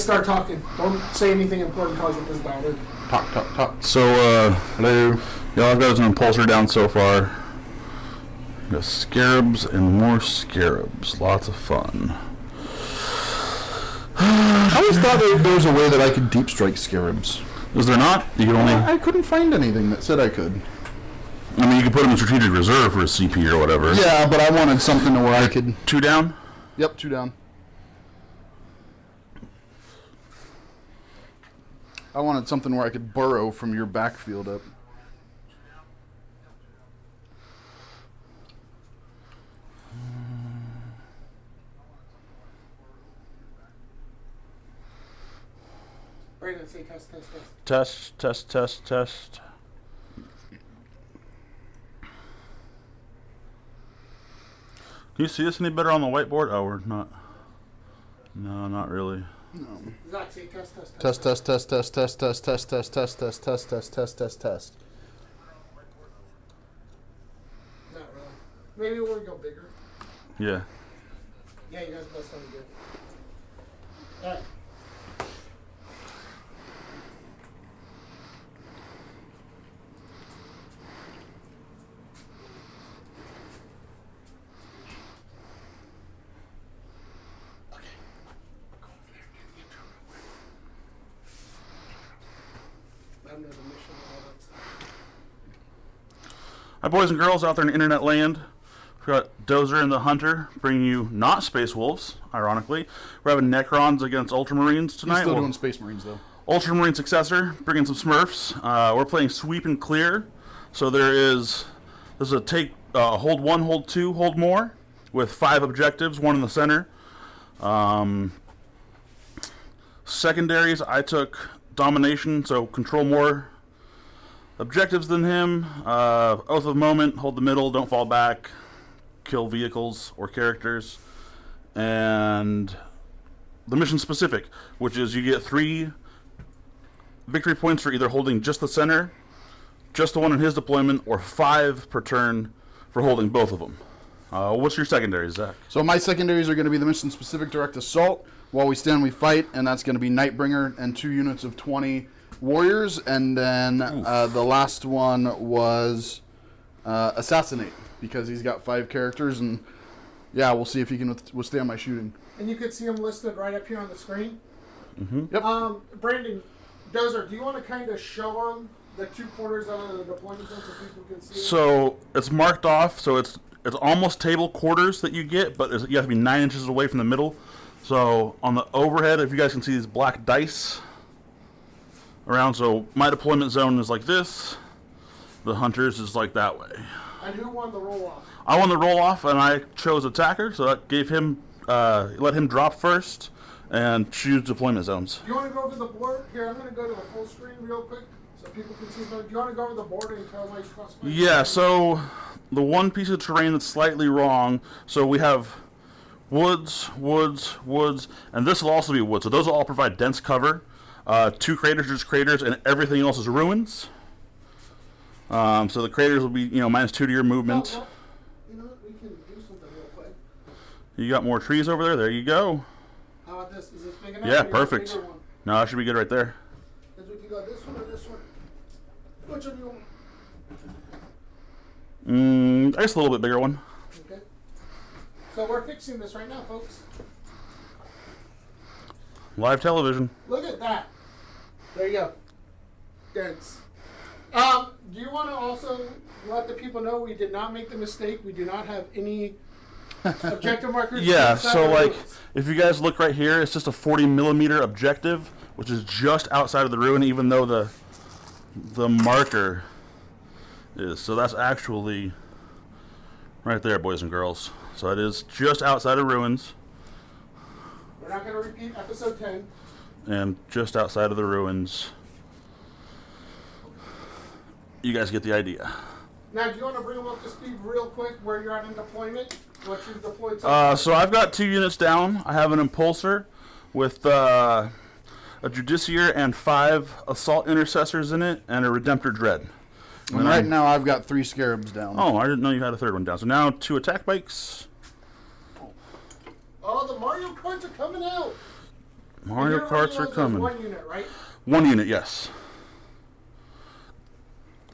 start talking. Don't say anything important because of his daughter. Talk. So, hello. Yeah, I've got an impulsor down so far. Got scarabs and more scarabs. Lots of fun. I always thought there was a way that I could deep strike scarabs. Is there not? You can only. I couldn't find anything that said I could. I mean, you could put them in strategic reserve for a CP or whatever. Yeah, but I wanted something to where I could. 2 down? Yep, 2 down. I wanted something where I could burrow from your backfield up. Brandon, say test. Test. Can you see us any better on the whiteboard? Oh, we're not. No, not really. No. Zach, say test. Test. Not really. Maybe we'll go bigger. Yeah. Yeah, you guys both sound good. Alright. Hi, boys and girls out there in internet land. We've got Dozer and the Hunter bringing you not Space Wolves, ironically. We're having Necrons against Ultramarines tonight. He's still doing Space Marines, though. Ultramarine successor, bringing some Smurfs. We're playing Sweep and Clear. So this is a take, hold 1, hold 2, hold more, with 5 objectives, 1 in the center. Secondaries, I took Domination, so control more objectives than him. Oath of Moment, hold the middle, don't fall back, kill vehicles or characters. And the mission specific, which is you get 3 victory points for either holding just the center, just the one in his deployment, or 5 per turn for holding both of them. What's your secondaries, Zach? So my secondaries are going to be the mission specific direct assault. While we stand, we fight, and that's going to be Nightbringer and 2 units of 20 warriors, and then the last one was Assassinate, because he's got 5 characters, and yeah, we'll see if he can withstand my shooting. And you can see them listed right up here on the screen. Mm-hmm. Yep. Brandon, Dozer, do you want to kind of show them the 2 quarters out of the deployment zone so people can see it? So it's marked off, so it's almost table quarters that you get, but you have to be 9 inches away from the middle. So on the overhead, if you guys can see these black dice around, so my deployment zone is like this, the Hunter's is like that way. And who won the roll-off? I won the roll-off, and I chose attacker, so that gave him, let him drop first, and choose deployment zones. Do you want to go over the board? Here, I'm going to go to the full screen real quick so people can see. Do you want to go over the board and tell my classified? Yeah, so the one piece of terrain that's slightly wrong, so we have woods, and this will also be woods. So those will all provide dense cover. 2 craters are just craters, and everything else is ruins. So the craters will be, -2 to your movement. Well, you know what? We can do something real quick. You got more trees over there. There you go. How about this? Is this big enough? Yeah, Or you want a perfect. bigger one? No, that should be good right there. Because we can go this one or this one. Which one do you want? I guess a little bit bigger one. Okay. So we're fixing this right now, folks. Live television. Look at that. There you go. Dense. Do you want to also let the people know we did not make the mistake? We do not have any objective markers. Yeah, inside so our like, ruins. if you guys look right here, it's just a 40mm objective, which is just outside of the ruin, even though the marker is. So that's actually right there, boys and girls. So it is just outside of ruins. We're not going to repeat episode 10. And just outside of the ruins. You guys get the idea. Now, do you want to bring them up to speed real quick where you're at in deployment? What you've deployed so far? So I've got 2 units down. I have an Impulsor with a Judiciary and 5 Assault Intercessors in it, and a Redemptor Dread. And right now I've got 3 Scarabs down. Oh, I didn't know you had a 3rd one down. So now 2 attack bikes. Oh, the Mario cards are coming out. Mario You're Karts running are those as coming. 1 unit, right? 1 unit, yes.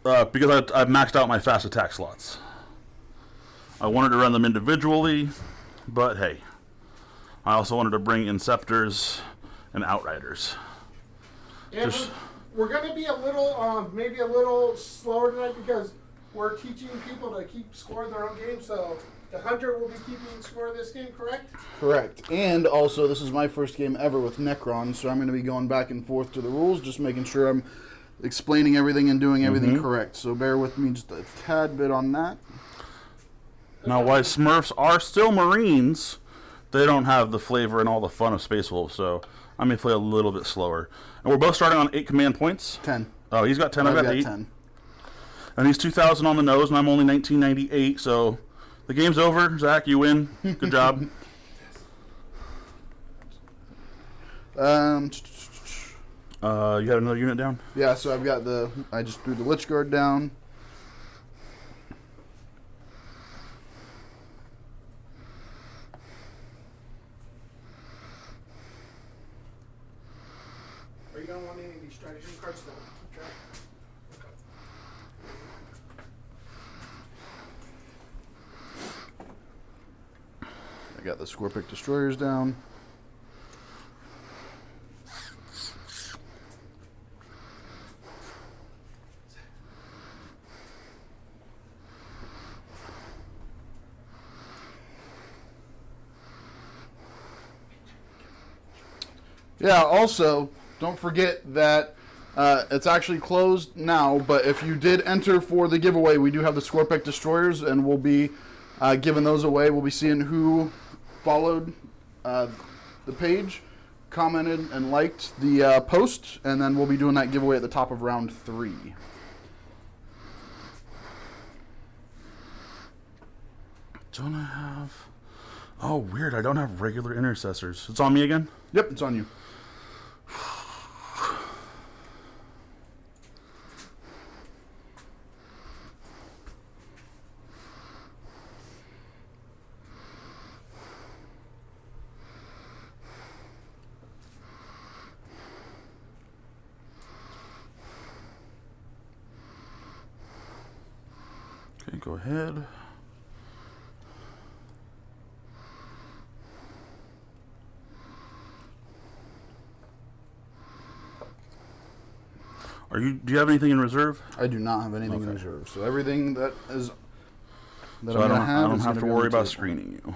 Because I've maxed out my fast attack slots. I wanted to run them individually, but hey. I also wanted to bring Inceptors and Outriders. And we're going to be a little, maybe a little slower tonight because we're teaching people to keep score of their own game. So the Hunter will be keeping score of this game, correct? Correct. And also, this is my first game ever with Necrons, so I'm going to be going back and forth to the rules, just making sure I'm explaining everything and doing everything correct. So bear with me just a tad bit on that. Now, while Smurfs are still Marines, they don't have the flavor and all the fun of Space Wolves, so I may play a little bit slower. And we're both starting on 8 command points. 10. Oh, he's got 10, I've got 8. 10. And he's 2,000 on the nose, and I'm only 1998, so the game's over. Zach, you win. Good job. You got another unit down? Yeah, so I've got I just threw the Lich Guard down. Are you going to want any of these strategy cards? No. Okay. I got the Scorpic Destroyers down. Yeah, also, don't forget that it's actually closed now, but if you did enter for the giveaway, we do have the Scorpic Destroyers, and we'll be giving those away. We'll be seeing who followed the page, commented, and liked the post, and then we'll be doing that giveaway at the top of round 3. Don't I have... Oh, weird. I don't have regular intercessors. It's on me again? Yep, it's on you. Okay, go ahead. Do you have anything in reserve? I do not have anything in reserve, so everything that is that So I'm I gonna have don't is have gonna to be on worry the about table. screening you.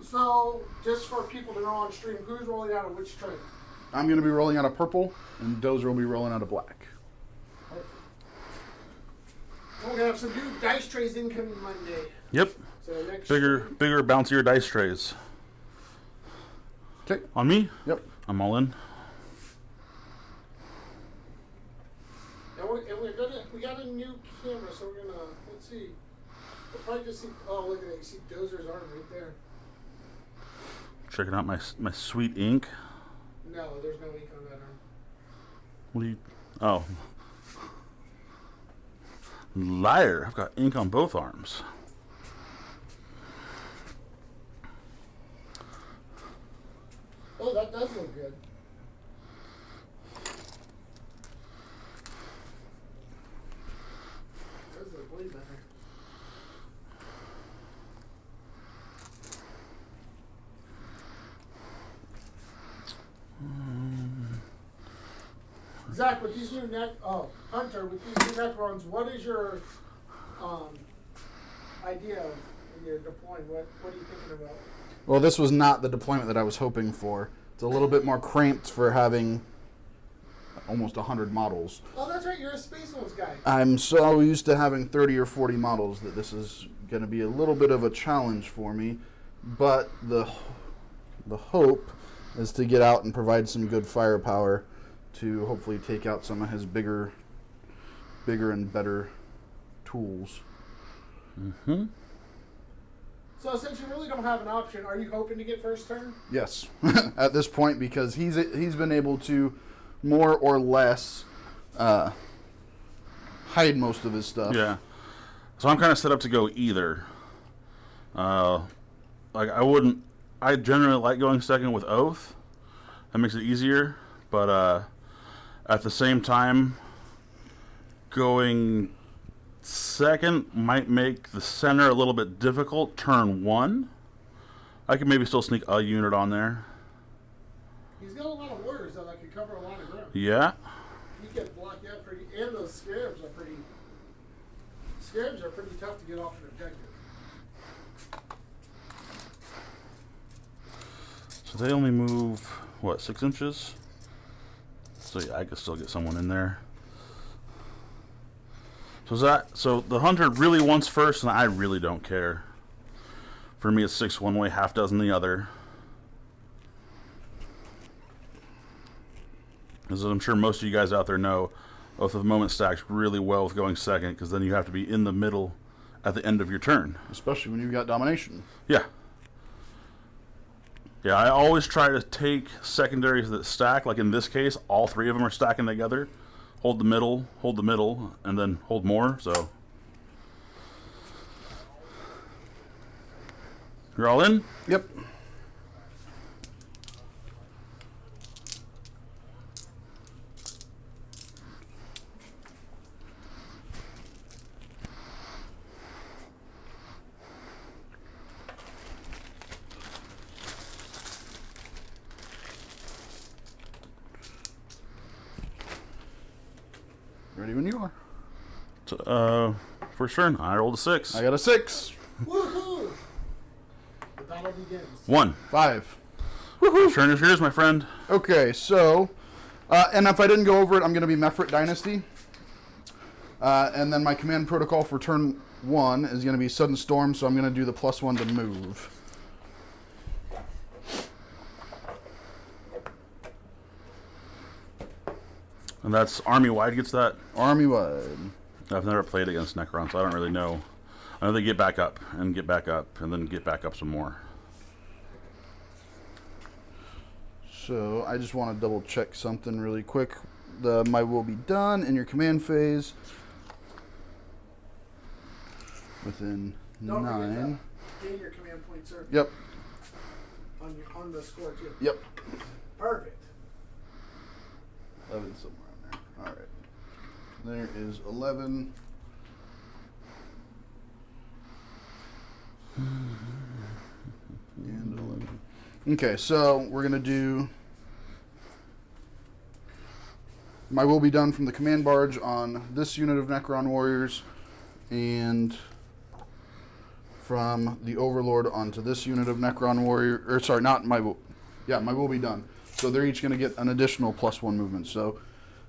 So, just for people to know on stream, who's rolling out of which trade? I'm going to be rolling out a purple, and Dozer will be rolling out a black. We're going to have some new dice trays incoming Monday. Yep. So next Bigger, bouncier dice trays. Okay. On me? Yep. I'm all in. And we got a new camera, so we're gonna, let's see. We'll probably just see, oh look at that, you see Dozer's arm right there. Checking out my sweet ink. No, there's no ink on that arm. What do you... Oh. Liar. I've got ink on both arms. Oh, that does look good. Does look way better. Zach, with these new Hunter, with these new Necrons, what is your idea of when you're deploying? What are you thinking about? Well, this was not the deployment that I was hoping for. It's a little bit more cramped for having almost 100 models. Oh, that's right. You're a Space Wolves guy. I'm so used to having 30 or 40 models that this is going to be a little bit of a challenge for me. But the hope is to get out and provide some good firepower to hopefully take out some of his bigger and better tools. Mm-hmm. So since you really don't have an option, are you hoping to get first turn? Yes, at this point, because he's been able to more or less hide most of his stuff. Yeah. So I'm kind of set up to go either. Like I wouldn't I generally like going second with Oath. That makes it easier. But at the same time, going second might make the center a little bit difficult. Turn 1. I could maybe still sneak a unit on there. He's got a lot of warriors though that could cover a lot of ground. Yeah. He can block out pretty, and those scarabs are pretty. Scarabs are pretty tough to get off an objective. So they only move, what, 6 inches? So yeah, I could still get someone in there. So the hunter really wants first, and I really don't care. For me, it's 6 one way, half dozen the other. As I'm sure most of you guys out there know, Oath of the Moment stacks really well with going second, because then you have to be in the middle at the end of your turn. Especially when you've got domination. Yeah. Yeah, I always try to take secondaries that stack. Like in this case, all 3 of them are stacking together. Hold the middle, and then hold more, so. You're all in? Yep. Ready when you are. First turn, I rolled a 6. I got a 6. Woohoo! The battle begins. 1. 5. Woohoo! Turn is yours, my friend. Okay, so, and if I didn't go over it, I'm going to be Mephrit Dynasty. And then my command protocol for turn 1 is going to be Sudden Storm, so I'm going to do the +1 to move. And that's army-wide gets that? Army-wide. I've never played against Necrons, so I don't really know. I know they get back up, and get back up, and then get back up some more. So I just want to double check something really quick. The My Will Be Done in your command phase. Within Don't 9. forget to gain your command point, sir. Yep. On the score too. Yep. Perfect. 11 somewhere in there. All right. There is 11. And 11. Okay, so we're going to do My Will Be Done from the command barge on this unit of Necron warriors, and from the Overlord onto this unit of Necron warrior, or sorry, not My Will, yeah, My Will Be Done. So they're each going to get an additional +1 movement. So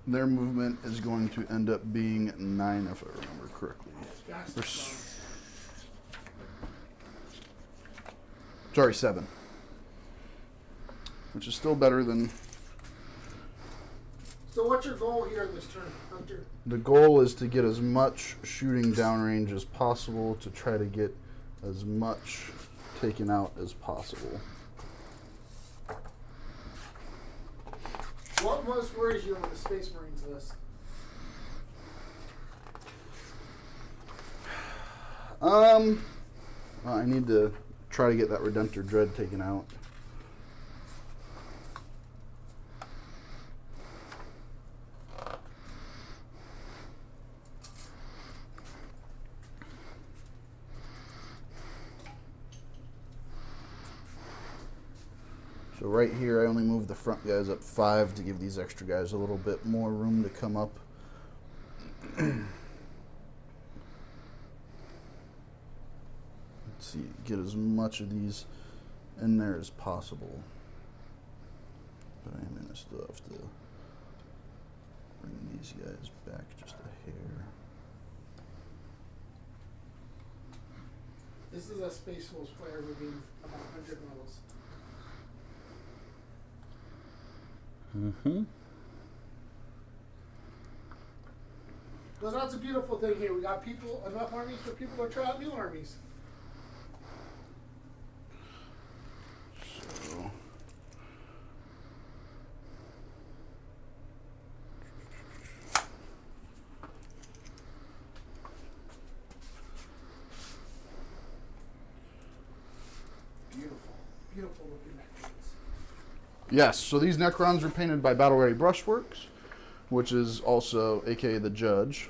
their movement is going to end up being 9, if I remember correctly. Sorry, 7. Which is still better than... So what's your goal here in this turn, Hunter? The goal is to get as much shooting downrange as possible to try to get as much taken out as possible. What most worries you on the Space Marines list? I need to try to get that Redemptor Dread taken out. So right here, I only moved the front guys up 5 to give these extra guys a little bit more room to come up. Let's see, get as much of these in there as possible. But I am going to still have to bring these guys back just a hair. This is a Space Wolves player moving about 100 models. Mm-hmm. Because that's a beautiful thing here. We got people, enough armies for people to try out new armies. So... beautiful looking Necrons. Yes, so these Necrons are painted by Battle Ready Brushworks, which is also aka the Judge.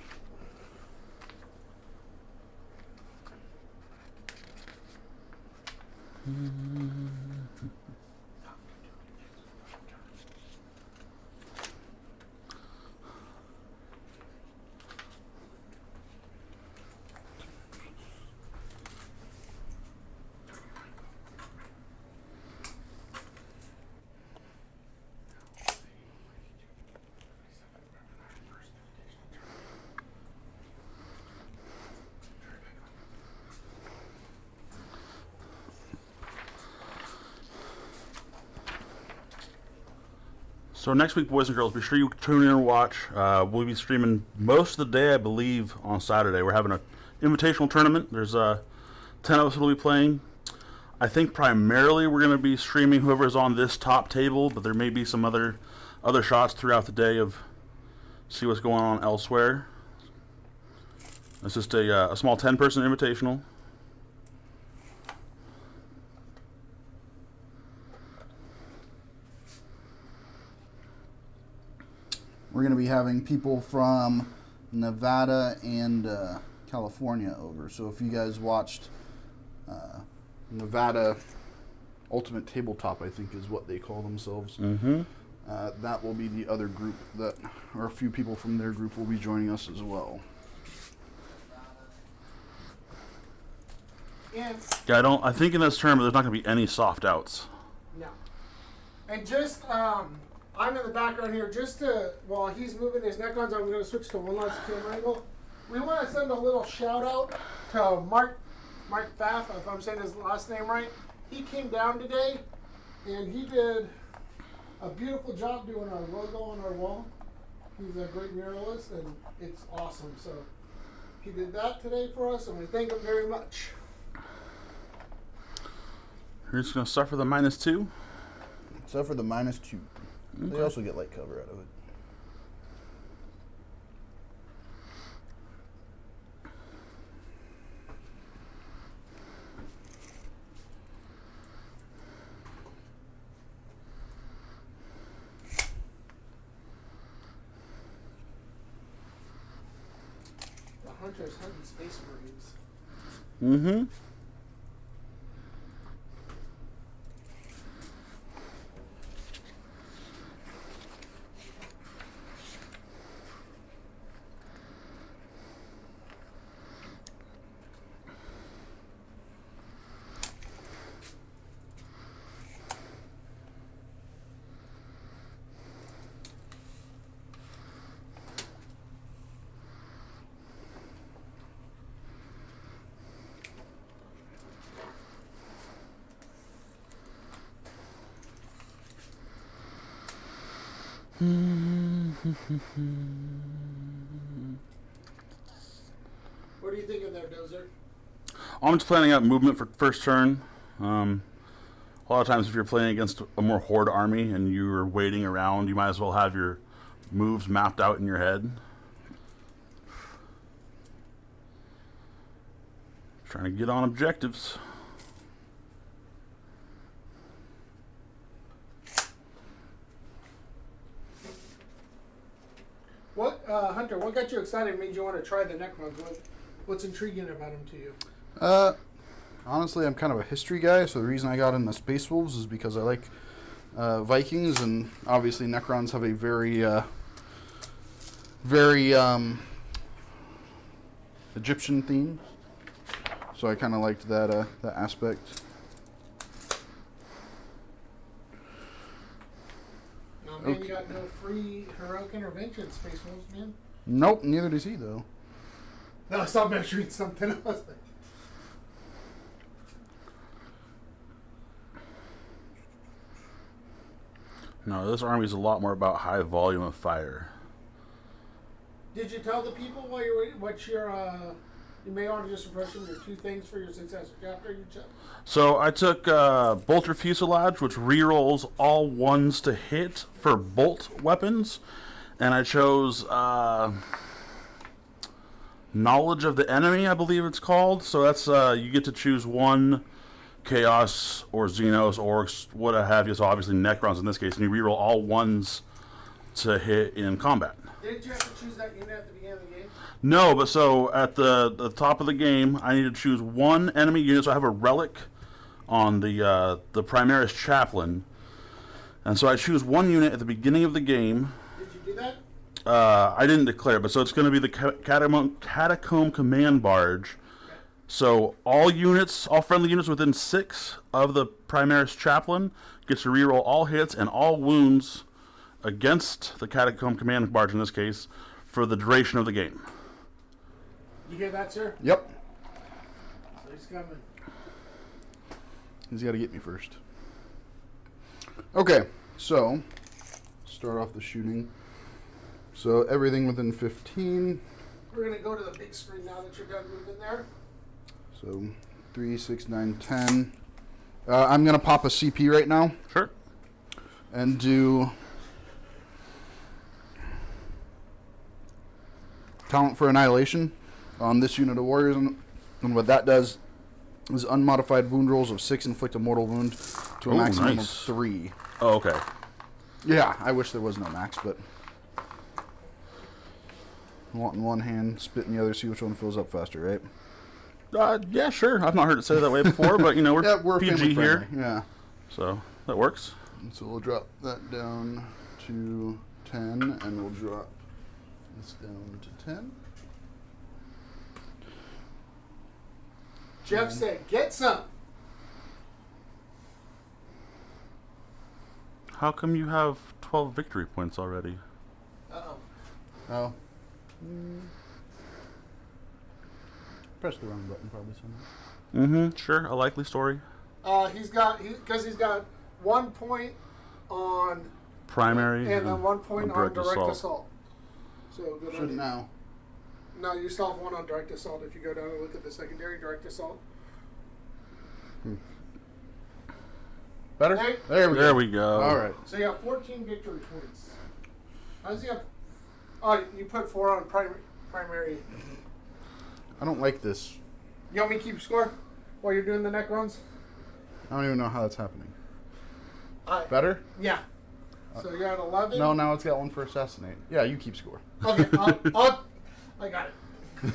So next week, boys and girls, be sure you tune in and watch. We'll be streaming most of the day, I believe, on Saturday. We're having an invitational tournament. There's 10 of us who will be playing. I think primarily we're going to be streaming whoever's on this top table, but there may be some other shots throughout the day of see what's going on elsewhere. It's just a small 10-person invitational. We're going to be having people from Nevada and California over. So if you guys watched Nevada Ultimate Tabletop, I think is what they call themselves, that will be the other group that, or a few people from their group will be joining us as well. And Yeah, I think in this tournament there's not going to be any soft outs. no. And just, I'm in the background here just to, while he's moving his Necrons, I'm going to switch to one last camera angle. We want to send a little shout out to Mark Pfaff, if I'm saying his last name right. He came down today and he did a beautiful job doing our logo on our wall. He's a great muralist and it's awesome. So he did that today for us and we thank him very much. You're just going to suffer the -2? Except for the -2. Okay. They also get light cover out of it. The Hunter's hunting Space Marines. Mm-hmm. What are you thinking there, Dozer? I'm just planning out movement for first turn. A lot of times if you're playing against a more horde army and you're waiting around, you might as well have your moves mapped out in your head. Trying to get on objectives. What, Hunter, what got you excited, made you want to try the Necrons? What's intriguing about them to you? Honestly, I'm kind of a history guy, so the reason I got into Space Wolves is because I like Vikings, and obviously Necrons have a very Egyptian theme. So I kind of liked that aspect. No, man, you got no free heroic intervention, Space Wolves, man. Nope, neither does he, though. No, stop measuring something else. No, this army is a lot more about high volume of fire. Did you tell the people while you're waiting what your, you may want to just refresh them, your 2 things for your successor chapter you chose? So I took Bolter Fuselage, which rerolls all 1s to hit for bolt weapons, and I chose Knowledge of the Enemy, I believe it's called. So that's you get to choose 1 Chaos or Xenos, Orcs, what have you. So obviously Necrons in this case, and you reroll all ones to hit in combat. Didn't you have to choose that unit at the beginning of the game? No, but so at the top of the game, I need to choose one enemy unit. So I have a relic on the Primaris Chaplain, and so I choose one unit at the beginning of the game. Did you do that? I didn't declare, but so it's going to be the Catacomb Command Barge. So all friendly units within 6 of the Primaris Chaplain gets to reroll all hits and all wounds against the Catacomb Command Barge in this case for the duration of the game. You hear that, sir? Yep. So he's coming. He's got to get me first. Okay, so start off the shooting. So everything within 15. We're going to go to the big screen now that you're done moving there. So 3, 6, 9, 10. I'm going to pop a CP right now. Sure. And do Talent for Annihilation on this unit of warriors. And what that does is unmodified wound rolls of 6 inflict a mortal wound to a maximum of 3. Oh, okay. Yeah, I wish there was no max, but want in one hand, spit in the other, see which one fills up faster, right? Yeah, sure. I've not heard it say that way before, but we're, Yeah, we're PG family here, friendly, yeah. so that works. And so we'll drop that down to 10, and we'll drop this down to 10. Jeff said, get some. How come you have 12 victory points already? Uh-oh. Oh. Press the wrong button, probably somewhere. Sure, a likely story. He's got 1 point on Primary and then 1 point on direct assault. So good Should idea. now. No, you still have 1 on direct assault if you go down and look at the secondary direct assault. Better? There- There we go. There we go. All right. So you have 14 victory points. How does he have? Oh, you put 4 on primary. I don't like this. You want me to keep score while you're doing the Necrons? I don't even know how that's happening. Alright. Better? Yeah. So you're at 11? No, now it's got 1 for assassinate. Yeah, you keep score. Okay, I got it.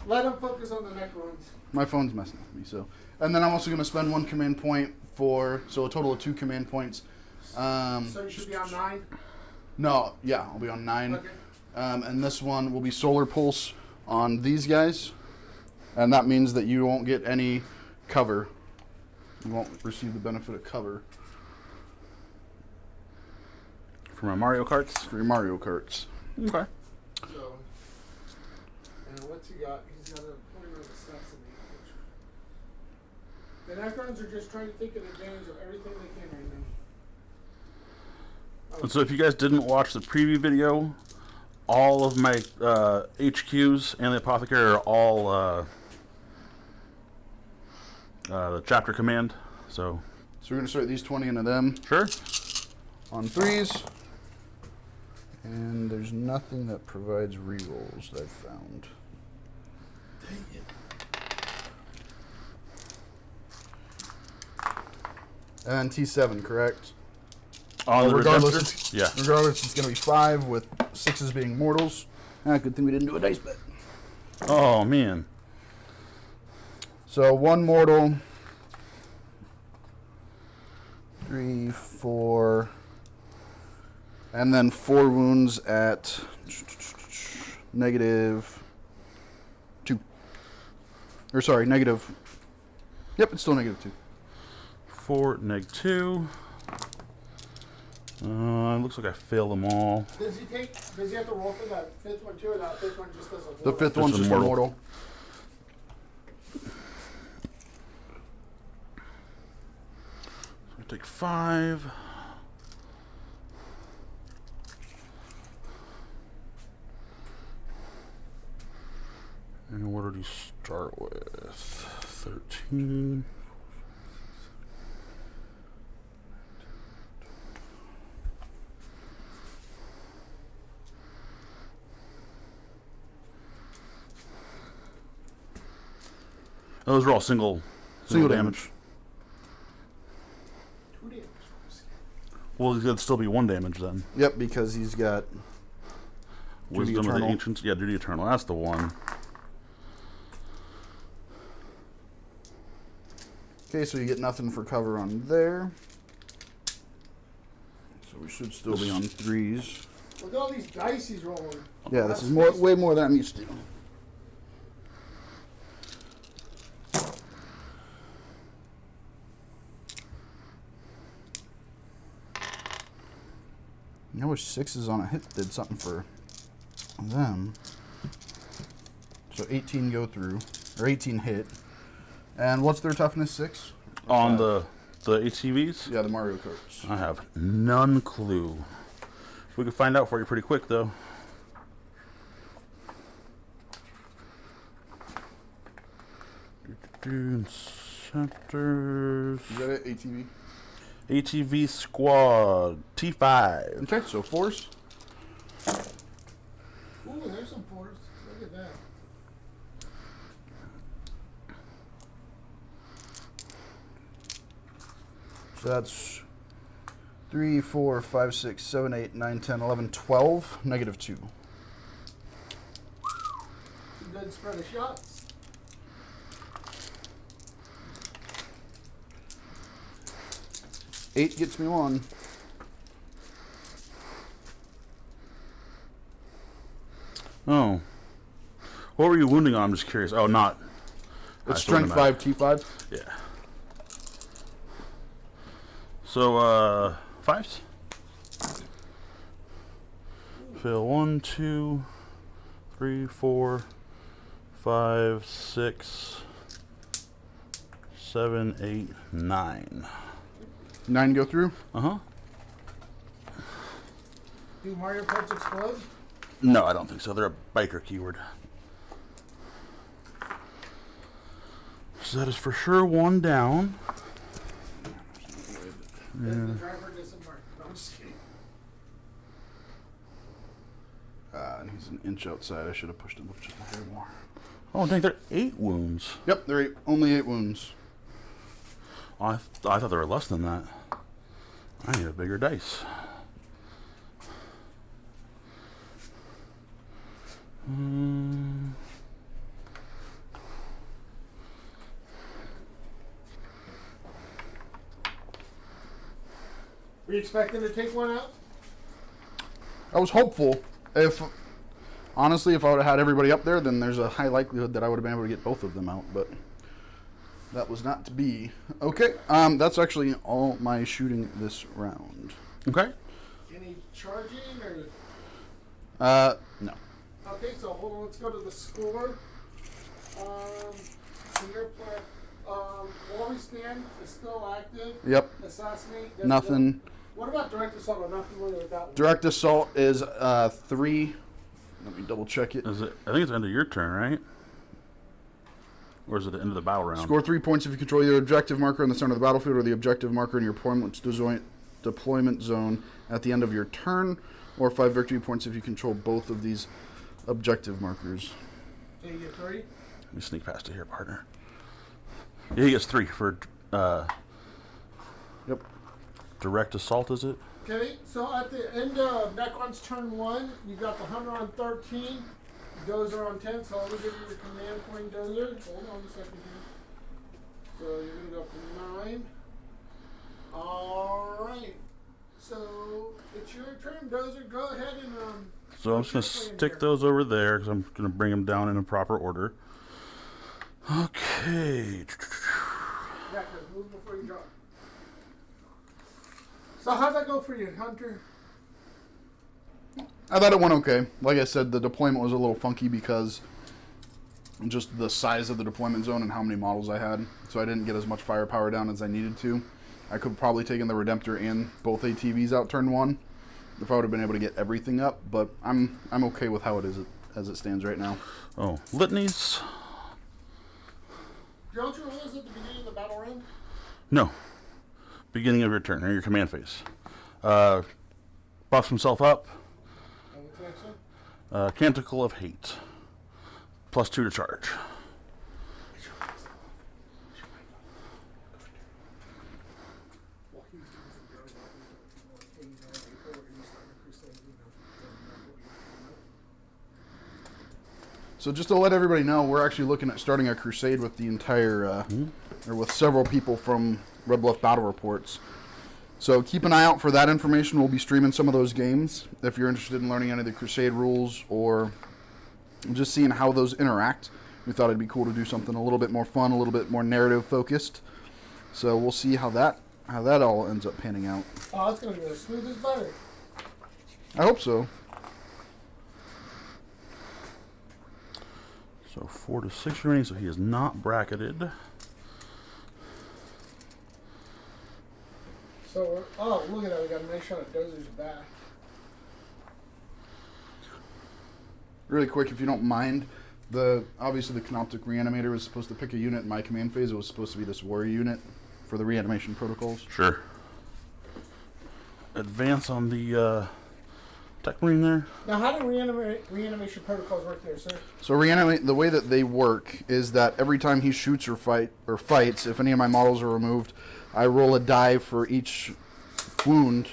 Let him focus on the Necrons. My phone's messing with me, so. And then I'm also going to spend 1 command point so a total of 2 command points. So you should be on 9? No, yeah, I'll be on 9. Okay. And this one will be Solar Pulse on these guys. And that means that you won't get any cover. You won't receive the benefit of cover For my Mario Karts? for your Mario Karts. Okay. So, and what's he got? He's got a point on assassinate. The Necrons are just trying to take advantage of everything they can right now. And so if you guys didn't watch the preview video, all of my HQs and the Apothecary are all the chapter command. So So we're going to start these 20 into them sure. on 3s. And there's nothing that provides rerolls that I've found. Dang it. And then T7, correct? On the regardless, register? Yeah. Regardless, it's going to be 5 with 6s being mortals. Good thing we didn't do a dice bet. Oh man. So 1 mortal, 3, 4, and then 4 wounds at -2. Or sorry, negative. Yep, it's still -2. 4, -2. Looks like I failed them all. Does he have to roll for that 5th one too, or that 5th one just does a mortal? The 5th one's a just a mortal. mortal. So I take 5. And what did he start with? 13. Those are all single Single damage. 2 damage from a scan. Well, it'd still be 1 damage then. Yep, because he's got Wisdom of the Eternal. Ancients. Yeah, Duty Eternal. That's the one. Okay, so you get nothing for cover on there. So we should still be on 3s. Look at all these dice he's rolling. Yeah, this is way more than I'm used to. I wish 6s on a hit did something for them. So 18 go through, or 18 hit. And what's their toughness? 6? On the ATVs? Yeah, the Mario Karts. I have none clue. We could find out for you pretty quick, though. Chapters. Is that it? ATV? ATV Squad T5. Okay, so 4s. Ooh, there's some 4s. Look at that. So that's 3, 4, 5, 6, 7, 8, 9, 10, 11, 12, negative 2. Some good spread of shots. Eight gets me 1. Oh. What were you wounding on? I'm just curious. Oh, not. It's I thought strength it 5, T5. Yeah. So, 5s? Fail 1, 2, 3, 4, 5, 6, 7, 8, 9. 9 go through. Uh-huh. Do Mario Karts explode? No, I don't think so. They're a biker keyword. So that is for sure 1 down. Does the driver disembark? No, I'm just kidding. He's an inch outside. I should have pushed him up just a hair more. Oh, dang, they're 8 wounds. Yep, they're only 8 wounds. Oh, I thought they were less than that. I need a bigger dice. Were you expecting to take one out? I was hopeful. Honestly, if I would have had everybody up there, then there's a high likelihood that I would have been able to get both of them out, but that was not to be. Okay, that's actually all my shooting this round. Okay. Any charging or? No. Okay, so hold on. Let's go to the score. Fingerprint. While we stand is still active. Yep. Assassinate. Nothing. What about direct assault? I'm not familiar with that one. Direct assault is 3. Let me double check it. Is it? I think it's the end of your turn, right? Or is it the end of the battle round? Score 3 points if you control either objective marker in the center of the battlefield or the objective marker in your deployment zone at the end of your turn, or 5 victory points if you control both of these objective markers. So you get 3? Let me sneak past it here, partner. Yeah, he gets 3 for Yep. direct assault, is it? Okay, so at the end of Necron's turn 1, you got the Hunter on 13, Dozer on 10, so I'll give you your command point, Dozer. Hold on a second here. So you're going to go up to 9. Alright. So it's your turn, Dozer. Go ahead and So I'm just going to stick those over there because I'm going to bring them down in a proper order. Okay. Yeah, move before you drop. So how'd that go for you, Hunter? I thought it went okay. Like I said, the deployment was a little funky because just the size of the deployment zone and how many models I had. So I didn't get as much firepower down as I needed to. I could probably taken the Redemptor and both ATVs out turn 1 if I would have been able to get everything up. But I'm okay with how it is as it stands right now. Oh, litanies. Don't you roll this at the beginning of the battle round? No. Beginning of your turn, or your command phase. Buffs himself up. And what's the next one? Canticle of Hate. +2 to charge. So just to let everybody know, we're actually looking at starting a crusade with the entire, or with several people from Red Bluff Battle Reports. So keep an eye out for that information. We'll be streaming some of those games. If you're interested in learning any of the crusade rules or just seeing how those interact, we thought it'd be cool to do something a little bit more fun, a little bit more narrative focused. So we'll see how that all ends up panning out. Oh, it's gonna be as smooth as butter. I hope so. So 4 to 6 remaining, so he is not bracketed. So oh, look at that! We got a nice shot of Dozer's back. Really quick, if you don't mind, obviously the Canoptic Reanimator was supposed to pick a unit in my command phase. It was supposed to be this warrior unit for the reanimation protocols. Sure. Advance on the Tech Marine there. Now, how do reanimation protocols work there, sir? So the way that they work is that every time he shoots or fights, if any of my models are removed, I roll a die for each wound.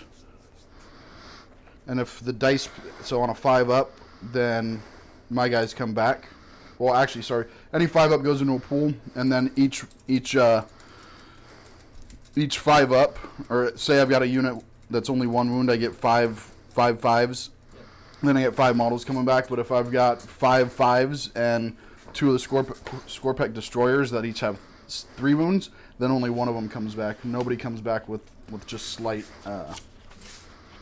And if the dice, so on a 5-up, then my guys come back. Well, actually, sorry, any 5-up goes into a pool, and then each 5-up, or say I've got a unit that's only 1 wound, I get 5 5s. Then I get 5 models coming back. But if I've got 5 5s and 2 of the Scorpec destroyers that each have 3 wounds, then only 1 of them comes back. Nobody comes back with just slight. The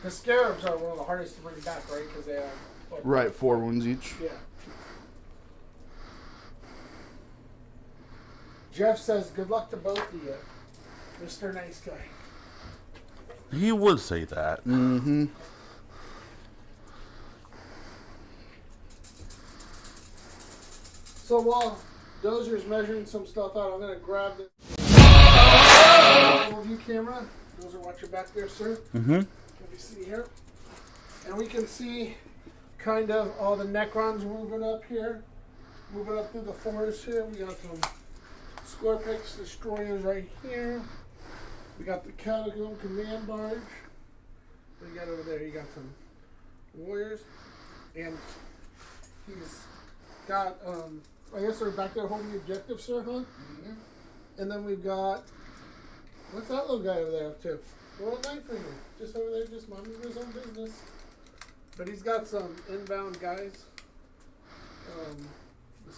Scarabs are one of the hardest to bring back, right? Because they have Right, 4 wounds each. Yeah. Jeff says, "Good luck to both of you, Mr. Nice Guy." He would say that. Mm-hmm. So while Dozer's measuring some stuff out, I'm going to grab the view camera. Dozer, watch your back there, sir. Mm-hmm. Let me see here. And we can see kind of all the Necrons moving up here. Moving up through the forest here. We got some Scorpex destroyers right here. We got the Catacomb command barge. What you got over there? You got some warriors. And he's got, I guess they're back there holding the objective, sir, huh? Mm-hmm. And then we've got, what's that little guy over there up to? Little knife finger. Just over there, just minding his own business. But he's got some inbound guys.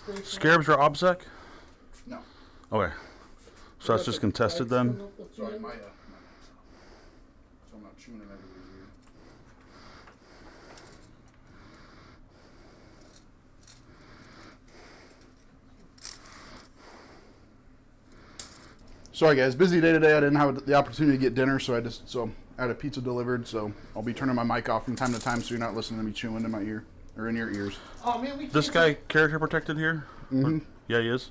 The Scarabs are OBSEC? No. Okay. So that's just contested then? Sorry, my so I'm not chewing everybody's ear. Sorry guys, busy day today. I didn't have the opportunity to get dinner, so I had a pizza delivered, so I'll be turning my mic off from time to time so you're not listening to me chewing in my ear or in your ears. Oh man, this guy character protected here? Mm-hmm. Yeah, he is.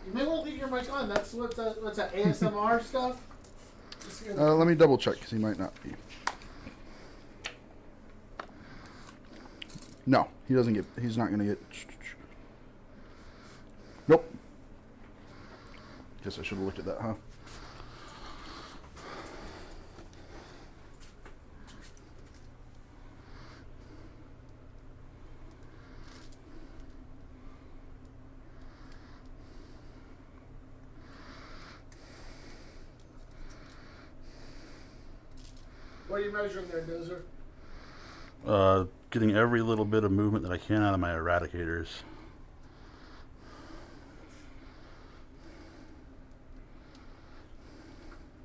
You may want to leave your mic on. What's that ASMR stuff? Let me double check because he might not be. No, he's not gonna get. Nope. Guess I should have looked at that, huh? What are you measuring there, Dozer? Getting every little bit of movement that I can out of my eradicators.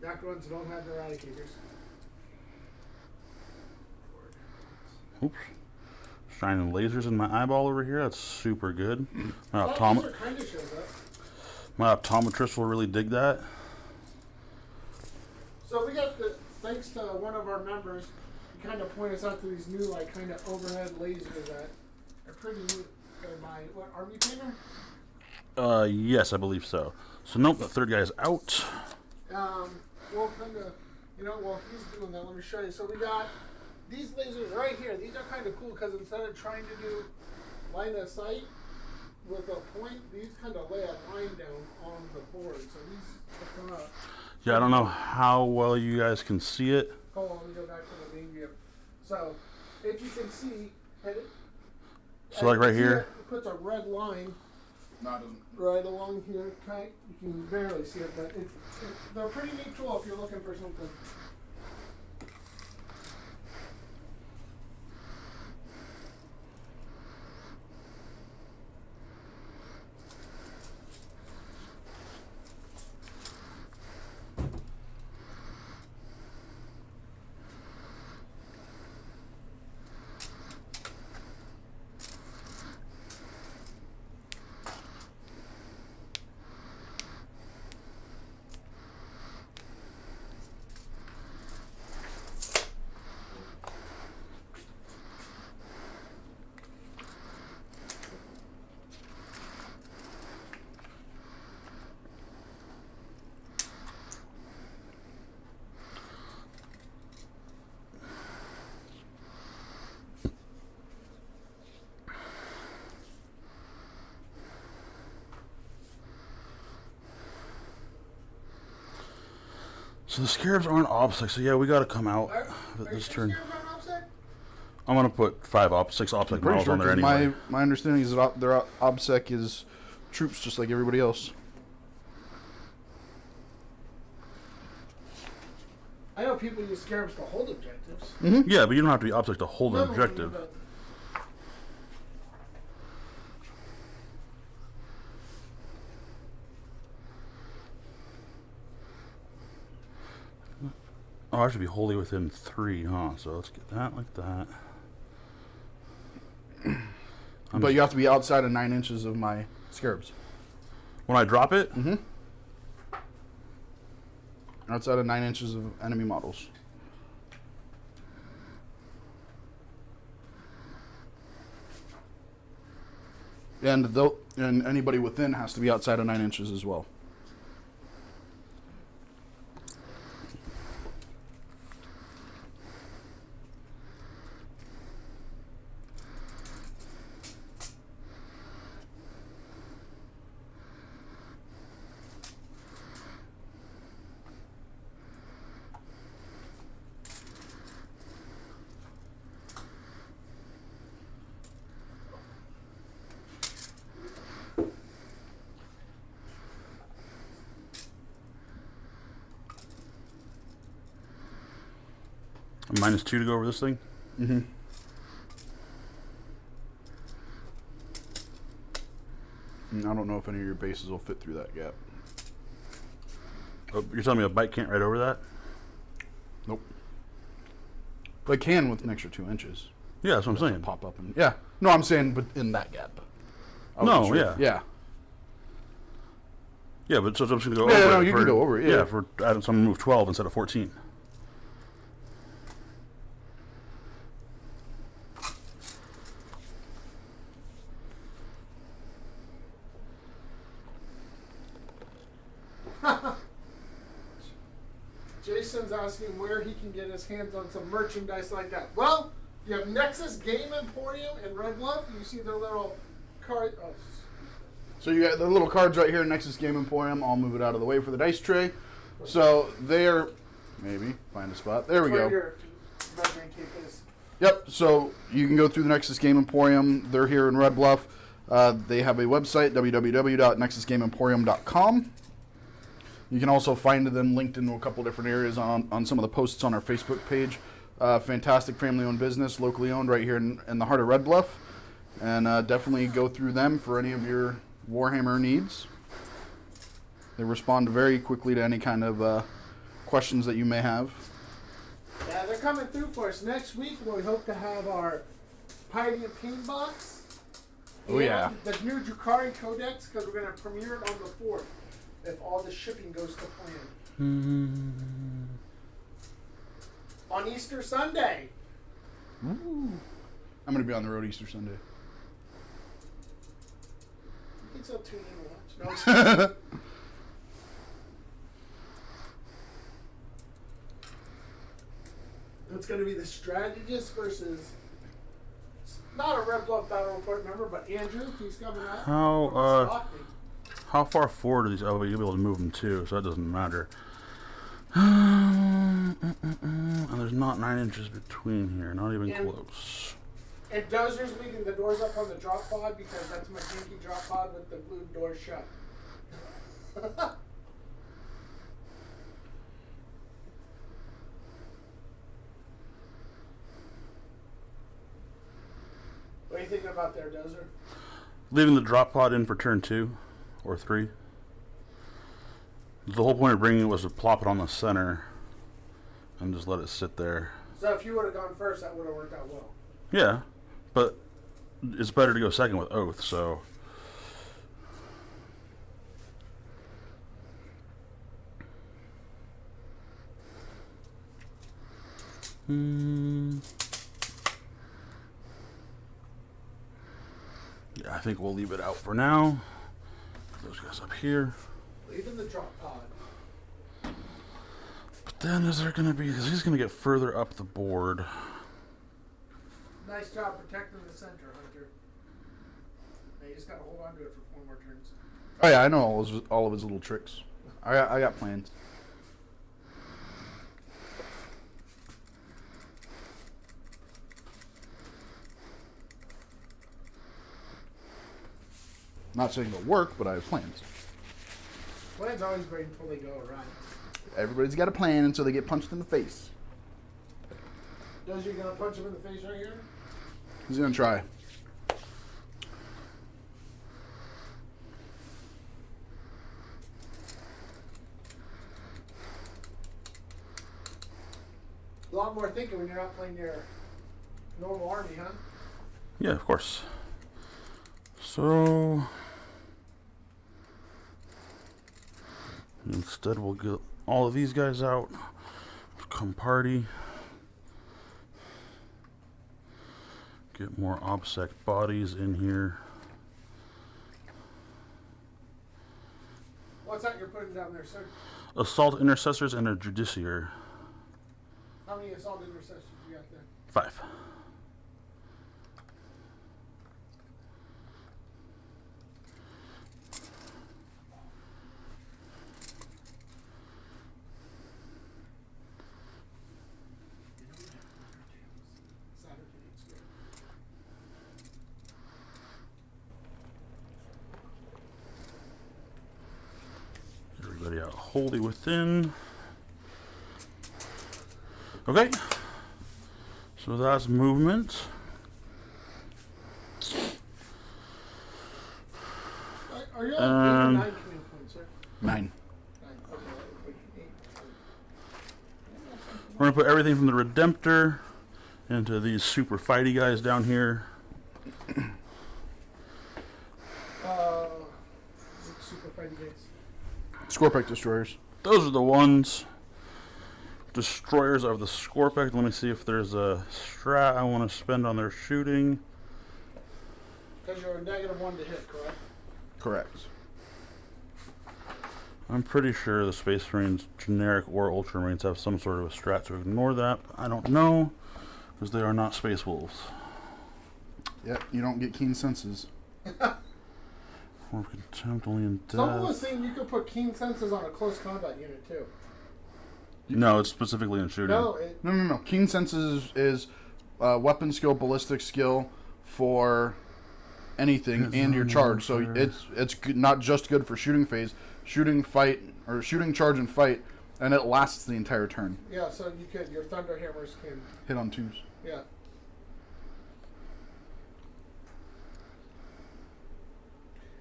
Necrons don't have eradicators. Oops. Shining lasers in my eyeball over here. That's super good. My, Laser kind of shows up. my optometrist will really dig that. So we got thanks to one of our members, he kind of pointed us out to these new, like, kind of overhead lasers that are pretty neat. They're by, what, Army Painter? Yes, I believe so. So nope, the third guy is out. Well, kind of, while he's doing that, let me show you. So we got these lasers right here. These are kind of cool because instead of trying to do line of sight with a point, these kind of lay a line down on the board. So these come up. Yeah, I don't know how well you guys can see it. Hold on, let me go back to the main view. So, if you can see, So like right here? puts a red line No, it doesn't. right along here. Okay, you can barely see it, but they're a pretty neat tool if you're looking for something. So the Scarabs aren't OBSEC, so yeah, we gotta come out Are this you turn. scared about OBSEC? I'm gonna put 6 OBSEC Pretty models sure, on there 'cause anyway. my understanding is that their OBSEC is troops just like everybody else. I know people use Scarabs to hold objectives. Yeah, but you don't have to be OBSEC to hold an No, objective. but- Oh, I should be wholly within 3, huh? So let's get that like that. But you have to be outside of 9 inches of my Scarabs. When I drop it, Outside of 9 inches of enemy models. And anybody within has to be outside of 9 inches as well. a -2 to go over this thing. And I don't know if any of your bases will fit through that gap. Oh, you're telling me a bike can't ride over that? Nope. But it can with an extra 2 inches. Yeah, that's what I'm saying. Pop up and yeah. No, I'm saying, but in that gap. I No, wasn't sure. yeah. Yeah. Yeah, but so I'm just gonna go Yeah, over no, it. you can go over it, yeah. Yeah, for adding some move 12 instead of 14. Jason's asking where he can get his hands on some merchandise like that. Well, you have Nexus Game Emporium in Red Bluff. You see their little card. Oh, So you got the little cards right here, Nexus Game Emporium. I'll move it out of the way for the dice tray. So they're, maybe, find a spot. There we where go. your measuring tape is. Yep, so you can go through the Nexus Game Emporium. They're here in Red Bluff. They have a website, www.nexusgameemporium.com. You can also find them linked into a couple different areas on some of the posts on our Facebook page. Fantastic family-owned business, locally owned right here in the heart of Red Bluff. And definitely go through them for any of your Warhammer needs. They respond very quickly to any kind of questions that you may have. Yeah, they're coming through for us next week. We hope to have our Pioneer Pain Box. Oh, yeah. The new Drukhari Codex, because we're going to premiere it on the 4th, if all the shipping goes to plan. On Easter Sunday. Ooh. I'm going to be on the road Easter Sunday. I think so, tune in and watch. No, it's going to be the strategist versus, not a Red Bluff Battle Report member, but Andrew. He's coming out. How far forward are these? Oh, you'll be able to move them too, so that doesn't matter. And there's not 9 inches between here, not even close. And Dozer's leaving the doors up on the drop pod because that's my pinky drop pod with the blue door shut. What are you thinking about there, Dozer? Leaving the drop pod in for turn 2 or 3. The whole point of bringing it was to plop it on the center and just let it sit there. So if you would have gone first, that would have worked out well. Yeah, but it's better to go second with Oath, so... Yeah, I think we'll leave it out for now. Those guys up here. Leaving the drop pod. But then is there going to be... Because he's going to get further up the board. Nice job protecting the center, Hunter. Now you just got to hold on to it for 4 more turns. Oh yeah, I know all of his little tricks. I got plans. Not saying it'll work, but I have plans. Plans always great until they go awry. Everybody's got a plan until they get punched in the face. Does you gonna punch him in the face right here? He's gonna try. A lot more thinking when you're not playing your normal army, huh? Yeah, of course. So... Instead, we'll get all of these guys out. Come party. Get more OBSEC bodies in here. What's that you're putting down there, sir? Assault intercessors and a judiciary. How many assault intercessors you got there? 5. Everybody out wholly within. Okay. So that's movement. Are you on 9 command points, sir? 9. 9. Okay. 8. We're going to put everything from the Redemptor into these super fighty guys down here. Super fighting gates. Scorpec destroyers. Those are the ones. Destroyers of the Scorpec. Let me see if there's a strat I want to spend on their shooting. Because you're a -1 to hit, correct? Correct. I'm pretty sure the Space Marines, generic or Ultramarines, have some sort of a strat to ignore that. I don't know, because they are not Space Wolves. Yep, you don't get keen senses. Form of contempt only in death. Someone was saying you could put keen senses on a close combat unit, too. No, it's specifically in shooting. No, No. Keen senses is weapon skill, ballistic skill for anything and your charge. So it's good, not just good for shooting phase, shooting, fight, or shooting, charge, and fight, and it lasts the entire turn. yeah, so you could, your thunder hammers can, Hit on 2s. yeah.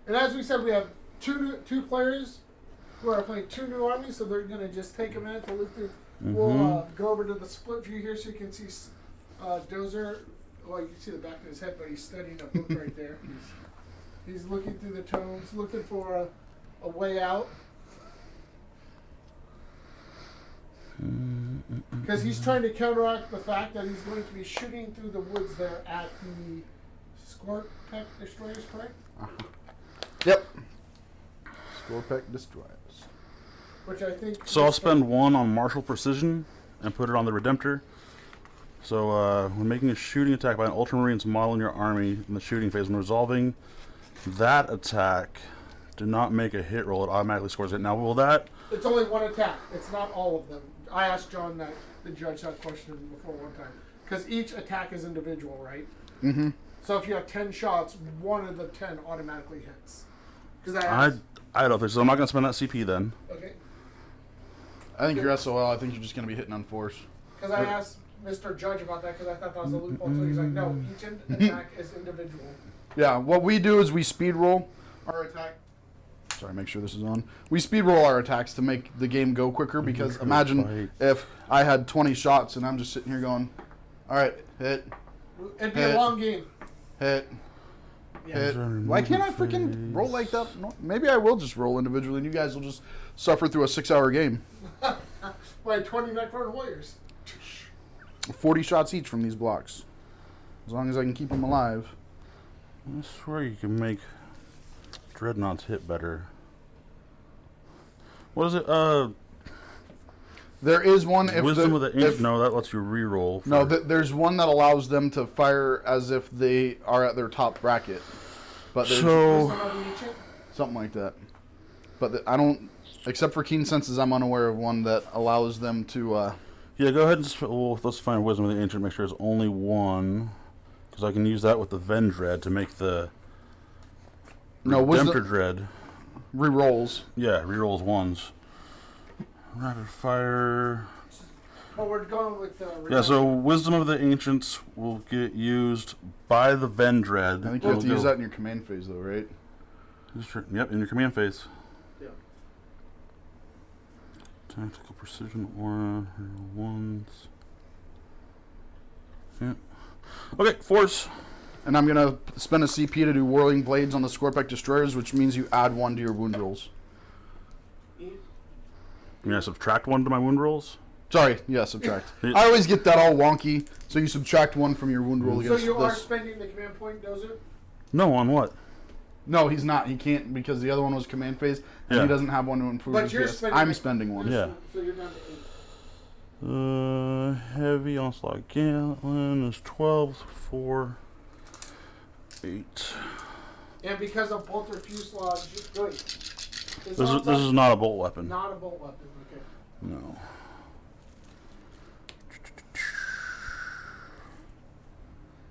And as we said, we have two players who are playing 2 new armies, so they're going to just take a minute to look through. We'll go over to the split view here so you can see Dozer. Well, you can see the back of his head, but he's studying a book right there. He's looking through the tomes, looking for a way out. Because he's trying to counteract the fact that he's going to be shooting through the woods there at the Scorpec destroyers, correct? Yep. Scorpec destroyers. Which I think. So I'll spend 1 on martial precision and put it on the Redemptor. So when making a shooting attack by an Ultramarines model in your army in the shooting phase, when resolving that attack, do not make a hit roll. It automatically scores it. Now will that... It's only 1 attack. It's not all of them. I asked John, the judge, that question before one time. Because each attack is individual, right? Mm-hmm. So if you have 10 shots, one of the 10 automatically hits. Because I don't think so. I'm not going to spend that CP then. Okay. I think you're SOL. I think you're just going to be hitting on force. Because I asked Mr. Judge about that because I thought that was a loophole too. He's like, no, each attack is individual. Yeah, what we do is we speed roll our attack. Sorry, make sure this is on. We speed roll our attacks to make the game go quicker because imagine if I had 20 shots and I'm just sitting here going, all right, hit. It'd be a long game. Hit. Yeah. Hit. Why can't I freaking roll like that? No, maybe I will just roll individually and you guys will just suffer through a 6-hour game. Like 20 Necron warriors. 40 shots each from these blocks. As long as I can keep them alive. I swear you can make dreadnoughts hit better. What is it? There is one. If Wisdom of the Ancient. No, that lets you reroll. No, there's one that allows them to fire as if they are at their top bracket. But there's something like that. But I don't, except for Keen Senses, I'm unaware of one that allows them to. Yeah, go ahead and let's find Wisdom of the Ancient. Make sure there's only one, because I can use that with the Vendread to make the Redemptor Dread. Rerolls. Yeah, rerolls ones. Rapid fire. Oh, we're going with the. Yeah, so Wisdom of the Ancients will get used by the Vendread. I think you have to use that in your command phase, though, right? Yep, in your command phase. Yeah. Tactical precision aura ones. Yeah. Okay, force. And I'm gonna spend a CP to do Whirling Blades on the Scorpec Destroyers, which means you add 1 to your wound rolls. You mean I subtract 1 to my wound rolls? Sorry, yeah, subtract. I always get that all wonky, so you subtract 1 from your wound roll So against you are this. spending the command point, Dozer? No, on what? No, he's not. He can't because the other one was command phase, and he doesn't have one to improve But his you're PS. spending I'm spending one. Yeah. So you're down to 8. Heavy onslaught Gatlin is 12, 4, 8. And because of bolter fuselage, good. This is not a bolt weapon. Not a bolt weapon, okay. No.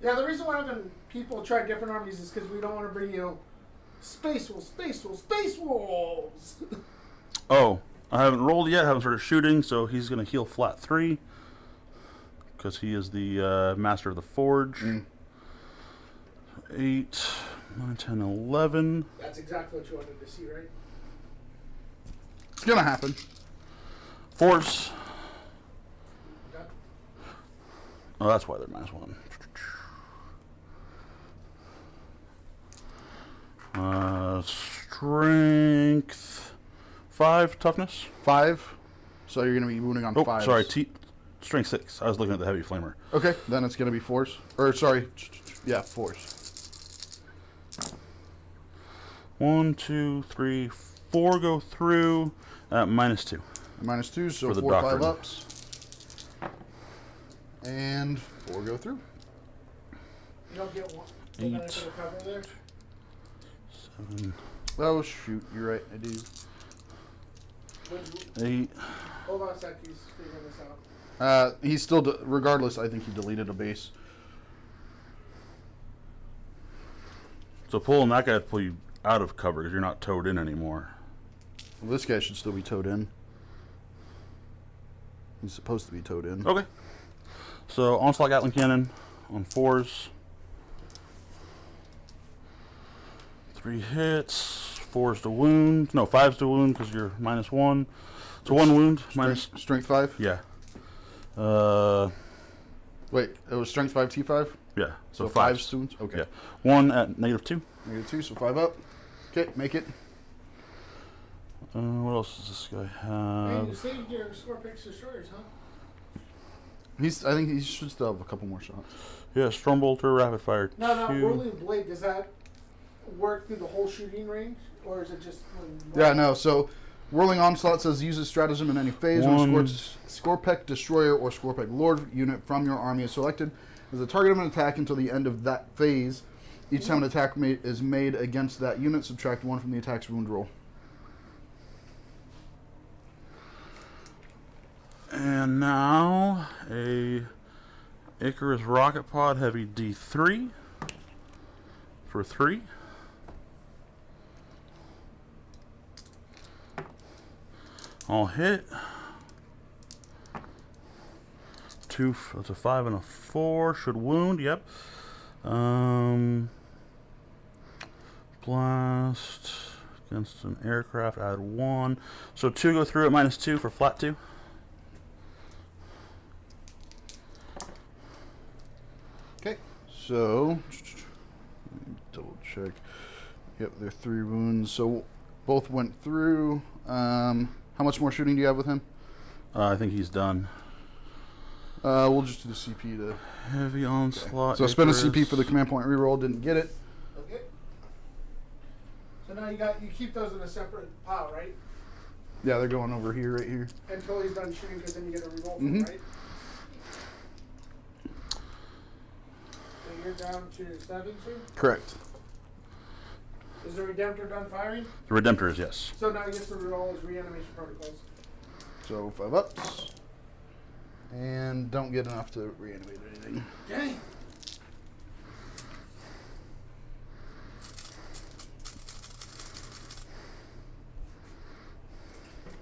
Yeah, the reason why people try different armies is because we don't want to bring you space wolves. Oh, I haven't rolled yet. Haven't started shooting, so he's going to heal flat 3 because he is the master of the forge. 8, 9, 10, 11. That's exactly what you wanted to see, right? It's gonna happen. Force. Okay. Oh, that's why they're -1. Strength 5, toughness 5. So you're gonna be wounding on 5. Sorry, strength 6. I was looking at the heavy flamer. Okay, then it's gonna be force. Or sorry, yeah, force. 1, 2, 3, 4 go through. -2. -2, so For the 4 or 5 doctrine. ups. And 4 go through. You don't get one. 8. For the cover there. 7. Oh shoot, you're right, I do. 8. Hold on a sec, he's figuring this out. He's still, regardless, I think he deleted a base. So pulling that guy would pull you out of cover because you're not towed in anymore. Well, this guy should still be towed in. He's supposed to be towed in. Okay. So onslaught Gatling cannon on 4s. 3 hits. 4s to wound. No, 5s to wound because you're -1. So 1 wound. Strength 5? Yeah. Wait, it was strength 5, T5? Yeah. So 5 5 students? Okay. Yeah. 1 at -2. -2, so 5 up. Okay, make it. What else does this guy Hey, you have? saved your Scorpix destroyers, huh? I think he should still have a couple more shots. Yeah, Stormbolter, rapid fire No, no, 2. Whirling Blade, does that work through the whole shooting range? Or is it just when Yeah, no, so Whirling Onslaught says uses stratagem in any phase. When a 1. Scorpec Destroyer or Scorpec Lord unit from your army is selected as the target of an attack until the end of that phase. Each time an attack is made against that unit, subtract 1 from the attack's wound roll. And now a Icarus rocket pod heavy D3 for 3. All hit. That's a 5 and a 4. Should wound. Yep. Blast against an aircraft. Add 1. So 2 go through at -2 for flat 2. Okay. So let me double check. Yep, they're 3 wounds. So both went through. How much more shooting do you have with him? I think he's done. We'll just do the CP to Heavy onslaught. So spend a Icarus. CP for the command point reroll. Didn't get it. Okay. So now you keep those in a separate pile, right? Yeah, they're going over here, right here. Until he's done shooting, because then you get a reroll, right? So you're down to 7, sir? Correct. Is the Redemptor done firing? The Redemptor is yes. So now he gets to reroll his reanimation protocols. So 5 ups. And don't get enough to reanimate anything. Dang.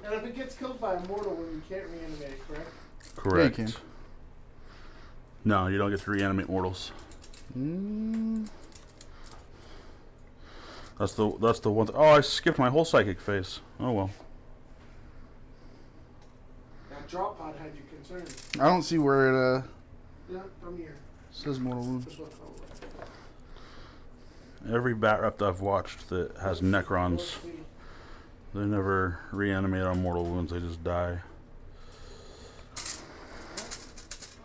And if it gets killed by a mortal wound, you can't reanimate it, correct? Correct. Yeah, you can. No, you don't get to reanimate mortals. That's the one. Oh, I skipped my whole psychic phase. Oh well. That drop pod had you concerned. I don't see where it Yeah, I'm here. says mortal wounds. This one. Every bat rep I've watched that has Necrons, they never reanimate on mortal wounds. They just die.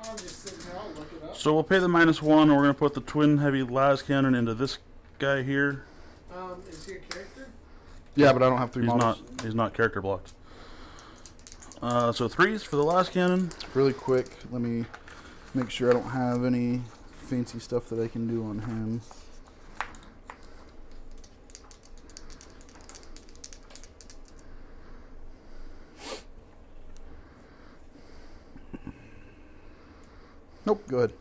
I'm just sitting here. I'll look it up. So we'll pay the -1. And we're gonna put the twin heavy las cannon into this guy here. Is he a character? Yeah, but I don't have 3 He's models. not. He's not character blocked. So 3s for the las cannon. Really quick, let me make sure I don't have any fancy stuff that I can do on him. Nope, go ahead.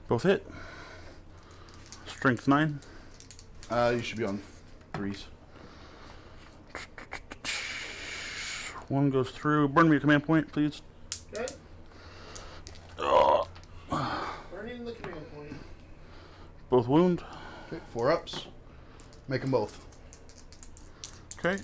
Both hit. Strength 9. You should be on 3s. 1 goes through. Burn me a command point, please. Okay. Burning the command point. Both wound. Okay, 4 ups. Make them both. Okay.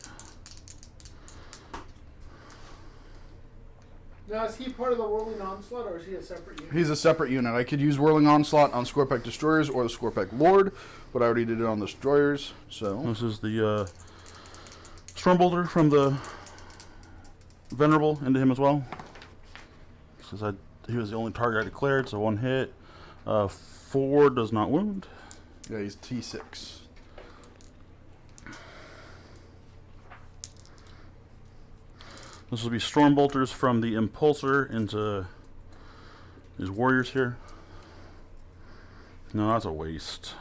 Now, is he part of the Whirling Onslaught, or is he a separate unit? He's a separate unit. I could use Whirling Onslaught on Scorpec Destroyers or the Scorpec Lord, but I already did it on the Destroyers, so... This is the Stormbolter from the Venerable into him as well. Since he was the only target I declared, so 1 hit. 4 does not wound. Yeah, he's T6. This will be Stormbolters from the Impulsor into these warriors here. No, that's a waste.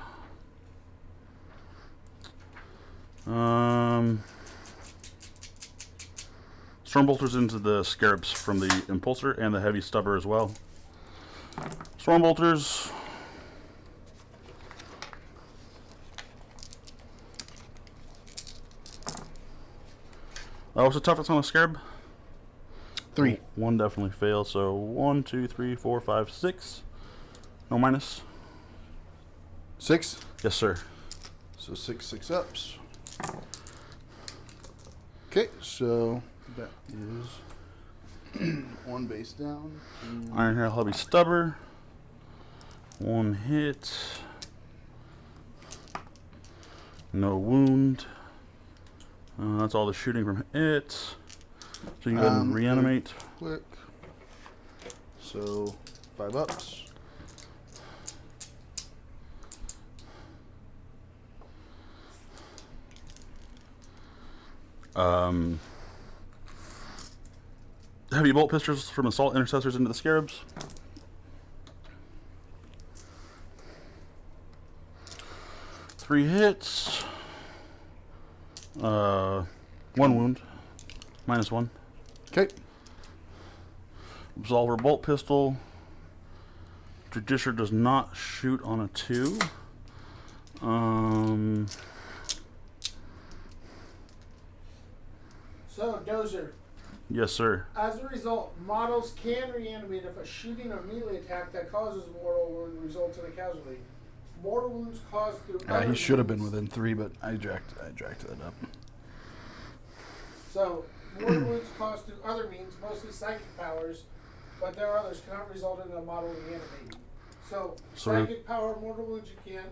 Stormbolters into the Scarabs from the Impulsor and the Heavy Stubber as well. Stormbolters. What's the toughest on a Scarab? 3. 1 definitely fails. So 1, 2, 3, 4, 5, 6. No minus. 6? Yes, sir. So 6 ups. Okay, so that is 1 base down. Iron Hair Heavy Stubber. 1 hit. No wound. That's all the shooting from it. So you can go ahead and reanimate. Quick. So 5 ups. Heavy bolt pistols from assault intercessors into the Scarabs. Three hits. 1 wound. -1. Okay. Absolver bolt pistol. Judiciary does not shoot on a 2. So, Dozer. Yes, sir. As a result, models can reanimate if a shooting or melee attack that causes mortal wound results in a casualty. Mortal wounds caused through Yeah, other he should have been means. within 3, but I jacked it up. So, mortal wounds caused through other means, mostly psychic powers, but there are others cannot result in a model reanimating. So psychic power, mortal wounds you can.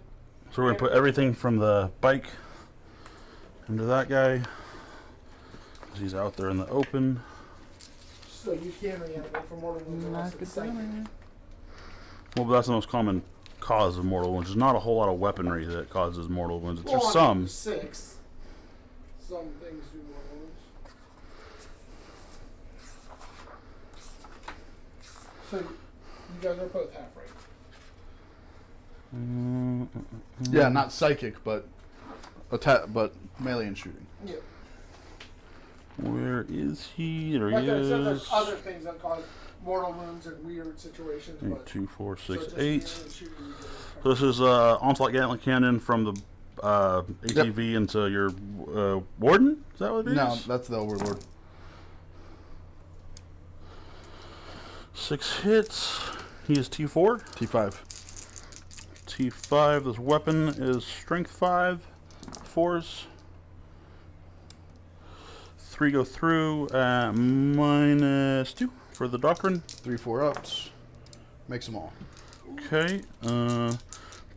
So we're going to put everything from the bike into that guy. He's out there in the open. So you can reanimate for mortal wounds unless it's psychic. Well, but that's the most common cause of mortal wounds. There's not a whole lot of weaponry that causes mortal wounds. It's just some. 6. Some things do mortal wounds. So you guys are both half right. Yeah, not psychic, but melee and shooting. Yeah. Where is he? There Like he I said, is. there's other things that cause mortal wounds in weird situations. 8, But 2, 4, so 6, just 8. melee and shooting you can So this is Onslaught Gatling Cannon from the ATV into your Warden? Is that what it is? No, that's the Overlord. 6 hits. He is T4. T5. T5. This weapon is Strength 5. 4s. 3 go through at -2 for the Doctrine. 3 4-ups. Makes them all. Okay.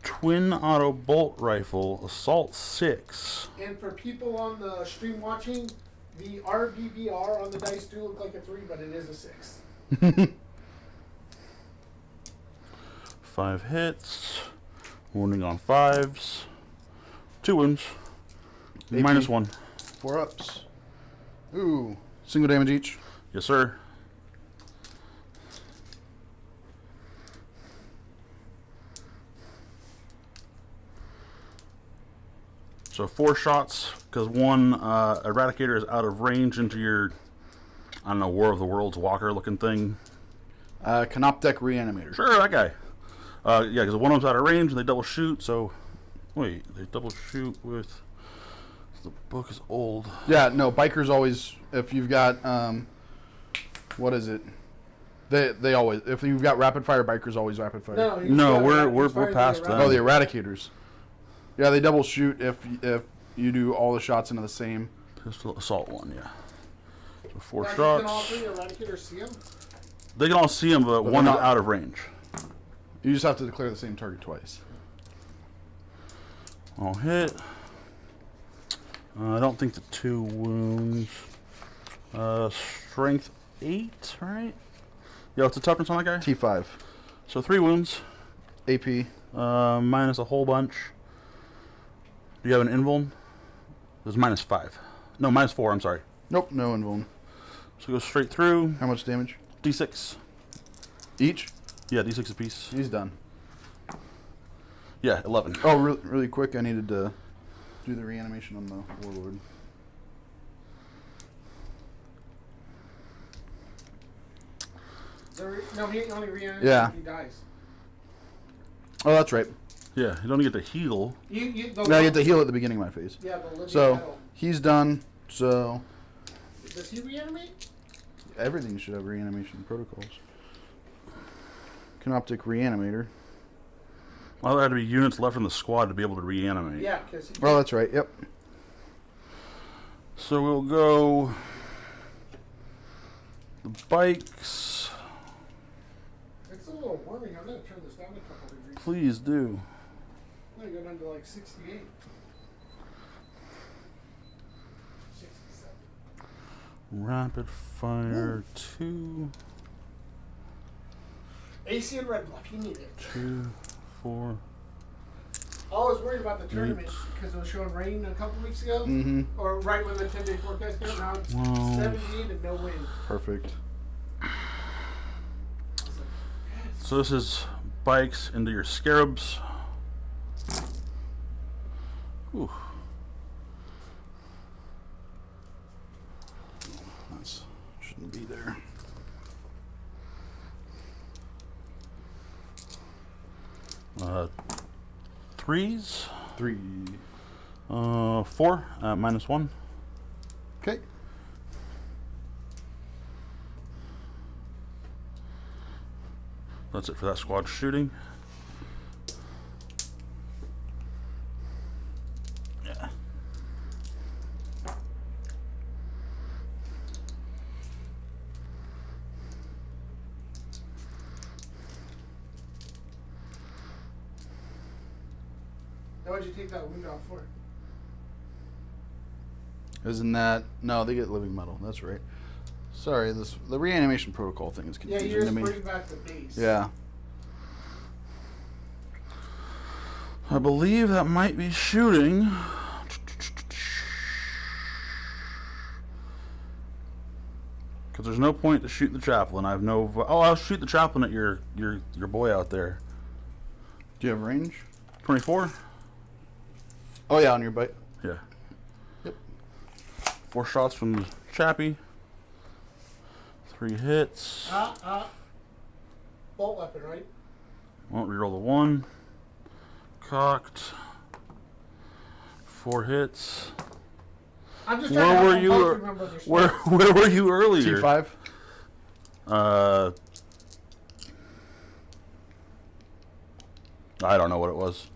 Twin Auto Bolt Rifle. Assault 6. And for people on the stream watching, the RBBR on the dice do look like a 3, but it is a 6. 5 hits. Wounding on 5s. 2 wounds. AP. -1. 4-ups. Ooh. Single damage each. Yes, sir. So 4 shots, because one Eradicator is out of range into your, I don't know, War of the Worlds walker looking thing. Canoptech Reanimator. Sure, that guy. Yeah, because one of them's out of range and they double shoot, so... Wait, they double shoot with... The book is old. Yeah, no, bikers always, if you've got, what is it? They always, if you've got rapid fire, bikers always rapid fire. No, we're past that. Oh, the Eradicators. Yeah, they double shoot if you do all the shots into the same. Pistol assault 1, yeah. So 4 Now, shots. Can all 3 Eradicators see him? They can all see him, but one is not- out of range. You just have to declare the same target twice. I'll hit. I don't think the 2 wounds. Strength 8, right? Yeah, what's the toughness on that guy? T5. So 3 wounds. AP. Minus a whole bunch. Do you have an invuln? There's -5. No, -4, I'm sorry. Nope, no invuln. So go straight through. How much damage? D6. Each? Yeah, D6 apiece. He's done. Yeah, 11. Oh, really quick, I needed to do the reanimation on the Warlord. No, he only reanimates Yeah. if he dies. Oh, that's right. Yeah, you don't get to heal. Now I get to heal at the beginning of my phase. Yeah, but Libya So, Metal. he's done. So, Does he reanimate? everything should have reanimation protocols. Canoptic Reanimator. Well, there had to be units left in the squad to be able to reanimate. Yeah, because he. Oh, that's right. Yep. So we'll go the bikes. It's a little warming. I'm going to turn this down a couple degrees. Please do. I'm going to go down to like 68. 67. Rapid fire 2, AC and Red Bluff, you need it. 2, 4. I was worried about the tournament because it was showing rain a couple weeks ago. Mm-hmm. Or right when the 10-day forecast came out. Now it's Wow. 78 and no wind. Perfect. So this is bikes into your scarabs. Ooh. That shouldn't be there. Threes. 3. 4 at -1. Okay. That's it for that squad shooting. Yeah. Now, what'd you take that wound off for? Isn't that... No, they get living metal. That's right. Sorry, the reanimation protocol thing is Yeah, confusing you to just me. bring back the base. Yeah. I believe that might be shooting. Because there's no point to shoot the chaplain. I have no... Oh, I'll shoot the chaplain at your boy out there. Do you have range? 24? Oh, yeah, on your bite. Yeah. Yep. 4 shots from the chappie. 3 hits. Bolt weapon, right? Won't reroll the 1. Cocked. 4 hits. I'm just trying to Where were help you? them both remember their stats. Where were you earlier? T5. I don't know what it was.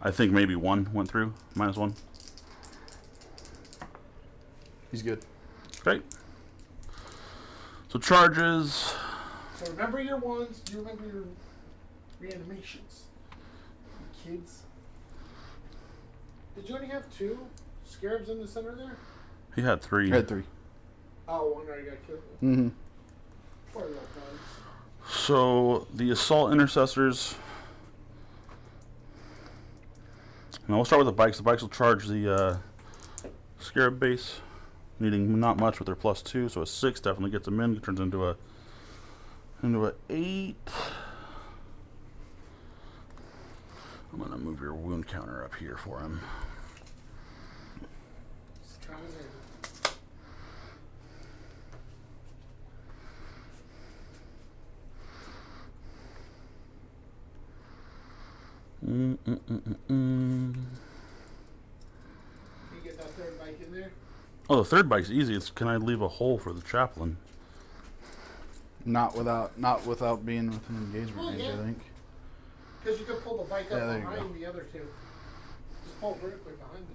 I think maybe 1 went through. -1. He's good. Great. So charges. So remember your ones. Do you remember your reanimations? Kids. Did you only have 2 scarabs in the center there? He had 3. I had 3. Oh, one already got killed. Mm-hmm. Poor little guys. So the assault intercessors. Now we'll start with the bikes. The bikes will charge the scarab base, needing not much with their +2. So a 6 definitely gets them in. It turns into a 8. I'm gonna move your wound counter up here for him. Just coming in. You get that third bike in there? Oh, the third bike's easy. It's can I leave a hole for the chaplain? Not without being within engagement range, yeah. I think. Because you could pull the bike Yeah, up there you behind go. the other 2. Just pull vertically behind the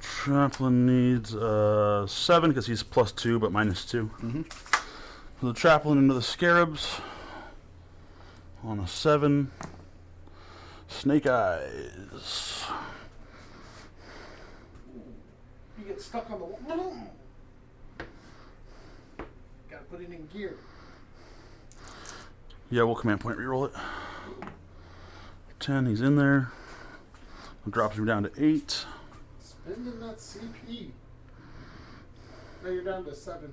2. Chaplain needs 7 because he's +2 but -2. Mm-hmm. So the chaplain into the scarabs on a 7. Snake eyes. You get stuck on the wall. Gotta put it in gear. Yeah, we'll command point reroll it. 10, he's in there. Drops him down to 8. Spending that CP. Now you're down to 7.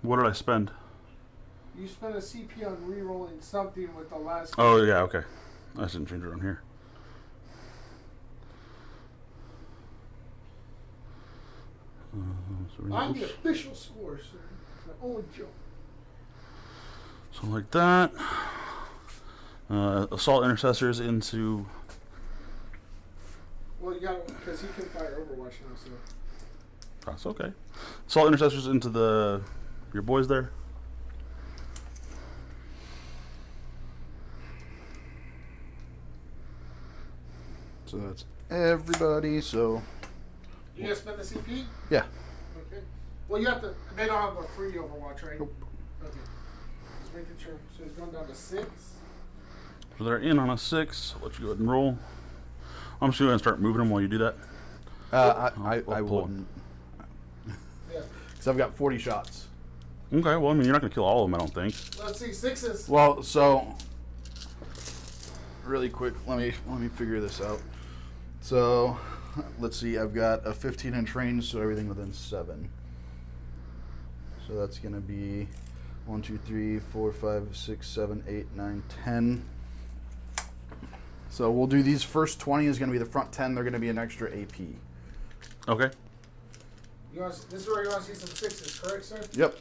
What did I spend? You spent a CP on rerolling something with the last. Oh yeah, okay. I didn't change it on here. I'm the official score, sir. My own joke. So like that. Assault intercessors into. Well, you got because he can fire Overwatch now, so. That's okay. Assault intercessors into your boys there. So that's everybody. So You gonna spend the CP? yeah. Okay. Well, you have to. They don't have a free Overwatch, right? Nope. Okay. Just making sure. So he's going down to 6. So they're in on a 6. I'll let you go ahead and roll. I'm just going to start moving them while you do that. I I'll pull. wouldn't. Yeah. Because I've got 40 shots. Okay, well, I mean, you're not going to kill all of them, I don't think. Let's see, 6s. Well, so really quick, let me figure this out. So let's see, I've got a 15-inch range, so everything within 7. So that's gonna be 1, 2, 3, 4, 5, 6, 7, 8, 9, 10. So we'll do these first 20 is gonna be the front 10. They're gonna be an extra AP. Okay. This is where you want to see some 6s, correct, sir? Yep.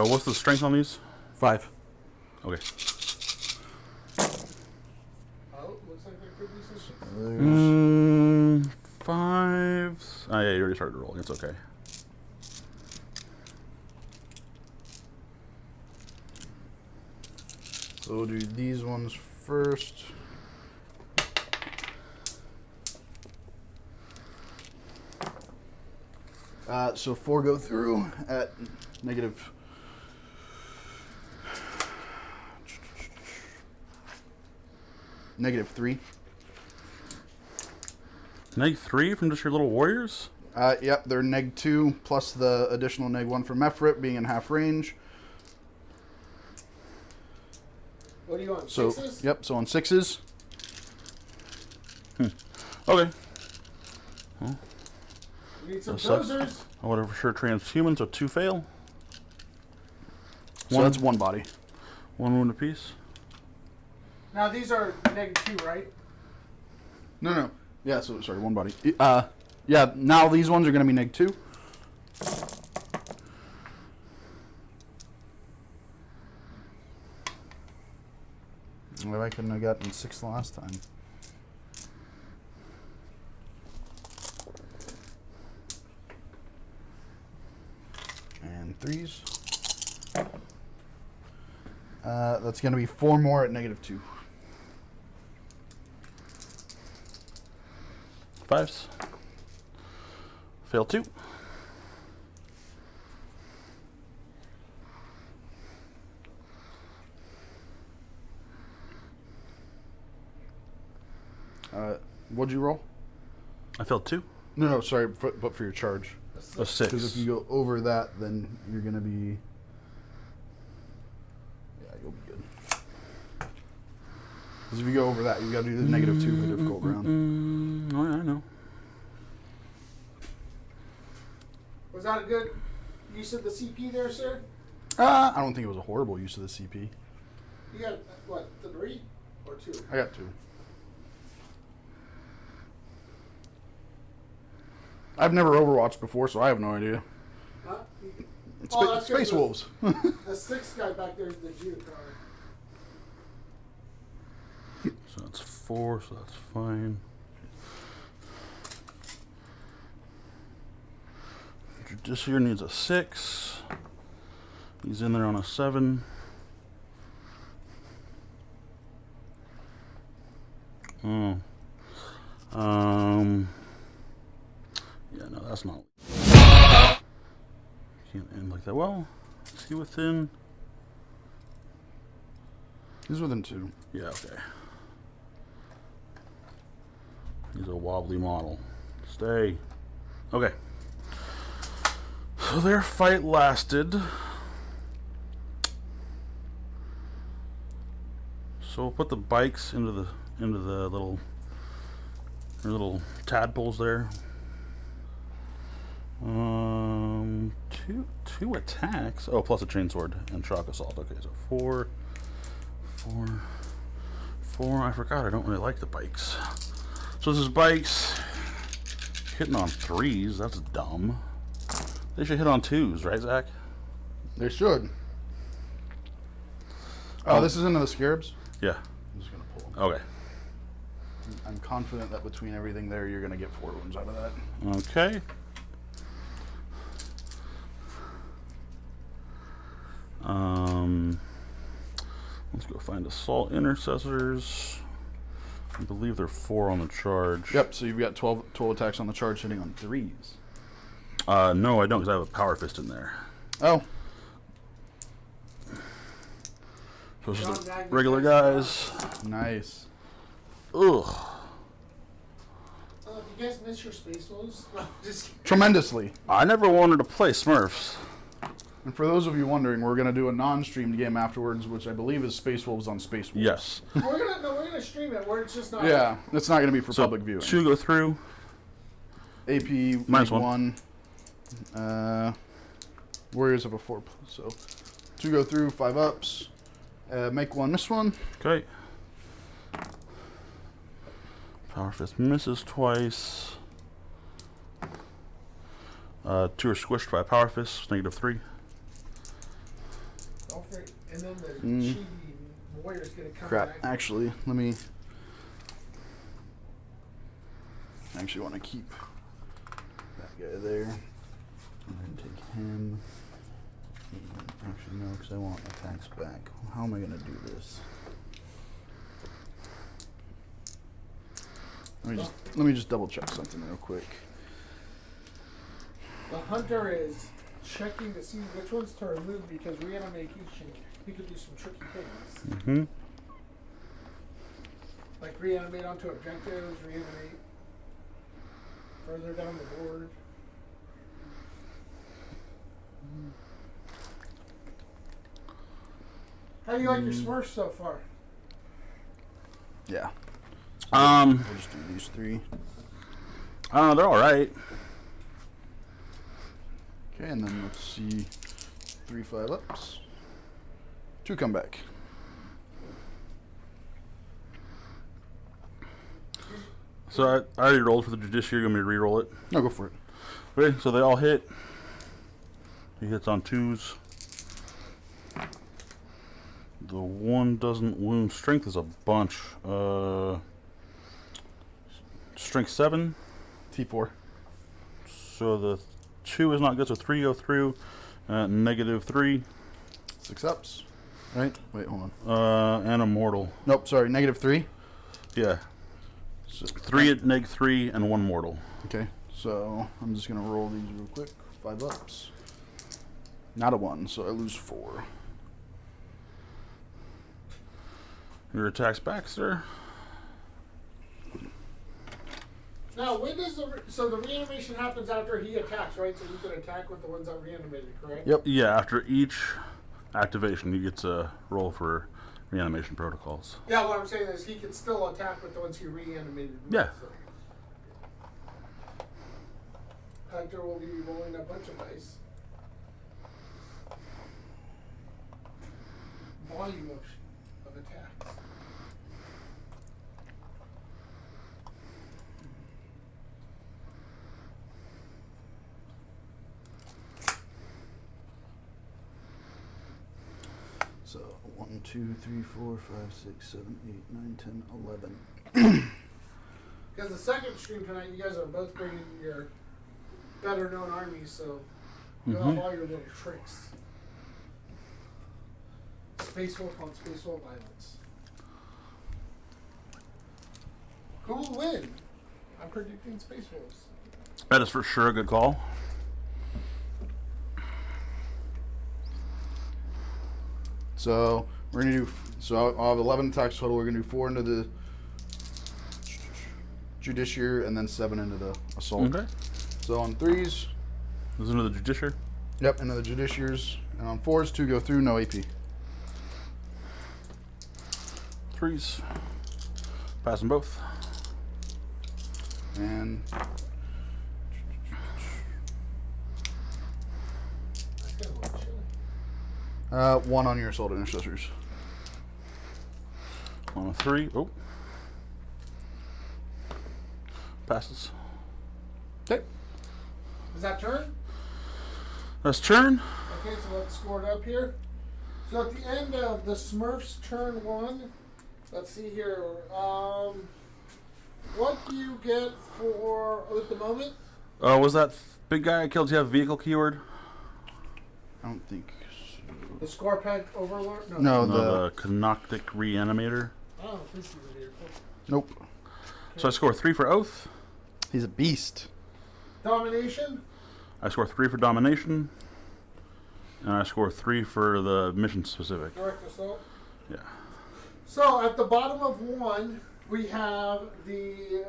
What's the strength on these? 5. Okay. Oh, looks like there could be some sixes. 5s. Oh yeah, you already started rolling. It's okay. So we'll do these ones first. So 4 go through at negative. -3. -3 from just your little warriors? Yep, they're -2 plus the additional -1 from Mephrit being in half range. What do you want? So Sixes? yep, so on 6s. Okay. We need some That sucks. dozers. I would have for sure transhuman, so 2 fail. So that's 1 body. 1 wound apiece. Now these are -2, right? No. Yeah, so sorry, 1 body. Yeah, now these ones are going to be -2. Well, I couldn't have gotten 6 last time. And 3s. That's going to be 4 more at -2. 5s. Fail 2. What'd you roll? I failed 2. No, sorry, but for your charge. A 6. Because if you go over that, then you're going to be... Yeah, you'll be good. Because if you go over that, you've got to do the -2 for difficult ground. Oh, yeah, I know. Was that a good use of the CP there, sir? I don't think it was a horrible use of the CP. You got, what, 3 or 2? I got 2. I've never Overwatched before, so I have no idea. Huh? It's Oh, that's Space good. Wolves. The 6th guy back there is the Jew card. So that's 4, so that's fine. Judiciary needs a 6. He's in there on a 7. Oh. Yeah, no, that's not. Can't end like that. Well, is he within? He's within 2. Yeah, okay. He's a wobbly model. Stay. Okay. So their fight lasted. So we'll put the bikes into the little tadpoles there. Two attacks. Oh, plus a chainsword and shock assault. Okay, so 4. I forgot I don't really like the bikes. So this is bikes hitting on 3s. That's dumb. They should hit on 2s, right, Zach? They should. Oh, this is into the scarabs? Yeah. I'm just going to pull them. Okay. I'm confident that between everything there, you're going to get 4 wounds out of that. Okay. Let's go find assault intercessors. I believe there are 4 on the charge. Yep, so you've got 12 attacks on the charge hitting on 3s. No, I don't, because I have a power fist in there. Oh. So it's just the regular guys. Nice. Ugh. You guys miss your Space Wolves? Just kidding. Tremendously. I never wanted to play Smurfs. And for those of you wondering, we're going to do a non-streamed game afterwards, which I believe is Space Wolves on Space Wolves. Yes. we're gonna stream it. Where it's just not. Yeah, it's not going to be for public viewing. 2 go through. AP -1. Warriors have a 4, so 2 go through, 5 ups. Make 1, miss 1. Okay. Power fist misses twice. 2 are squished by power fist, -3. And then the chibi warrior's gonna come Crap. back. Actually, let me. I actually want to keep that guy there. I'm going to take him. Actually, no, because I want attacks back. How am I going to do this? Let me just double check something real quick. The hunter is checking to see which ones to remove because reanimation, he could do some tricky things. Mm-hmm. Like reanimate onto objectives, reanimate further down the board. How do you like your Smurfs so far? Yeah. We'll We'll just do these three. they're all right. Okay, and then let's see. 3 5-ups. 2 come back. So I already rolled for the judiciary. You want me to re-roll it? No, go for it. Okay, so they all hit. He hits on 2s. The 1 doesn't wound. Strength is a bunch. Strength 7. T4. So the 2 is not good. So 3 go through. -3. 6 ups. Right? Wait, hold on. And a mortal. Nope, sorry. -3. Yeah. So 3 at -3 and 1 mortal. Okay, so I'm just going to roll these real quick. 5 ups. Not a 1, so I lose 4. Your attack's back, sir. Now, when does so the reanimation happens after he attacks, right? So you can attack with the ones that reanimated, correct? Yep. Yeah, after each activation, you get to roll for reanimation protocols. Yeah, what I'm saying is he can still attack with the ones he reanimated. With, Yeah. So. Hector will be rolling a bunch of dice. Volume of attacks. So 1, 2, 3, 4, 5, 6, 7, 8, 9, 10, 11. Because the second stream tonight, you guys are both bringing your better known armies, so you have all your little tricks. Space Wolf on Space Wolf Violence. Who will win? I'm predicting Space Wolves. That is for sure a good call. So we're going to do, so I'll have 11 attacks total. We're going to do 4 into the Judiciary and then 7 into the Assault. Okay. So on 3s, This is into the judiciary. yep, into the Judiciaries. And on 4s, 2 go through, no AP. 3s. Pass them both. And That's gonna look chilly. 1 on your Assault Intercessors. On a 3. Oh. Passes. Okay. Is that turn? That's turn. Okay, so let's score it up here. So at the end of the Smurfs turn 1, let's see here. What do you get for at the moment? Was that big guy I killed? Do you have vehicle keyword? I don't think so. The Score Pack Overlord? No, The Canoctic Reanimator. I don't think he's a vehicle. Nope. So I score 3 for Oath. He's a beast. Domination? I score 3 for Domination. And I score 3 for the mission specific. Direct Assault? Yeah. So at the bottom of 1, we have the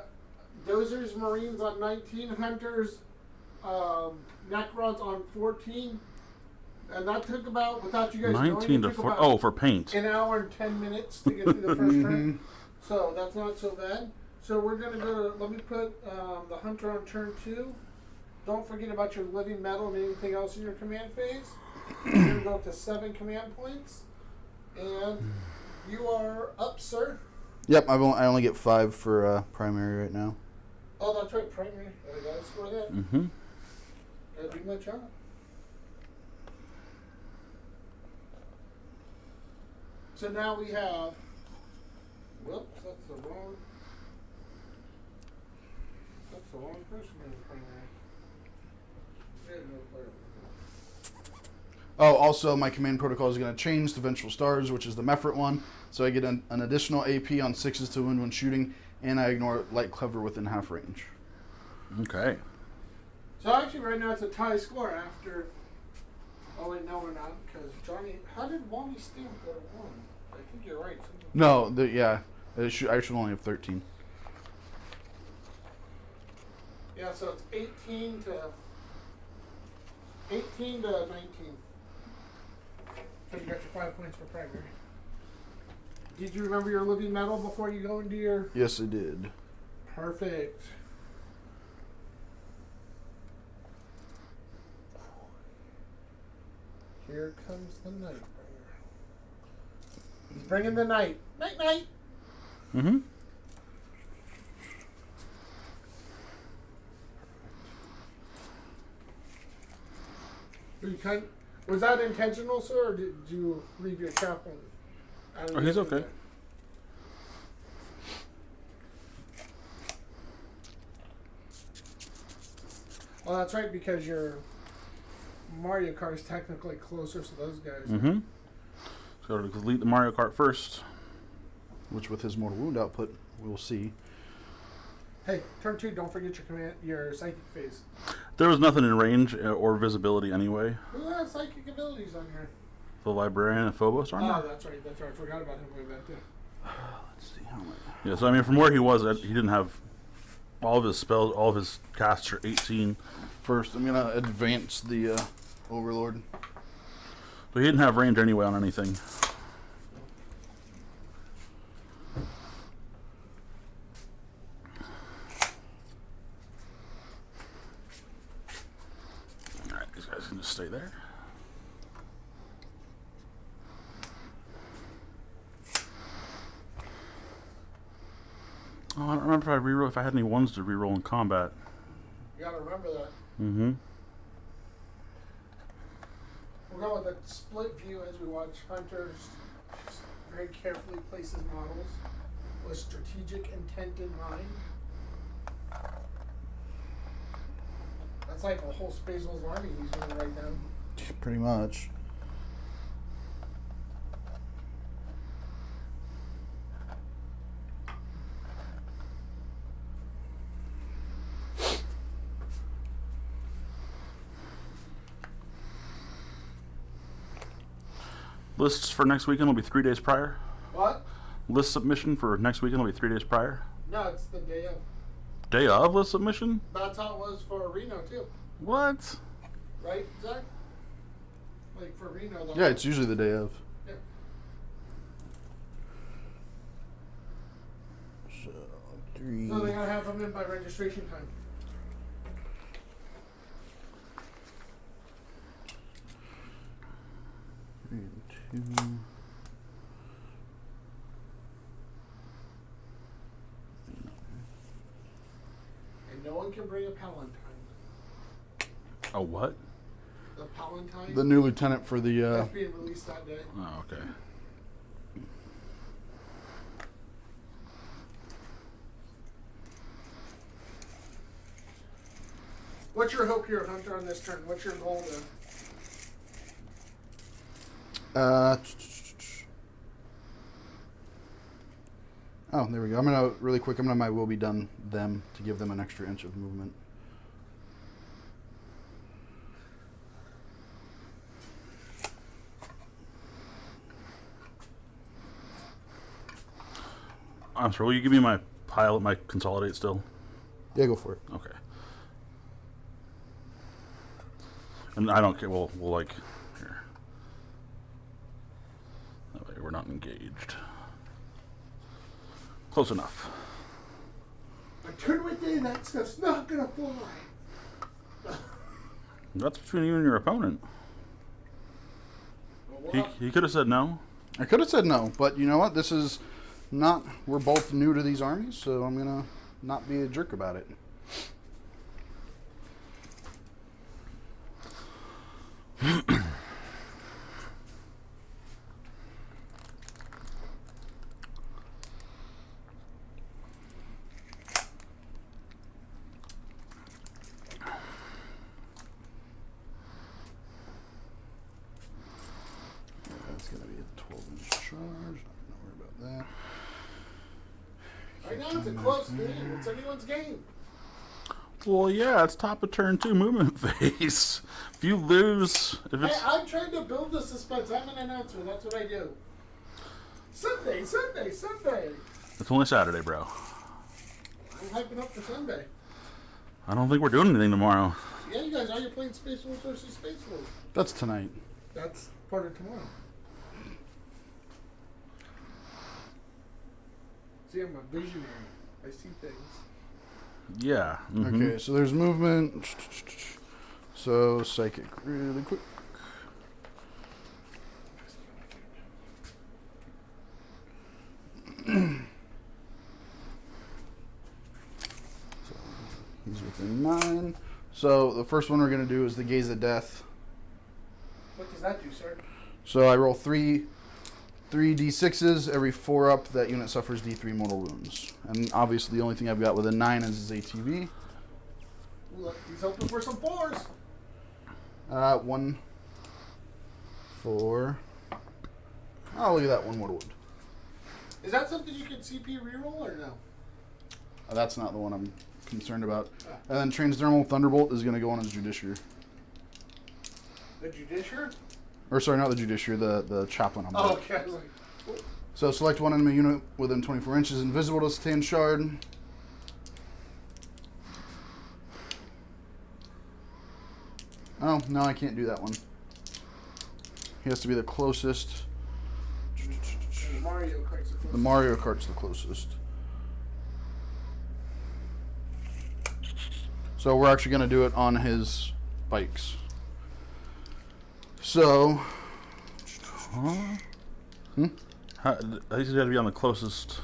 Dozers Marines on 19, Hunters Necrons on 14. And that took about, without you guys 19 knowing, to it took 4. about Oh, for paint. an hour and 10 minutes to get through the first turn. So that's not so bad. So we're going to go to, let me put the Hunter on turn 2. Don't forget about your living metal and anything else in your command phase. We're going to go up to 7 command points. And you are up, sir. Yep, I only get 5 for primary right now. Oh, that's right, primary. I got to score that. Mm-hmm. Got to do my job. So now we have. Whoops, that's the wrong. That's the wrong person in the primary. No player. Oh, also, my command protocol is going to change to Vengeful Stars, which is the Mephrit one. So I get an additional AP on 6s to win when shooting, and I ignore light cover within half range. Okay. So actually, right now it's a tie score after. Oh wait, no, we're not, because Johnny. How did Wally Stamp go to 1? I think you're right. No, yeah. I should only have 13. Yeah, so it's 18 to 19. So you got your 5 points for primary. Did you remember your living metal before you go into your? Yes, I did. Perfect. Here comes the night bringer. He's bringing the night. Night, night. Mm-hmm. Was that intentional, sir, or did you leave your chaplain? Oh, he's okay. Well, that's right, because your Mario Kart is technically closer to those guys. Mm-hmm. So to delete the Mario Kart first. Which, with his mortal wound output, we'll see. Hey, turn 2, don't forget your psychic phase. There was nothing in range or visibility anyway. Who has psychic abilities on here? The Librarian and Phobos, aren't Oh, there? that's right. I forgot about him way back there. Let's see how much. Yeah, so I mean, from where he was, he didn't have all of his spells, all of his casts are 18. First, I'm gonna advance the Overlord. So he didn't have range anyway on anything. Alright, these guys can just stay there. Oh, I don't remember if I had any ones to reroll in combat. You gotta remember that. Mm-hmm. We're going with a split view as we watch Hunters very carefully place his models with strategic intent in mind. That's like a whole Space Wolves army he's going to write down. Pretty much. Lists for next weekend will be 3 days prior. What? List submission for next weekend will be 3 days prior. No, it's the day of. Day of list submission? That's how it was for Reno, too. What? Right, Zach? Like for Reno, though. Yeah, it's usually the day of. Yeah. So, 3. So they gotta have them in by registration time. And 2. And no one can bring a Palatine. A what? The Palatine. The new lieutenant for the. That's being released that day. Oh, okay. What's your hope here, Hunter, on this turn? What's your goal to? Oh, there we go. I'm gonna really quick. I'm gonna my will be done them to give them an extra inch of movement. I'm sorry, will you give me my pilot, my consolidate still? Yeah, go for it. Okay. And I don't care, we'll like, here. That way we're not engaged. Close enough. I turn within, that stuff's not gonna fly. That's between you and your opponent. Well, He could have said no. I could have said no, but you know what? This is not. We're both new to these armies, so I'm gonna not be a jerk about it. Right now it's a close game. It's anyone's game. Well, yeah, it's top of turn 2 movement phase. If you lose, if Hey, it's I'm trying to build the suspense. I'm an announcer. That's what I do. Sunday. it's only Saturday, bro. I'm hyping up for Sunday. I don't think we're doing anything tomorrow. Yeah, you guys are. You're playing Space Wolves versus Space Wolves. That's tonight. That's part of tomorrow. See, I'm a visionary. I see things. Yeah. Okay, so there's movement. So psychic, really quick. So he's within 9. So the first one we're gonna do is the Gaze of Death. What does that do, sir? So I roll 3d6s. Every 4 up, that unit suffers d3 mortal wounds. And obviously the only thing I've got within 9 is his ATV. Ooh, look, he's hoping for some 4s. 1, 4. Oh, look at that, 1 mortal wound. Is that something you can CP reroll or no? That's not the one I'm concerned about. And then Transdermal Thunderbolt is going to go on his Judiciary. The Judiciary? Or sorry, not the Judiciary, the Chaplain on Oh, that. okay. I was like, what? So select one enemy unit within 24 inches, invisible to Stand Shard. Oh, no, I can't do that one. He has to be the closest. The Mario Kart's the closest. The Mario Kart's the closest. So we're actually going to do it on his bikes. So, How, he's got to be on the closest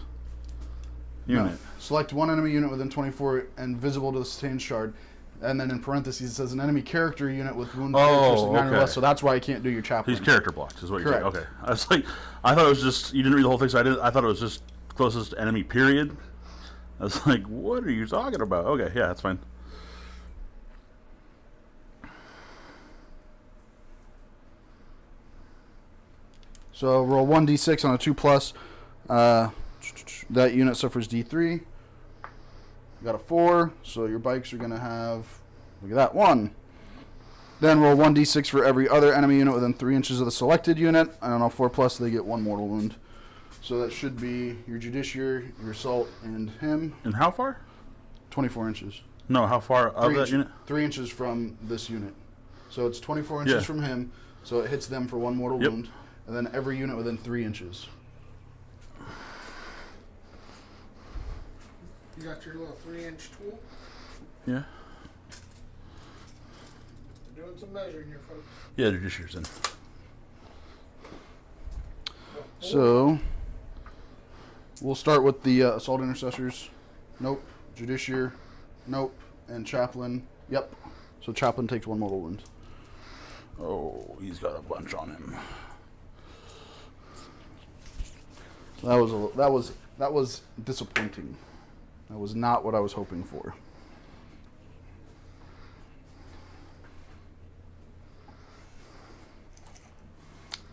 unit. no. Select one enemy unit within 24 and visible to the Sustained Shard. And then in parentheses it says an enemy character unit with wound characteristic 9 or okay. less. So that's why I can't do your chaplain. He's character blocked, is what you're saying. Correct. Okay. I was like, I thought it was just, you didn't read the whole thing, so I thought it was just closest enemy, period. I was like, what are you talking about? Okay, yeah, that's fine. So roll 1d6 on a 2+. That unit suffers d3. You got a 4, so your bikes are going to have, look at that, 1. Then roll 1d6 for every other enemy unit within 3 inches of the selected unit. And on a 4+, they get 1 mortal wound. So that should be your Judiciary, your Assault, and him. And how far? 24 inches. No, how far of that unit? 3 inches from this unit. So it's 24 inches Yeah. from him, so it hits them for 1 mortal Yep. wound. And then every unit within 3 inches. You got your little 3-inch tool. Yeah. We're doing some measuring here, folks. Yeah, Judiciary's in. So we'll start with the Assault Intercessors. Nope. Judiciary. Nope. And Chaplain. Yep. So Chaplain takes 1 mortal wound. Oh, he's got a bunch on him. So that was disappointing. That was not what I was hoping for.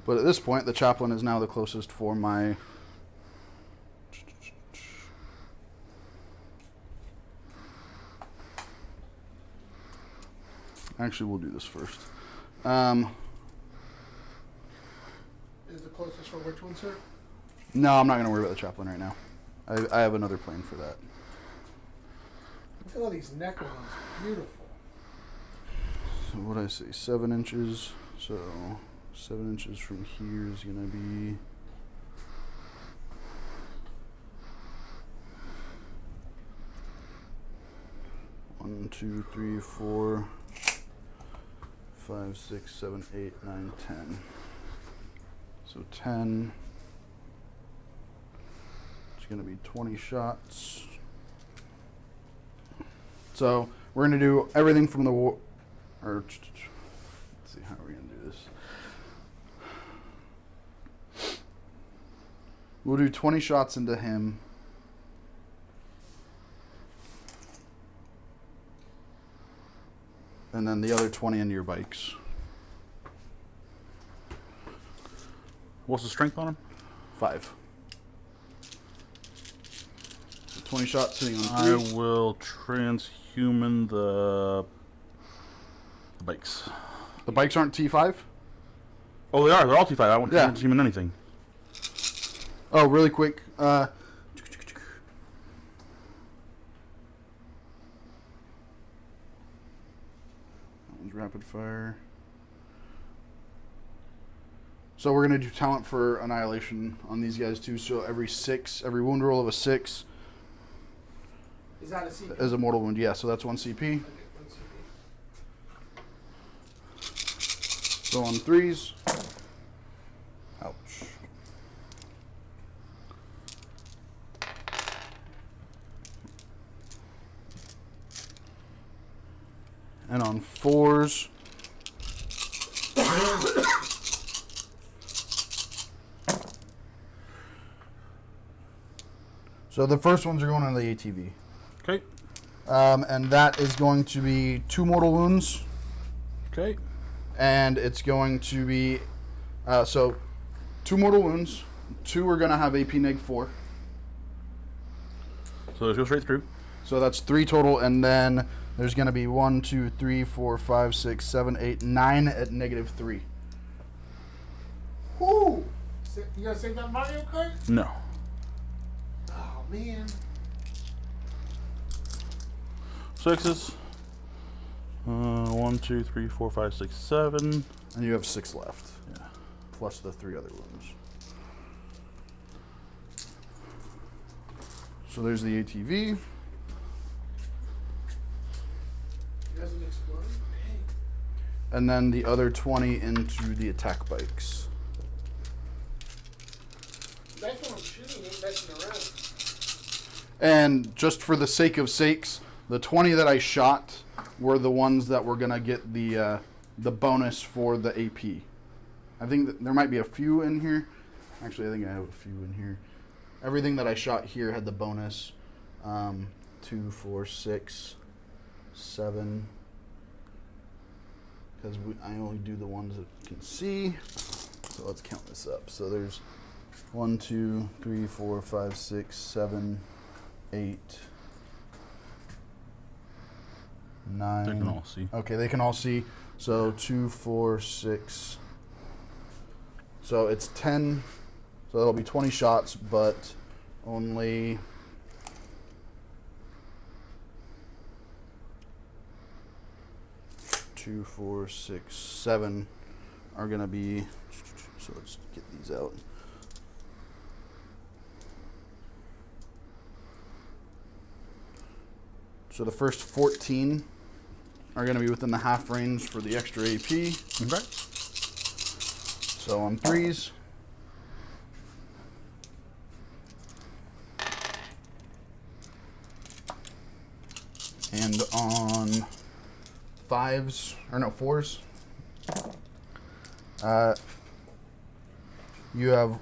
But at this point, the Chaplain is now the closest for my... Actually, we'll do this first. Is the closest for which one, sir? No, I'm not going to worry about the Chaplain right now. I have another plan for that. Look at all these Necrons. Beautiful. So what did I say? 7 inches. So 7 inches from here is going to be... One, 2, 3, 4, 5, 6, 7, 8, 9, 10. So 10. It's going to be 20 shots. So we're going to do everything from the war. Or let's see how we're going to do this. We'll do 20 shots into him. And then the other 20 into your bikes. What's the strength on him? 5. So 20 shots hitting on I 3. will transhuman the bikes. The bikes aren't T5? Oh, they are. They're all T5. I won't Yeah. transhuman anything. Oh, really quick. That one's rapid fire. So we're going to do talent for annihilation on these guys too. So every wound roll of a 6 Is that a CP? is a mortal wound. Yeah, so that's 1 CP. Okay, 1 CP. So on 3s. Ouch. And on 4s. So the first ones are going on the ATV. Okay. And that is going to be 2 mortal wounds. Okay. And it's going to be, so 2 mortal wounds. 2 are going to have AP neg 4. So let's go straight through. So that's 3 total. And then there's going to be 1, 2, 3, 4, 5, 6, 7, 8, 9 at negative 3. Whoo! You gonna save that Mario Kart? No. Oh man. 6s. 1, 2, 3, 4, 5, 6, 7. And you have 6 left. Yeah. Plus the 3 other wounds. So there's the ATV. It doesn't explode. Hey. And then the other 20 into the attack bikes. That's what I'm shooting, ain't messing around. And just for the sake of sakes, the 20 that I shot were the ones that were gonna get the bonus for the AP. I think that there might be a few in here. Actually, I think I have a few in here. Everything that I shot here had the bonus. 2, 4, 6, 7. Because I only do the ones that you can see. So let's count this up. So there's 1, 2, 3, 4, 5, 6, 7, 8, 9. They can all see. Okay, they can all see. So 2, 4, 6. So it's 10. So that'll be 20 shots, but only 2, 4, 6, 7 are gonna be. So let's get these out. So the first 14 are going to be within the half range for the extra AP. Okay. So on 3s. And on 5s, or no, 4s. You have,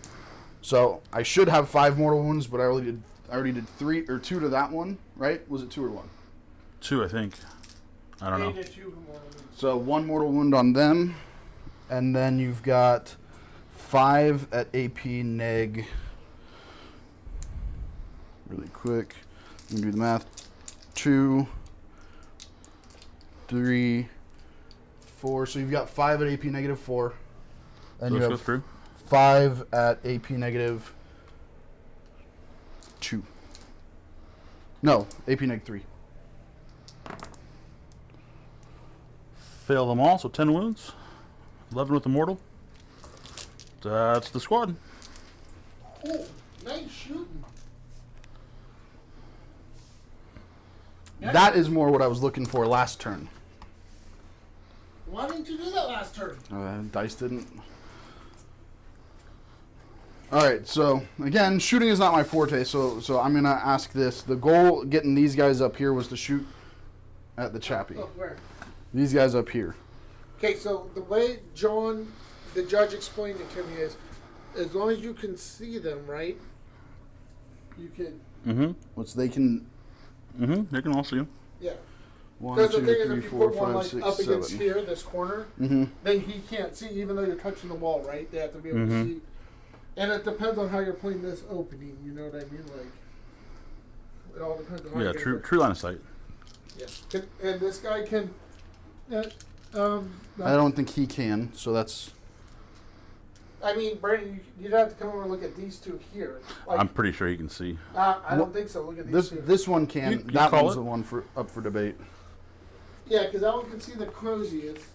so I should have 5 mortal wounds, but I already did 3 or 2 to that one, right? Was it 2 or 1? 2, I think. I don't know. They did 2 mortal wounds. So 1 mortal wound on them, and then you've got 5 at AP neg. Really quick, let me do the math. 2, 3, 4. So you've got 5 at AP negative 4, and So you let's go have through. 5 at AP negative 2. No, AP neg 3. Fail them all, so 10 wounds. 11 with the mortal. That's the squad. Oh, nice shooting. That is more what I was looking for last turn. Why didn't you do that last turn? Dice didn't. Alright, so again, shooting is not my forte, so I'm going to ask this. The goal getting these guys up here was to shoot at the chappie. Oh, where? These guys up here. Okay, so the way John, the judge, explained it to me is, as long as you can see them, right? You can. Mm-hmm. Which they can. Mm-hmm. They can all see you. Yeah. 1, Because 2, the thing is, 3, if you 4, put one 5, like 6, up against 7. here, this corner, Mm-hmm. then he can't see, even though you're touching the wall, right? They have to be able Mhm. to see. And it depends on how you're playing this opening. You know what I mean? Like, It all depends on how Yeah, you guys true are. true line of sight. Yes. And this guy can. I don't think he can, so that's... I mean, Brandon, you'd have to come over and look at these two here. Like, I'm pretty sure you can see. I don't think so. Look at these two. This one can. You that call one's it? the one up for debate. Yeah, because that one can see the closiest.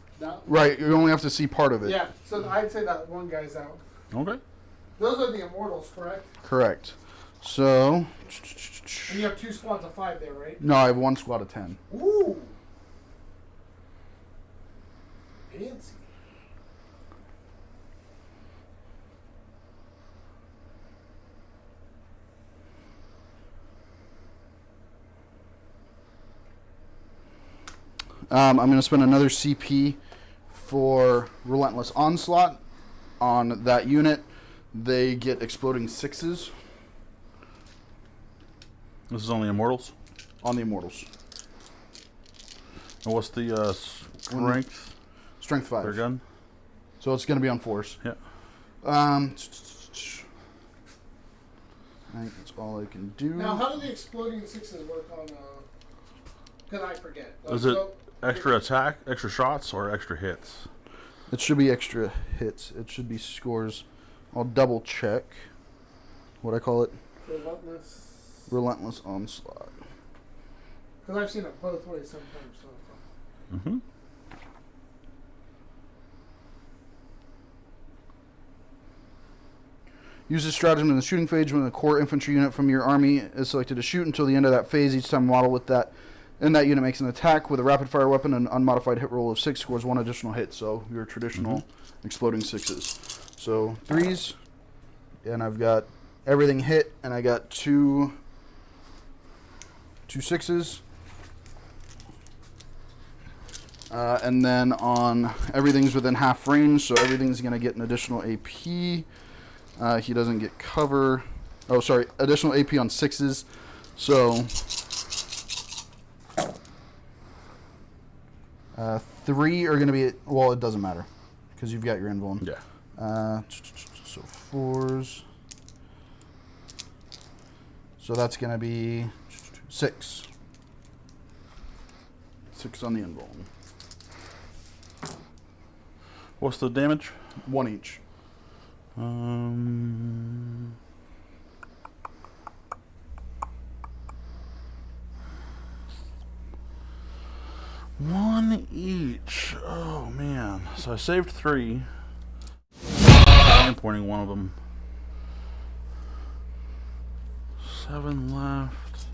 Right, you only have to see part of it. Yeah, so I'd say that one guy's out. Okay. Those are the immortals, correct? Correct. So... And you have 2 squads of 5 there, right? No, I have 1 squad of 10. Ooh. Fancy. I'm going to spend another CP for Relentless Onslaught on that unit. They get exploding 6s This is only immortals. on the Immortals. And what's the strength? Strength 5. Their gun. So it's going to be on 4s. Yeah. I think that's all I can do. Now, how do the exploding 6s work on? Because I forget. Like, Is it extra attack, extra shots, or extra hits? It should be extra hits. It should be scores. I'll double check what I call it. Relentless. Relentless Onslaught. Because I've seen it both ways sometimes. So. Mm-hmm. Use this stratagem in the shooting phase when a core infantry unit from your army is selected to shoot until the end of that phase. Each time a model with that and that unit makes an attack with a rapid fire weapon, an unmodified hit roll of 6 scores 1 additional hit. So your traditional exploding 6s. So 3s, and I've got everything hit, and I got two 6s. And then on everything's within half range, so everything's going to get an additional AP. He doesn't get cover. Oh, sorry, additional AP on 6s. So 3 are going to be, well, it doesn't matter because you've got your invuln. Yeah. So 4s. So that's going to be 6. 6 on the invuln. What's the damage? 1 each. One each. Oh man. So I saved 3. I'm pointing one of them. 7 left.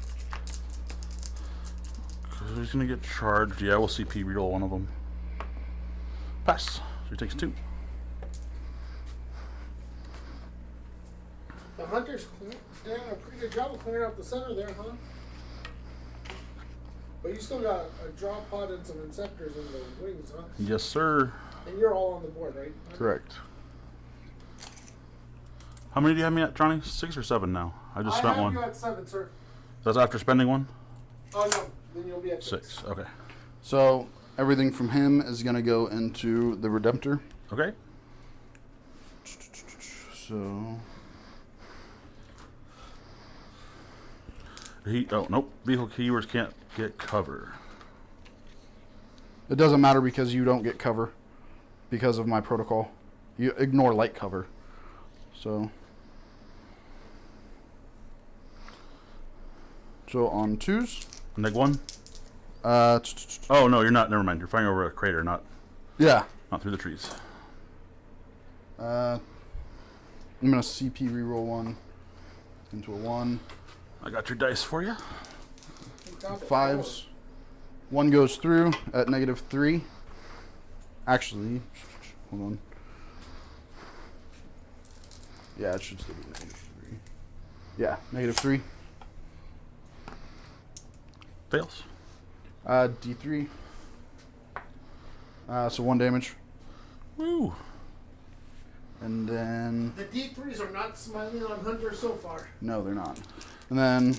Cause he's gonna get charged. Yeah, we'll CP reroll one of them. Pass. So he takes 2. The hunters doing a pretty good job of clearing out the center there, huh? But you still got a drop pod and some inceptors in the wings, huh? Yes, sir. And you're all on the board, right? Correct. How many do you have me at, Johnny? 6 or 7 now? I just spent have one. you at 7, sir. That's after spending one? Oh no, then you'll be at 6. Okay. So everything from him is going to go into the Redemptor. Okay. So Oh, nope. Vehicle keywords can't get cover. it doesn't matter because you don't get cover because of my protocol. You ignore light cover. So on 2s. Neg 1? Oh no, you're not. Never mind. You're firing over a crater, not yeah. through the trees. I'm gonna CP reroll 1 into a 1. I got your dice for you. 5s. 1 goes through at -3. Actually, hold on. Yeah, it should still be -3. Yeah, -3. Fails. D3. So 1 damage. Woo. And then... The D3s are not smiling on Hunter so far. No, they're not. And then...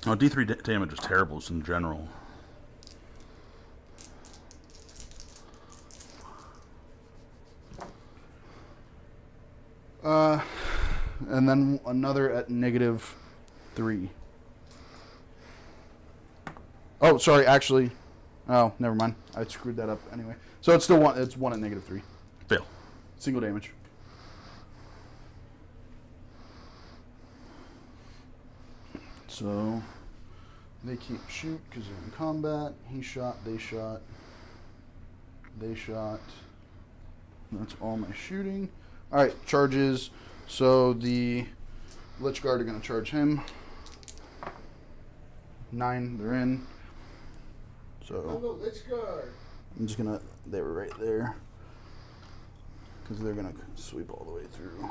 Oh, D3 damage is terrible just in general. And then another at -3. Oh, sorry. Actually, oh, never mind. I screwed that up anyway. So it's still one. It's 1 at -3. Fail. Single damage. So they keep shoot because they're in combat. He shot. They shot. They shot. That's all my shooting. All right, charges. So the Lich Guard are going to charge him. 9, they're in. So Hello, Lich Guard. I'm just going to, they were right there. Because they're going to sweep all the way through.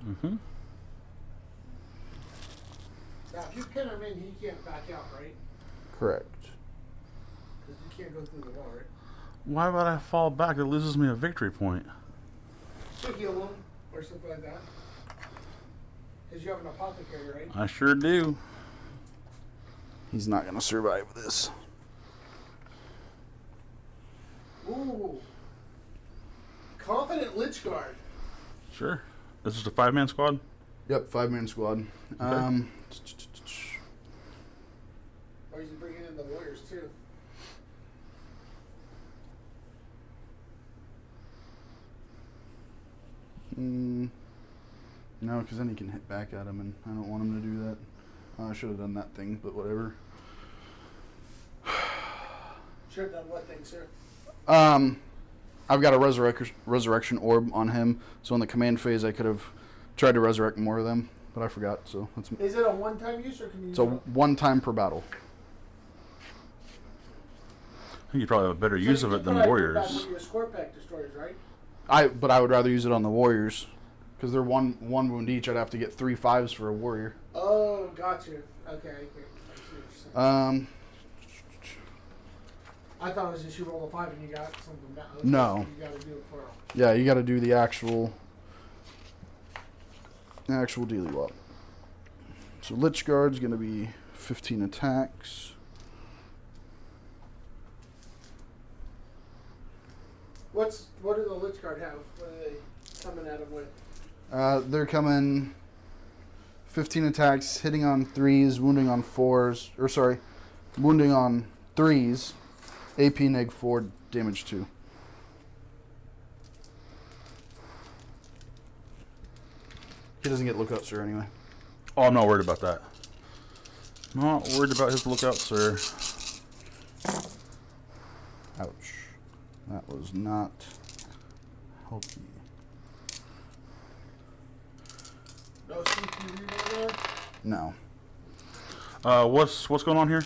Mm-hmm. Now, if you pin him in, he can't back out, right? Correct. Because you can't go through the wall, right? Why would I fall back? It loses me a victory point. So heal him, or something like that. Because you have an apothecary, right? I sure do. He's not going to survive this. Ooh. Confident Lich Guard. Sure. This is a 5-man squad? Yep, 5-man squad. Okay. Or is he bringing in the warriors, too? No, because then he can hit back at him, and I don't want him to do that. I should have done that thing, but whatever. Should have done what thing, sir? I've got a resurrection orb on him, so in the command phase I could have tried to resurrect more of them, but I forgot. So that's. Is it a one-time use, or can you? It's a 1 time per battle. I think you probably have a better use of it than Warriors. That's one of your score pack destroyers, right? But I would rather use it on the warriors, because they're one wound each. I'd have to get 3 5s for a warrior. Oh, gotcha. Okay, I see what you're saying. I thought it was just you roll a 5 and you got something down. No. You got to do it for. Yeah, you got to do the actual dealy wop. So Lich Guard's going to be 15 attacks. What do the Lich Guard have? What are they coming at him with? They're coming 15 attacks, hitting on 3s, wounding on 4s, or sorry, wounding on 3s, AP neg 4, damage 2. He doesn't get lookout, sir, anyway. Oh, I'm not worried about that. Not worried about his lookout, sir. Ouch. That was not healthy. No CP reroll there? No. What's going on here?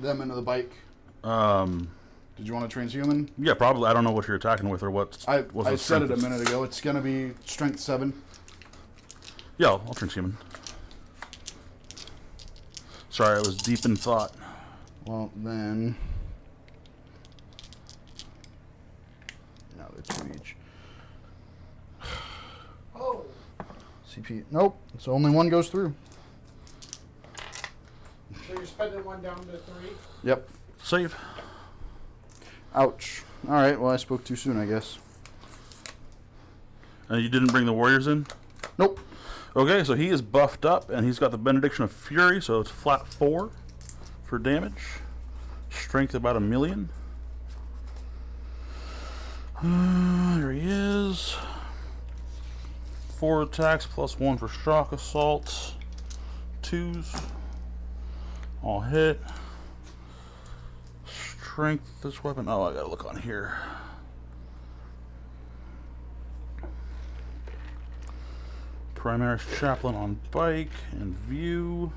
Them into the bike. Did you want to transhuman? Yeah, probably. I don't know what you're attacking with or what. I said it a minute ago. It's going to be strength 7. Yeah, I'll transhuman. Sorry, I was deep in thought. Well, then. No, they're 2 each. Oh. CP. Nope. So only 1 goes through. So you're spending 1 down to 3? Yep. Save. Ouch. Alright, well, I spoke too soon, I guess. And you didn't bring the Warriors in? Nope. Okay, so he is buffed up, and he's got the Benediction of Fury, so it's flat 4 for damage. Strength about 1,000,000. There he is. 4 attacks plus 1 for shock assault. 2s. All hit. Strength this weapon. Oh, I gotta look on here. Primaris Chaplain on bike and view.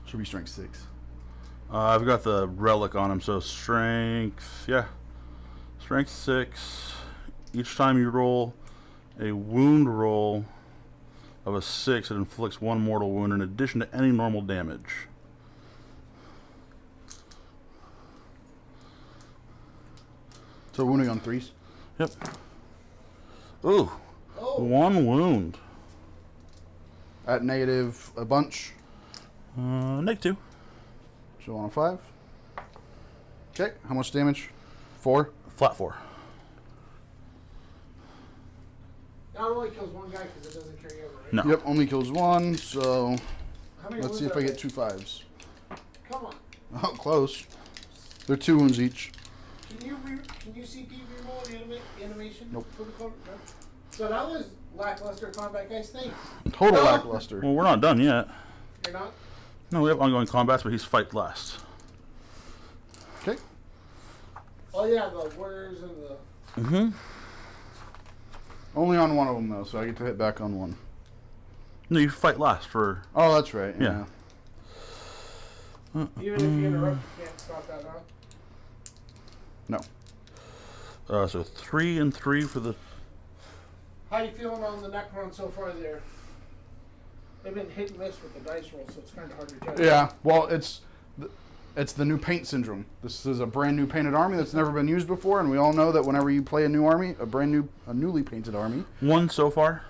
Should be strength 6. I've got the relic on him, so strength, yeah. Strength 6. Each time you roll a wound roll of a 6, it inflicts 1 mortal wound in addition to any normal damage. So wounding on 3s? Yep. Ooh. Oh. 1 wound. At negative a bunch. -2. So on a 5. Okay, how much damage? 4? Flat 4. That only kills 1 guy because it doesn't carry over, right? No. Yep, only kills 1, so How many Let's wounds see if are I there? get 2 5s. Come on. Oh, close. They're 2 wounds each. Can you see deep remote animation? Nope. No. So that was lackluster combat, guys. Thanks. Total No. lackluster. Well, we're not done yet. You're not? No, we have ongoing combats, but he's fight last. Okay. Oh yeah, the warriors and the. Mm-hmm. Only on one of them though, so I get to hit back on one. No, you fight last for. Oh, that's right. Yeah. Yeah. Even if you interrupt, you can't stop that, huh? No. So 3 and 3 for the. How you feeling on the Necron so far there? They've been hit and miss with the dice roll, so it's kind of hard to judge. Yeah. Well, it's the new paint syndrome. This is a brand new painted army that's never been used before, and we all know that whenever you play a new army, a newly painted army, 1 so far.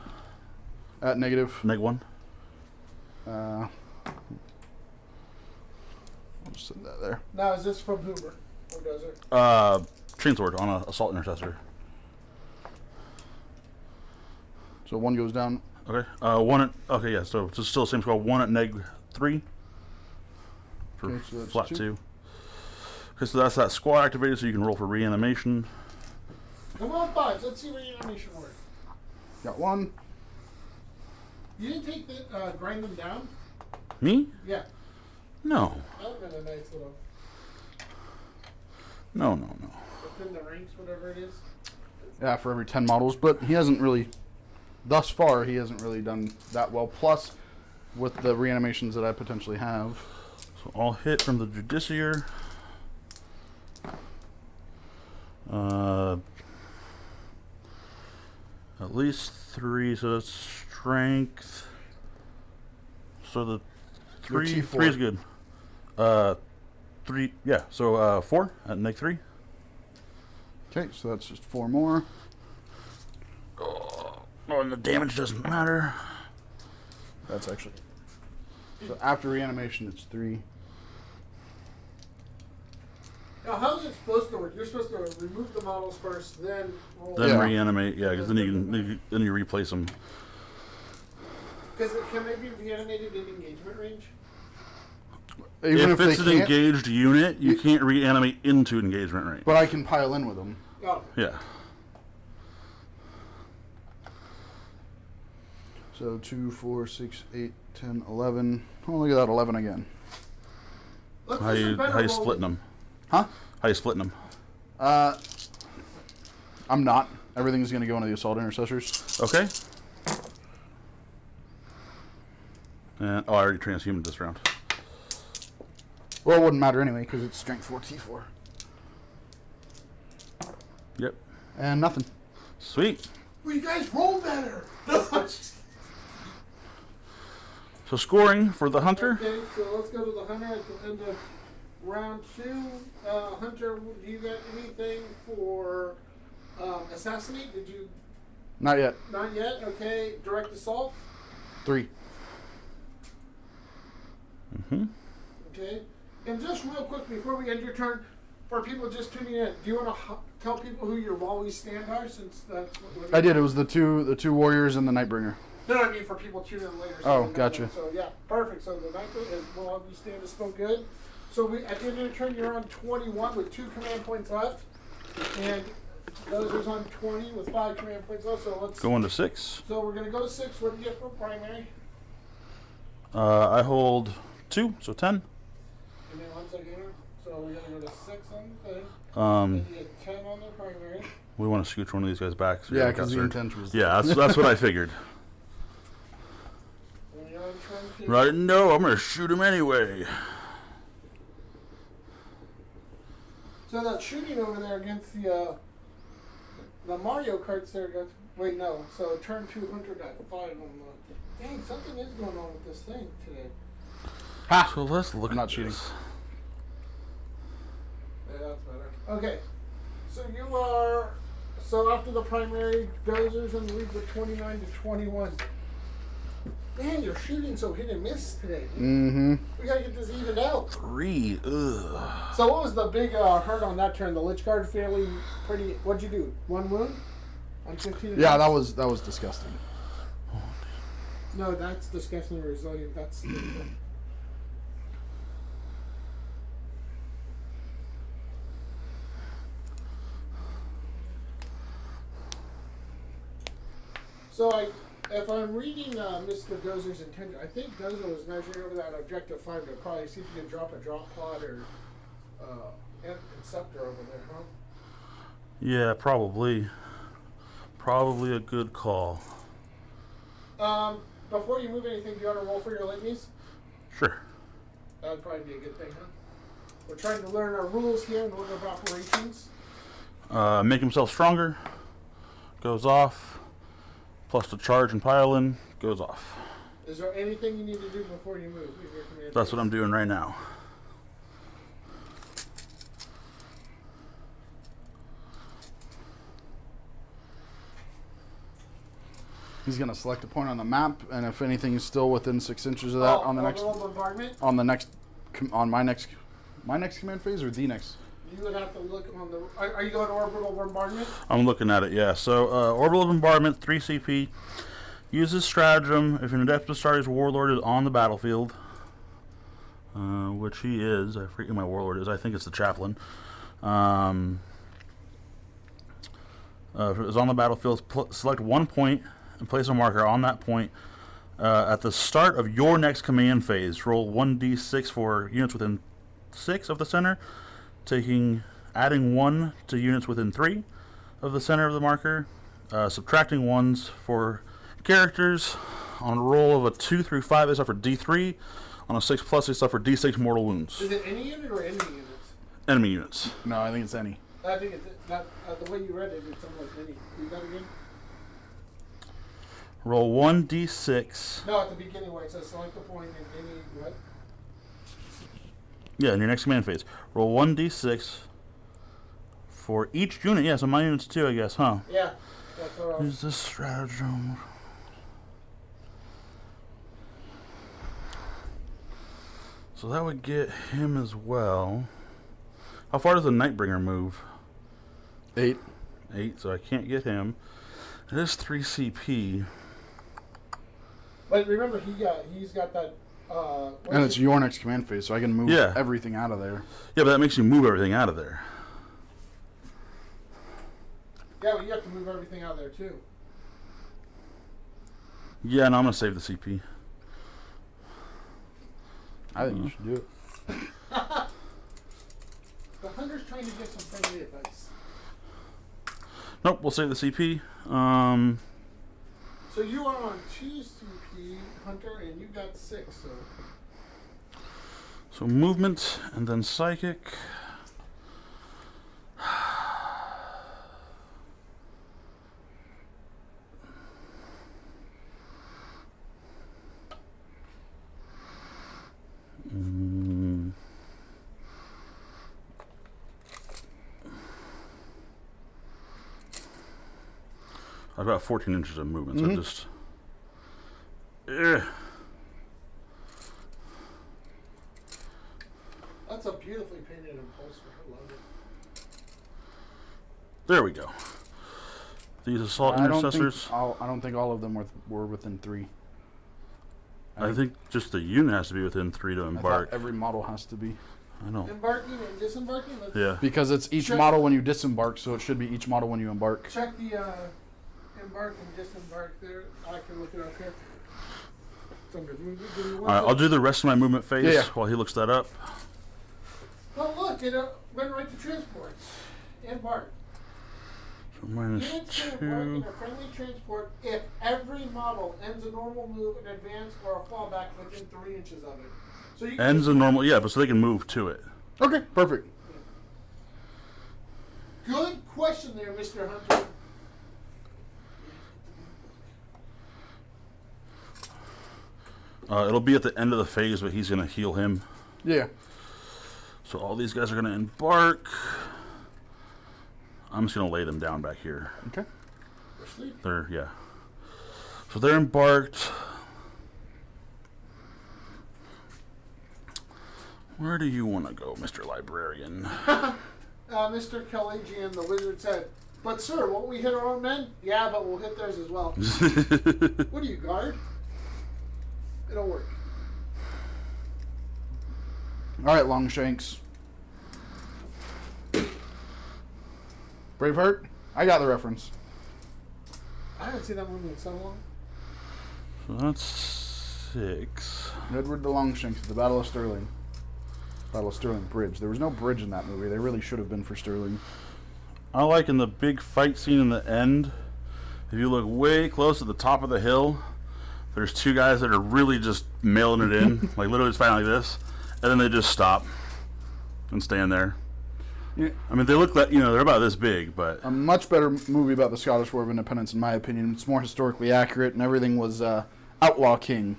at negative. -1. I'll just send that there. Now, is this from Hoover? Or Dozer? Chainsword on an assault intercessor. So 1 goes down. Okay. 1 at. Okay, yeah. So it's still the same score. 1 at -3. For Okay, so that's flat 2. 2. Okay, so that's that squad activated, so you can roll for reanimation. Come on, 5s. Let's see where your animation works. Got 1. You didn't take the grind them down? Me? Yeah. No. That would have been a nice little No. within the ranks, whatever it is. Yeah, for every 10 models, but he hasn't really. Thus far, he hasn't really done that well. Plus, with the reanimations that I potentially have. So all hit from the Judiciary. At least 3, so that's strength. So the Your 3 T4. is good. 3, yeah. So 4 at -3. Okay, so that's just 4 more. Oh, and the damage doesn't matter. That's actually. So after reanimation, it's 3. Now, how's it supposed to work? You're supposed to remove the models first, then roll. Then Yeah. reanimate, yeah, because then you replace them. Because can they be reanimated in engagement range? Even if it's an can't, engaged unit, you can't reanimate into engagement range. But I can pile in with them. Oh. Yeah. So 2, 4, 6, 8, 10, 11. Oh, look at that, 11 again. Let's How do some you better splitting rolling. them? Huh? How you splitting them? I'm not. Everything's going to go into the assault intercessors. Okay. And I already transhumaned this round. Well, it wouldn't matter anyway because it's strength 4, T4. Yep. And nothing. Sweet. Well, you guys roll better. So scoring for the hunter. Okay, so let's go to the hunter at the end of round 2. Hunter, do you got anything for assassinate? Did you? Not yet. Not yet. Okay. Direct assault. 3. Mm-hmm. Okay. And just real quick before we end your turn, for people just tuning in, do you want to tell people who your always stand are? Since that's what I did. It was the two warriors and the Nightbringer. No, I mean for people tuning in later. Oh, they know gotcha. that. So yeah, perfect. So the Nightbringer is will always stand is still good. So we at the end of your turn, you're on 21 with 2 command points left, and Dozer's on 20 with 5 command points left. So let's Going to 6. So we're gonna go to 6. What do you get for primary? I hold 2, so 10. And then 1 second here. So we're gonna go to 6 on the thing. Um, And you get 10 on the primary. we want to scooch one of these guys back. So Yeah, we because the got intent was. Yeah, that's what I figured. And you're on turn 2. Right? No, I'm gonna shoot him anyway. So that shooting over there against the Mario Karts there got. Wait, no. So turn 2 Hunter got 5 on the. Dang, something is going on with this thing today. Ha! So let's look I'm at not cheating. this. Yeah, that's better. Okay. So you are. So after the primary, Dozer's in the lead with 29 to 21. Man, you're shooting so hit and miss today. Mm-hmm. We gotta get this evened out. 3. Ugh. So what was the big hurt on that turn? The Lich Guard fairly pretty. What'd you do? 1 wound? On 15 Yeah, attacks? that was disgusting. No, that's disgustingly resilient. That's so if I'm reading Mr. Dozer's intention, I think Dozer was measuring over that objective 5 to probably see if you can drop a drop pod or Inceptor over there, huh? Yeah, probably. Probably a good call. Before you move anything, do you want to roll for your litanies? Sure. That would probably be a good thing, huh? We're trying to learn our rules here in order of operations. Make himself stronger. Goes off. Plus the charge and pile in. Goes off. Is there anything you need to do before you move? In your command That's phase? what I'm doing right now. He's going to select a point on the map, and if anything is still within 6 inches of that on the next, bombardment? on the next, on my next command phase or the next. You would have to look on the. Are you going orbital bombardment? I'm looking at it, yeah. So, orbital bombardment, 3 CP. Uses stratagem if an Adeptus Astartes warlord is on the battlefield. Which he is. I forget who my warlord is. I think it's the chaplain. If it is on the battlefield, select 1 point and place a marker on that point. At the start of your next command phase, roll 1d6 for units within 6 of the center, adding 1 to units within 3 of the center of the marker, subtracting 1s for characters. On a roll of a 2 through 5, they suffer D3. On a 6+, they suffer D6 mortal wounds. Is it any unit or enemy units? Enemy units. No, I think it's any. I think it's not. The way you read it, it sounded like any. Do that again? Roll 1d6. No, at the beginning where it says select a point in any what? Yeah, in your next command phase. Roll 1d6 for each unit. Yeah, so my units too, I guess, huh? Yeah, that's what I was. Use this stratagem. So that would get him as well. How far does the Nightbringer move? 8. 8, so I can't get him. It is 3 CP. But remember, he's got that. And it's your next command phase, so I can move everything out of there. Yeah, but that makes you move everything out of there. Yeah, well, you have to move everything out of there too. Yeah, no, I'm going to save the CP. I think you should do it. The hunter's trying to get some friendly advice. Nope, we'll save the CP. So you are on 2 CP, Hunter, and you got 6. So movement and then psychic. I've got 14 inches of movement, so just... That's a beautifully painted impulsor. I love it. There we go. These assault intercessors. I don't think all of them were within 3. I think just the unit has to be within 3 to embark. Every model has to be. I know. Embarking and disembarking? Yeah. Because it's each model when you disembark, so it should be each model when you embark. Check the embark and disembark there. I can look it up here. It's under movement. Alright, I'll do the rest of my movement phase while he looks that up. Oh, look, it went right to transports. Embark. So minus Units can embark in 2. a friendly transport if every model ends a normal move, an advance, or a fallback within 3 inches of it. So you Ends a normal, yeah, but so they can move to it. Okay, perfect. Good question there, Mr. Hunter. It'll be at the end of the phase, but he's going to heal him. Yeah. So all these guys are going to embark. I'm just going to lay them down back here. Okay. Yeah. So they're embarked. Where do you want to go, Mr. Librarian? Mr. Kalajian, the wizard, said, "But sir, won't we hit our own men? Yeah, but we'll hit theirs as well." What do you guard? It'll work. All right, Longshanks. Braveheart? I got the reference. I haven't seen that movie in so long. So that's 6. Edward the Longshanks at the Battle of Stirling. Battle of Stirling Bridge. There was no bridge in that movie. They really should have been for Stirling. I like in the big fight scene in the end, if you look way close at the top of the hill, there's 2 guys that are really just mailing it in, like literally just fighting like this, and then they just stop and stand there. Yeah. I mean, they look like, they're about this big, but A much better movie about the Scottish War of Independence, in my opinion. It's more historically accurate, and everything was Outlaw King.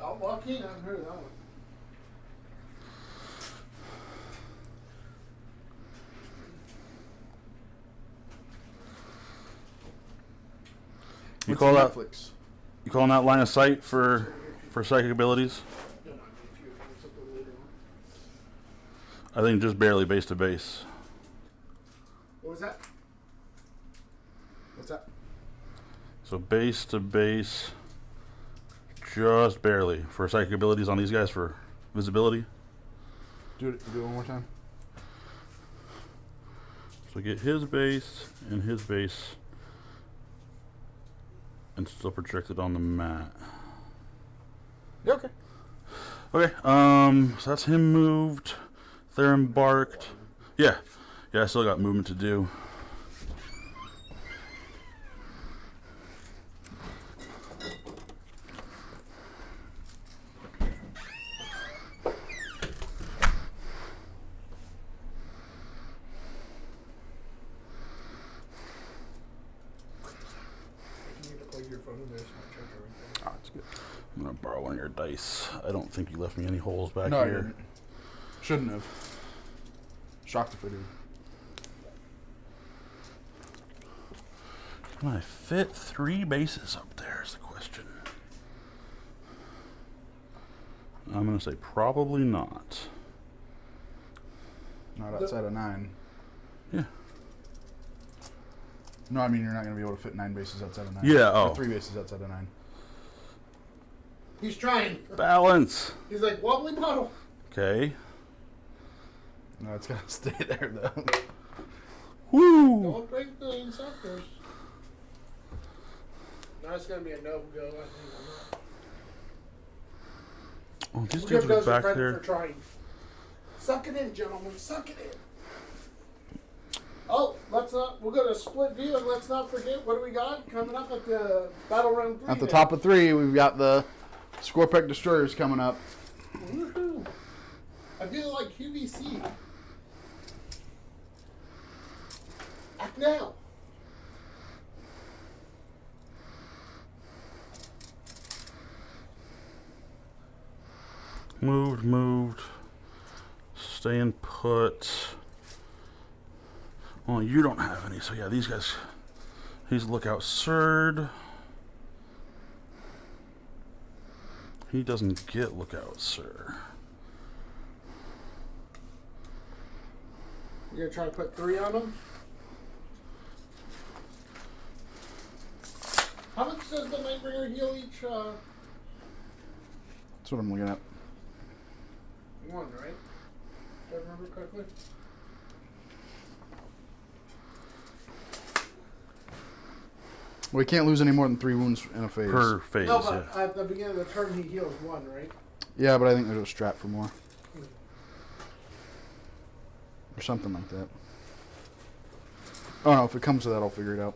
Outlaw King? I haven't heard of that one. you What's call on that Netflix? you calling that line of sight for psychic abilities? No, no, if you want something later on. I think just barely base to base. What was that? What's that? So base to base, just barely for psychic abilities on these guys for visibility. Do it one more time. So get his base and his base, and still projected on the mat. Yeah, okay. Okay, so that's him moved. They're embarked. Yeah, I still got movement to do. If you need to plug your phone in, there's my charger right there. Oh, it's good. I'm gonna borrow one of your dice. I don't think you left me any holes back No, I here. didn't. Shouldn't have. Shocked if I did. Can I fit 3 bases up there is the question. I'm gonna say probably not. Not outside of 9. Yeah. No, I mean you're not going to be able to fit 9 bases outside of 9. Yeah, Or oh. 3 bases outside of 9. He's trying. Balance. He's like, wobbly bottle. Okay. No, it's got to stay there though. Woo! Don't break the instructors. Now it's going to be a no go, I think. Oh, these We'll dudes give are Dozer back credit there. for trying. Suck it in, gentlemen. Suck it in. Oh, we'll go to split view, and let's not forget, what do we got coming up at the Battle Round 3? At the top of 3, we've got the Scorpec Destroyers coming up. Woohoo. I feel like QVC. Act now. Moved. Staying put. Well, you don't have any, so yeah, these guys. He's lookout Surd. He doesn't get lookout, sir. You're going to try to put 3 on them? How much does the Nightbringer heal each? That's what I'm looking at. 1, right? Do I remember correctly? We can't lose any more than 3 wounds in a phase. Per phase, No, but yeah. at the beginning of the turn he heals 1, right? Yeah, but I think there's a strat for more. Or something like that. Oh no, if it comes to that, I'll figure it out.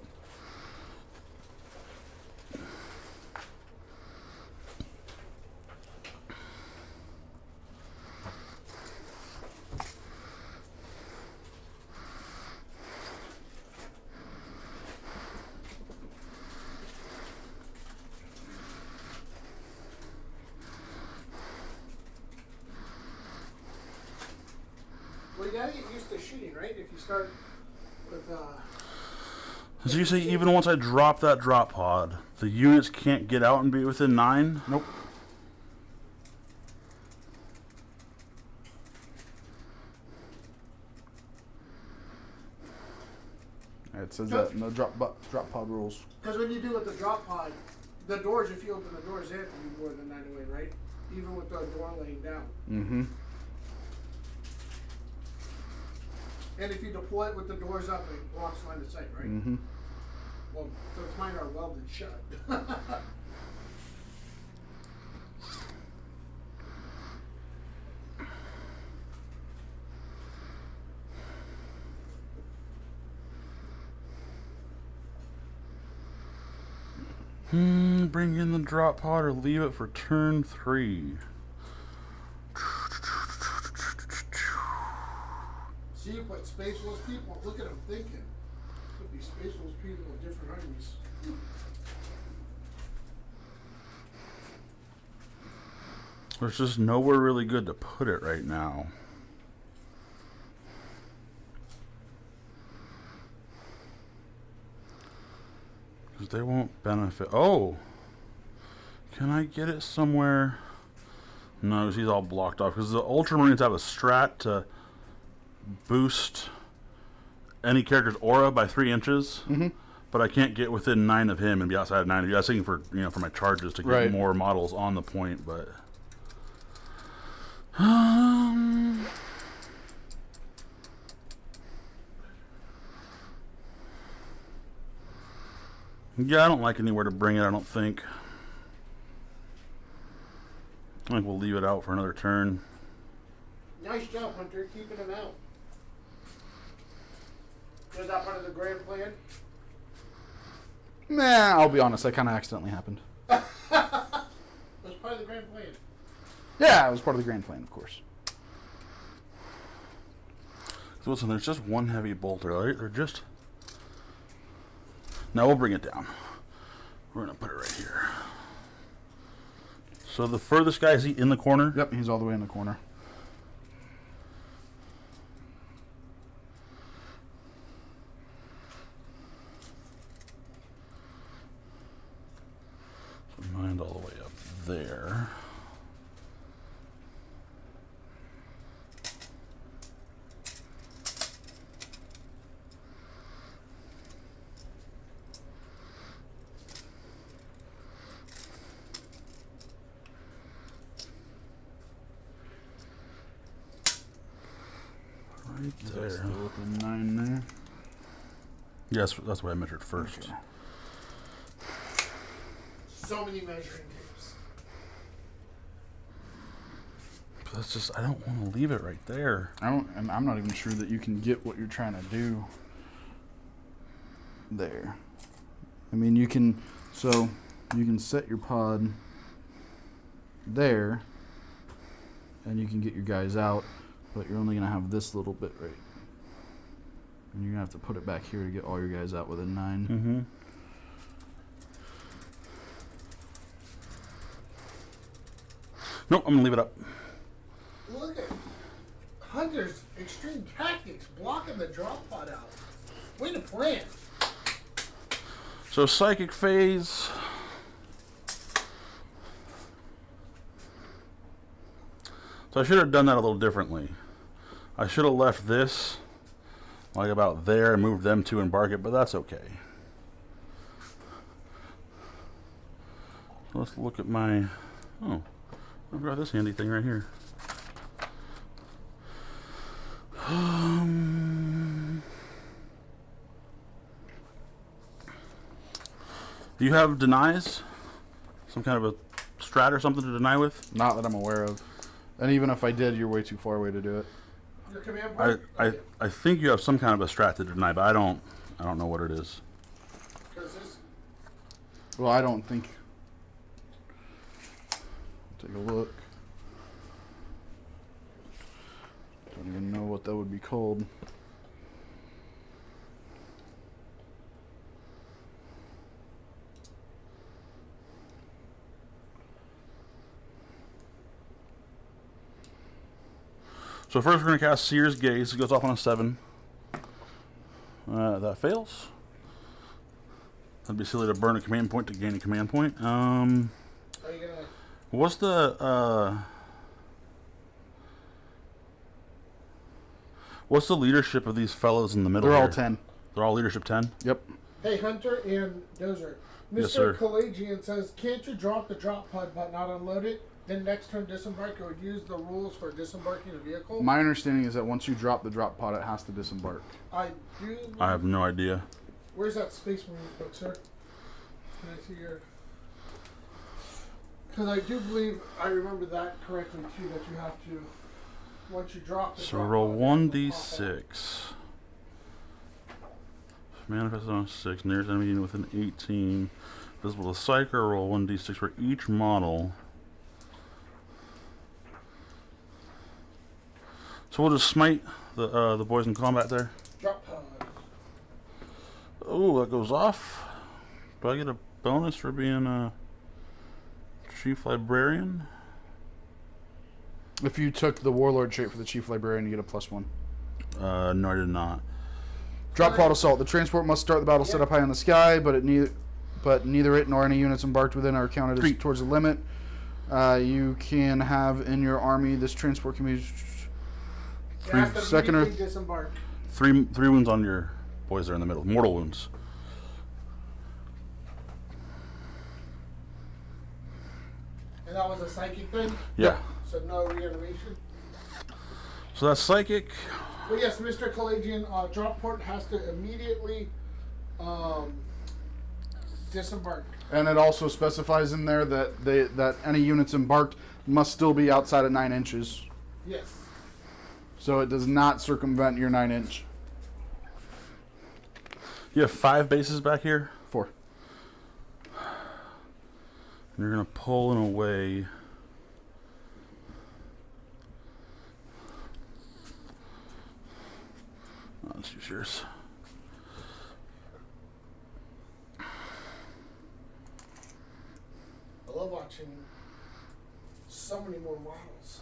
Well, you gotta get used to shooting, right? If you start with, So you say even once I drop that drop pod, the units can't get out and be within 9? Nope. It says that in the drop pod rules. because when you do with the drop pod, The doors, if you open the doors, they have to be more than 9 away, right? Even with the door laying down. Mm-hmm. And if you deploy it with the doors up, it blocks line of sight, right? Mm-hmm. Well, so mine are welded shut. Bring in the drop pod or leave it for turn 3. See, but Space Wolves people, look at them thinking. Could be Space Wolves people with different armies. There's just nowhere really good to put it right now. Because they won't benefit. Oh! Can I get it somewhere? No, 'cause he's all blocked off. Because the Ultramarines have a strat to boost any character's aura by 3 inches. Mm-hmm. But I can't get within 9 of him and be outside of 9 of you. I was thinking for, for my charges to get Right. more models on the point, but... Yeah, I don't like anywhere to bring it, I don't think. I think we'll leave it out for another turn. Nice job, Hunter, keeping them out. Was that part of the grand plan? Nah, I'll be honest, that kind of accidentally happened. It was part of the grand plan. Yeah, it was part of the grand plan, of course. So listen, there's just one heavy bolter, right? They're just... Now we'll bring it down. We're going to put it right here. So the furthest guy, is he in the corner? Yep, he's all the way in the corner. So mine all the way up there. Right there. Still within 9 there. Yes, that's what I measured first. Okay. So many measuring tapes. But that's just, I don't want to leave it right there. And I'm not even sure that you can get what you're trying to do there. I mean, you can set your pod there, and you can get your guys out, but you're only going to have this little bit right. And you're going to have to put it back here to get all your guys out within 9. Mm-hmm. Nope, I'm going to leave it up. Look at Hunter's extreme tactics blocking the drop pod out. Way to plan. So Psychic Phase. So I should have done that a little differently. I should have left this like about there and moved them to embark it, but that's okay. Let's look at my... Oh, I've got this handy thing right here. Do you have denies? Some kind of a strat or something to deny with? Not that I'm aware of. And even if I did, you're way too far away to do it. Your command point? I think you have some kind of a strat to deny, but I don't know what it is. 'Cause this, Well, I don't think... Take a look. Don't even know what that would be called. So first we're going to cast Seer's Gaze. It goes off on a 7. That fails. That'd be silly to burn a command point to gain a command point. are you gonna? What's the leadership of these fellows in the middle? They're all here? 10. They're all leadership 10? Yep. Hey, Hunter and Dozer. Mr. Yes, sir. Kalajian says, can't you drop the drop pod but not unload it? Then next turn disembark, it would use the rules for disembarking a vehicle? My understanding is that once you drop the drop pod, it has to disembark. I do... I have no idea. Where's that Space Marine book, sir? Can I see your... Because I do believe I remember that correctly, too, that you have to... Once you drop the So drop roll pod, 1d6. Manifested on 6. Nearest enemy unit within 18. Visible to Psyker. Roll 1d6 for each model. So we'll just smite the boys in combat there. Drop pod. Oh, that goes off. Do I get a bonus for being a chief librarian? If you took the warlord trait for the chief librarian, you get a +1. No, I did not. Drop pod assault. The transport must start the battle set up high in the sky, but neither it nor any units embarked within are counted as towards the limit. You can have in your army this transport can be second or disembark. Three wounds on your boys there in the middle. Mortal wounds. And that was a psychic thing? Yeah. So no reanimation? So that's psychic. But yes, Mr. Kalajian, drop port has to immediately disembark. And it also specifies in there that that any units embarked must still be outside of 9 inches. Yes. So it does not circumvent your 9 inch. You have 5 bases back here. 4. You're gonna pull in a way. Let's use yours. I love watching so many more models.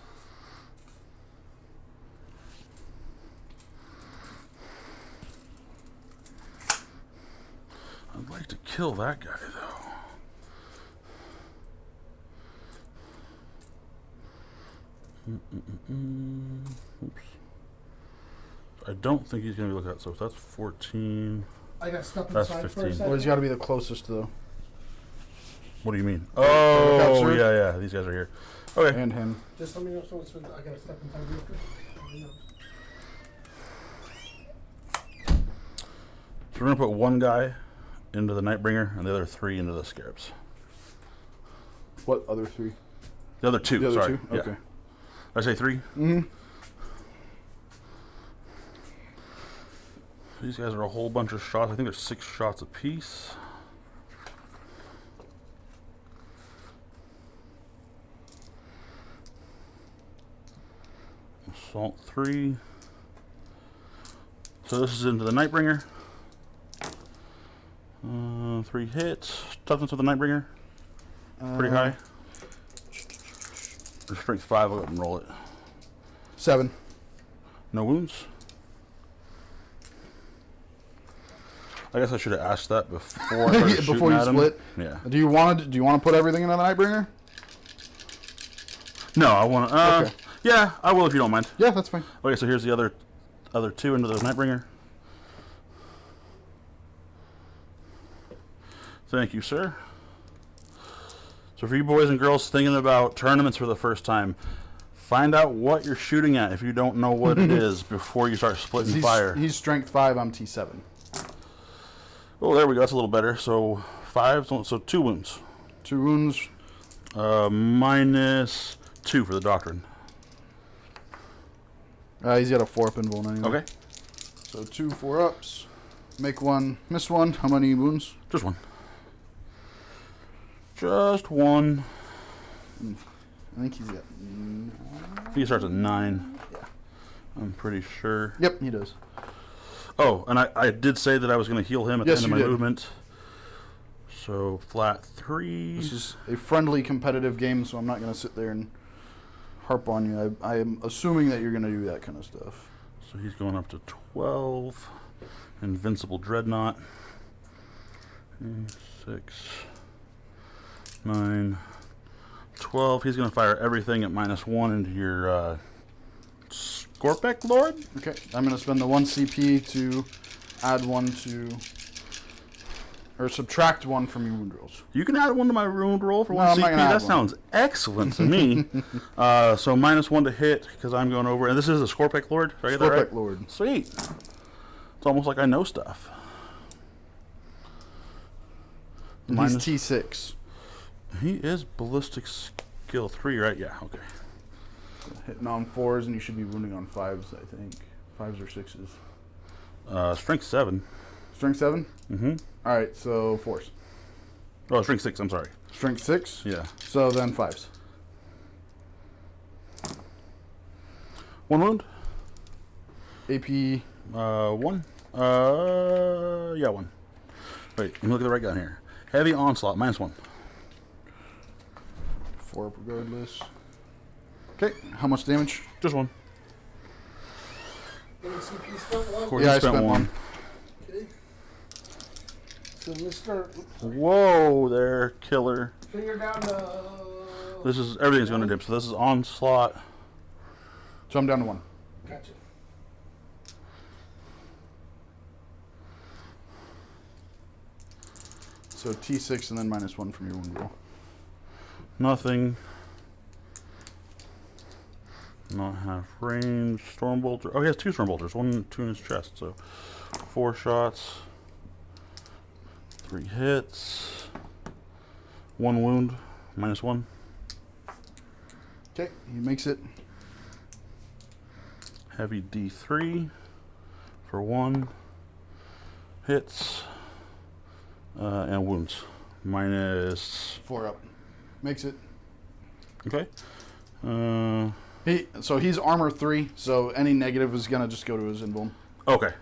I'd like to kill that guy though. Oops. I don't think he's gonna be looking at. So if that's 14. I got step That's inside for a 15. second. Well, he's got to be the closest, though. What do you mean? Look out, Oh, sir. yeah. These guys are here. Okay. And him. Just let me know if someone's I gotta step inside real quick. So we're gonna put one guy into the Nightbringer and the other 3 into the Scarabs. What other 3? The other 2. The other sorry. 2? Yeah. Okay. Did I say 3? Mm-hmm. These guys are a whole bunch of shots. I think there's 6 shots apiece. Assault 3. So this is into the Nightbringer. 3 hits. Toughness with the Nightbringer. Pretty high. Or strength 5. I'll go ahead and roll it. 7. No wounds. I guess I should have asked that before I started shooting Before you at him. split. Yeah. Do you want to put everything into the Nightbringer? No, I want to. Okay. Yeah, I will if you don't mind. Yeah, that's fine. Okay, so here's the other 2 into the Nightbringer. Thank you, sir. So for you boys and girls thinking about tournaments for the first time, find out what you're shooting at if you don't know what it is before you start splitting fire. He's strength 5. I'm T7. Oh, there we go. That's a little better. So 5, so 2 wounds. 2 wounds. Minus 2 for the Doctrine. He's got a 4-up invuln anyway. Okay. So 2 4-ups. Make 1, miss 1. How many wounds? Just 1. Just 1. I think he's got... He starts at 9. Yeah. I'm pretty sure. Yep, he does. Oh, and I did say that I was going to heal him at Yes, the end of you my did. movement. So flat 3. This is a friendly competitive game, so I'm not going to sit there and harp on you. I am assuming that you're going to do that kind of stuff. So he's going up to 12. Invincible Dreadnought. 6, 9, 12. He's going to fire everything at -1 into your Scorpec Lord. Okay, I'm going to spend the 1 CP to add 1 to or subtract 1 from your wound rolls. You can add 1 to my wound roll for No, 1 I'm not CP. gonna add That one. sounds excellent to me. So -1 to hit because I'm going over. And this is a Scorpic Lord. Did I get that right? Scorpic Lord. Sweet. It's almost like I know stuff. And he's T6. He is ballistic skill 3, right? Yeah. Okay. Hitting on 4s, and you should be wounding on 5s, I think. 5s or 6s. Strength 7. Strength 7? Mm-hmm. All right, so 4s. Oh, strength 6. I'm sorry. Strength 6? Yeah. So then 5s. 1 wound. AP. 1. Yeah, 1. Wait, let me look at the right gun here. Heavy onslaught -1. 4 regardless. Okay, how much damage? Just 1. Any CP spent left? Corey Yeah, I spent spent 1. Okay. So Mr. Whoa, there, killer. Finger down to. This is everything's going to dip. So this is onslaught. So I'm down to 1. Gotcha. So T6 and then -1 from your wound roll. Nothing. Not half range. Stormbolter. Oh, he has 2 Stormbolters. 1, 2 in his chest. So 4 shots. 3 hits. 1 wound. -1. Okay, he makes it. Heavy D3 for 1. Hits. And wounds. -4 up. Makes it. Okay. So he's armor 3, so any negative is gonna just go to his invuln. Okay.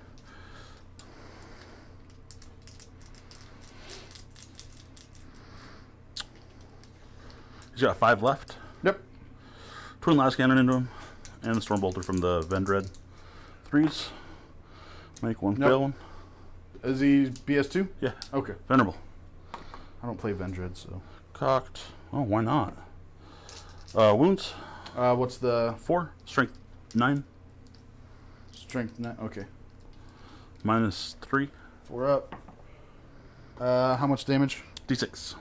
He's got 5 left. Yep. Twin last cannon into him. And the Stormbolter from the Vendred. 3s. Make 1 Nope. fail one. Is he BS2? Yeah. Okay. Venerable. I don't play Vendred, so. Cocked. Oh, why not? Wounds. What's the 4. Strength 9. strength? Okay. -3. 4 up. How much damage? D6.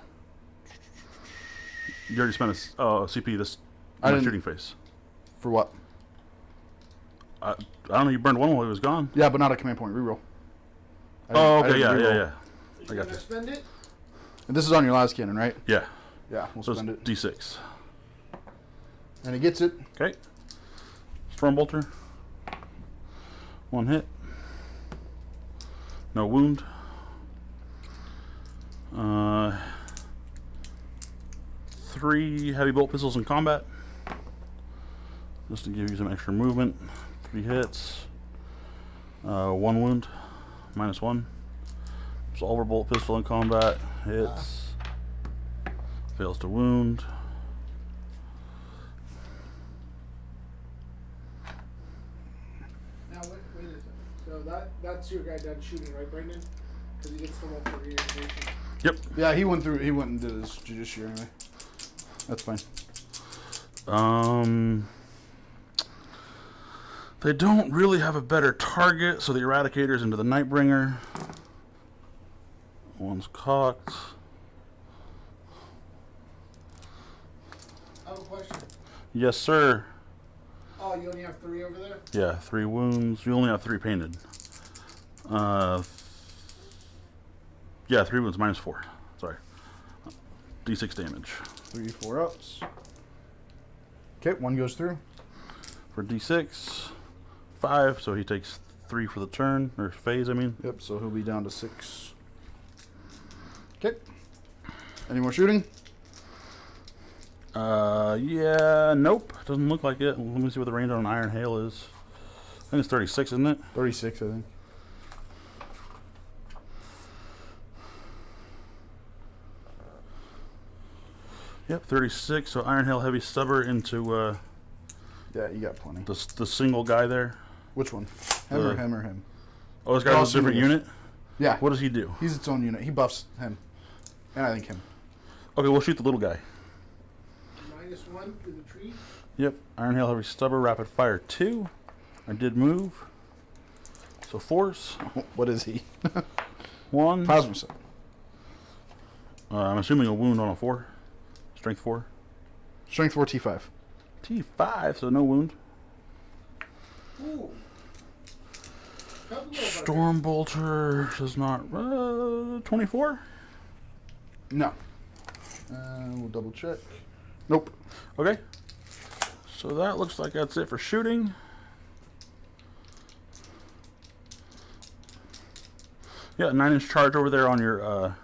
You already spent a CP this I didn't- shooting phase. For what? I don't know. You burned 1 while he was gone. Yeah, but not a command point. Reroll. Oh, okay. Yeah. I You got gonna you. spend it? And this is on your last cannon, right? Yeah. Yeah, we'll So spend it's it. D6. And he gets it. Okay. Stormbolter. 1 hit. No wound. 3 heavy bolt pistols in combat. Just to give you some extra movement. 3 hits. 1 wound. -1. Solver bolt pistol in combat. Hits. Fails to wound. Now wait a second. So that's your guy done shooting, right, Brandon? Because he gets the one for reanimation. Yep. Yeah, he went and did his judiciary anyway. That's fine. They don't really have a better target, so the Eradicator's into the Nightbringer. 1's cocked. I have a question. Yes, sir. Oh, you only have 3 over there? Yeah, 3 wounds. You only have 3 painted. Yeah, 3 wounds, -4. Sorry. D6 damage. 3, 4 ups. Okay, 1 goes through. For D6, 5, so he takes 3 for the turn, or phase, I mean. Yep, so he'll be down to 6. Okay. Any more shooting? Yeah, nope. Doesn't look like it. Let me see what the range on Iron Hail is. I think it's 36, isn't it? 36, I think. Yep, 36. So Iron Hail Heavy Stubber into Yeah, you got plenty. the single guy there. Which one? Him or him or him? Oh, this guy's a Awesome different unit. unit? Yeah, What does he do? he's its own unit. He buffs him. And I think him. Okay, we'll shoot the little guy. -1 through the tree. Yep, Iron Hail Heavy Stubber, Rapid Fire 2. I did move. So force. What is he? 1. Plasma set. I'm assuming a wound on a 4. Strength 4. Strength 4, T5. T5, so no wound. Ooh. Storm Bolter does not. 24? No. We'll double check. Nope. Okay. So that looks like that's it for shooting. Yeah, 9-inch charge over there on your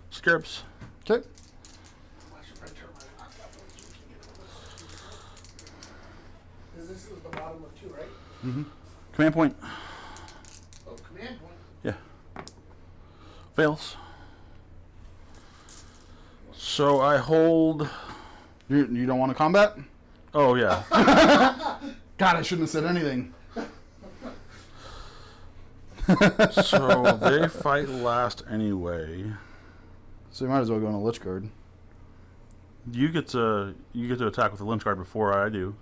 scarabs. Okay. This is the bottom of 2, right? Mm-hmm. Command point. Oh, command point. Yeah. Fails. So I hold. You don't want to combat? Oh, yeah. God, I shouldn't have said anything. So they fight last anyway. So you might as well go on a Lich Guard. You get to attack with the Lynch Guard before I do.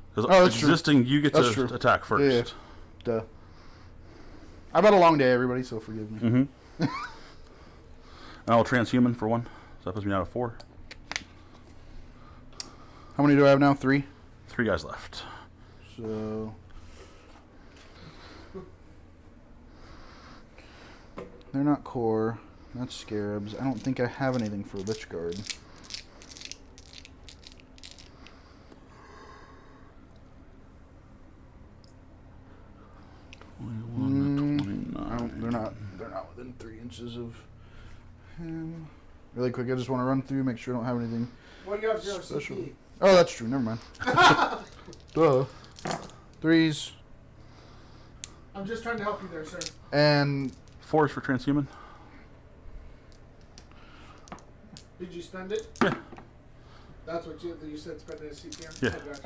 Because Oh, that's true. existing, you get That's to true. attack first. Yeah. Duh. I've had a long day, everybody, so forgive me. Mm-hmm. And I'll transhuman for 1. So that puts me out of 4. How many do I have now? 3? 3 guys left. So... They're not core. That's scarabs. I don't think I have anything for Lich Guard. They're not within 3 inches of him. Really quick, I just want to run through, make sure I don't have anything What do you have 0 special. CP? Oh, that's true. Never mind. Duh. 3s I'm just trying to help you there, sir. and 4 is for transhuman. Did you spend it? Yeah. That's what you said, spend it as CPM? Yeah. I got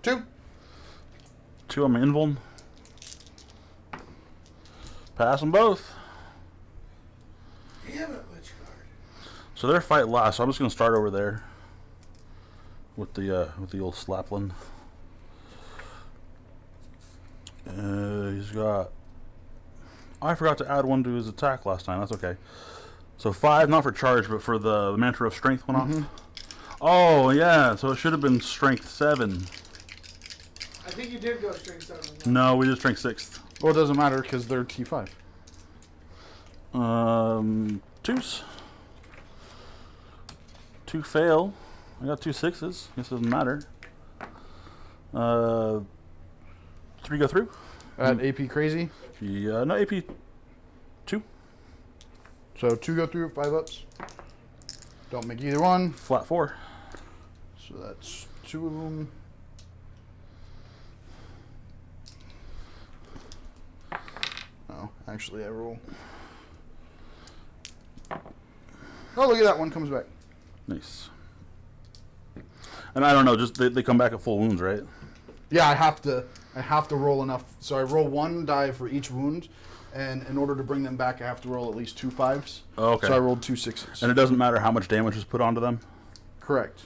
you. 2. 2 on my invuln. Pass them both. Damn it, Lich Guard. So their fight last. So I'm just gonna start over there with the old Slapland. He's got. I forgot to add 1 to his attack last time. That's okay. So 5, not for charge, but for the Mantra of Strength went off. Oh yeah, so it should have been Strength 7. I think you did go strength 7. No, we did Strength 6. Well, it doesn't matter because they're T5. 2s. 2 fail. I got 2 6s. Guess it doesn't matter. 3 go through. At AP crazy. Yeah, no AP 2. So 2 go through, 5 ups. Don't make either one. Flat 4. So that's 2 of them. Oh, actually I roll. Oh, look at that one comes back. Nice. And I don't know, just they come back at full wounds, right? Yeah, I have to roll enough. So I roll 1 die for each wound, and in order to bring them back, I have to roll at least 2 5s. Oh, okay. So I rolled 2 6s. And it doesn't matter how much damage is put onto them? Correct.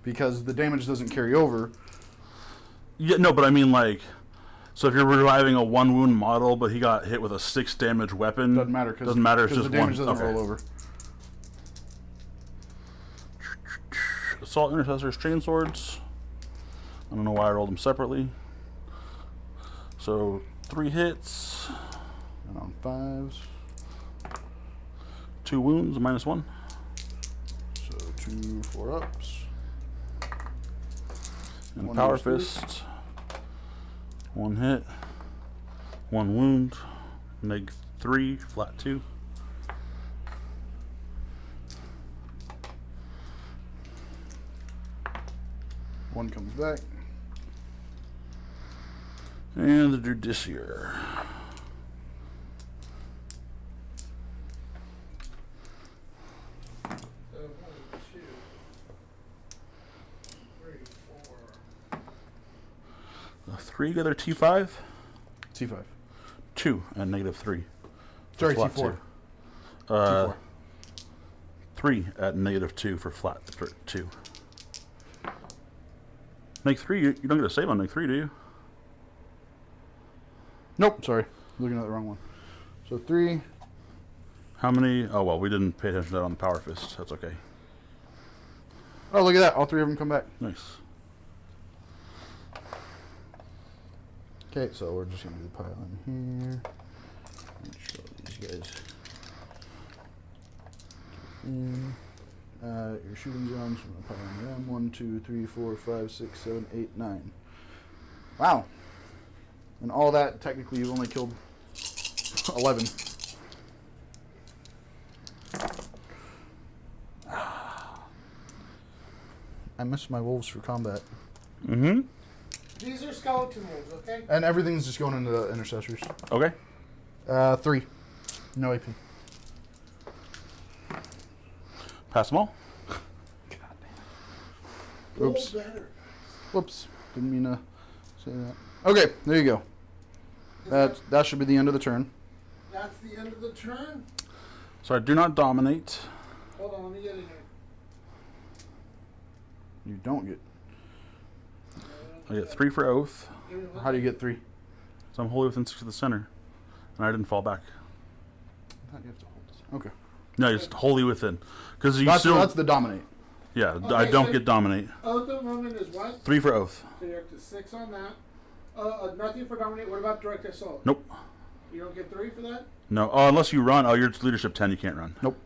Because the damage doesn't carry over. Yeah, no, but I mean like, so if you're reviving a 1 wound model, but he got hit with a 6 damage weapon, Doesn't matter. Doesn't matter. It's just the damage 1. doesn't Okay. roll over. Assault Intercessors, Chain Swords. I don't know why I rolled them separately. So 3 hits, And on 5s. 2 wounds, -1. So 2 4 ups. And a 1 Power goes through. Fist. 1 hit. 1 wound. Neg 3, flat 2. One comes back. And the Judiciary. So 1, 2, 3, 4. The 3 go their T5. T5. 2 and -3. for Sorry, flat T4. 2. T4. 3 at -2 for flat 2. Neg 3, you don't get a save on Neg 3, do you? Nope, sorry. Looking at the wrong one. So 3. How many? Oh, well, we didn't pay attention to that on the Power Fist. That's okay. Oh, look at that. All 3 of them come back. Nice. Okay, so we're just going to do the pile in here. Show these guys. Your shooting zones from the pile in them. 1, 2, 3, 4, 5, 6, 7, 8, 9. Wow. And all that, technically, you've only killed 11. I miss my wolves for combat. Mm-hmm. These are skeleton wolves, okay? And everything's just going into the intercessors. Okay. 3. No AP. Pass them all. Oops. Roll better. Whoops. Didn't mean to say that. Okay, there you go. That should be the end of the turn. That's the end of the turn. So I do not dominate. Hold on, let me get in here. You don't get. I get 3 for Oath. How do you get 3? So I'm wholly within 6 of the center. And I didn't fall back. I thought you have to hold this. Okay. No, just wholly within. Because you That's the dominate. Yeah, Okay, I don't so- get dominate. Oath of Moment is what? 3 for Oath. So you're up to 6 on that. Nothing for dominate. What about direct assault? Nope. You don't get 3 for that? No. Oh, unless you run. Oh, you're leadership 10. You can't run. Nope.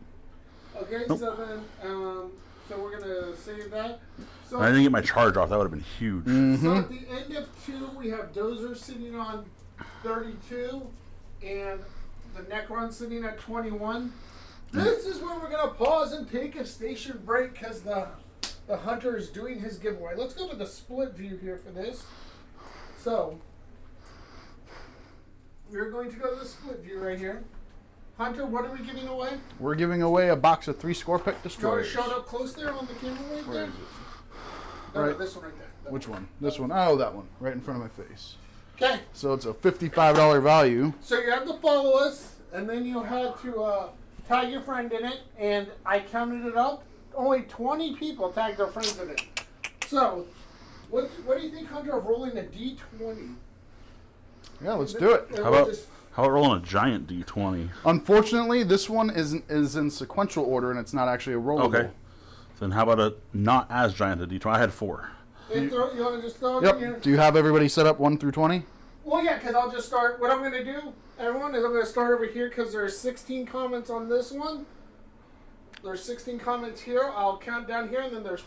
Okay, Nope. so then, so we're gonna save that. So, I didn't get my charge off. That would have been huge. so at the end of 2, we have Dozer sitting on 32, and the Necron sitting at 21. This is where we're gonna pause and take a station break because the hunter is doing his giveaway. Let's go to the split view here for this. So we're going to go to the split view right here. Hunter, what are we giving away? We're giving away a box of 3 Scorpic Do you want to Destroyers. show it up close there on the camera right Where there? is it? No, no, Right. this one right there. That Which one? This one. Oh, that one. Right in front of my face. Okay, So it's a $55 value. so you have to follow us, and then you had to tag your friend in it, and I counted it up. Only 20 people tagged their friends in it. So, what do you think, Hunter, of rolling a D20? Yeah, let's do it. And How we'll about just- how about rolling a giant D20? Unfortunately, this one is in sequential order, and it's not actually a rollable. Okay. Then how about a not as giant a D20? I had 4. you want to just throw it in here? Yep. Do you have everybody set up 1 through 20? Well, yeah, because I'll just start. What I'm going to do, everyone, is I'm going to start over here because there's 16 comments on this one. There's 16 comments here. I'll count down here, and then there's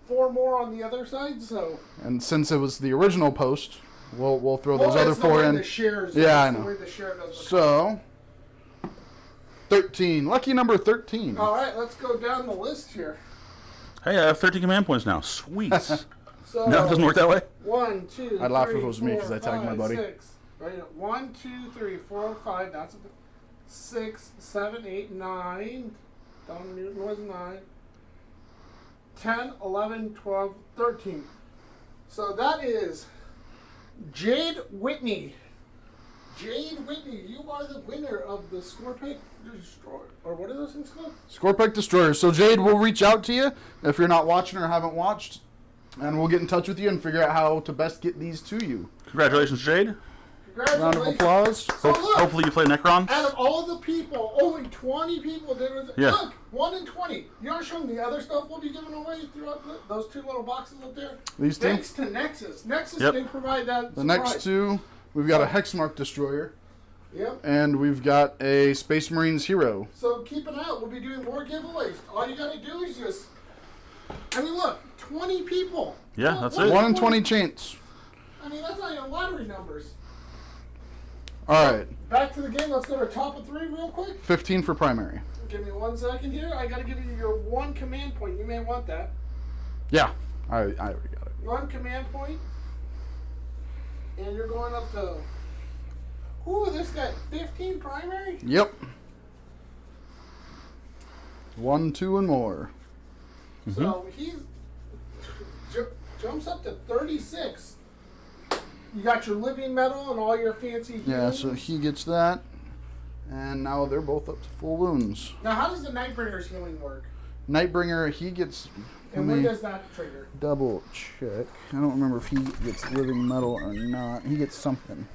4 more on the other side. So And since it was the original post, we'll throw those well, other it's the 4 way in. The shares, Yeah, I it's know. The way the share does the So 13. Lucky number 13. All right, let's go down the list here. Hey, I have 13 command points now. Sweet. So No, it doesn't work that way. 1, 2, I'd laugh if 3, it was me 4, 'cause I tagged my 5, buddy. 6. Right, 1, 2, 3, 4, 5. That's 6, 7, 8, 9. Don Newton was 9. 10, 11, 12, 13. So that is Jade Whitney. Jade Whitney, you are the winner of the Scorpic Destroyer. Or what are those things called? Scorpic Destroyers. So Jade will reach out to you if you're not watching or haven't watched, and we'll get in touch with you and figure out how to best get these to you. Congratulations, Jade. Congratulations. Round of applause. So look, Hopefully you play Necrons. out of all the people, only 20 people did it. Yeah. Look, 1 in 20. You want to show them the other stuff we'll be giving away throughout those 2 little boxes up there? These two? Thanks to Nexus. Nexus Yep. can provide that. The next 2, we've got a Hexmark Destroyer, Yep. and we've got a Space Marines Hero. So keep an eye out. We'll be doing more giveaways. All you got to do is just. I mean, look, 20 people. Yeah, Well, that's what- it. 1 in 20 chance. I mean, that's not even lottery numbers. All right. Back to the game. Let's go to top of 3 real quick. 15 for primary. Give me 1 second here. I got to give you your 1 command point. You may want that. Yeah, I already got it. 1 command point. And you're going up to. Ooh, this guy, 15 primary? Yep. 1, 2, and more. So he's. Jumps up to 36. You got your living metal and all your fancy Yeah, healing. so he gets that. And now they're both up to full wounds. Now, how does the Nightbringer's healing work? Nightbringer, he gets. And let when me does that trigger? double check. I don't remember if he gets living metal or not. He gets something.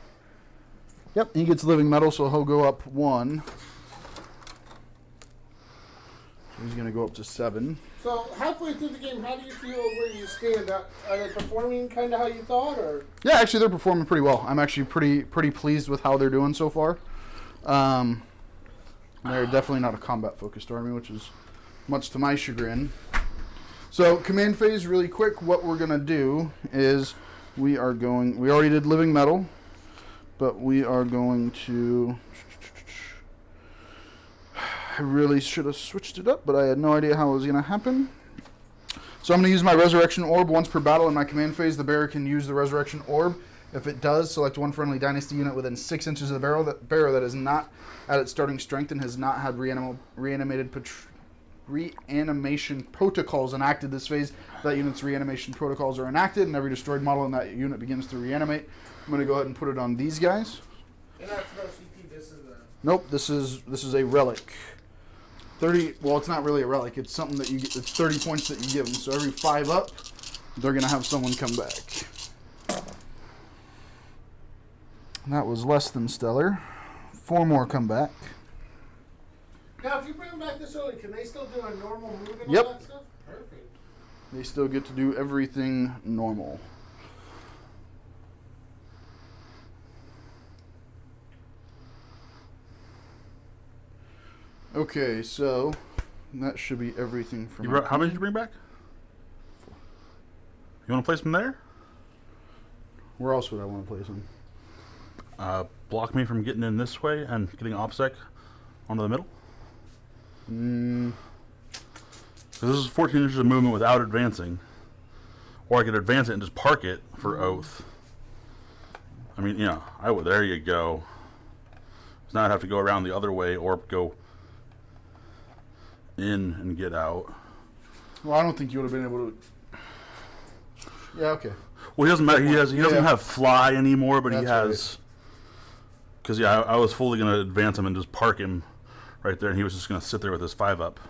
Yep, he gets living metal, so he'll go up 1. He's going to go up to 7. So halfway through the game, how do you feel where you stand? Are they performing kind of how you thought, or? Yeah, actually, they're performing pretty well. I'm actually pretty pleased with how they're doing so far. They're definitely not a combat-focused army, which is much to my chagrin. So, command phase, really quick. What we're going to do is we already did living metal, but we are going to... I really should have switched it up, but I had no idea how it was going to happen. So I'm going to use my Resurrection Orb once per battle in my command phase. The bearer can use the Resurrection Orb. If it does, select one friendly Dynasty unit within 6 inches of the bearer that is not at its starting strength and has not had reanimation protocols enacted this phase. That unit's reanimation protocols are enacted, and every destroyed model in that unit begins to reanimate. I'm going to go ahead and put it on these guys. And that's no CP, this is a... Nope, this is a relic. 30. Well, it's not really a relic. It's something that you get. It's 30 points that you give them. So every 5 up, they're gonna have someone come back. That was less than stellar. 4 more come back. Now, if you bring them back this early, can they still do a normal move and Yep. all that stuff? Perfect. They still get to do everything normal. Okay, so that should be everything from. How many did you bring back? You want to place them there? Where else would I want to place them? Block me from getting in this way and getting OPSEC onto the middle. So this is 14 inches of movement without advancing, or I could advance it and just park it for oath. I mean, yeah, I would. There you go. So now I'd have to go around the other way or go in and get out. Well, I don't think you would have been able to. Yeah, okay. Well, he doesn't matter. He doesn't have fly anymore, but he That's has. Because yeah, I was fully gonna advance him and just park him right there, and he was just gonna sit there with his 5-up,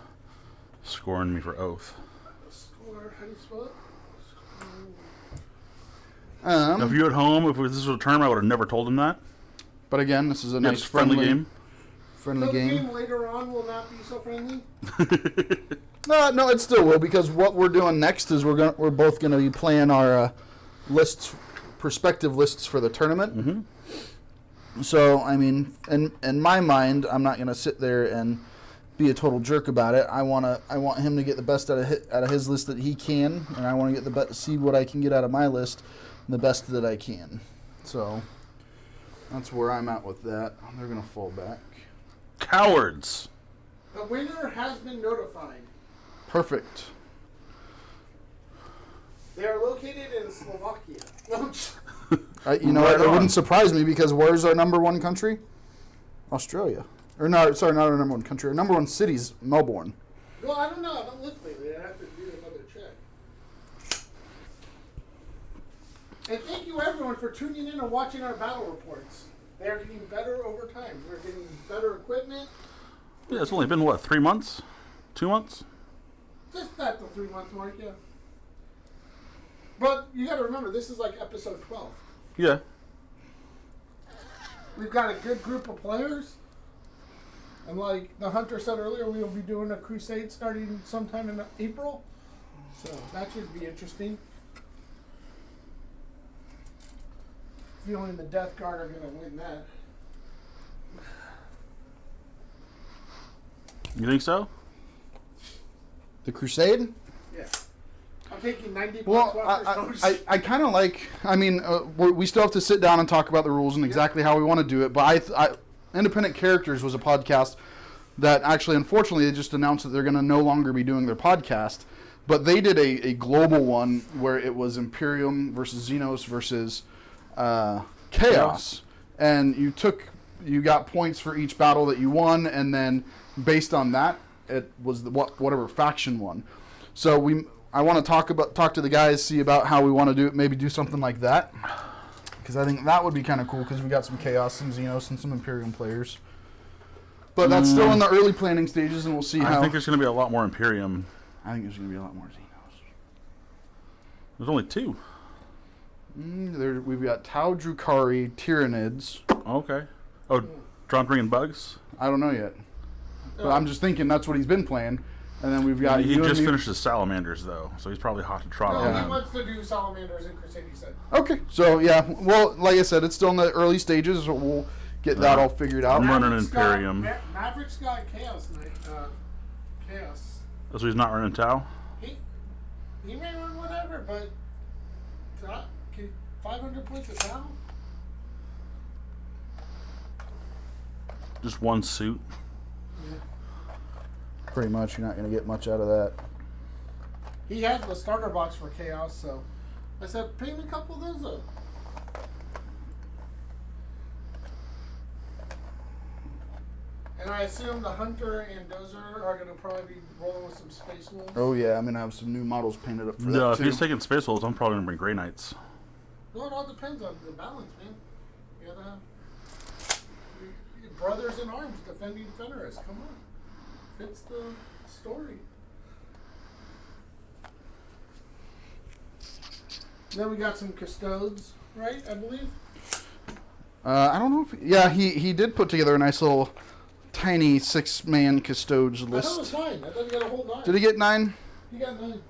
scoring me for oath. Score, how do you spell it? Now, if you're at home, if this was a term, I would have never told him that. But again, this is a Yeah, nice it's a friendly game. Friendly So the game. game later on will not be so friendly? No, it still will, because what we're doing next is we're both gonna be playing our perspective lists for the tournament. Mm-hmm. So I mean, in my mind, I'm not gonna sit there and be a total jerk about it. I want him to get the best out of his list that he can, and I want to get see what I can get out of my list, the best that I can. So that's where I'm at with that. They're gonna fall back. Cowards. The winner has been notified. Perfect. They are located in Slovakia. You know Right what? It on. wouldn't surprise me, because where's our number 1 country? Australia. Or no, sorry, not our number 1 country. Our number 1 city's Melbourne. Well, I don't know. I don't look lately. I have to do another check. And thank you, everyone, for tuning in and watching our battle reports. They are getting better over time. We're getting better equipment. Yeah, it's only been what, 3 months, 2 months? Just at the 3-month mark, yeah. But you got to remember, this is like episode 12. Yeah. We've got a good group of players. And like the Hunter said earlier, we will be doing a crusade starting sometime in April. So that should be interesting. Feeling the Death Guard are going to win that. You think so? The Crusade? Yeah. I'm taking 90 Well, plus I kind of like. I mean, we still have to sit down and talk about the rules and exactly how we want to do it. But Independent Characters was a podcast that actually, unfortunately, they just announced that they're going to no longer be doing their podcast. But they did a global one where it was Imperium versus Xenos versus Chaos, and you got points for each battle that you won, and then based on that, it was whatever faction won. So I want to talk to the guys, see about how we want to do something like that, because I think that would be kind of cool, because we got some Chaos, some Xenos, and some Imperium players. But that's still in the early planning stages, and we'll see how. I think there's going to be a lot more Imperium. I think there's going to be a lot more Xenos. There's only 2. We've got Tau Drukari Tyranids. Okay. Oh, Drawn bringing bugs? I don't know yet. But I'm just thinking that's what he's been playing. And then we've got He you and just me. finished his salamanders though, so he's probably hot to trot No, on he them. wants to do salamanders and Crusade, he said. Okay, so yeah, well, like I said, it's still in the early stages, so we'll get that all figured out. I'm running Maverick's got- Imperium. Maverick's got Chaos Knight. Chaos. So he's not running Tau. He may run whatever, but 500 points of Tau? Just one suit. Pretty much, you're not going to get much out of that. He has the starter box for Chaos, so I said, pay me a couple of those up. And I assume the Hunter and Dozer are going to probably be rolling with some Space Wolves. Oh yeah, I'm going to have some new models painted up for No, that if too. he's taking Space Wolves, I'm probably gonna bring Grey Knights. Well, it all depends on the balance, man. You gotta have your brothers in arms defending Fenris. Come on. Fits the story. Then we got some Custodes, right? I believe. I don't know if... Yeah, he did put together a nice little tiny 6-man Custodes I thought it was list. 9. I thought he got a whole 9. Did he get 9? He got 9.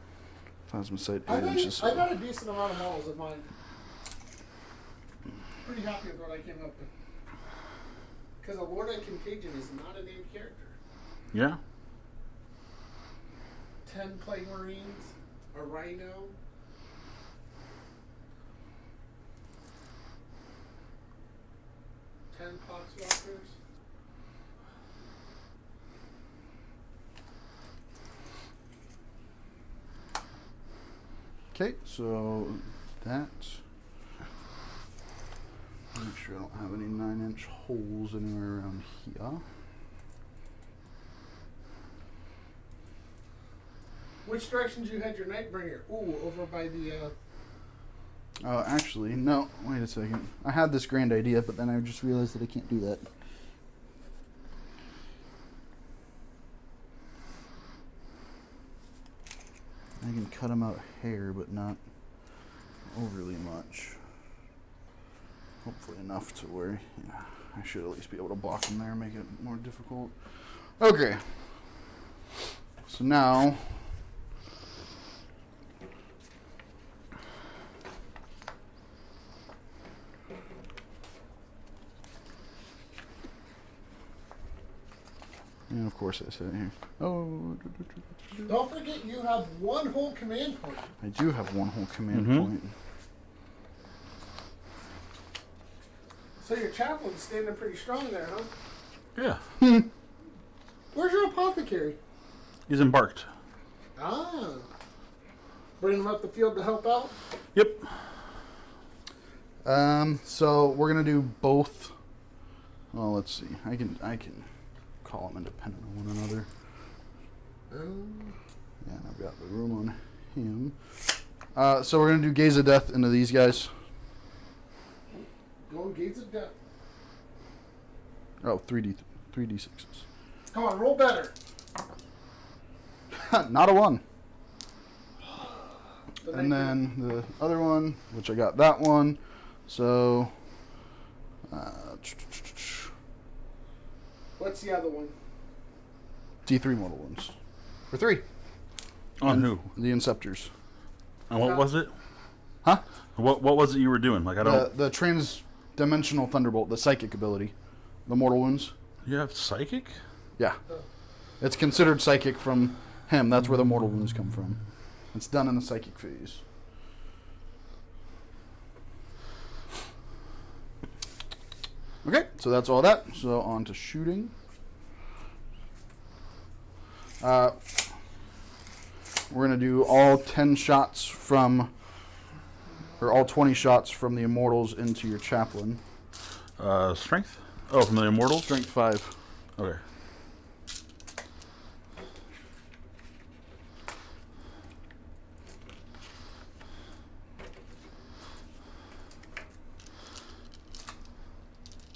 Plasma sight I 8 got, inches. I got a decent amount of models of mine. Pretty happy with what I came up with. Because a Lord of Contagion is not a named character. Yeah. 10 Plague Marines, a Rhino. Poxwalkers. Okay, so that... Make sure I don't have any 9-inch holes anywhere around here. Which directions you had your Nightbringer? Ooh, over by the. Actually, no. Wait a second. I had this grand idea, but then I just realized that I can't do that. I can cut them out hair, but not overly much. Hopefully enough to where, yeah, I should at least be able to block them there and make it more difficult. Okay. So now... And of course I said here. Oh. Don't forget you have one whole command point. I do have one whole command point. So your chaplain's standing pretty strong there, huh? Yeah. Where's your apothecary? He's embarked. Ah. Bring him up the field to help out? Yep. So we're gonna do both. Well, let's see. I can call them independent of one another. Yeah, and I've got the room on him. So we're gonna do Gaze of Death into these guys. Going Gates of Death. Oh, 3d6s. Come on, roll better. Not a 1. But And then the other one, which I got that one. So what's the other one? D3 mortal wounds. For 3. On who? The Inceptors. And what was it? Huh? What was it you were doing? Like I don't. The trans-dimensional thunderbolt, the psychic ability. The mortal wounds. You have psychic? Yeah. It's considered psychic from him. That's where the mortal wounds come from. It's done in the psychic phase. Okay, so that's all that. So on to shooting. We're going to do all 10 shots from, or all 20 shots from the Immortals into your chaplain. Strength? Oh, from the Immortals? Strength 5. Okay.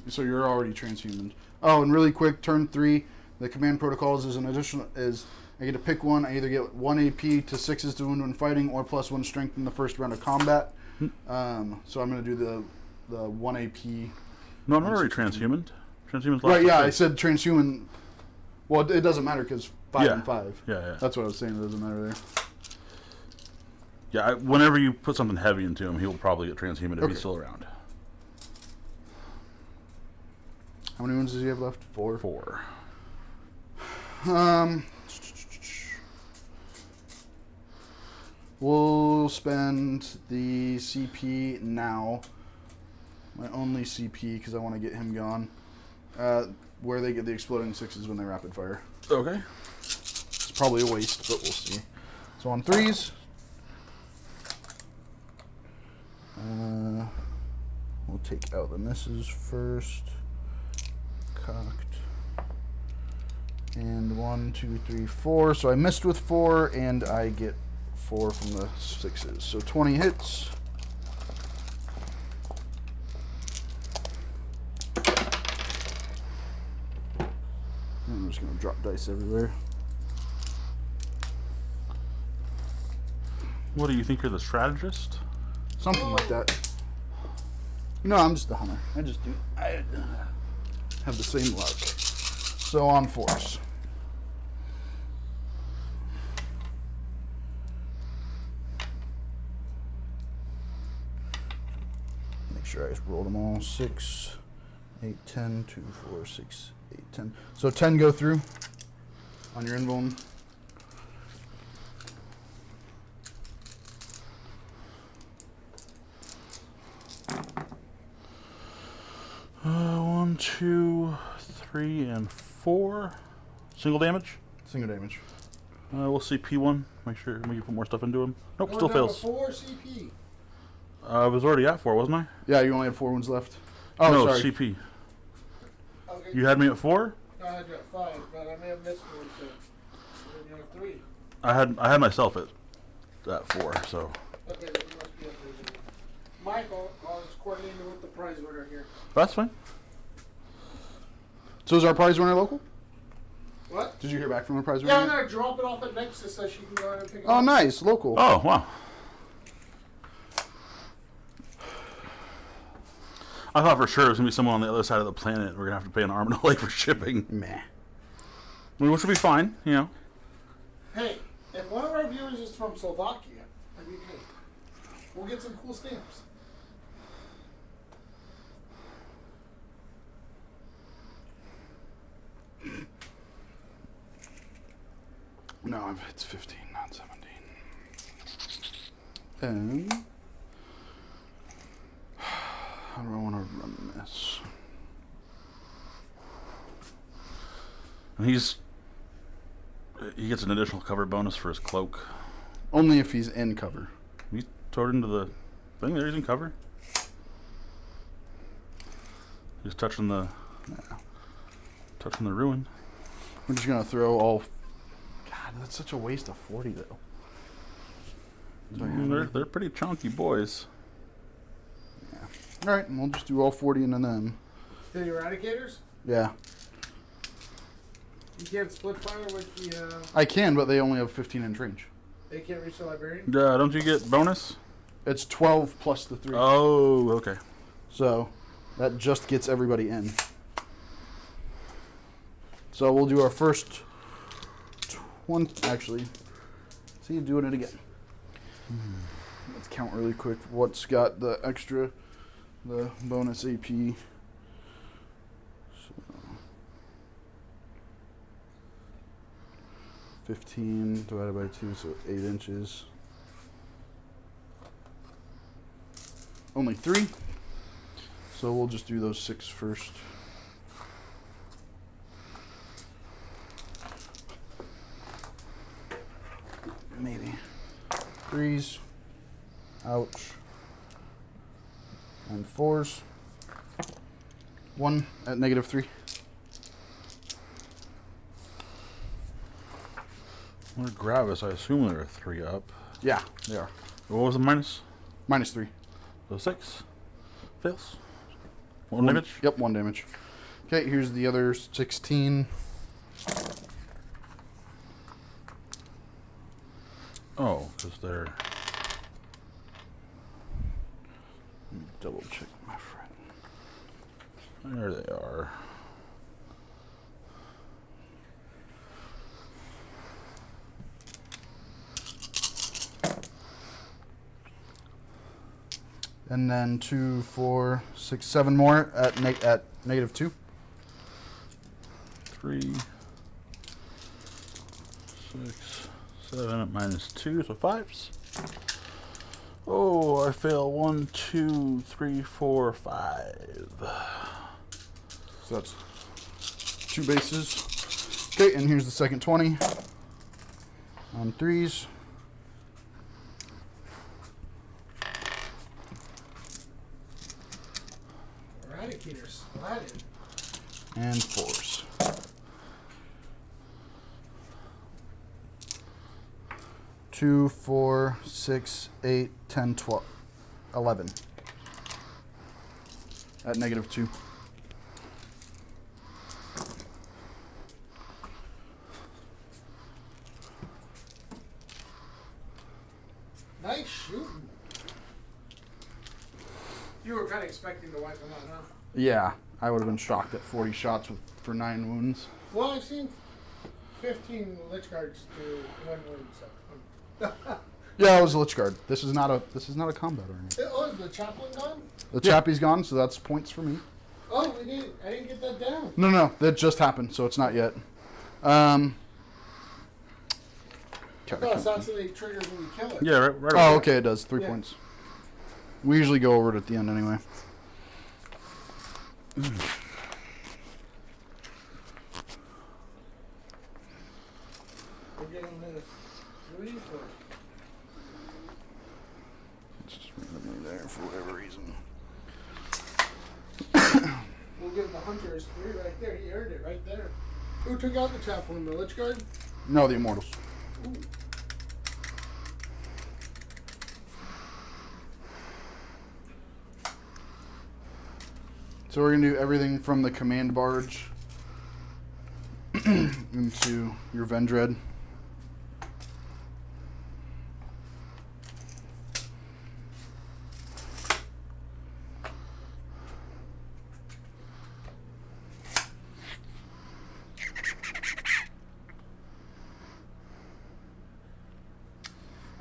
So you're already transhuman. Oh, and really quick, turn 3, the command protocols is an additional, I get to pick one. I either get 1 AP to 6s to wound when fighting, or +1 strength in the first round of combat. So I'm going to do the 1 AP. No, I'm not already transhuman. Transhuman's last Right, yeah, I phase. said transhuman. Well, it doesn't matter because 5 Yeah. and 5. Yeah. That's what I was saying. It doesn't matter there. Yeah, whenever you put something heavy into him, he'll probably get transhuman if Okay. he's still around. How many wounds does he have left? 4. 4. We'll spend the CP now. My only CP, because I want to get him gone. Where they get the exploding 6s when they rapid fire. Okay. It's probably a waste, but we'll see. So on 3s. We'll take out the misses first. Cocked. And 1, 2, 3, 4. So I missed with 4, and I get 4 from the 6s. So 20 hits. I'm just going to drop dice everywhere. What do you think? You're the strategist? Something like that. No, I'm just a hunter. I have the same luck. So on force. Make sure I rolled them all. 6, 8, 10, 2, 4, 6, 8, 10. So 10 go through on your invuln. One, 2, 3, and 4. Single damage. Single damage. We'll see P1. Make sure we put more stuff into him. Nope, Going still down to fails. 4 CP. I was already at 4, wasn't I? Yeah, you only have 4 wounds left. Oh, no, sorry. CP. Okay. You had me at 4? No, I had you at 5, but I may have missed one, so then you have 3. I had myself at 4, so. Okay, then you must be at 3. Michael, I was coordinating with the prize winner here. That's fine. So is our prize winner local? What? Did you hear back from the prize Yeah, I'm winner? gonna drop it off at Nexus so she can go ahead and pick it Oh, up. nice. Local. Oh, wow. I thought for sure it was going to be someone on the other side of the planet. We're going to have to pay an arm and a leg for shipping. Meh. I mean, which would be fine, you know. Hey, if one of our viewers is from Slovakia, I mean, hey, we'll get some cool stamps. No, it's 15, not 17. And how do I want to run this? And he gets an additional cover bonus for his cloak. Only if he's in cover. He tore it into the thing there. He's in cover. He's touching the ruin. We're just gonna throw all. God, that's such a waste of 40 though. They're pretty chunky boys. Yeah. All right, and we'll just do all 40 into them. The Eradicators? Yeah, You can't split fire with the, I can, but they only have 15-inch range. they can't reach the Librarian? Don't you get bonus? It's 12 plus the 3. Oh, okay. So that just gets everybody in. So we'll do our first one. Actually, see you doing it again. Let's count really quick. What's got the extra, the bonus AP? So 15 divided by 2, so 8 inches. Only 3. So we'll just do those 6 first. Maybe. 3s. Ouch. And 4s. 1 at -3. They're Gravis. I assume they're a 3 up. Yeah, they are. What was the minus? -3. So 6. Fails. 1 damage? Yep, 1 damage. Okay, here's the other 16. Oh, because they're... Let me double check my friend. There they are. And then 2, 4, 6, 7 more at -2. 3, 6, 7 at -2, so 5s. Oh, I fail 1, 2, 3, 4, 5. So that's 2 bases. Okay, and here's the second 20 on 3s. Eradicator splatted. And 4s. 2, 4, 6, 8, 10, 12, 11. At -2. Nice shooting. You were kind of expecting to wipe him out, huh? Yeah, I would have been shocked at 40 shots for 9 wounds. Well, I've seen 15 Lich Guards do 1 wound, so. Yeah, it was a Lich Guard. This is not a combat army. Oh, is the chaplain gone? The Chappie's gone, so that's points for me. Oh, I didn't get that down. No, that just happened, so it's not yet. I thought assassinate triggers when you kill it. Yeah, right. Oh, okay, it does. 3 Yeah. points. We usually go over it at the end anyway. We're getting this 3 for. It's just randomly there for whatever reason. We'll give the hunters 3 right there. He earned it right there. Who took out the chaplain? The Lich Guard? No, the Immortals. Ooh. So we're going to do everything from the command barge into your Vendread.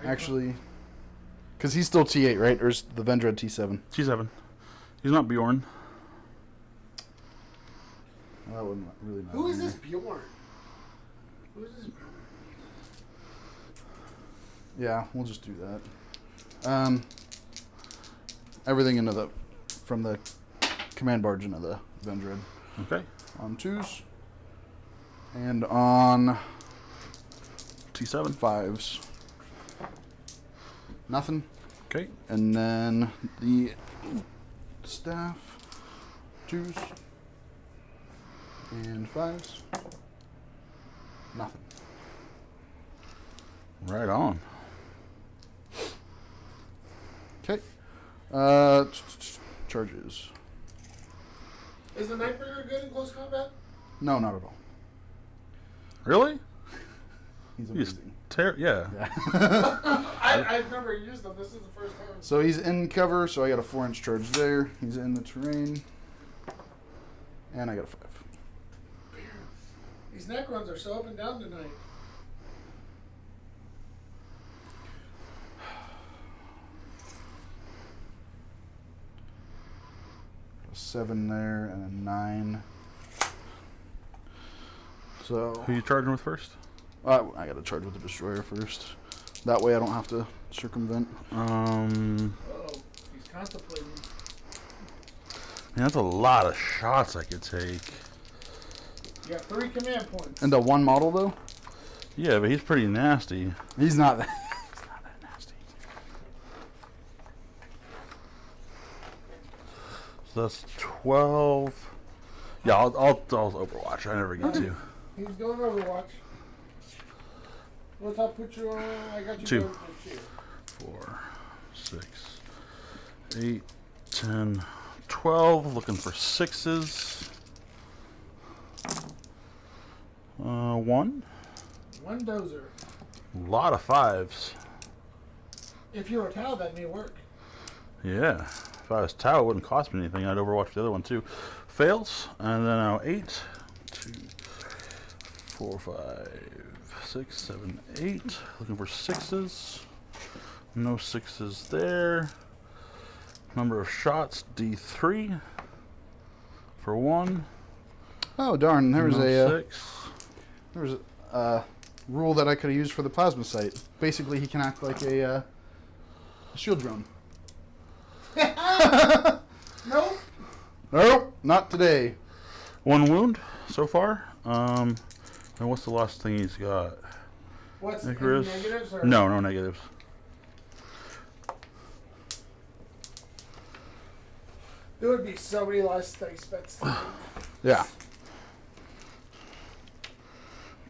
Actually, because he's still T8, right? Or is the Vendread T7? T7. He's not Bjorn. Well, that wouldn't really matter. Who is either. this Bjorn? Who is this Bjorn? Yeah, we'll just do that. Everything into from the command barge into the Vendread. Okay. On 2s. And on T7. 5s. Nothing. Okay. And then the staff. 2s. And 5s. Nothing. Right on. Okay. Charges. Is the Nightbringer good in close combat? No, not at all. Really? He's He's amazing. yeah. I've never used them. This is the first time. So he's in cover, so I got a 4-inch charge there. He's in the terrain. And I got a 5. These Necrons are so up and down tonight. A 7 there and a 9. So Who you charging with first? I got to charge with the destroyer first. That way I don't have to circumvent. Uh-oh. He's contemplating. Man, that's a lot of shots I could take. You got 3 command points. And the 1 model though? Yeah, but he's pretty nasty. He's not that. He's not that nasty. So that's 12. Yeah, I'll Overwatch. I never get to. He's going Overwatch. What's up? Put you on. I got you. 2. Going for 2. 4, 6, 8, 10, 12. Looking for 6s. 1. 1 Dozer. A lot of 5s. If you were Tau, that may work. Yeah. If I was Tau, it wouldn't cost me anything. I'd Overwatch the other one too. Fails. And then now 8, 2, 4, 5, 6, 7, 8. Looking for 6s. No 6s there. Number of shots, D3 for 1. Oh darn! There was a 6. rule that I could have used for the plasma sight. Basically, he can act like a shield drone. Nope. Nope, not today. 1 wound so far. And what's the last thing he's got? What's any Necrons? negatives? Or? No, no negatives. There would be so many less dice bets. Yeah.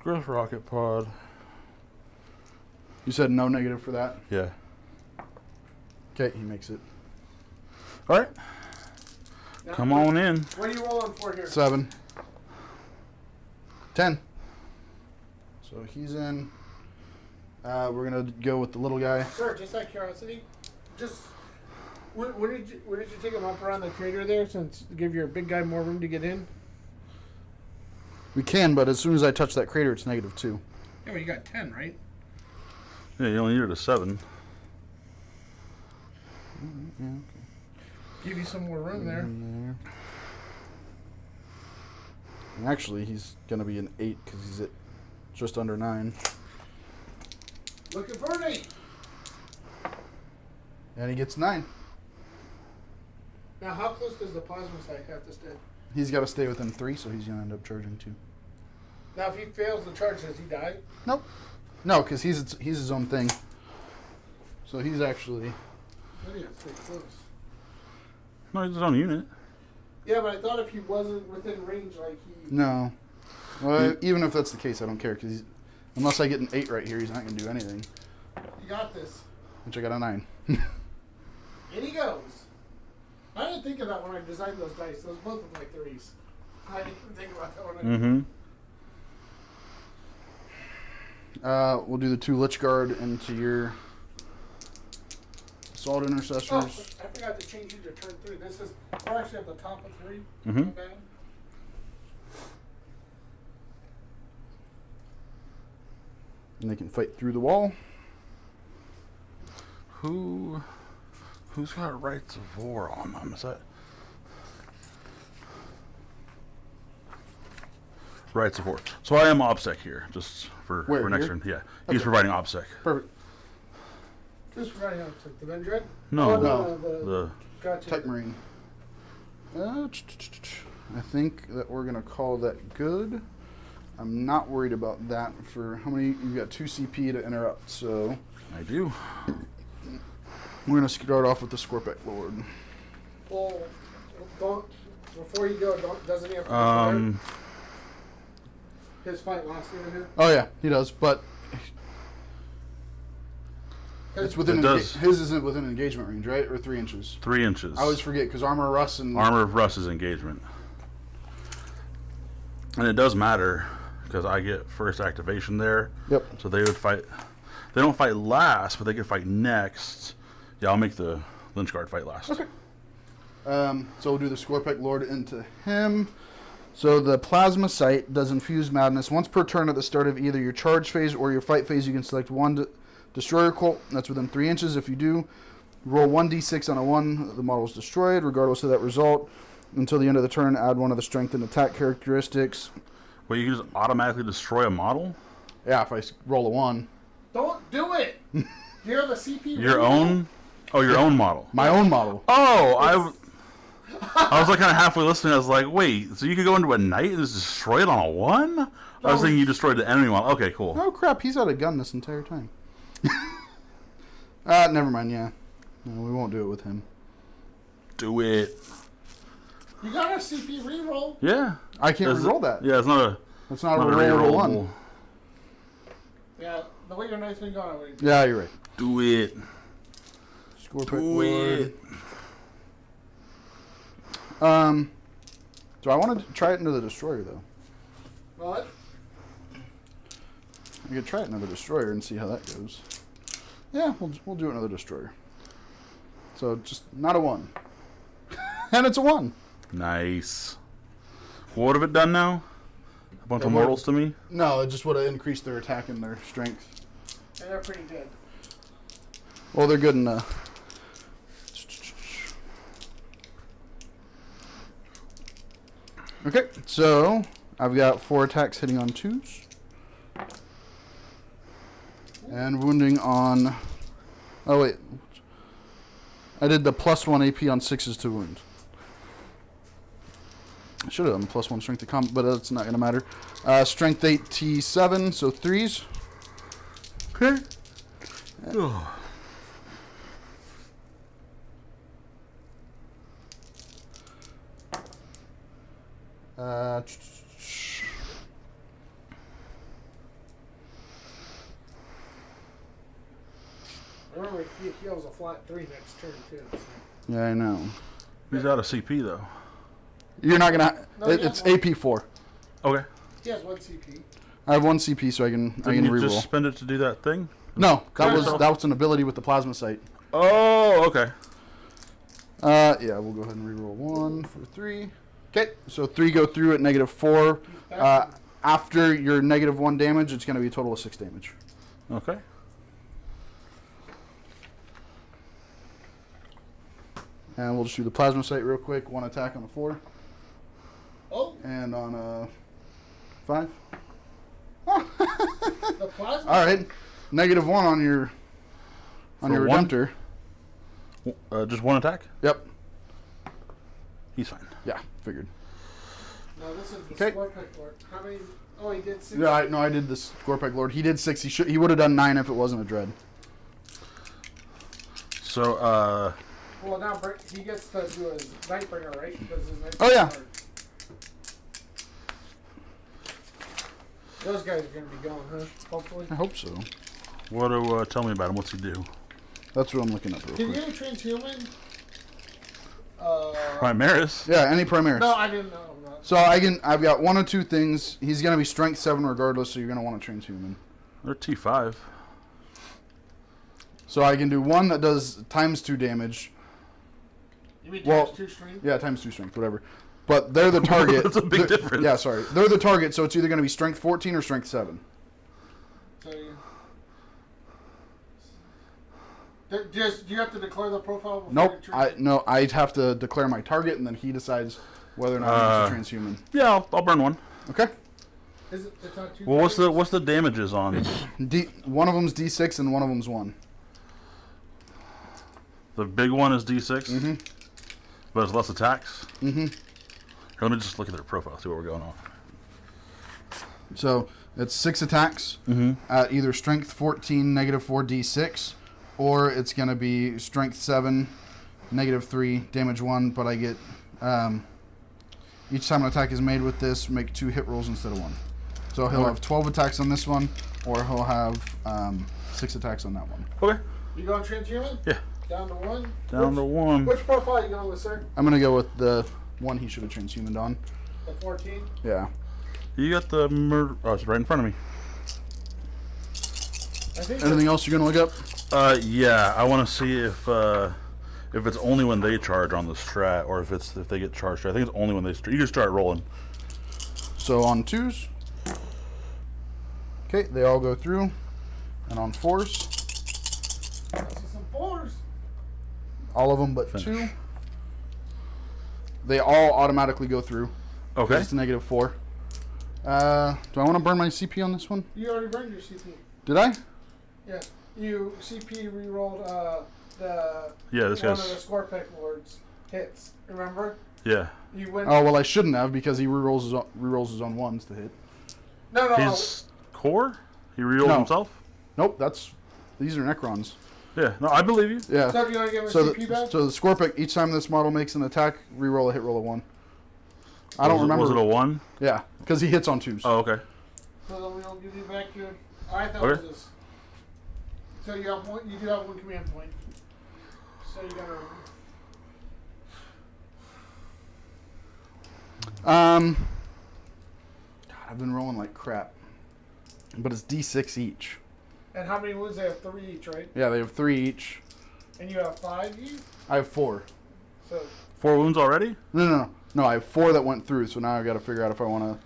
Growth rocket pod. You said no negative for that. Yeah. Okay, he makes it. All right. Now, Come on in. What are you rolling for here? 7. 10. So he's in. We're gonna go with the little guy. Sir, just out of curiosity, where did you take him up around the crater there, since to give your big guy more room to get in? We can, but as soon as I touch that crater, it's -2. Yeah, but you got 10, right? Yeah, you only needed a 7. Yeah, okay. Give you some more room there. And actually, he's gonna be an 8 because he's at just under 9. Looking for an 8. And he gets 9. Now, how close does the plasma sight have to stay? He's got to stay within 3, so he's gonna end up charging 2. Now, if he fails the charge, does he die? Nope. No, because he's his own thing. So he's actually. I think that's pretty close. No, he's his own unit. Yeah, but I thought if he wasn't within range, like he... No. Well, even if that's the case, I don't care because unless I get an 8 right here, he's not gonna do anything. You got this. Which I got a 9. In he goes. I didn't think of that when I designed those dice. Those both look like 3s. I didn't think about that when I... Mm-hmm. We'll do the 2 Lich Guard into your Assault Intercessors. Oh, I forgot to change you to turn 3. This is... We're actually at the top of 3. Mm-hmm. Not bad. And they can fight through the wall. Who's got rights of war on them? Is that rights of war? So I am OBSEC here, just for next here? turn. Yeah, he's providing OBSEC. Perfect. Just right out to the Vendread? No, Oh, no. The Gotcha. Tech Marine. I think that we're gonna call that good. I'm not worried about that. For how many? You've got 2 CP to interrupt, so I do. we're gonna start off with the Scorpic Lord. Well, don't... Before you go, doesn't he have to his fight last year here? Oh yeah, he does, but it's within It does. his isn't within engagement range, right? Or 3 inches. 3 inches. I always forget because Armor of Rust and Armor of Rust is engagement, and it does matter because I get first activation there. Yep. So they would fight. They don't fight last, but they could fight next. Yeah, I'll make the Lynch Guard fight last. Okay. So we'll do the Scorpic Lord into him. So the Plasma Sight does Infuse Madness. Once per turn at the start of either your charge phase or your fight phase, you can select one Destroyer Cult. That's within 3 inches. If you do, roll 1d6 on a 1. The model is destroyed, regardless of that result. Until the end of the turn, add one of the strength and attack characteristics. Wait, you can just automatically destroy a model? Yeah, if I roll a 1. Don't do it! You have a CP. Your own? Oh, your own model. My own model. Oh, I was like kind of halfway listening. I was like, wait, so you could go into a knight and just destroy it on a 1? I was thinking you destroyed the enemy model. Okay, cool. Oh crap, he's had a gun this entire time. Never mind, yeah. No, we won't do it with him. Do it. You got a CP reroll. Yeah. I can't re-roll that. Yeah, it's not a... That's not a not a rerollable rerollable. one. Yeah, the way your knight's been going, I would. Yeah, you're right. Do it. Scorpic Do Lord. it. So I wanted to try it into the Destroyer, though. What? I could try it into the Destroyer and see how that goes. Yeah, we'll do another Destroyer. So just not a 1. And it's a 1. Nice. What have it done now? A bunch of mortals to me? No, it just would have increased their attack and their strength. And they're pretty good. Well, they're good in Okay, so I've got 4 attacks hitting on 2s. And wounding on... Oh, wait. I did the +1 AP on 6s to wound. I should have done +1 strength to combat, but that's not going to matter. Strength 8 T7, so 3s. Okay. Uh, Remember, he heals a flat 3 next turn, too. So. yeah, I know. He's out of CP though. You're not going to... No, it's yeah, AP4. Okay. He has 1 CP. I have 1 CP, so I can Didn't you reroll. just spend it to do that thing? No, that No, no. was an ability with the plasma sight. Oh, okay. Yeah, we'll go ahead and reroll 1 for 3. Okay, so 3 go through at -4. After your -1 damage, it's going to be a total of 6 damage. Okay. And we'll just do the plasma sight real quick. 1 attack on a 4. Oh, And on a 5. the plasma. All right, -1 on your For your one? Redemptor. Just 1 attack? Yep. He's fine. Yeah, figured. No, this is the Okay. Scorpic Lord. How many? Oh, he did 6. Yeah, I did the Scorpec Lord. He did 6. He would have done 9 if it wasn't a dread. So, Well, now he gets to do his Nightbringer, right? Because his Nightbringer Oh, yeah. card. Those guys are going to be going, huh? Hopefully. I hope so. what do tell me about him? What's he do? That's what I'm looking up real Did you quick. get a transhuman? Primaris. Yeah, any Primaris. No, I didn't know. No. So I've got 1 or 2 things. He's going to be Strength 7 regardless, so you're going to want to transhuman. They're T5. So I can do 1 that does ×2 damage. You mean Well, times 2 strength? Yeah, ×2 strength, whatever. But they're the target. That's a big difference. Yeah, sorry. They're the target, so it's either going to be Strength 14 or Strength 7. So do you have to declare the profile before Nope. you trans- No, I'd have to declare my target, and then he decides whether or not he wants to transhuman. Yeah, I'll burn 1. Okay. Is it, it's not 2 Well, what's the damages on? One of them's D6 and one of them's 1. The big one is D6, Mm-hmm. but it's less attacks. Mm-hmm. Here, let me just look at their profile, see what we're going on. So it's 6 attacks Mm-hmm. at either Strength 14, -4 D6, or it's going to be Strength 7, -3, damage 1, but I get... each time an attack is made with this, make 2 hit rolls instead of 1. So he'll have 12 attacks on this one, or he'll have 6 attacks on that one. Okay. You going transhuman? Yeah. Down to 1? Down to 1. Which profile are you going with, sir? I'm going to go with the one he should have transhumaned on. The 14? Yeah. You got the murder. Oh, it's right in front of me. I think Anything else you're going to look up? Yeah, I want to see if it's only when they charge on the strat, or if they get charged. I think it's only when they you just start rolling. So on 2s. Okay, they all go through. And on 4s, I see some 4s. all of them but Finish. 2. They all automatically go through. Okay. It's -4. Do I want to burn my CP on this one? You already burned your CP. Did I? Yeah. You CP rerolled the Yeah, this one guy's. of the Scorpic Lords hits. Remember? Yeah. You went. Oh, well, I shouldn't have because he rerolls his own 1s to hit. No. His core? He rerolled No. himself? Nope, these are Necrons. Yeah. No, I believe you. Yeah. So if you want to give him So CP back? the Scorpic, each time this model makes an attack, reroll a hit roll of 1. I don't remember. Was it a 1? Yeah, because he hits on 2s. Oh, okay. So then we'll give you back your. I thought Okay. it was this. So you have one. You do have 1 command point. So you gotta. God, I've been rolling like crap. But it's D6 each. And how many wounds? They have 3 each, right? Yeah, they have 3 each. And you have 5 each. I have 4. So 4 wounds already? No, I have 4 that went through, so now I've got to figure out if I want to...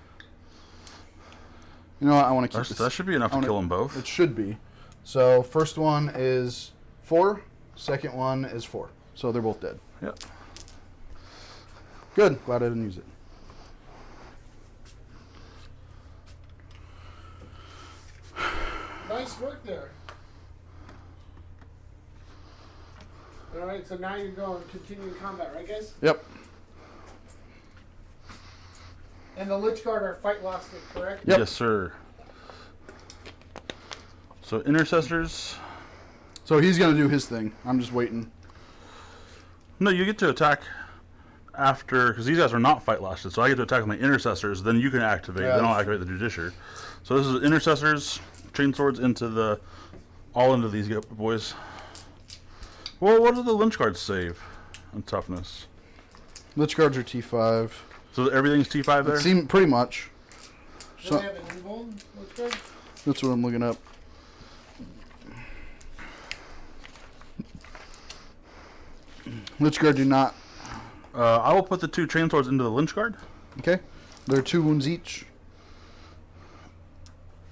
You know what, I want to keep this. That should be enough to kill them both. It should be. So, first one is 4, second one is 4. So they're both dead. Yep. Good, glad I didn't use it. Nice work there. All right, so now you're going continuing combat, right, guys? Yep. And the Lich Guard are fight lasted, correct? Yep. Yes, sir. So intercessors. So he's gonna do his thing. I'm just waiting. No, you get to attack after, because these guys are not fight lasted. So I get to attack with my intercessors. Then you can activate. Yeah, Then I'll that's activate the Judiciary. So this is intercessors, chain swords into these boys. Well, what do the Lynch Guards save on toughness? Lich Guards are T5. So everything's T5 there? It seemed pretty much. Do So they have an invuln, Lich Guard? that's what I'm looking up. Lich Guard do not. I will put the 2 chain swords into the Lynch Guard. Okay. They're 2 wounds each.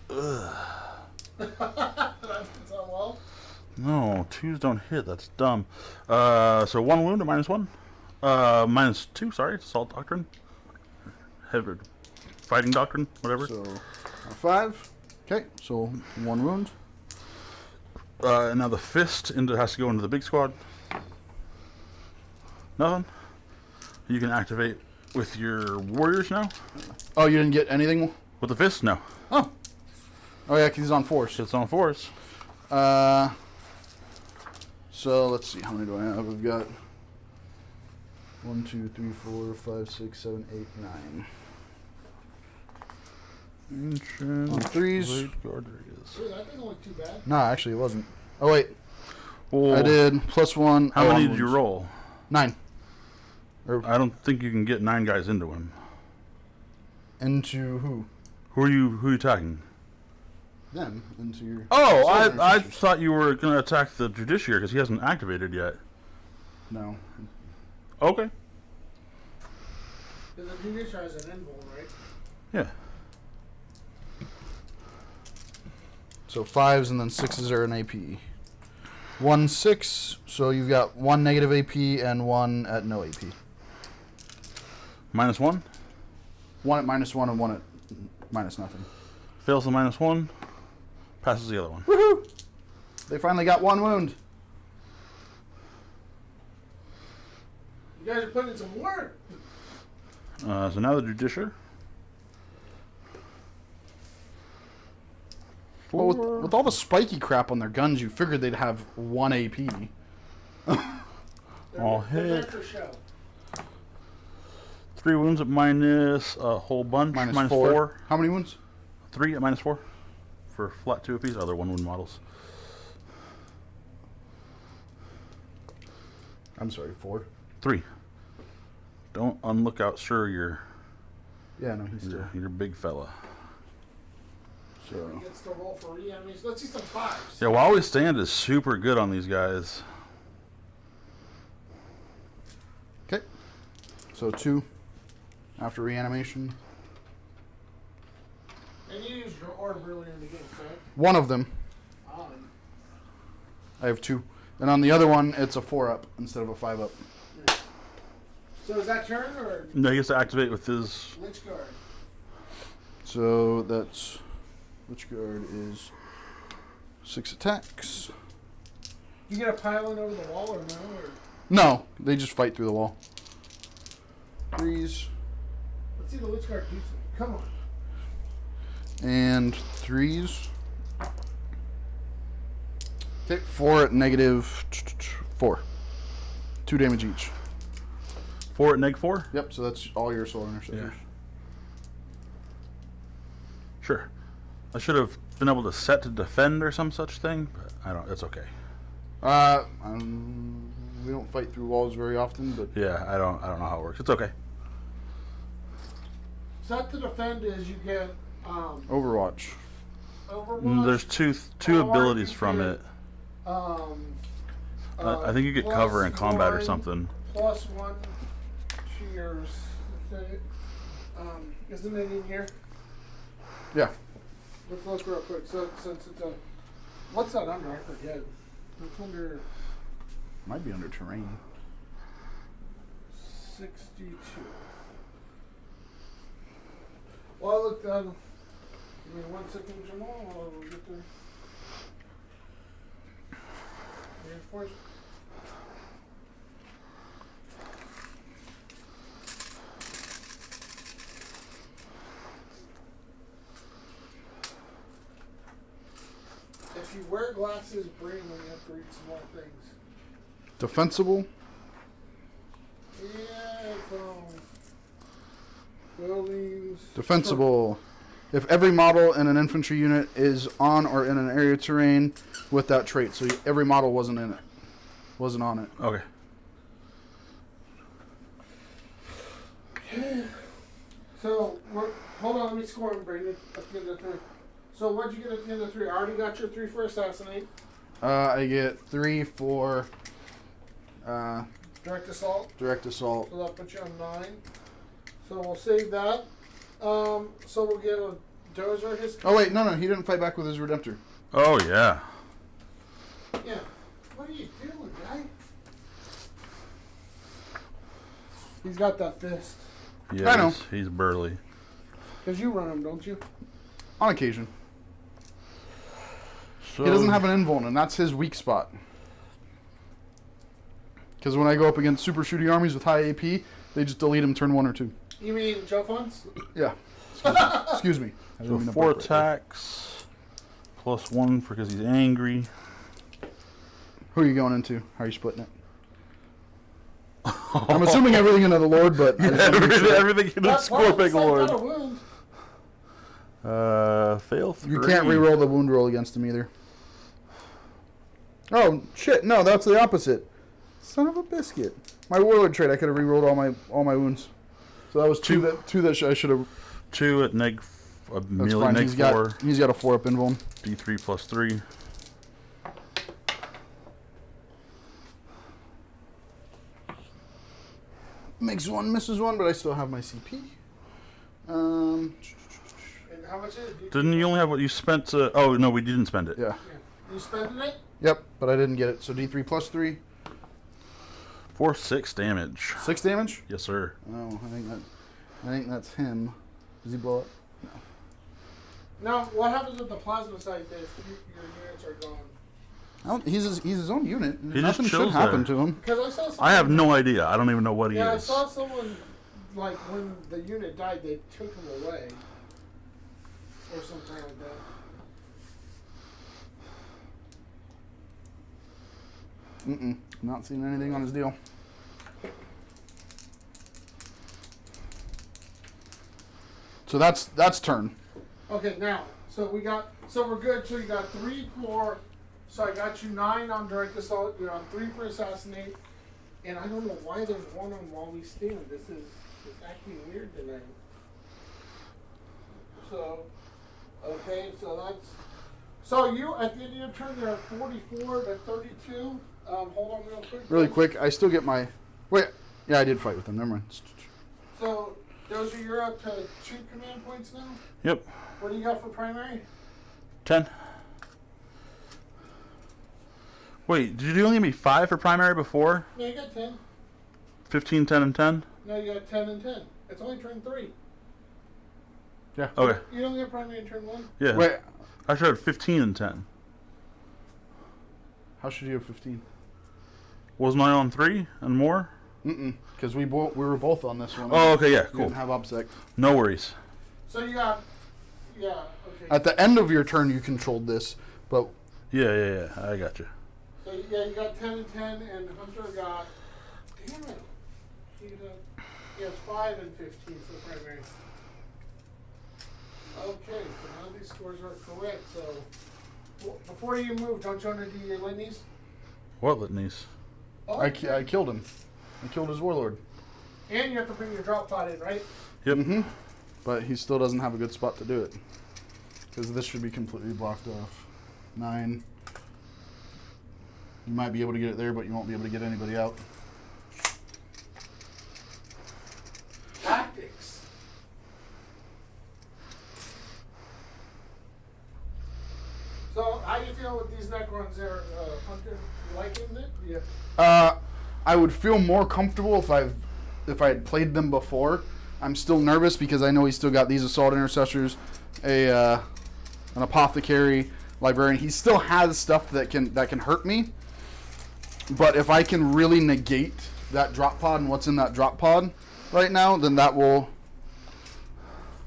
That's all well. No, 2s don't hit. That's dumb. So 1 wound or -1? -2, sorry. Assault Doctrine. Heavy Fighting Doctrine, whatever. So 5. Okay. So 1 wound. And now the fist has to go into the big squad. Nothing. You can activate with your warriors now. Oh, you didn't get anything? With the fist, no. Oh. Oh yeah, 'cause he's on force. It's on 4s. So let's see, how many do I have? We've got 1, 2, 3, 4, 5, 6, 7, 8, 9. Ancient On 3s. Blade Guardians. Dude, that didn't look too bad. No, actually it wasn't. Oh wait, Well, I did +1. How oh, many on did you wounds. roll? 9. I don't think you can get 9 guys into him. Into who? Who are you attacking? Them. Into your... Oh, Southern I sisters. thought you were going to attack the Judiciary because he hasn't activated yet. No. Okay. Because the Judiciary has an invuln, right? Yeah. So 5s and then 6s are an AP. 1, 6, so you've got 1 negative AP and 1 at no AP. -1. 1 at -1 and 1 at minus nothing. Fails the -1. Passes the other one. Woohoo! They finally got 1 wound. You guys are putting in some work. So now the Judiciary. Well, with all the spiky crap on their guns, you figured they'd have 1 AP. All They're there hit. for show. 3 wounds at minus a whole bunch. Minus -4. 4. How many wounds? 3 at -4. For flat 2 apiece. Other 1 wound models. I'm sorry, 4. 3. Don't unlook out, sure, you're Yeah, no, he's still. you're a big fella. So He gets to roll for reanimations. Let's see some 5s. Yeah, while we stand is super good on these guys. okay. So 2 after reanimation. And you used your orb earlier in the game, correct? One of them. Um, I have 2, and on the other one, it's a 4-up instead of a 5-up. so is that turn or No, he gets to activate with his. Lich Guard? So that's Lich Guard is 6 attacks. You get a pile in over the wall or no? Or No, they just fight through the wall. 3s let's see the Lich Guard do something. Come on. and 3s. Okay, 4 at -4. 2 damage each. 4 at -4? Yep, so that's all your solar interceptors. Sure. I should have been able to set to defend or some such thing, but I don't. It's okay. We don't fight through walls very often, but Yeah, I don't know how it works. It's okay. Set to defend is you get Overwatch. Overwatch. There's two or abilities you from get, it. I I think you get cover in combat or something. +1 to your. Isn't it in here? Yeah. Let's look real quick. So since it's a, what's that under? I forget. It's under Might be under terrain. 62. Well, I looked at. Give me 1 second, Jamal. I'll get there. reinforced. If you wear glasses, brain when you have to read small things. Defensible. Yeah, buildings. Defensible. If every model in an infantry unit is on or in an area of terrain with that trait, so every model wasn't in it, wasn't on it. Okay. So, hold on, let me score them, Brandon, at the end of 3. So, what'd you get at the end of 3? I already got your 3 for assassinate. I get 3 for Direct assault. direct assault. So, that'll put you on 9. So, we'll save that. So, we'll get a Dozer. Oh wait, no, he didn't fight back with his Redemptor. Oh, yeah. Yeah. What are you doing, guy? He's got that fist. Yeah, I know. He's burly. Because you run him, don't you? On occasion. So, He doesn't have an invuln, and that's his weak spot. Because when I go up against super shooting armies with high AP, they just delete him turn 1 or 2. You mean Joe Funds? Yeah. Excuse me. I didn't So mean to 4 burp right there. attacks. Plus 1 because he's angry. Who are you going into? How are you splitting it? I'm assuming everything into the Lord, but I just wanna make sure. Everything in the Scorpic Lord. Lord. Fail 3. You can't re-roll the wound roll against him either. Oh shit! No, that's the opposite. Son of a biscuit. My warlord trait, I could have re-rolled all my wounds. So that was two that I should have. 2 at neg. That's Melee fine. neg He's 4. got a 4-up invuln. D3 plus 3. Makes 1, misses 1, but I still have my CP. And how much is it? Didn't you only have what you spent? Oh no, we didn't spend it. Yeah. You spending it? Yep, but I didn't get it. So D3 plus 3. 4 6 damage. 6 damage? Yes, sir. Oh, I think that's him. Does he blow up? Now, what happens with the plasma site if your units are gone? He's his own unit. He just Nothing should chills happen there. to him. Because I saw someone. I have no idea. I don't even know what he Yeah, I is. saw someone, like, when the unit died, they took him away. Or something like that. Not seeing anything on his deal. So that's turn. Okay, now, so we're good. So you got 3 for, so I got you 9 on direct assault. You're on 3 for assassinate, and I don't know why there's 1 on while we stand. This is acting weird tonight. So, okay, so that's. So you at the end of your turn, you're at 44 to 32. Hold on real quick. Really quick, I still get my. Wait, yeah, I did fight with him. Never mind. So, Dozer, you're up to 2 command points now. Yep. What do you got for primary? 10. Wait, did you only give me 5 for primary before? No, you got 10. 15, 10, and 10? No, you got 10 and 10. It's only turn 3. Yeah. Okay. You don't get primary in turn 1? Yeah. Wait, I should have 15 and 10. how should you have 15? Wasn't I on 3 and more? Because we were both on this one. Oh, okay, yeah, We cool. didn't have obsec. No worries. So you got, yeah, okay. At the end of your turn, you controlled this, but Yeah, I got you. So yeah, you got 10 and 10, and Hunter got, damn it. He has 5 and 15 for primary. Okay, so now these scores are correct. So before you move, don't you want to do your litanies? What litanies? Oh, I killed him. I killed his warlord. and you have to bring your drop pod in, right? Yep. But he still doesn't have a good spot to do it. Because this should be completely blocked off. 9. You might be able to get it there, but you won't be able to get anybody out. Tactics. So how you feel with these Necrons there, Hunter? You liking it? Yeah. I would feel more comfortable if I had played them before. I'm still nervous because I know he's still got these assault intercessors, an apothecary, librarian. He still has stuff that can hurt me. But if I can really negate that drop pod and what's in that drop pod right now, then that will...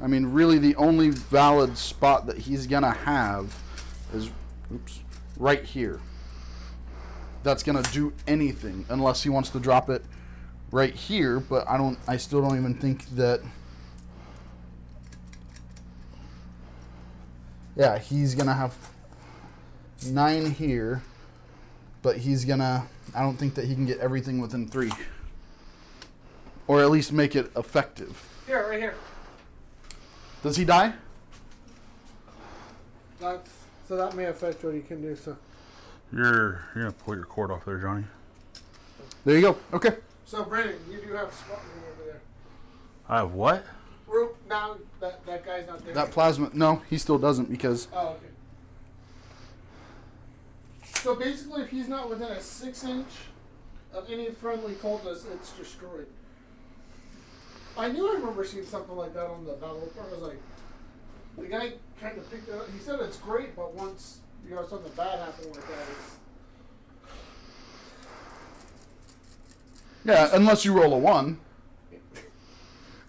I mean, really the only valid spot that he's going to have is right here. That's going to do anything unless he wants to drop it right here, but I still don't even think that... Yeah, he's going to have 9 here, but he's going to... I don't think that he can get everything within 3. Or at least make it effective. Here, right here. Does he die? So that may affect what he can do, so. You're going to pull your cord off there, Johnny. There you go. Okay. So, Brandon, you do have a spot room over there. I have what? Room, now that guy's not there. That plasma... No, he still doesn't because... Oh, okay. So basically, if he's not within a 6-inch of any friendly cultist, it's destroyed. I remember seeing something like that on the battle report. I was like, the guy kind of picked it up. He said it's great, but once something bad happened like that, it's... Yeah, unless you roll a 1.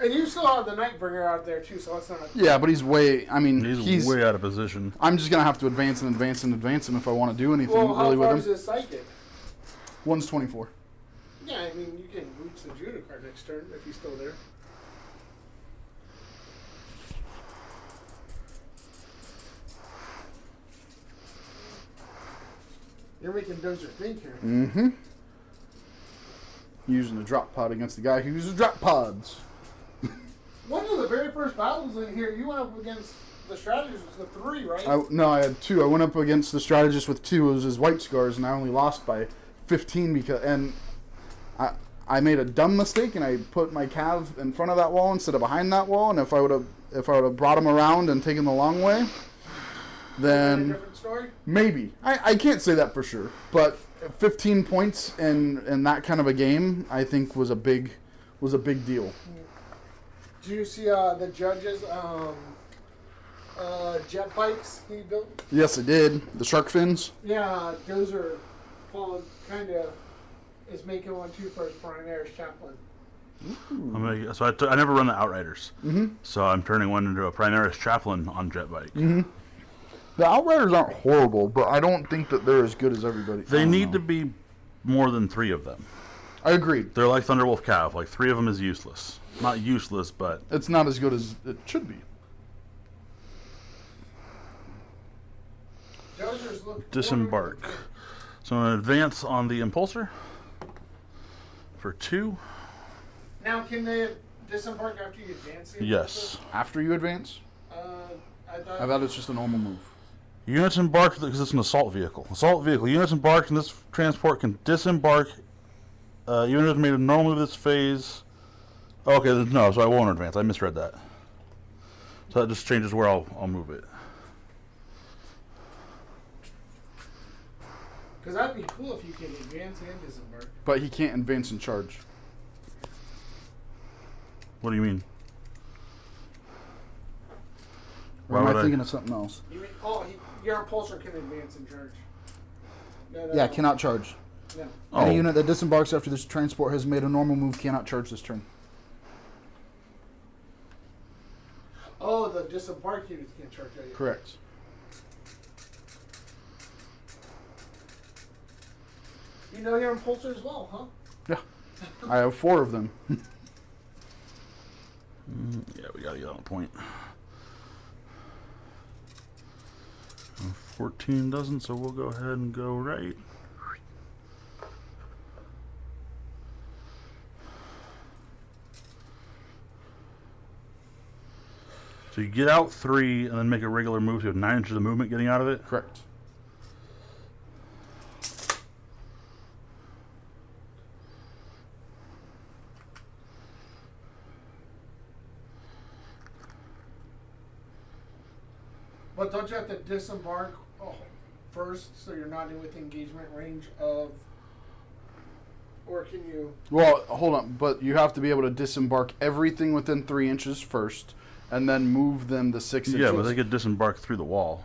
And you still have the Nightbringer out there too, so that's not... Yeah, but he's way... I mean, He's way out of position. I'm just going to have to advance and advance and advance him if I want to do anything Well, how really far with is him. his psychic? 1's 24. Yeah, I mean, you can reach the Judah card next turn if he's still there. You're making Dozer think here. Mm-hmm. Using a drop pod against the guy who uses drop pods. One of the very first battles in here, you went up against the strategist with the 3, right? I had 2. I went up against the strategist with 2. It was his White Scars, and I only lost by 15 because... And I made a dumb mistake, and I put my Cav in front of that wall instead of behind that wall. And if I would have brought him around and taken the long way, then... A different story? Maybe. I can't say that for sure. But 15 points in that kind of a game, I think was a big deal. Do you see the judges' jet bikes he built? Yes, it did. The shark fins. Yeah, Dozer kind of is making one too for his Primaris Chaplain. I never run the Outriders. Mm-hmm. So I'm turning one into a Primaris Chaplain on jet bike. Mm-hmm. The Outriders aren't horrible, but I don't think that they're as good as everybody. They need to be more than 3 of them. I agreed. They're like Thunderwolf Cav. Like 3 of them is useless. Not useless, but... It's not as good as it should be. Dozers look... Disembark. So I'm going to advance on the Impulsor for 2. Now, can they disembark after you advance? Yes. After you advance? I I thought it's just a normal move. Units embarked because it's an assault vehicle. Assault vehicle. Units embarked in this transport can disembark. Units made a normal move this phase. Okay, no, so I won't advance. I misread that. So that just changes where I'll move it. Because that'd be cool if you can advance and disembark. But he can't advance and charge. What do you mean? Or am I thinking of something else? You mean, your Impulsor can advance and charge. No, Yeah, cannot charge. No. Oh. Any unit that disembarks after this transport has made a normal move cannot charge this turn. Oh, the disembark units can't charge at you. Correct. You know your Impulsor as well, huh? Yeah. I have 4 of them. Yeah, we gotta get on point. 14 doesn't, so we'll go ahead and go right. So you get out 3 and then make a regular move. So you have 9 inches of movement getting out of it. Correct. But don't you have to disembark first so you're not in with engagement range of... Or can you... Well, hold on. But you have to be able to disembark everything within 3 inches first, and then move them to 6 inches. Yeah, but they could disembark through the wall.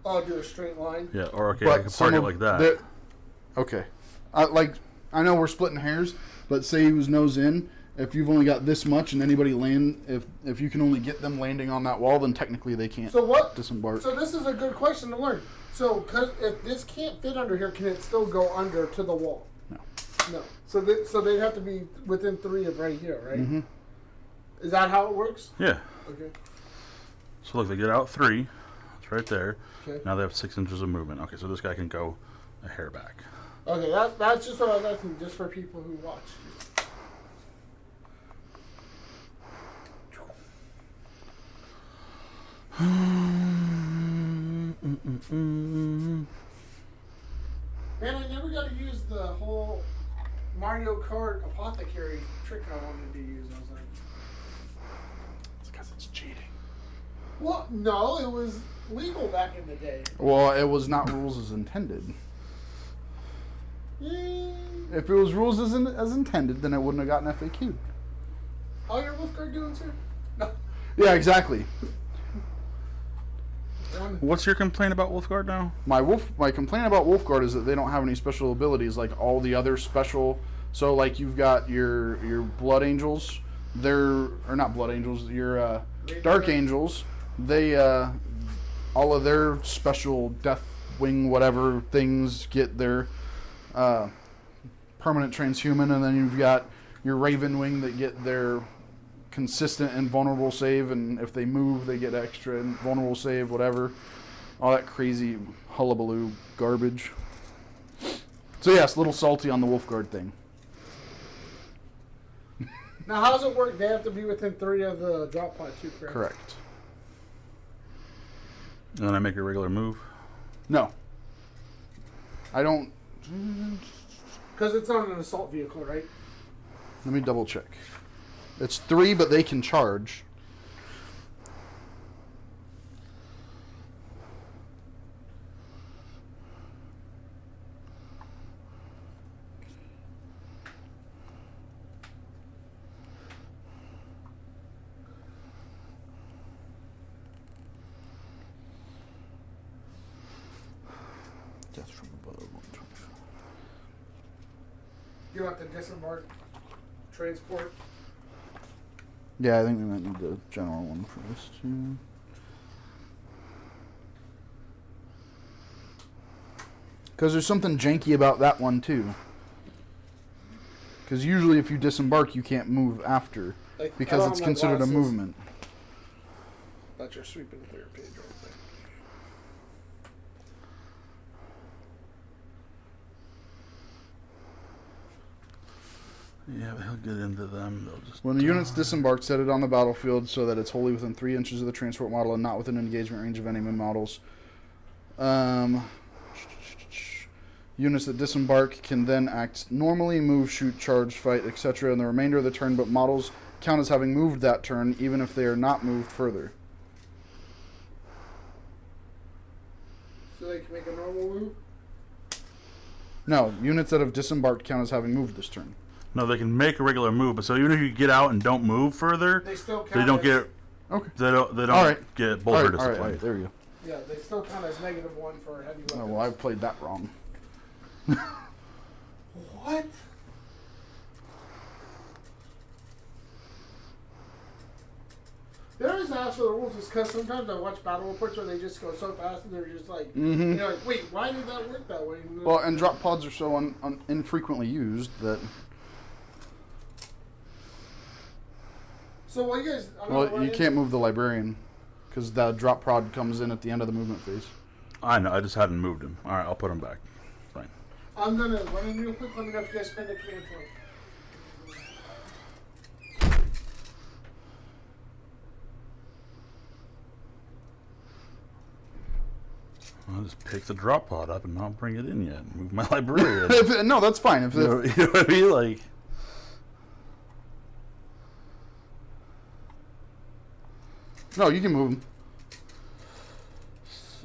Oh, do a straight line. Yeah, or okay, I can park it like that. Okay. I know we're splitting hairs, but say he was nose in. If you've only got this much and anybody if you can only get them landing on that wall, then technically they can't disembark. So this is a good question to learn. So, cause if this can't fit under here, can it still go under to the wall? No. No. So they'd have to be within 3 of right here, right? Mm-hmm. Is that how it works? Yeah. Okay. So look, they get out 3. It's right there. Okay. Now they have 6 inches of movement. Okay, so this guy can go a hair back. Okay, that's just what I was asking, just for people who watch. Man, I never got to use the whole Mario Kart apothecary trick I wanted to use. I was like, It's because it's cheating. well, no, it was legal back in the day. Well, it was not rules as intended. If it was rules as intended, then it wouldn't have gotten FAQ'd. How your Wolfguard doing, sir? No. Yeah, exactly. What's your complaint about Wolfguard now? My complaint about Wolfguard is that they don't have any special abilities like all the other special. So like you've got your Blood Angels, or not Blood Angels, your Dark Angels. They all of their special Death Wing whatever things get their permanent transhuman, and then you've got your Raven Wing that get their consistent and vulnerable save, and if they move they get extra and vulnerable save, whatever, all that crazy hullabaloo garbage. So yes, a little salty on the Wolfguard thing. Now, how does it work? They have to be within 3 of the drop pod too, correct? Correct. And then I make a regular move. No, I don't. Because it's on an assault vehicle, right? Let me double check. It's 3, but they can charge. Death from above. 125. You want the disembark transport? Yeah, I think we might need the general one for this too. Because there's something janky about that one too. Because usually if you disembark, you can't move after. Like, Because it's considered a glasses. movement. But you're sweeping through your page right there. Yeah, but he'll get into them. They'll just When the unit's disembarked, set it on the battlefield so that it's wholly within 3 inches of the transport model and not within engagement range of enemy models. Units that disembark can then act normally, move, shoot, charge, fight, etc. in the remainder of the turn, but models count as having moved that turn, even if they are not moved further. So they can make a normal move? No, units that have disembarked count as having moved this turn. No, they can make a regular move, but so even if you get out and don't move further, They still count they don't as, get Okay. they don't All right. get bolter discipline. All right, there we go. Yeah, they still count as -1 for heavy weapons. Oh, well, I played that wrong. What? There is also the rules, is because sometimes I watch battle reports where they just go so fast and they're just like, Mm-hmm. you're like, wait, why did that work that way? And Well, and drop pods are so infrequently used that. so what you guys? I'm Well, gonna you run can't move the librarian because the drop pod comes in at the end of the movement phase. I know. I just hadn't moved him. All right, I'll put him back. Fine. I'm gonna run in real quick. Let me know if you guys spend a command point. I'll just pick the drop pod up and not bring it in yet. Move my librarian. No, that's fine. If you know what I mean? Like, no, you can move them.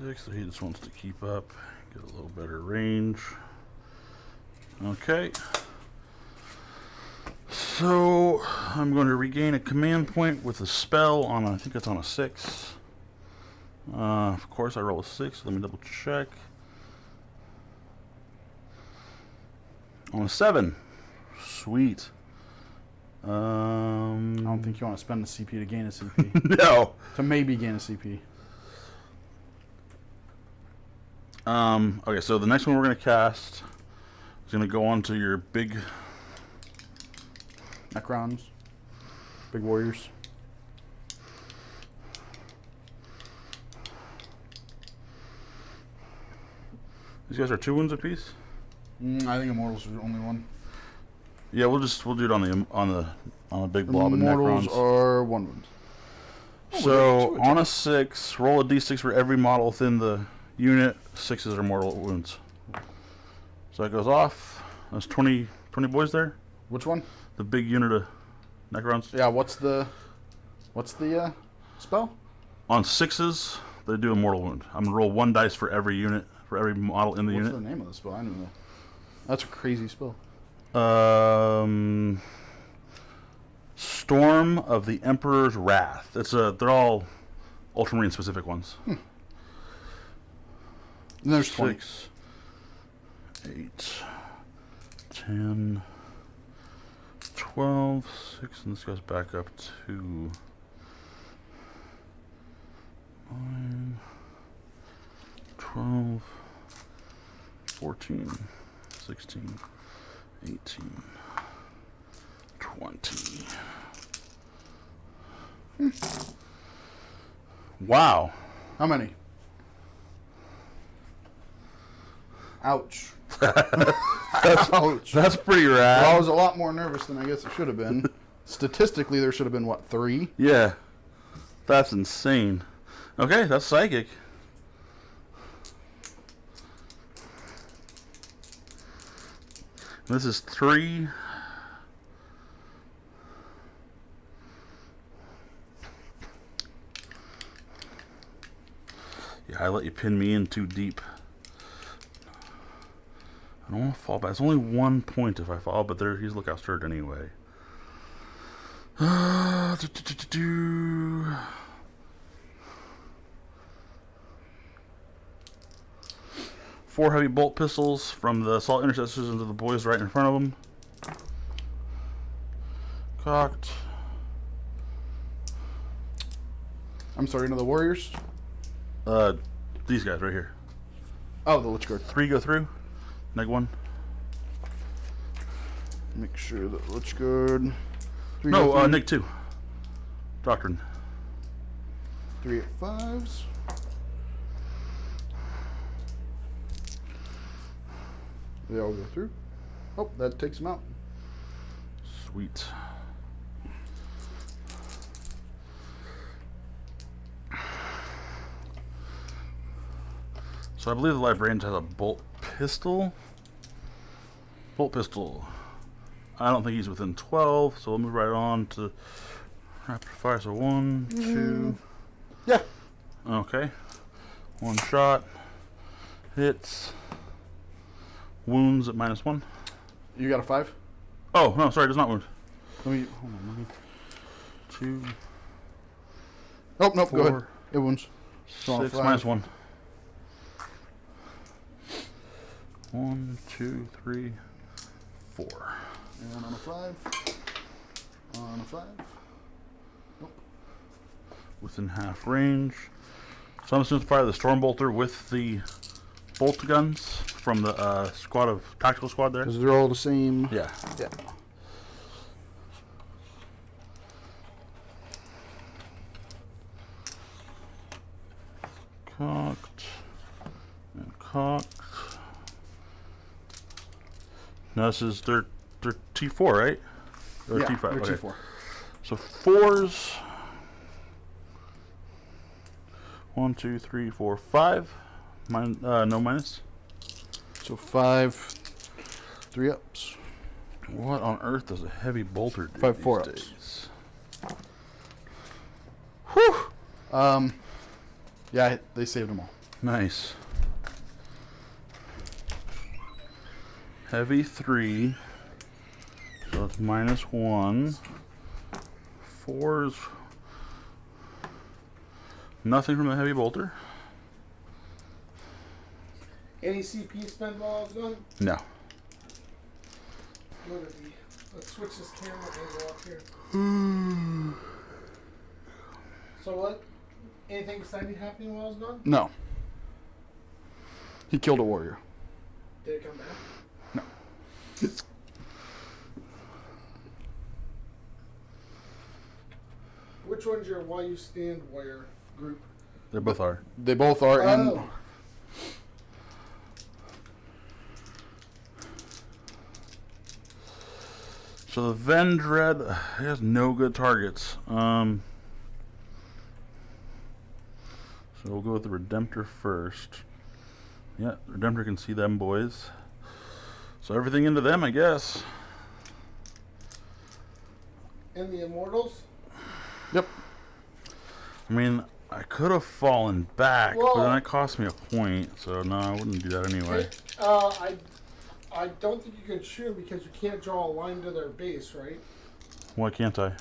6, so he just wants to keep up, get a little better range. Okay. So I'm going to regain a command point with a spell on, I think it's on a 6. Of course, I roll a 6. Let me double check. On a 7. Sweet. I don't think you want to spend the CP to gain a CP. No. To maybe gain a CP. Okay, so the next one we're going to cast is going to go on to your big... Necrons. Big warriors. These guys are 2 wounds apiece? I think Immortals are the only one. Yeah, we'll do it on a big blob of Immortals Necrons. are 1 wound. So on a 6, roll a d6 for every model within the unit. 6s are mortal wounds. So that goes off. There's 20 boys there. Which one? The big unit of Necrons. Yeah. What's the spell? On 6s, they do a mortal wound. I'm gonna roll 1 dice for every unit, for every model in the What's unit. the name of the spell? I don't know. That's a crazy spell. Storm of the Emperor's Wrath. They're all Ultramarine specific ones. And there's 20. 6, 8, 10, 12, 6, and this goes back up to 9, 12, 14, 16, 18, 20. Wow. How many? Ouch. Ouch. That's pretty rad. Well, I was a lot more nervous than I guess it should have been. Statistically, there should have been, what, 3? Yeah. That's insane. Okay, that's psychic. This is 3. Yeah, I let you pin me in too deep. I don't want to fall back. It's only 1 point if I fall, but there he's lookout stirred anyway. 4 heavy bolt pistols from the assault intercessors into the boys right in front of them. Cocked. I'm sorry, into the warriors? These guys right here. Oh, the Lich Guard. 3 go through. Neg 1. Make sure that Lich Guard. 3 No, go Neg 2. Doctrine. 3 at 5s. They all go through. Oh, that takes them out. Sweet. So I believe the Librarian has a bolt pistol. Bolt pistol. I don't think he's within 12, so we'll move right on to rapid fire. So 1, 2. Yeah. Okay. 1 shot. Hits. Wounds at -1. You got a 5? Oh, no, sorry, does not wound. Let me. Hold on. Let me. 2, Oh, nope, go 4, ahead. It wounds. So on a 6, five. -1. 1, 2, 3, 4. And on a 5. On a 5. Nope. Within half range. So I'm assuming to fire the Stormbolter with the bolt guns from the squad of tactical squad there. Because they're all the same. Yeah. Yeah. Cocked and cocked. Now this is their T4, right? Or Yeah, T5. they're Okay. T4. So 4s. 1, 2, 3, 4, 5. No minus. So 5. 3 ups. What on earth does a heavy bolter do? 5 these 4 ups. days? Whew. Yeah, they saved them all. Nice. Heavy 3. So it's -1. 4s. Nothing from the heavy bolter. Any CP spent while I was gone? No. What did he? Let's switch this camera angle up here. So what? Anything exciting happening while I was gone? No. He killed a warrior. Did it come back? No. Which one's your While You Stand warrior group? They both are. They both are, and Oh. So the Vendread has no good targets. So we'll go with the Redemptor first. Yeah, Redemptor can see them boys. So everything into them, I guess. And the Immortals? yep. I mean, I could have fallen back, Well- but then it cost me a point. So no, I wouldn't do that anyway. I don't think you can shoot them because you can't draw a line to their base, right? Why can't I?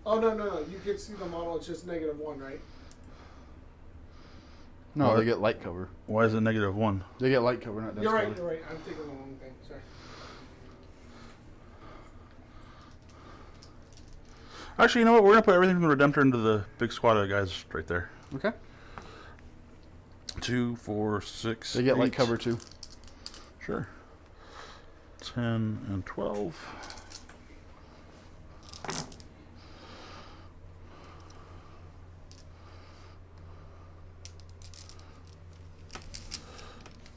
Oh, no. You can see the model. It's just -1, right? No, What? they get light cover. Why is it -1? They get light cover, not depth You're right. cover. You're right. I'm thinking the wrong thing. Sorry. Actually, you know what? We're gonna put everything from the Redemptor into the big squad of guys right there. Okay. 2, 4, 6. They get light 8. cover too. Sure. 10 and 12.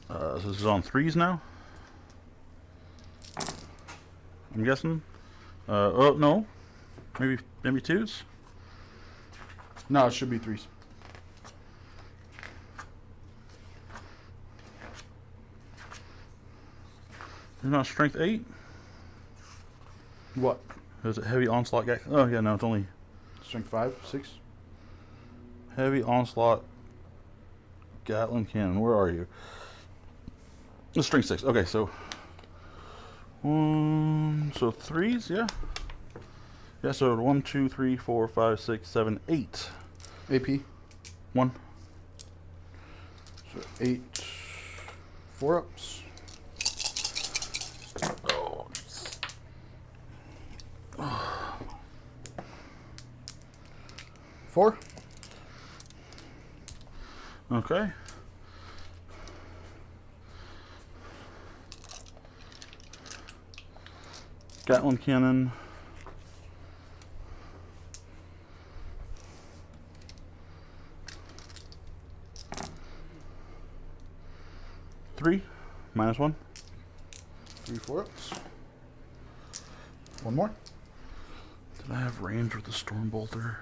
So this is on 3s now? I'm guessing? Oh, no. Maybe 2s? No, it should be 3s. There's not strength 8? What? Is it heavy onslaught guy? Oh, yeah, no, it's only Strength 5, 6. heavy onslaught Gatling cannon. Where are you? The strength 6. Okay, so so 3s, yeah. Yeah, so 1, 2, 3, 4, 5, 6, 7, 8. AP. 1. So 8. 4 ups. Oh. 4. Okay. Gatling cannon. Three, -1. 3 4 ups. One more. Did I have range with the storm bolter?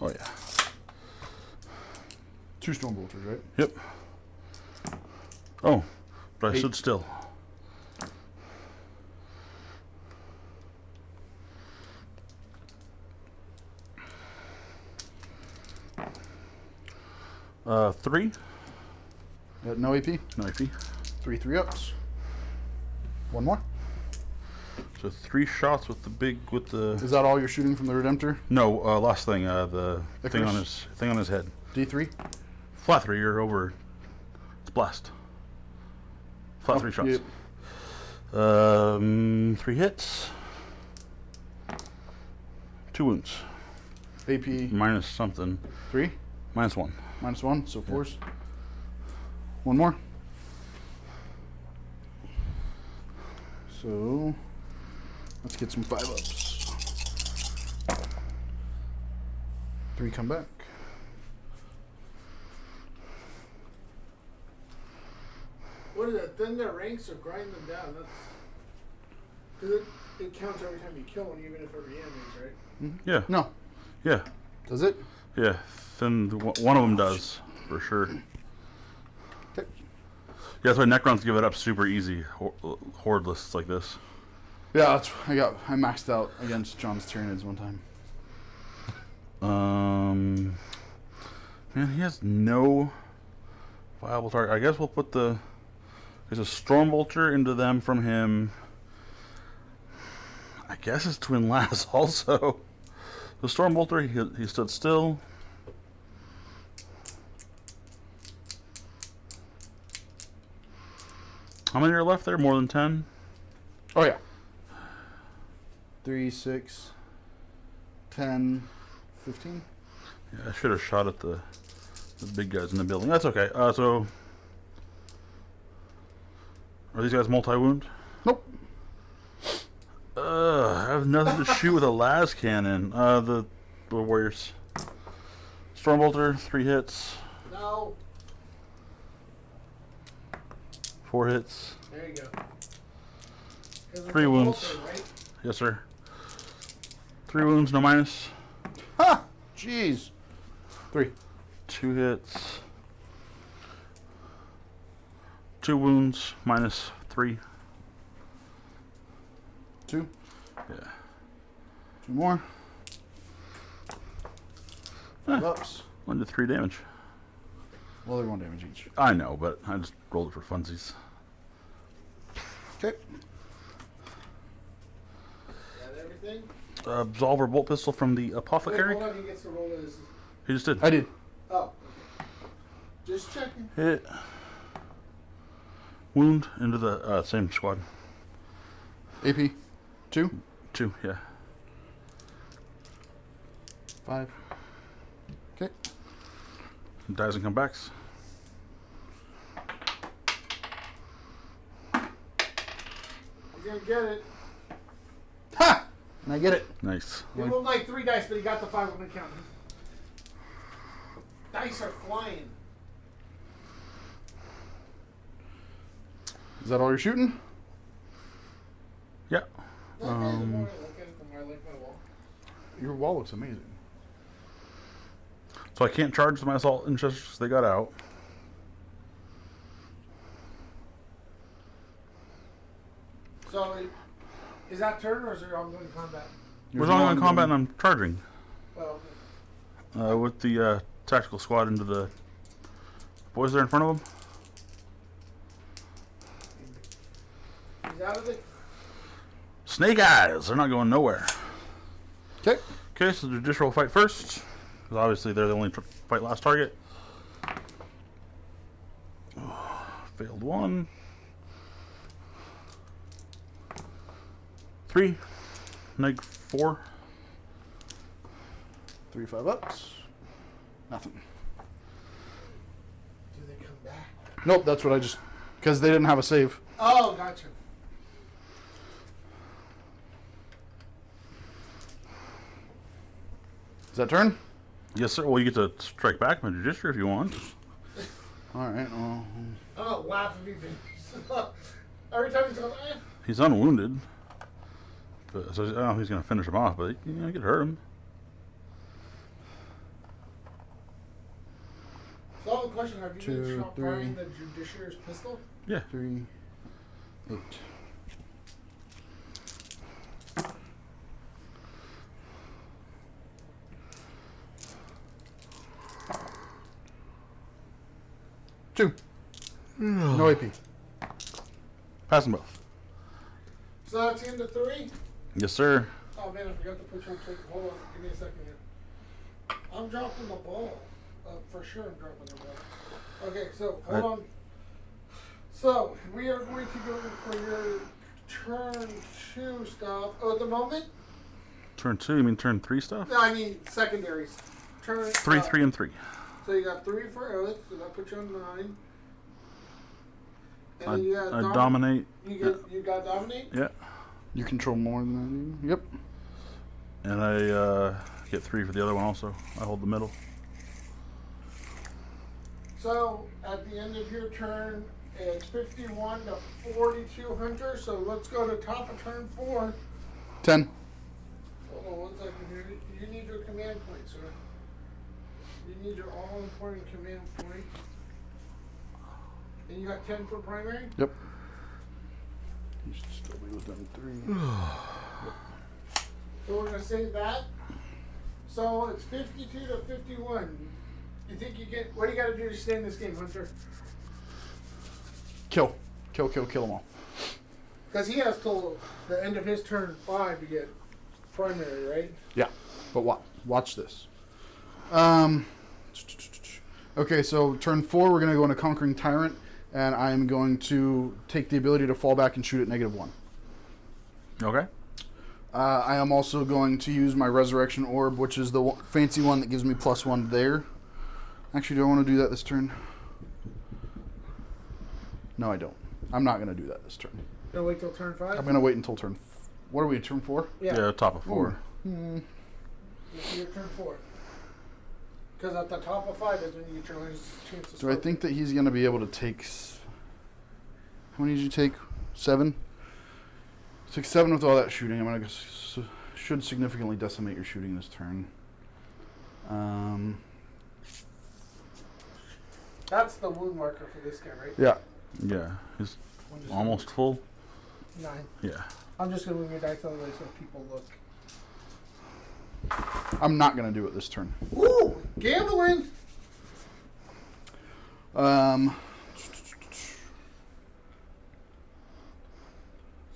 Oh yeah. 2 storm bolters, right? Yep. Oh, but I 8. stood still. Three. No AP. No AP. 3 3 ups. One more. So 3 shots with the big with the. Is that all you're shooting from the Redemptor? No, last thing. The thing on Icarus? his head. D3. Flat 3. You're over. It's blast. Flat 3 shots. Yep. 3 hits. 2 wounds. AP Minus something. 3. -1. -1, so 4s. One more. So let's get some 5 ups. 3 come back. What is that? Thin their ranks or grind them down? That's because it counts every time you kill one, even if it reanimates, right? Yeah. No. Yeah. Does it? Yeah. Then one of them does for sure. Okay. Yeah, that's why Necrons give it up super easy. Horde lists like this. Yeah, that's I maxed out against John's Tyranids one time. Man, he has no viable target. I guess we'll put there's a Storm Bolter into them from him. I guess it's twin last also. The Stormbolter, he stood still. How many are left there? More than 10? Oh, yeah. 3, 6, 10, 15. Yeah, I should have shot at the big guys in the building. That's okay. So, are these guys multi-wound? Nope. I have nothing to shoot with a las cannon. The Warriors. Stormbolter, 3 hits. No. 4 hits. There you go. 3 wounds. Bolter, right? Yes, sir. 3 wounds, no minus. Ha! Jeez. 3. 2 hits. 2 wounds, minus 3. 2. Yeah. 2 more. Eh. 5 ups. 1 to 3 damage. Well, they're 1 damage each. I know, but I just rolled it for funsies. Okay. Got everything? Absolver bolt pistol from the Wait, apothecary. hold on, he gets to roll his. He just did. I did. Oh, okay. Just checking. Hit. Wound into the same squad. AP. 2. 2, yeah. 5. Okay. Dies and comebacks. He's gonna get it. Ha! And I get it. Nice. He rolled like 3 dice, but he got the 5 on the count. Dice are flying. Is that all you're shooting? Yeah. Okay, the more I look at it, the more I like my wall. Your wall looks amazing. So I can't charge my assault intercessors because they got out. So, is that turn or is there ongoing combat? We're only in combat and I'm charging. Well, With the tactical squad into the boys there in front of them. he's out of it. Snake eyes. They're not going nowhere. Okay. Okay, so the judicial will fight first. Because obviously they're the only fight last target. Failed 1. 3. Neg 4. 3 5 ups. Nothing. Do they come back? Nope, that's what I just... Because they didn't have a save. Oh, gotcha. Is that turn? Yes, sir. Well, you get to strike back my judiciary if you want. Alright, well... I'm gonna laugh if he finishes. Every time he's going, eh. He's unwounded. But, so I don't know if he's going to finish him off, but you could hurt him. So, the question, have you 2, been shot 3. firing the judiciary's pistol? Yeah. 3, 8. Two. No AP. Pass them both. So that's the end of 3? Yes, sir. Oh man, I forgot to put you on tape. Hold on, give me a second here. I'm dropping the ball. For sure I'm dropping the ball. Okay, so hold on. So we are going to go for your turn 2 stuff. Oh, at the moment? Turn 2, you mean turn 3 stuff? No, I mean secondaries. Turn 3, 3, and 3. So you got 3 for Oath, so that puts you on 9. And I then you got dominate. You got dominate? Yeah. You control more than I do. Yep. And I get 3 for the other one also. I hold the middle. So at the end of your turn, it's 51 to 42 Hunter. So let's go to top of turn 4. 10. Hold on 1 second here. You need your command point, sir. You need your all-important command point. And you got 10 for primary? Yep. You should still be within 3. So we're going to save that. So it's 52 to 51. You think you get... What do you got to do to stay in this game, Hunter? Kill. Kill them all. Because he has till the end of his turn 5 to get primary, right? Yeah, but watch this. Okay, so turn 4, we're going to go into Conquering Tyrant, and I'm going to take the ability to fall back and shoot at -1. Okay. I am also going to use my Resurrection Orb, which is the fancy one that gives me +1 there. Actually, do I want to do that this turn? No, I don't. I'm not going to do that this turn. Gonna wait till turn 5? I'm going to wait until turn... What are we, turn 4? Yeah, top of 4. Your turn 4. Because at the top of 5 is when you get your last chance to Do start. I think that he's going to be able to take... How many did you take? 7? Took 7 with all that shooting. I'm going to... Should significantly decimate your shooting this turn. That's the wound marker for this guy, right? Yeah. Yeah, he's almost full. 9. Yeah. I'm just going to move your dice out of the way so people look. I'm not going to do it this turn. Ooh! Gambling!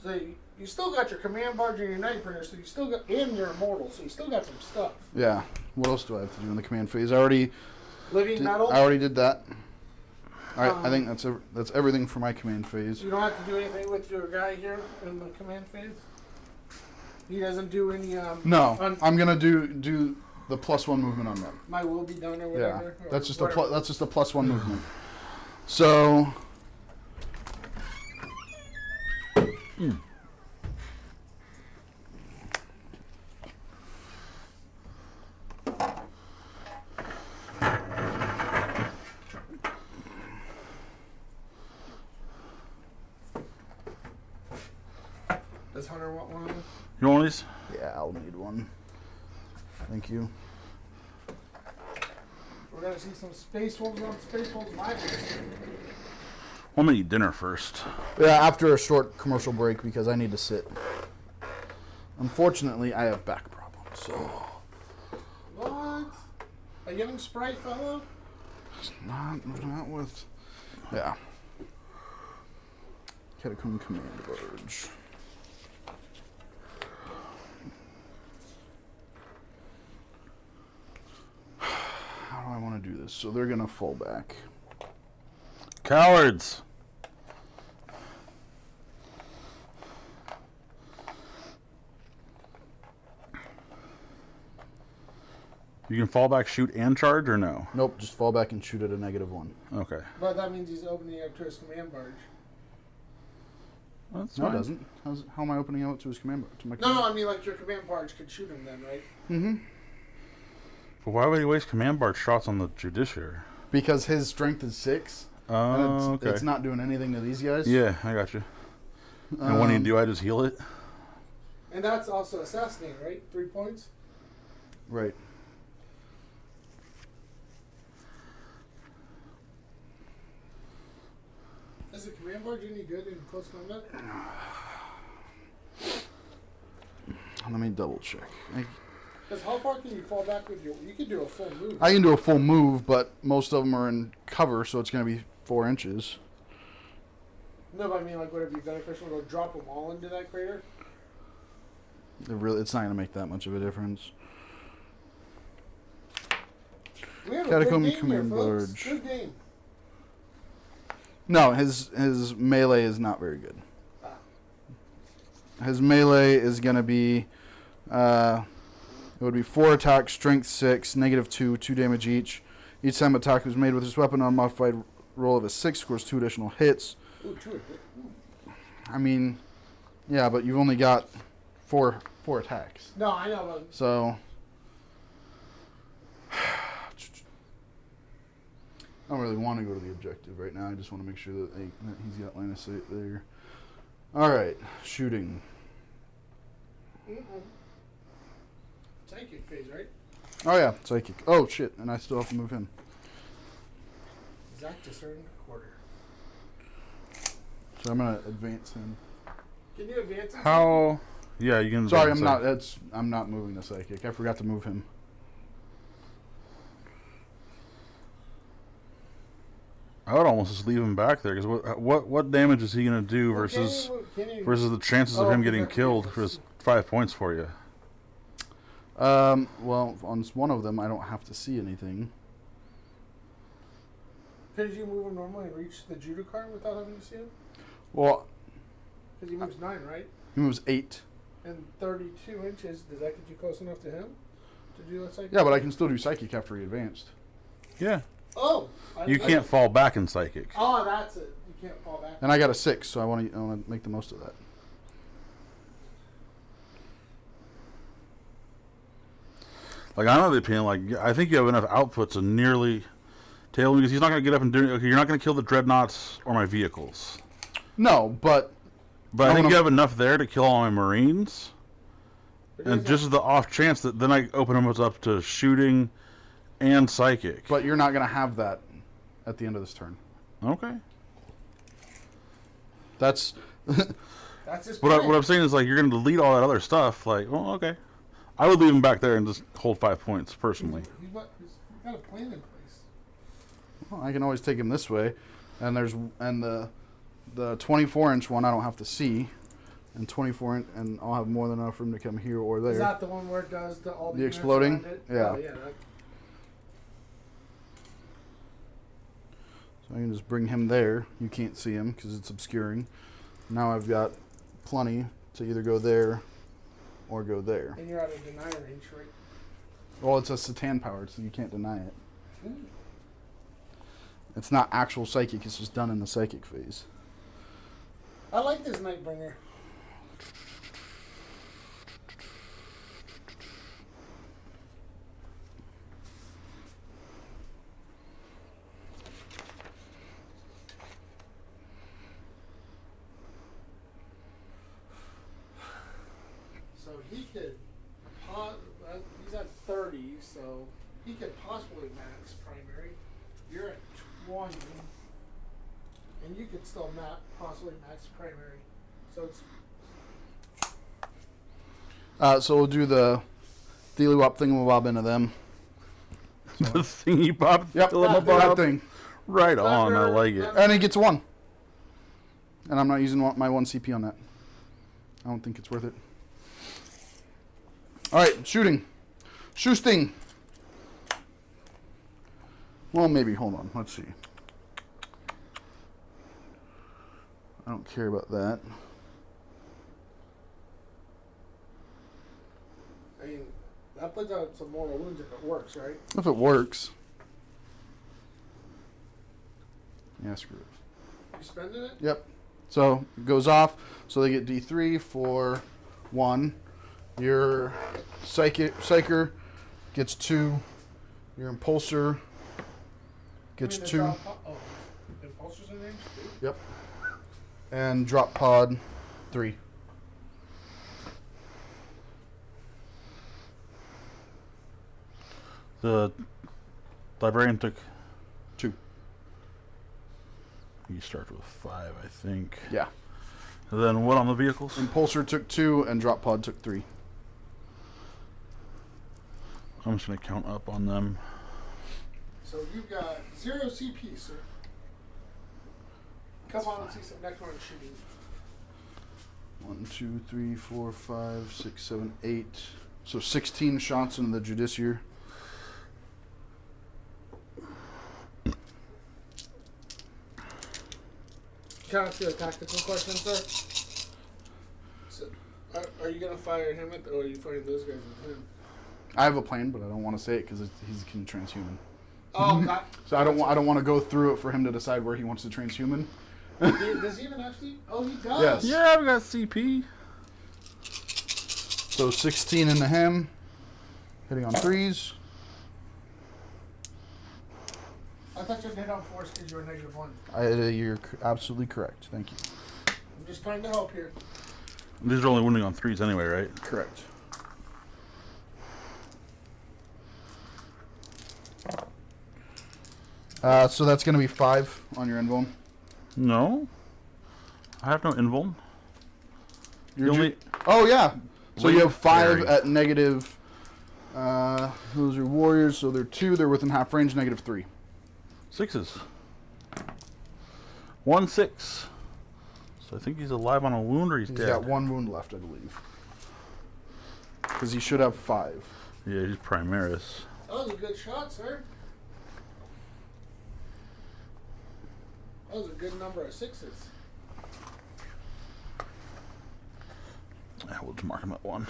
So you still got your command barge and your night bringer, so you still got, and your immortal, so you still got some stuff. Yeah. What else do I have to do in the command phase? I already did that. All right, I think that's everything for my command phase. You don't have to do anything with your guy here in the command phase? He doesn't do any... No, I'm gonna do the +1 movement on them. My will be done or Yeah, whatever? Or that's just whatever. that's just a +1 movement. So. Does Hunter want one of them? You want these? Yeah, I'll need one. Thank you. We're going to see some Space Wolves on Space Wolves Migrants. I'm gonna eat dinner first. Yeah, after a short commercial break because I need to sit. Unfortunately, I have back problems. So. What? A young sprite fellow? Not with. Yeah. Catacomb Command Barge. How do I want to do this? So they're gonna fall back. Cowards. You can fall back, shoot, and charge, or no? Nope, just fall back and shoot at a -1. Okay. But that means he's opening up to his command barge. That's No, it fine. doesn't. How am I opening out to his command barge? To my No, I mean like your command barge could shoot him then, right? Mm-hmm. But why would he waste command barge shots on the Judiciary? Because his strength is 6. And Oh, okay. it's not doing anything to these guys. Yeah, I got you. And when do I just heal it? And that's also assassinating, right? 3 points? Right. Is the command barge any good in close combat? Let me double check. Because how far can you fall back with your... You could do a full move. I can do a full move, but most of them are in cover, so it's going to be 4 inches. No, but I mean, like, would it be beneficial to drop them all into that crater? It's not going to make that much of a difference. We have Catacomb a good game Command here, folks. Barge. Good game. No, his melee is not very good. Ah. His melee is going to be... it would be 4 attacks, strength 6, -2, 2 damage each. Each time attack is made with this weapon on a modified roll of a 6, scores 2 additional hits. Ooh, 2 I mean, yeah, but you've only got 4 attacks. No, I know, but... So... I don't really want to go to the objective right now. I just want to make sure that he's got line of sight there. Alright, shooting. Psychic phase, right? Oh yeah, psychic. Oh shit, and I still have to move him. Exact discern quarter. So I'm gonna advance him. Can you advance him? How? Yeah, you can. Sorry, I'm not moving the psychic. I forgot to move him. I would almost just leave him back there because what damage is he gonna do Well, versus can you the chances of him getting killed for his 5 points for you? Well, on one of them, I don't have to see anything. Could you move him normally and reach the Judo card without having to see him? Well, Because he moves 9, right? he moves 8. And 32 inches. Does that get you close enough to him to do that psychic? Yeah, but I can still do psychic after he advanced. Yeah. Oh. You can't fall back in psychic. Oh, that's it. You can't fall back. And I got a 6, so I want to make the most of that. Like I'm of the opinion, like I think you have enough output to nearly tail him because he's not gonna get up and do. Okay, you're not gonna kill the dreadnoughts or my vehicles. No, but I think you have enough there to kill all my Marines. But And just the off chance that then I open them up to shooting and psychic. But you're not going to have that at the end of this turn. Okay. That's his What plan. I'm saying is like you're going to delete all that other stuff. Like, well, okay. I would leave him back there and just hold 5 points personally. He's got a plan in place. Well, I can always take him this way, and the 24-inch one I don't have to see, and 24-inch, and I'll have more than enough room to come here or there. Is that the one where it does all the units exploding? around it? Yeah. Oh, yeah. So I can just bring him there. You can't see him because it's obscuring. Now I've got plenty to either go there or go there. And you're out of deny range, right? Well, it's a Satan powered, so you can't deny it. Ooh. It's not actual psychic, it's just done in the psychic phase. I like this Nightbringer. So he could, he's at 30, so he could possibly max primary. You're at 20, and you could still possibly max primary. So it's So we'll do the Dealy Wop thingamabob into them. The thingy pop. Yep, that thing. Right on. I like it. And he gets 1. And I'm not using my 1 CP on that. I don't think it's worth it. Alright, shooting. Shoosting. Well, maybe. Hold on. Let's see. I don't care about that. I mean, that puts out some mortal wounds if it works, right? If it works. Yeah, screw it. You spending it? Yep. So it goes off. So they get D3 for 1. Your Psyker gets 2. Your Impulsor gets 2. Impulsors in range too? Yep. And Drop Pod 3. The librarian took 2. He starts with 5, I think. Yeah. And then what on the vehicles? Impulsor took 2 and Drop Pod took 3. I'm just gonna count up on them. So you've got 0 CP, sir. Come on and see some Necron shooting. 1, 2, 3, 4, 5, 6, 7, 8. So 16 shots into the Judiciary. Can I ask you a tactical question, sir? So, are you gonna fire him or are you firing those guys with him? I have a plan, but I don't want to say it because he's transhuman. Oh, God. So I don't want to go through it for him to decide where he wants to transhuman. Does he even actually? Oh, he does. Yes. Yeah, I've got CP. So 16 into him, hitting on 3s. I thought you hit on 4s because you were -1. You're absolutely correct. Thank you. I'm just trying to help here. These are only wounding on 3s anyway, right? Correct. So that's going to be 5 on your invuln. No. I have no invuln. Oh yeah. So you have 5 Legendary. at negative. Those are warriors, so they're 2. They're within half range. -3. 6s. 1-6. So I think he's alive on a wound or he's He's dead. got 1 wound left, I believe. Because he should have 5. Yeah, he's Primaris. That was a good shot, sir. That was a good number of 6s. Yeah, we'll just mark him at 1.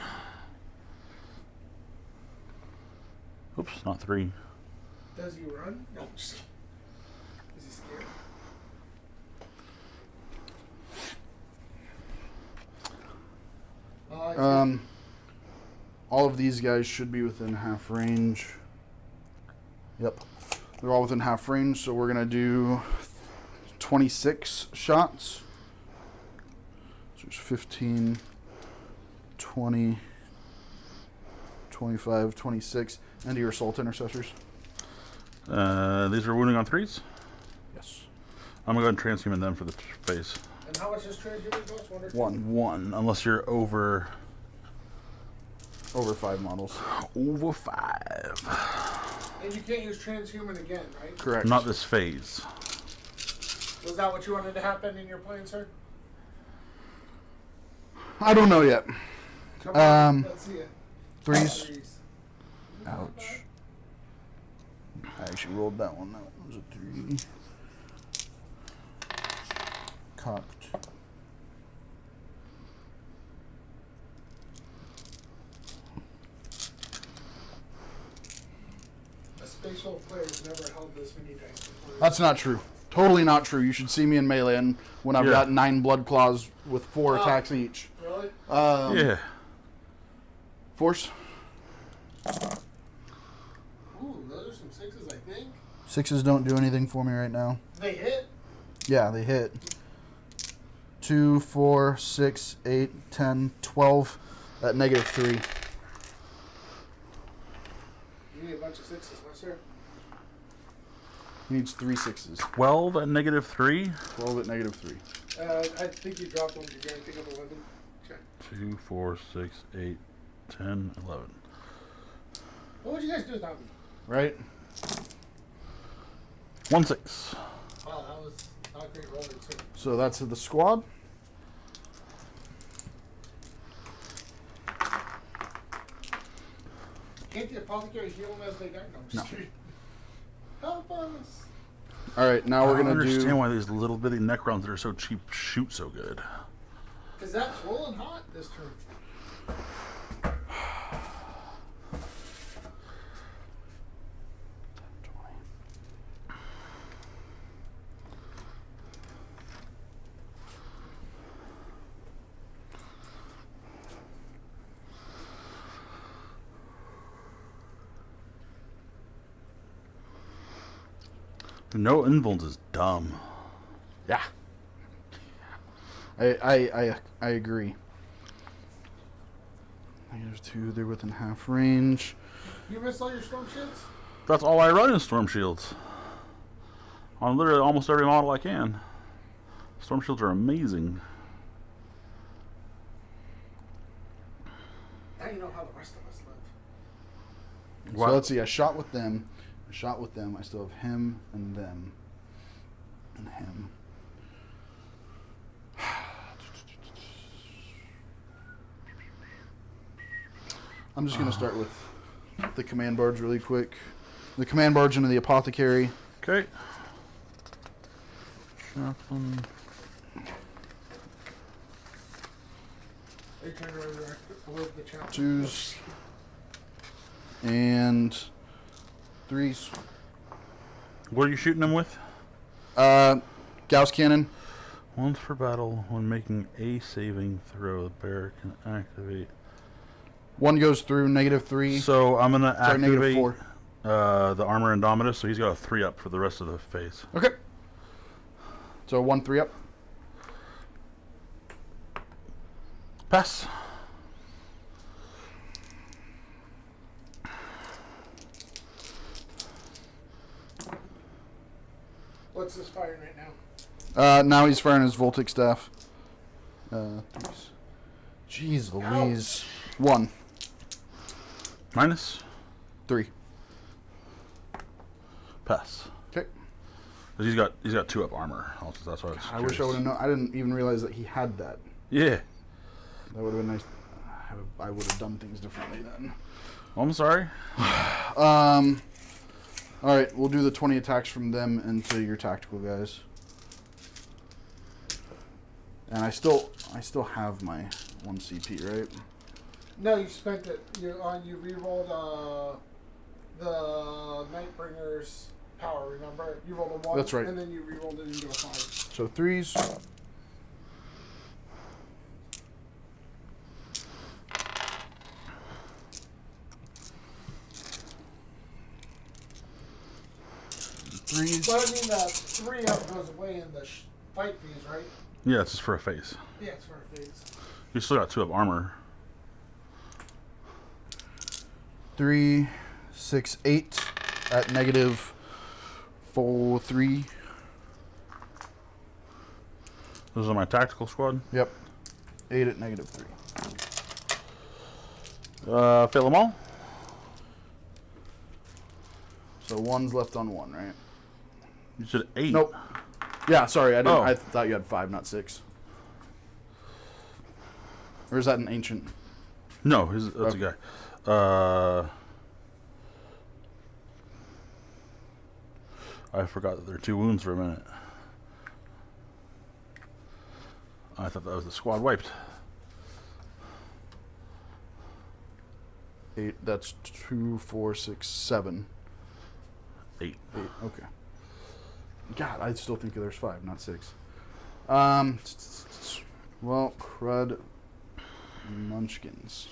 Oops, not 3. Does he run? No, just kidding. Is he scared? All of these guys should be within half range. Yep. They're all within half range, so we're going to do 26 shots. So there's 15, 20, 25, 26. And your assault intercessors. These are wounding on 3s? Yes. I'm going to go ahead and transhuman them for the face. And how much does transhuman cost? 1 or 2? 1, unless you're over 5 models. Over 5. And you can't use transhuman again, right? Correct. Not this phase. Was that what you wanted to happen in your plan, sir? I don't know yet. Come on, let's see it. 3s. Ouch. I actually rolled that one. That was a 3. Cocked. A spatial player has never held this many dice before. That's not true. Totally not true. You should see me in melee and when I've got 9 blood claws with 4 attacks each. Really? Yeah. Force. Ooh, those are some 6s, I think. 6s don't do anything for me right now. They hit? Yeah, they hit. 2, 4, 6, 8, 10, 12 at -3. You need a bunch of 6s, my sir. He needs 3 6s. 12 at -3. 12 at -3. I think you dropped one. Did you pick up 11? Check. 2, 4, 6, 8, 10, 11. What would you guys do without me? Right? 1-6. Wow, that was not a great roll, too. So that's the squad. Can't the apothecary heal them as they die? No, I'm just kidding. Help us! All right, now I we're don't going to understand do... why these little bitty Necrons that are so cheap shoot so good. Because that's rolling hot this turn. No invulns is dumb. Yeah. I agree. -2, they're within half range. You missed all your storm shields? That's all I run in Storm Shields. On literally almost every model I can. Storm Shields are amazing. Now you know how the rest of us live. So let's see, I shot with them. I shot with them. I still have him and them. And him. I'm just going to start with the command barge really quick. The command barge into the apothecary. Okay. Nothing. Are you trying to resurrect the challenge? 2s. And 3s. What are you shooting them with? Gauss cannon. Once for battle, when making a saving throw, the bear can activate. 1 goes through -3. So I'm gonna Sorry, activate -4. the armor Indomitus, so he's got a 3-up for the rest of the phase. Okay. So 1 3-up. Pass. What's this firing right now? Now he's firing his Voltic staff. Jeez Louise. 1. Minus. 3. Pass. Okay. 'Cause he's got 2 up armor. Also, that's why I wish I would have known. I didn't even realize that he had that. Yeah. That would have been nice. I would have done things differently then. I'm sorry. All right, we'll do the 20 attacks from them into your tactical guys. And I still have my 1 CP, right? No, you spent it. You re-rolled the Nightbringer's power. Remember, you rolled a 1. That's right. And then you re-rolled it into a 5. So 3s. Threes. But I mean, 3 up goes away in the fight phase, right? Yeah, it's just for a phase. Yeah, it's for a phase. You still got 2 up armor. 3, 6, 8 at -4, 3. Those are my tactical squad. Yep. 8 at -3. Fail them all. So 1's left on 1, right? You said 8. Nope. Yeah, sorry, I didn't. Oh. I thought you had 5, not 6. Or is that an ancient? No, that's a guy. I forgot that there are 2 wounds for a minute. I thought that was the squad wiped. 8. That's 2, 4, 6, 7. 8. 8. Okay. God, I still think there's 5, not 6. Well, crud. Munchkins.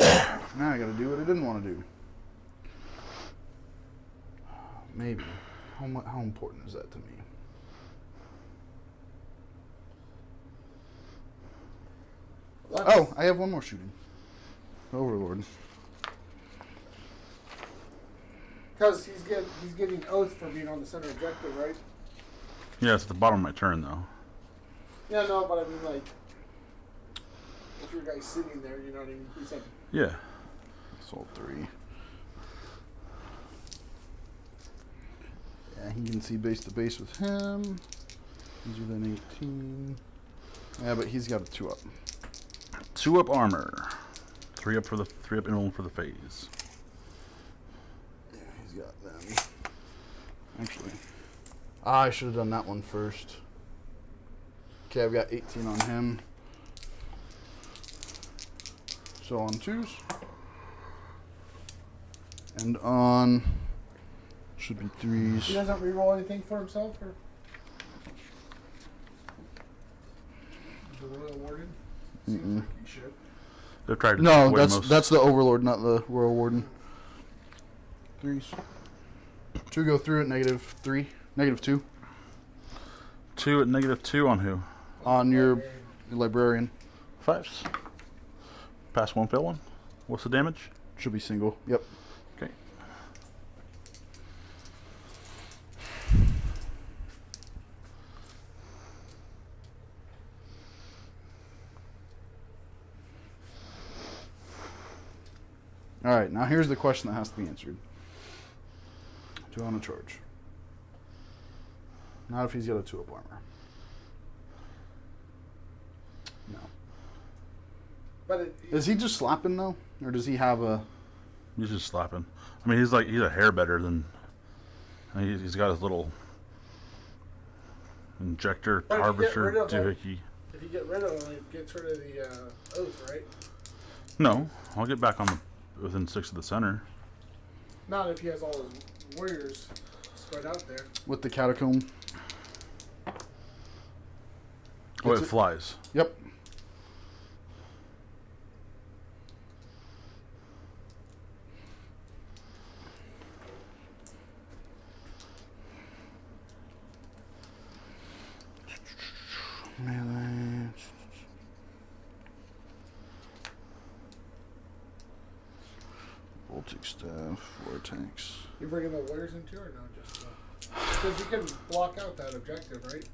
Now I gotta do what I didn't want to do. Maybe. How important is that to me? Oh, I have 1 more shooting. Overlord. Because he's getting oath for being on the center objective, right? Yeah, it's at the bottom of my turn, though. Yeah, no, but I mean, like, if your guy's sitting there, you know what I mean? He's like, Yeah. Assault 3. Yeah, he can see base to base with him. Easier than 18. Yeah, but he's got a 2 up. 2 up armor. 3 up inland for the phase. Yeah, he's got them. Actually, I should have done that one first. Okay, I've got 18 on him. So on 2s. And on should be 3s. he doesn't reroll anything for himself, or the Royal Warden? Seems like he should. They've tried to No, take away that's the Overlord, not the Royal Warden. 3s. 2 go through at -3. -2. 2 at -2 on who? On your librarian. 5s. Pass 1, fail 1. What's the damage? Should be single. Yep. Okay. All right, now here's the question that has to be answered. Do I want to charge? Not if he's got a 2 up armor. No. But Is he just slapping though, or does he have a? He's just slapping. I mean, he's a hair better than. He's got his little injector But if you get harvester rid of him- doohickey. if you get rid of him, it gets rid of the oath, right? No, I'll get back on within 6 of the center. Not if he has all his warriors spread out there. With the catacomb. Oh, Gets it it? flies. Yep. Melee. Voltic staff, vortex. You bringing the warriors into or no? Just because you can block out that objective, right?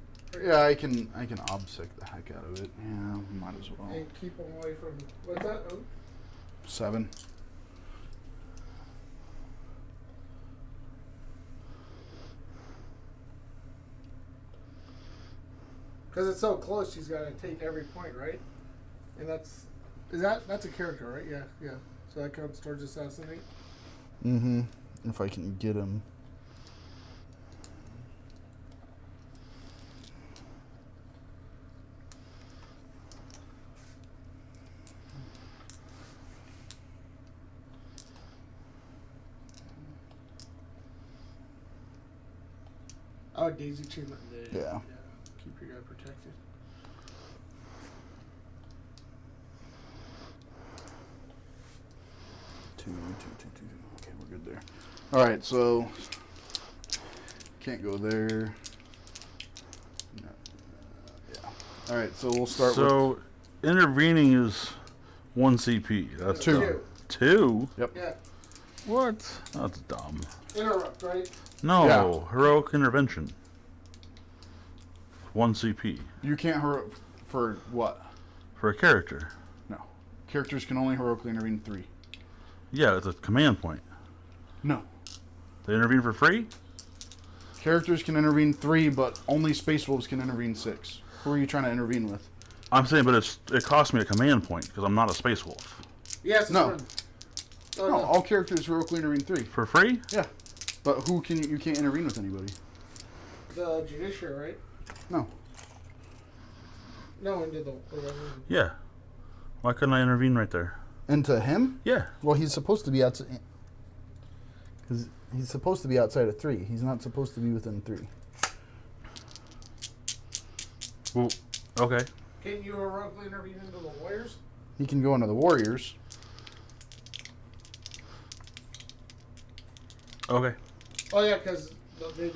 Yeah, I can obsec the heck out of it. Yeah, might as well. And keep them away from what's that? Oath? 7. Because it's so close, she's got to take every point, right? And that's a character, right? Yeah, yeah. So that counts towards assassinate. Mm-hmm. If I can get him. Oh, daisy chain. Yeah. Keep your guy protected. Two. Okay, we're good there. All right, so can't go there. No. Yeah. All right, so we'll start with So, intervening is 1 CP. That's Two. dumb. 2? Yep. Yeah. What? That's dumb. Interrupt, right? No, Yeah. heroic intervention. 1 CP You can't for what? for a character. No. Characters can only heroically intervene 3. Yeah, it's a command point. No. They intervene for free? Characters can intervene 3, but only Space Wolves can intervene 6. Who are you trying to intervene with? I'm saying, but it costs me a command point because I'm not a space wolf. Yes. No. Oh, No, all characters heroically intervene 3. For free? Yeah. But who can you can't intervene with anybody? The judiciary, right? No. No, into the. Yeah. Why couldn't I intervene right there? Into him? Yeah. Well, he's supposed to be outside. Because he's supposed to be outside of 3. He's not supposed to be within 3. Well, okay. Can you heroically intervene into the warriors? He can go into the Warriors. Okay. Oh yeah, because maybe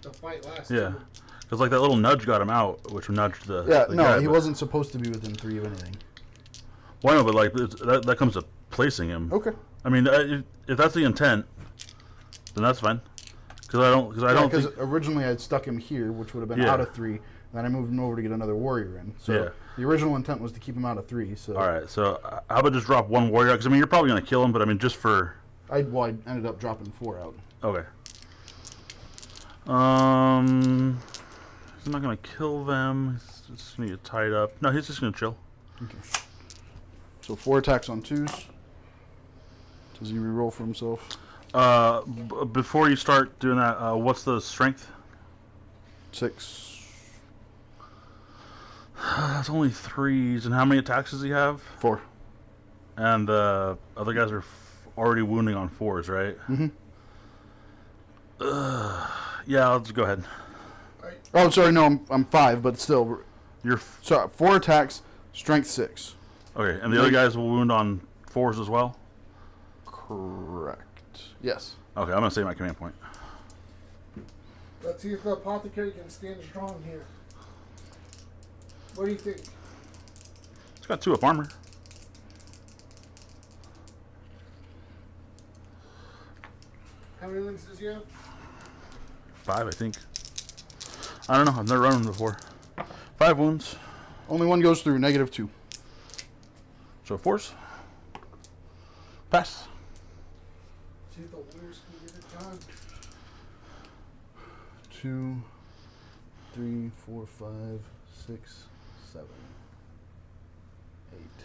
the fight lasts. Yeah. too. Because like that little nudge got him out, which nudged the. Yeah, the no, guy, he but- wasn't supposed to be within 3 of anything. Well, no, but like that comes to placing him. Okay. I mean, if that's the intent, then that's fine. Because I don't Because think. originally I'd stuck him here, which would have been Yeah. out of 3. Then I moved him over to get another Warrior in. So Yeah. the original intent was to keep him out of 3. So All right, so how about just drop 1 warrior? Because I mean, you're probably gonna kill him, but I mean, just for. I ended up dropping 4 out. Okay. He's not gonna kill them. He's just gonna get tied up. No, he's just gonna chill. Okay. So 4 attacks on 2s. Does he reroll for himself? Before you start doing that, what's the strength? 6. That's only 3s. And how many attacks does he have? 4. And the other guys are already wounding on 4s, right? Mm-hmm. Yeah, I'll just go ahead. Oh, sorry, no, I'm 5, but still. You're So 4 attacks, strength 6. okay, and the other guys will wound on 4s as well. Correct. Yes. Okay, I'm gonna save my command point. Let's see if the apothecary can stand strong here. What do you think? It's got 2 up armor. How many wounds does he have? 5, I think. I don't know. I've never run him before. 5 wounds. Only one goes through, -2. So 4s. Pass. See if the warriors can get it done. 2, 3, 4, 5, 6, 7, 8.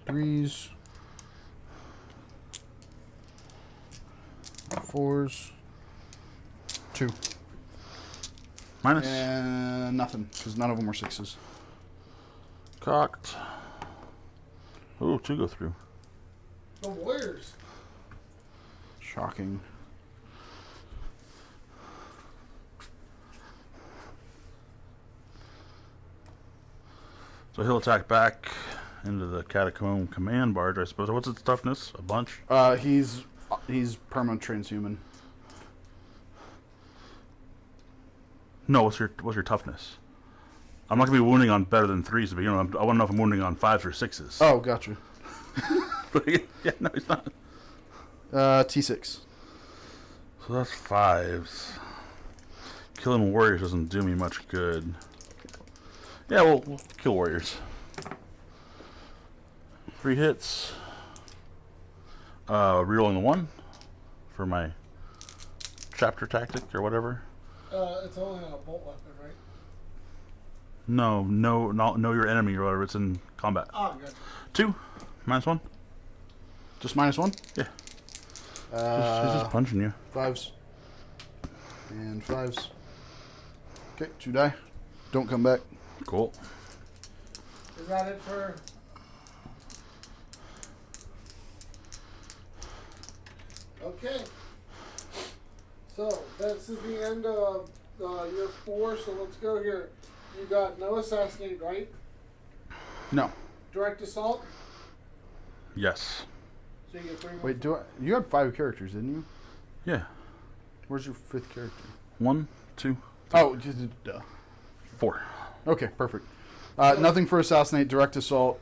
3s. 4s. 2. Minus. And nothing, because none of them were 6s. Cocked. Ooh, 2 go through. The warriors. Shocking. So he'll attack back into the catacomb command barge, I suppose. What's its toughness? A bunch? He's perma transhuman. No, what's your toughness? I'm not gonna be wounding on better than 3s, but you know, I want to know if I'm wounding on 5s or 6s. Oh, gotcha. Yeah, no, he's not. T6. So that's 5s. Killing warriors doesn't do me much good. Yeah, we'll kill warriors. 3 hits. Rerolling the 1 for my chapter tactic or whatever. It's only a bolt weapon, right? No, know your enemy or whatever. It's in combat. Oh, gotcha. 2, -1. Just -1? Yeah. He's just punching you. 5s. And 5s. Okay, 2 die. Don't come back. Cool. Is that it for... Okay. So, this is the end of year 4, so let's go here. You got no assassinate, right? No. Direct assault? Yes. So you get 3 more. Wait, you had 5 characters, didn't you? Yeah. Where's your 5th character? 1, 2, Oh, duh. 4. Okay, perfect. Nothing for assassinate, direct assault,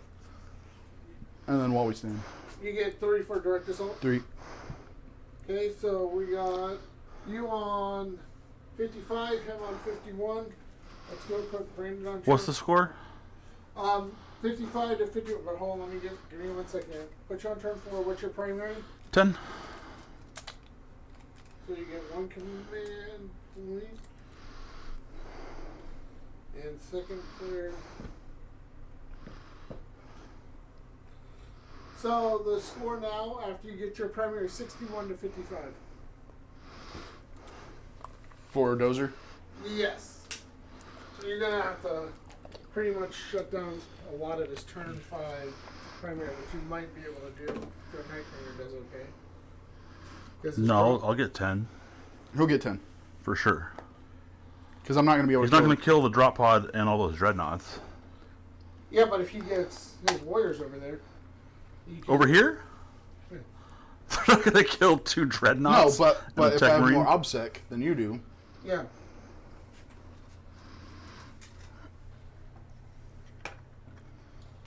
and then while we stand. You get 3 for direct assault? 3. Okay, so we got you on 55, him on 51. Let's go put Brandon on. What's the score? 55 to 50. But hold on, give me 1 second. Put you on turn 4. What's your primary? 10. So you get 1 command point. And second player. So the score now, after you get your primary, is 61 to 55. For Dozer? Yes. So you're going to have to pretty much shut down a lot of his turn 5 primary, which you might be able to do if your Nightbringer does okay. 'Cause it's No, pro- I'll get 10 He'll get 10. for sure. Because I'm not going to be able He's to not kill going to kill the drop pod and all those dreadnoughts. Yeah, but if he gets his warriors over there. You can- Over here? Yeah. They're not going to kill 2 No, dreadnoughts. but and a if I tech have marine? more obsec than you do, Yeah.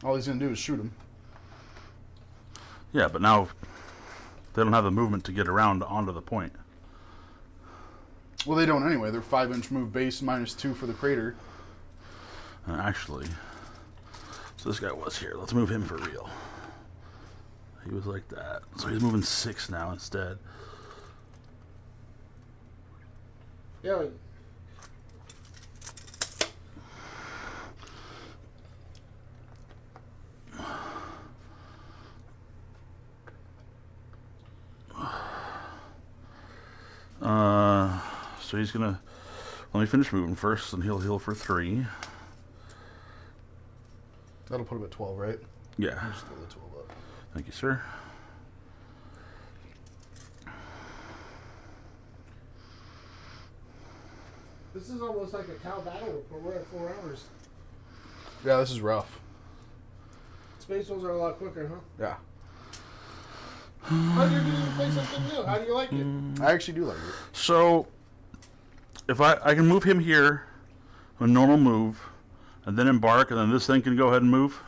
all he's going to do is shoot him. Yeah, but now they don't have the movement to get around onto the point. Well, they don't anyway. They're 5-inch move base, -2 for the crater. Actually, so this guy was here. Let's move him for real. He was like that. So he's moving 6 now instead. Yeah. But So he's gonna let me finish moving first, and he'll heal for 3. That'll put him at 12, right? Yeah. Just throw the 12 up. Thank you, sir. this is almost like a cow battle report. We're at 4 hours. Yeah, this is rough. Space Wolves are a lot quicker, huh? Yeah. How do you do to play something new? How do you like it? I actually do like it. So if I can move him here, a normal move, and then embark, and then this thing can go ahead and move.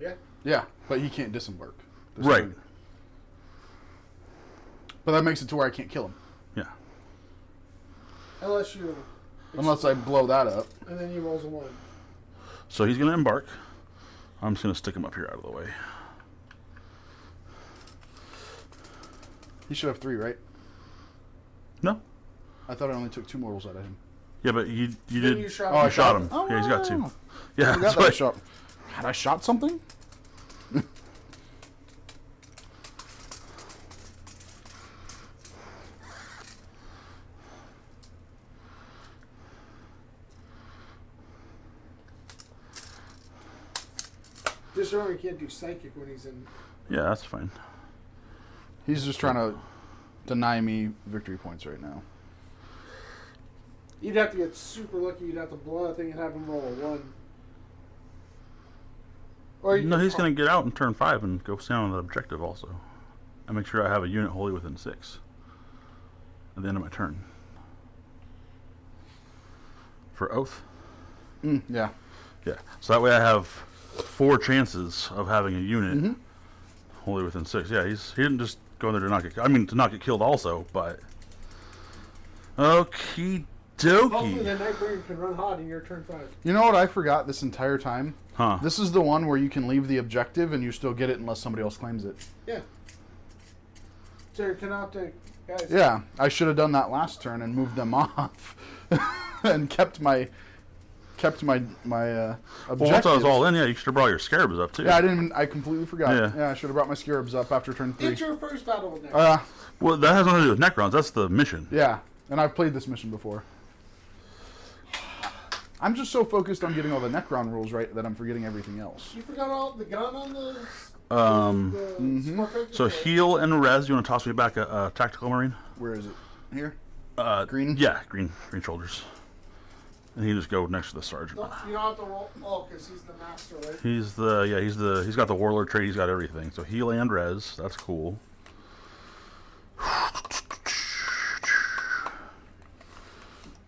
Yeah. Yeah, but he can't disembark. There's Right. no- But that makes it to where I can't kill him. Yeah. Unless you. Unless I blow that up. And then he rolls a 1. So he's gonna embark. I'm just gonna stick him up here out of the way. He should have 3, right? No. I thought I only took 2 mortals out of him. Yeah, but you Then did. you shot Oh, I You shot him. Oh, Yeah, he's got 2. wow. Yeah, I forgot that's that I why. shot. Had I shot something? Just remember, you can't do psychic when he's in. Yeah, that's fine. He's just trying to deny me victory points right now. You'd have to get super lucky. You'd have to blow that thing and have him roll a 1. Or you No, could he's call- gonna get out in turn 5 and go stand on the objective also, and make sure I have a unit wholly within 6 at the end of my turn. For oath. Yeah. Yeah. So that way I have 4 chances of having a unit wholly within 6. Yeah, he didn't just go in there to not get. I mean, to not get killed also, but. Okie Hopefully, dokie. the Nightbringer can run hot in your turn 5. You know what I forgot this entire time? Huh. This is the one where you can leave the objective and you still get it unless somebody else claims it. Yeah. So you're canoptic guys. Yeah, I should have done that last turn and moved them off, and kept my objectives. Well, once I was all in, yeah, you should have brought your scarabs up too. Yeah, I didn't. Even, I completely forgot. Yeah. Yeah, I should have brought my scarabs up after turn 3. It's your first battle with Necrons. Well, that has nothing to do with Necrons. That's the mission. Yeah, and I've played this mission before. I'm just so focused on getting all the Necron rules right that I'm forgetting everything else. You forgot all the gun on the. So heal and res. You want to toss me back a tactical marine? Where is it? Here? Green. Yeah, green shoulders. And he just go next to the sergeant. No, you don't have to roll. Oh, because he's the master, right? He's got the warlord trait. He's got everything. So heal and res. That's cool.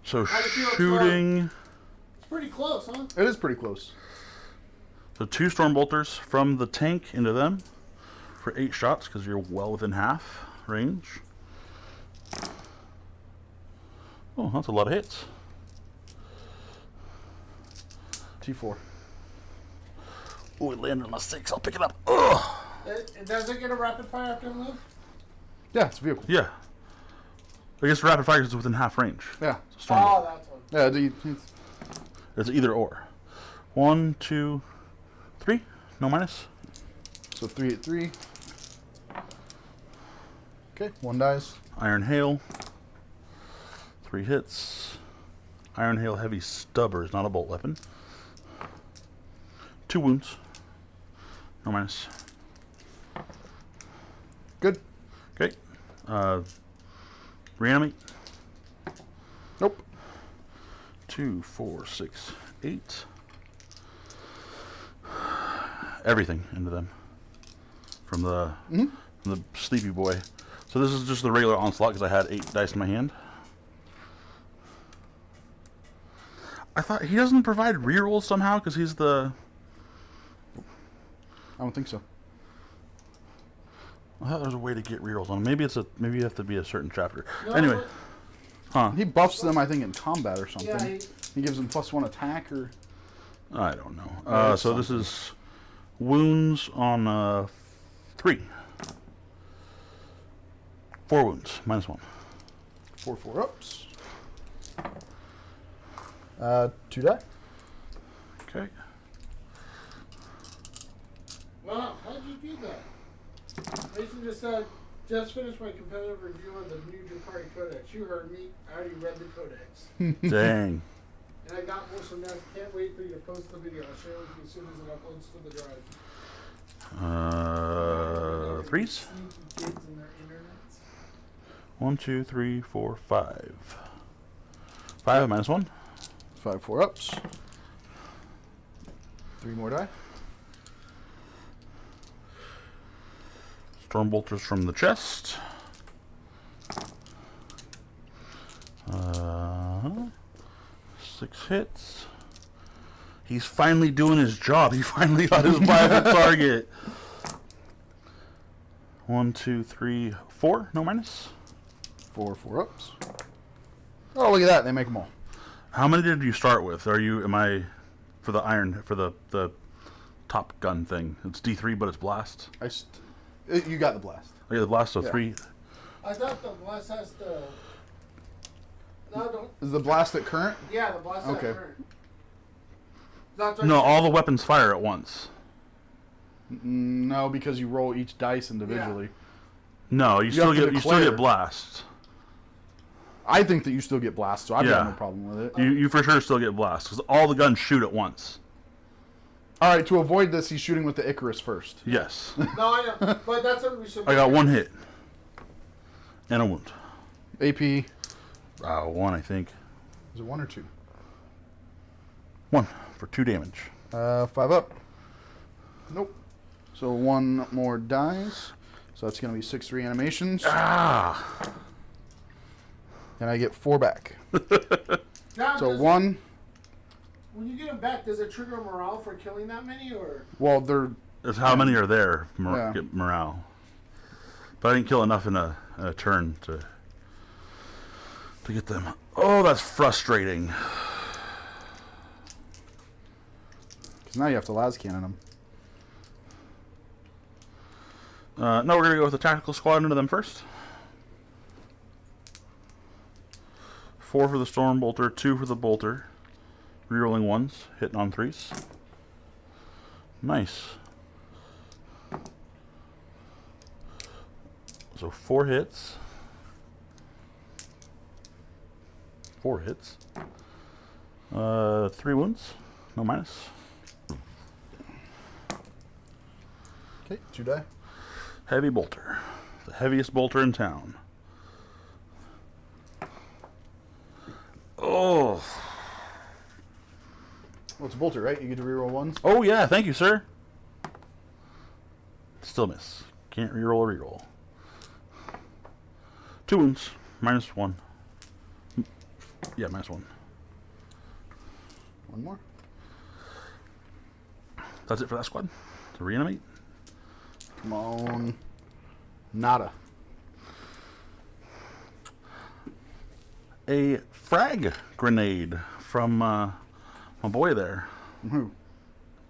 So How do you feel shooting. It's pretty close, huh? It is pretty close. So 2 Stormbolters from the tank into them for 8 shots because you're well within half range. Oh, that's a lot of hits. T4. Oh, it landed on a 6. I'll pick it up. Ugh. Does it get a rapid fire after move? Yeah, it's a vehicle. Yeah. I guess rapid fire is within half range. Yeah. It's a Stormbolt. Oh, that's one. Yeah, It's either or. 1, 2, 3. No minus. so 3 at 3. Okay, 1 dies. Iron Hail. 3 hits. Iron Hail Heavy Stubber is not a bolt weapon. 2 wounds. No minus. Good. Okay. Reanimate. Nope. 2, 4, 6, 8. Everything into them. From the sleepy boy. So this is just the regular onslaught because I had 8 dice in my hand. I thought he doesn't provide rerolls somehow because he's the. I don't think so. I thought there was a way to get rerolls on him. Maybe you have to be a certain chapter. No, Anyway, huh? He buffs them, I think, in combat or something. Yeah, he gives them +1 attack or. I don't know. So this is wounds on 3. 4 wounds, -1. 4 ups. 2 die. Okay. Wow, how'd you do that? Mason just said, just finished my competitive review on the new Jafari Codex. You heard me. I already read the Codex. Dang. And I got more, so now can't wait for you to post the video. I'll share it with you as soon as it uploads to the drive. 3s. Sneaky kids and their internets. 1, 2, 3, 4, 5. 5 -1. 5 4 ups. 3 more die. Stormbolters from the chest. 6 hits. He's finally doing his job. He finally got his viable target. 1, 2, 3, 4. No minus. 4 ups. Oh, look at that! They make them all. How many did you start with? Am I for the iron for the top gun thing? It's D3, but it's blast. You got the blast. Okay, the blast. So Yeah. 3. I thought the blast has to. No, don't. Is the blast at current? Yeah, the blast has Okay. to. That's No, all the weapons fire at once. No, because you roll each dice individually. No, you still have to get declare. blast. I think that you still get blast, so I've Yeah. got no problem with it. You for sure still get blast because all the guns shoot at once. All right, to avoid this, he's shooting with the Icarus first. Yes. No, I know, but that's what we should. I got 1 hit and a wound. AP. 1, I think. Is it 1 or 2? 1 for 2 damage. 5 up. Nope. So 1 more dies. So that's going to be 6 reanimations. Ah. And I get 4 back. Now, So does 1. When you get them back, does it trigger morale for killing that many, or? Well, they're. That's how many are there. Yeah. Get morale. But I didn't kill enough in a turn to get them. Oh, that's frustrating. Because now you have to las cannon them. No, we're gonna go with the tactical squad into them first. 4 for the Storm Bolter, 2 for the Bolter. Rerolling 1s, hitting on 3s. Nice. So 4 hits. 4 hits. 3 wounds. No minus. Okay, 2 die. Heavy Bolter. The heaviest bolter in town. Oh. Well, it's a bolter, right? You get to reroll 1s. Oh, yeah. Thank you, sir. Still miss. Can't reroll or reroll. 2 wounds. -1. Yeah, -1. 1 more. That's it for that squad. To reanimate. Come on. Nada. A frag grenade from my boy there. Who?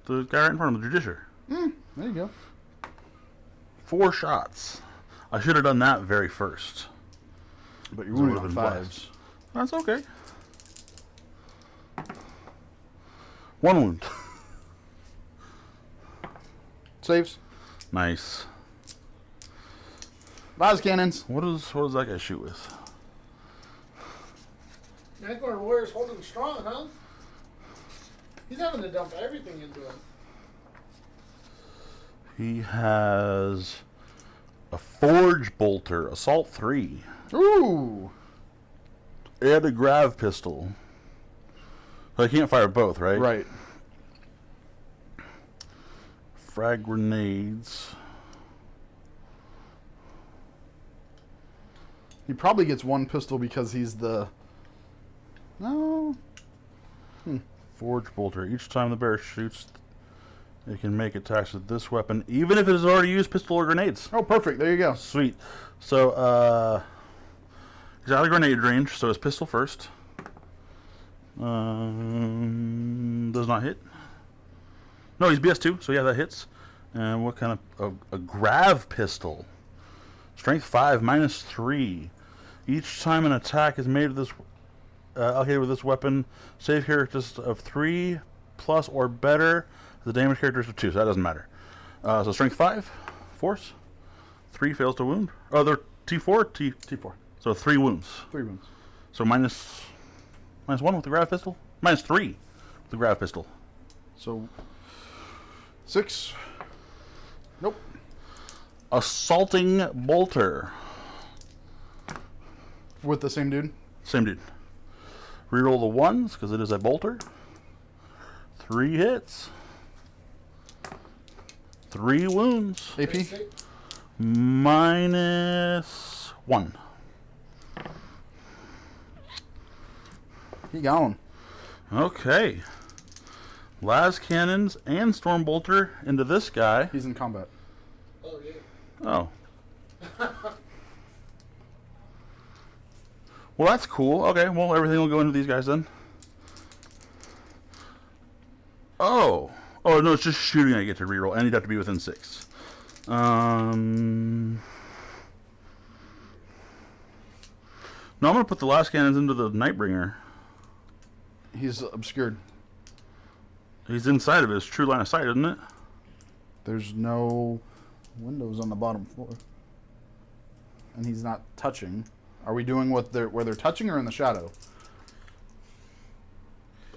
The guy right in front of him, the Judiciary. There you go. 4 shots. I should have done that very first. But you're So it wounded would've on been 5s. That's okay. 1 wound. Saves. Nice. Las cannons. What does that guy shoot with? Necron Warrior's holding strong, huh? He's having to dump everything into him. He has a Forge Bolter, Assault 3, Ooh. and a Grav Pistol. So I can't fire both, right? Right. Frag grenades. He probably gets 1 pistol because he's the... No. Forge Bolter. Each time the bear shoots, it can make attacks with this weapon, even if it has already used pistol or grenades. Oh, perfect. There you go. Sweet. So, he's out of grenade range, so his pistol first. Does not hit. No, he's BS2, so yeah, that hits. And what kind of... A Grav Pistol. Strength 5, -3. Each time an attack is made with this... allocated with this weapon, save characteristics of 3 plus or better. The damage characteristics of 2, so that doesn't matter. So strength 5, force. 3 fails to wound. Oh, they're T4, T4. So 3 wounds. 3 wounds. So -1 with the Grav Pistol. -3 with the Grav Pistol. So 6. Nope. Assaulting Bolter. With the same dude. Same dude. Reroll the 1s because it is a bolter. 3 hits. 3 wounds. AP. -1. He gone. Okay. Las cannons and storm bolter into this guy. He's in combat. Oh, yeah. Oh. Well, that's cool. Okay, well, everything will go into these guys then. Oh. Oh, no, it's just shooting I get to reroll, and you'd have to be within 6. No, I'm going to put the last cannons into the Nightbringer. He's obscured. He's inside of his true line of sight, isn't it? There's no windows on the bottom floor. And he's not touching. Are we doing where they're touching or in the shadow?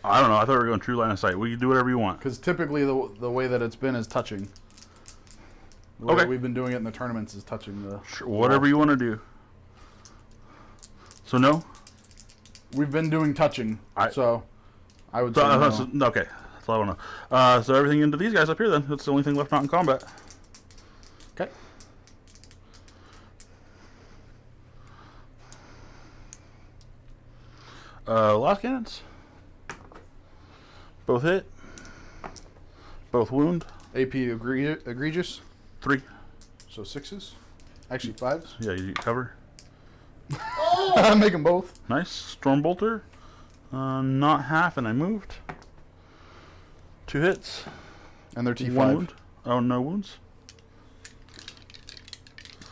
I don't know. I thought we were going true line of sight. We can do whatever you want. Because typically the way that it's been is touching. The way Okay. that we've been doing it in the tournaments is touching the... Sure, whatever you want to do. So no? We've been doing touching, so I would say So, no. okay. That's all I want to know. So everything into these guys up here then. That's the only thing left not in combat. Okay. Last cannons. Both hit. Both wound. AP egregious, 3. so 6s. Actually 5s. Yeah, you cover. Make them both. Nice. Storm bolter. Not half, and I moved. 2 hits. And they're 1 T5. wound. Oh, no wounds.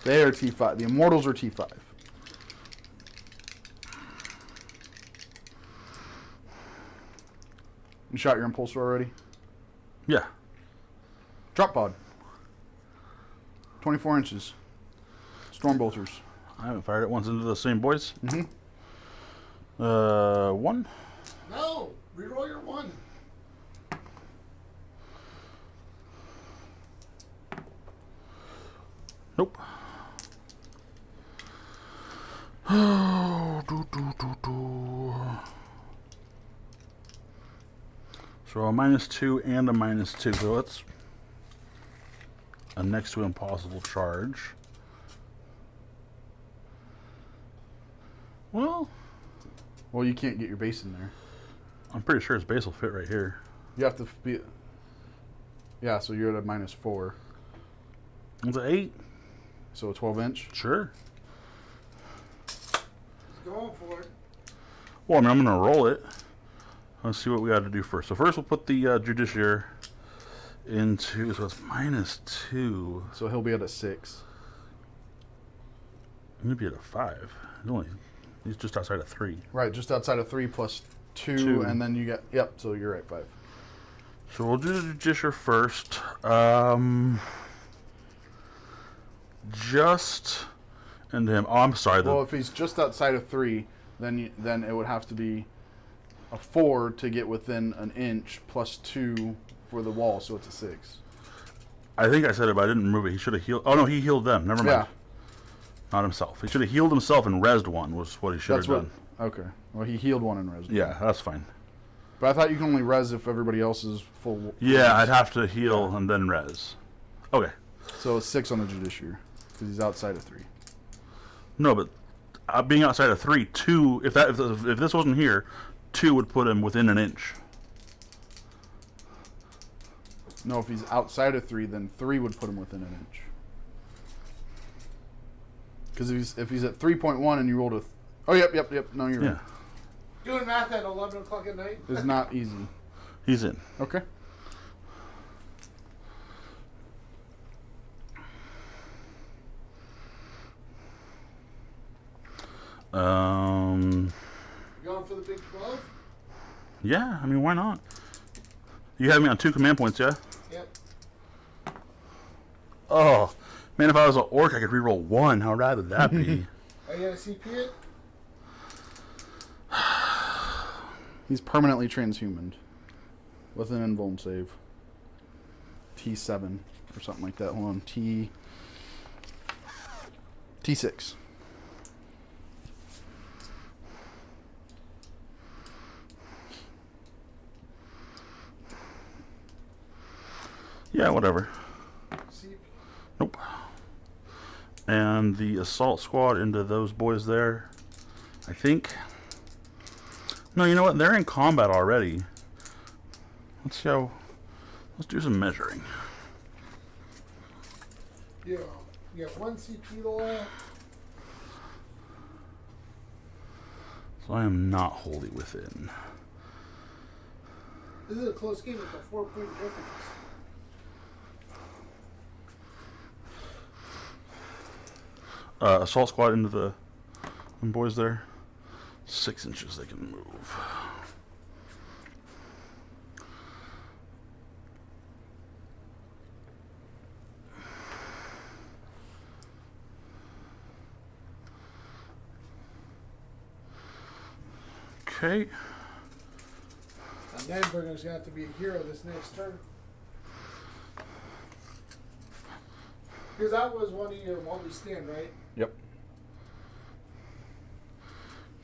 They are T5. The Immortals are T5. You shot your impulsor already? Yeah. Drop pod. 24 inches. Storm bolters. I haven't fired it once into the same boys. Mm-hmm. 1. No, reroll your 1. Nope. So a -2 and a -2. So that's a next to impossible charge. Well, You can't get your base in there. I'm pretty sure his base will fit right here. You have to be... Yeah, so you're at a -4. It's an 8. So a 12-inch. Sure. He's going for it. Well, I mean, I'm going to roll it. Let's see what we got to do first. So first we'll put the Judiciary into... So it's -2. So he'll be at a 6. He'll be at a 5. He's just outside of 3. Right, just outside of 3 plus 2, 2. and then you get... Yep, so you're at 5. So we'll do the Judiciary first. Just into him. Oh, I'm sorry. Well, if he's just outside of 3, then it would have to be a 4 to get within an inch plus 2 for the wall, so it's a 6. I think I said it, but I didn't remove it. He should have healed. Oh, no, he healed them. Never mind. Yeah. Not himself. He should have healed himself and rezzed 1 was what he should have done. Okay. Well, he healed 1 and res. Yeah, that's fine. But I thought you can only res if everybody else is full. Yeah, I'd have to heal and then res. Okay. So a 6 on the Judiciary because he's outside of 3. No, but being outside of 3, 2. If this wasn't here, 2 would put him within an inch. No, if he's outside of 3, then 3 would put him within an inch. Because if he's at 3.1 and you rolled a... Oh, yep. No, you're right. Doing math at 11 o'clock at night? It's not easy. He's in. Okay. You going for the big 12? Yeah, I mean, why not? You have me on 2 command points, yeah? Yep. Oh, man, if I was an orc, I could reroll 1. How rad would that be? Are you going to CP it? He's permanently transhumaned with an invuln save. T7 or something like that. Hold on. T6. Yeah, whatever. CP. Nope. And the assault squad into those boys there. I think. No, you know what? They're in combat already. Let's see how. Let's do some measuring. Yeah. You have 1 CP left. So I am not wholly within. This is a close game with a 4-point difference. Assault squad into the boys there. 6 inches they can move. Okay. And then Burger's going to have to be a hero this next turn. Because that was one of your multi-stand, right? Yep.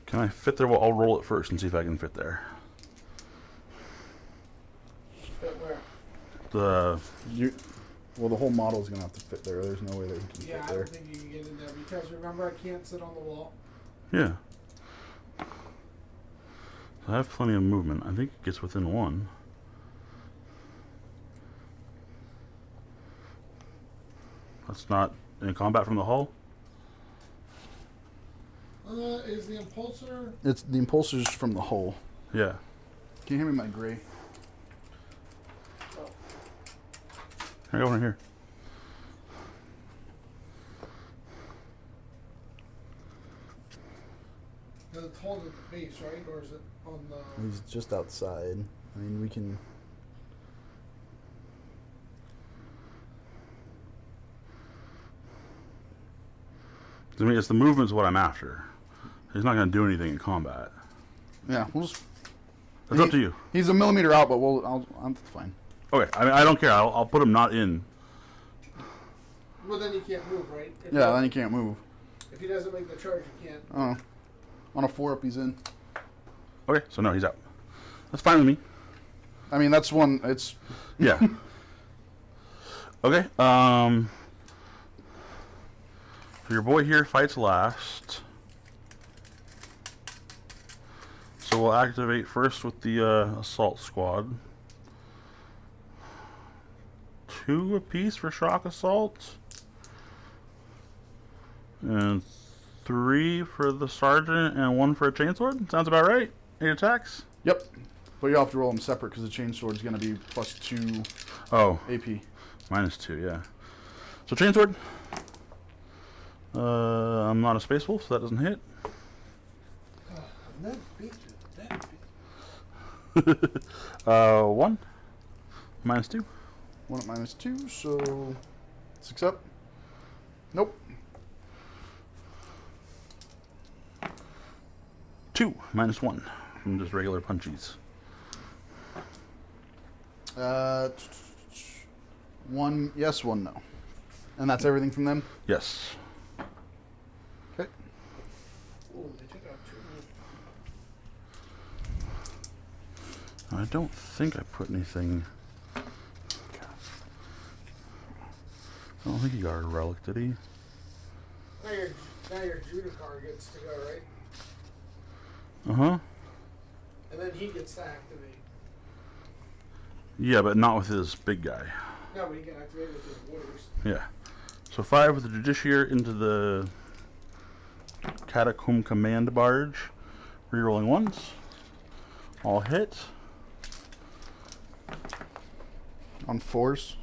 Can I fit there? Well, I'll roll it first and see if I can fit there. Fit where? Well, the whole model's going to have to fit there. There's no way that he can Yeah, fit I there. don't think you can get in there because remember I can't sit on the wall. Yeah. I have plenty of movement. I think it gets within 1. That's not in combat from the hull? Is the impulsor? It's the impulsors from the hull. Yeah. Can you hand me my gray? Oh. Here, over here. Because it's holding the base, right? Or is it on the... He's just outside. I mean, we can... I mean, it's the movement's what I'm after. He's not going to do anything in combat. Yeah, we'll just... It's up to you. He's a millimeter out, but I'm fine. Okay, I mean, I don't care. I'll put him not in. Well, then he can't move, right? Yeah, then he can't move. If he doesn't make the charge, he can't. Oh. On a 4-up, he's in. Okay, so no, he's out. That's fine with me. I mean, that's one... It's... Yeah. Okay, your boy here fights last. So we'll activate first with the assault squad. 2 apiece for shock assault. And 3 for the sergeant and 1 for a chainsword. Sounds about right. 8 attacks. Yep. But you have to roll them separate because the chainsword is going to be +2 Oh, AP. -2, yeah. So chainsword. I'm not a space wolf, so that doesn't hit. That beat you. That beat you. 1. -2. 1 at -2, so 6 up. Nope. 2 -1 from just regular punchies. 1 yes, 1 no. And that's everything from them? Yes. Okay. Oh, they took out 2. I don't think I put anything. I don't think he got a relic, did he? Now your Judicar gets to go, right? Uh-huh. And then he gets to activate. Yeah, but not with his big guy. No, but he can activate with his warriors. Yeah. So 5 with the Judiciary into the Catacomb Command Barge. Rerolling 1s. All hit. On 4s.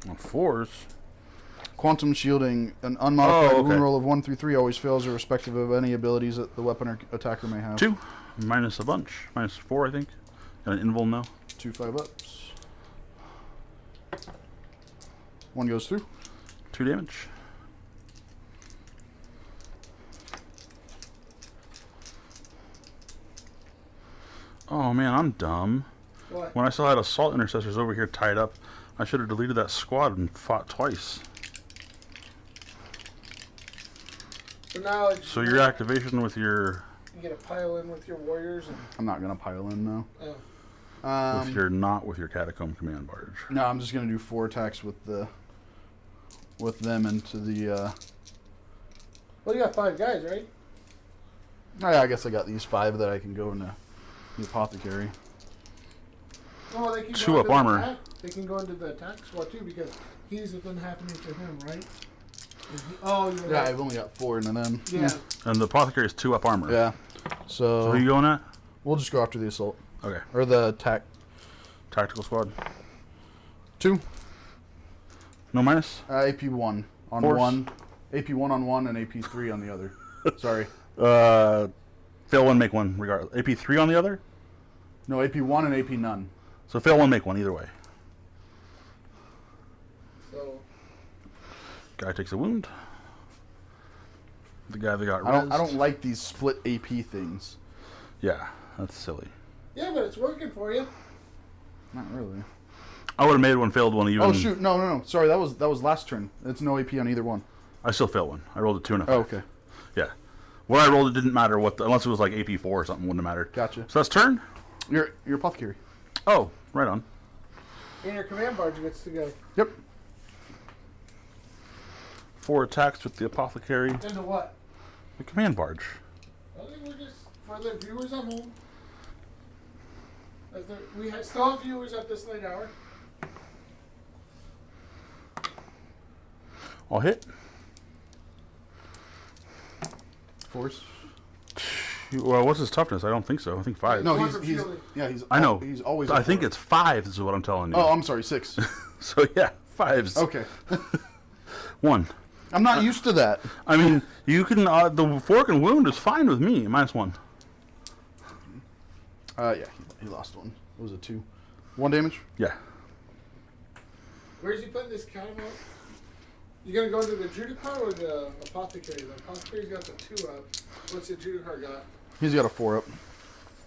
On 4s. Quantum shielding, an unmodified Oh, okay. wound roll of 1 through 3 always fails, irrespective of any abilities that the weapon or attacker may have. 2. Minus a bunch. -4, I think. And an invul now. 2 5-ups. 1 goes through. 2 damage. Oh man, I'm dumb. What? When I still had assault intercessors over here tied up, I should have deleted that squad and fought twice. So now it's... So your activation with your You get a pile in with your warriors and... I'm not going to pile in, no. Oh. with your not with your catacomb command barge. No, I'm just going to do 4 attacks with them into the... Well, you got 5 guys, right? Oh, yeah, I guess I got these 5 that I can go into the apothecary. Oh, they can 2 go up into the armor. attack. They can go into the attack squad too because he's within happening to him, right? Oh, you're Yeah, right. I've only got 4 into them. Yeah. And the apothecary is 2 up armor. Yeah. So So who are you going at? we'll just go after the assault. Okay. Or the attack. Tactical squad. 2. No minus? AP 1 on Force. 1. AP 1 on 1 and AP 3 on the other. Sorry. Fail 1, make 1 regardless. AP 3 on the other? No, AP 1 and AP none. So fail 1, make 1 either way. So Guy takes a wound. The guy that got I rezzed. don't like these split AP things. Yeah, that's silly. yeah, but it's working for you. Not really. I would have made one, failed one even. Oh shoot! No. Sorry, that was last turn. It's no AP on either one. I still failed one. I rolled a 2 and a 5. Oh, okay. Yeah. What I rolled, it didn't matter what, unless it was like AP 4 or something, wouldn't have mattered. Gotcha. So that's turn? Your apothecary. Oh, right on. And your command barge gets to go. Yep. 4 attacks with the apothecary. Into what? The command barge. I think we're just for the viewers at home. We still have viewers at this late hour. I'll hit. Force. Well, what's his toughness? I don't think so. I think 5. No, Quantum he's shielding. yeah he's I know. he's always. I a think 4. it's 5 is what I'm telling you. Oh, I'm sorry, 6. So yeah, 5s. Okay. 1. I'm not used to that. I mean, you can. The fork and wound is fine with me. -1. Yeah, he lost one. It was a 2. 1 damage. Yeah. Where's he putting this cat out? You gonna go into the Judicar or the Apothecary? The Apothecary's got the 2 up. What's the Judicar got? He's got a 4 up.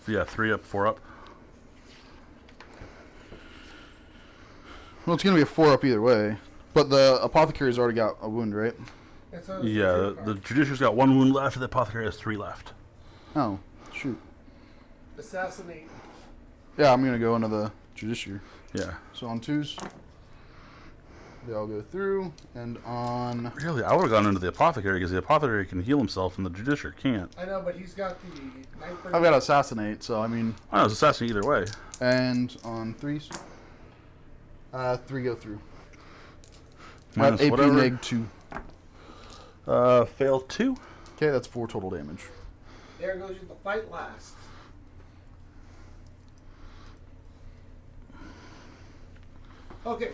Yeah, 3 up, 4 up. Well, it's gonna be a 4 up either way. But the Apothecary's already got a wound, right? Yeah, the Judiciary's got 1 wound left, and the Apothecary has 3 left. Oh, shoot. Assassinate. Yeah, I'm gonna go into the Judiciary. Yeah. So on 2s, they all go through, and on... Really, I would have gone into the Apothecary, because the Apothecary can heal himself, and the Judiciary can't. I know, but he's got the Nightbringer. I've got Assassinate, so I mean... I know, it's assassin either way. And on 3s, 3 go through. Minus AP whatever. neg 2. Fail 2. Okay, that's 4 total damage. There goes you the fight last. Okay.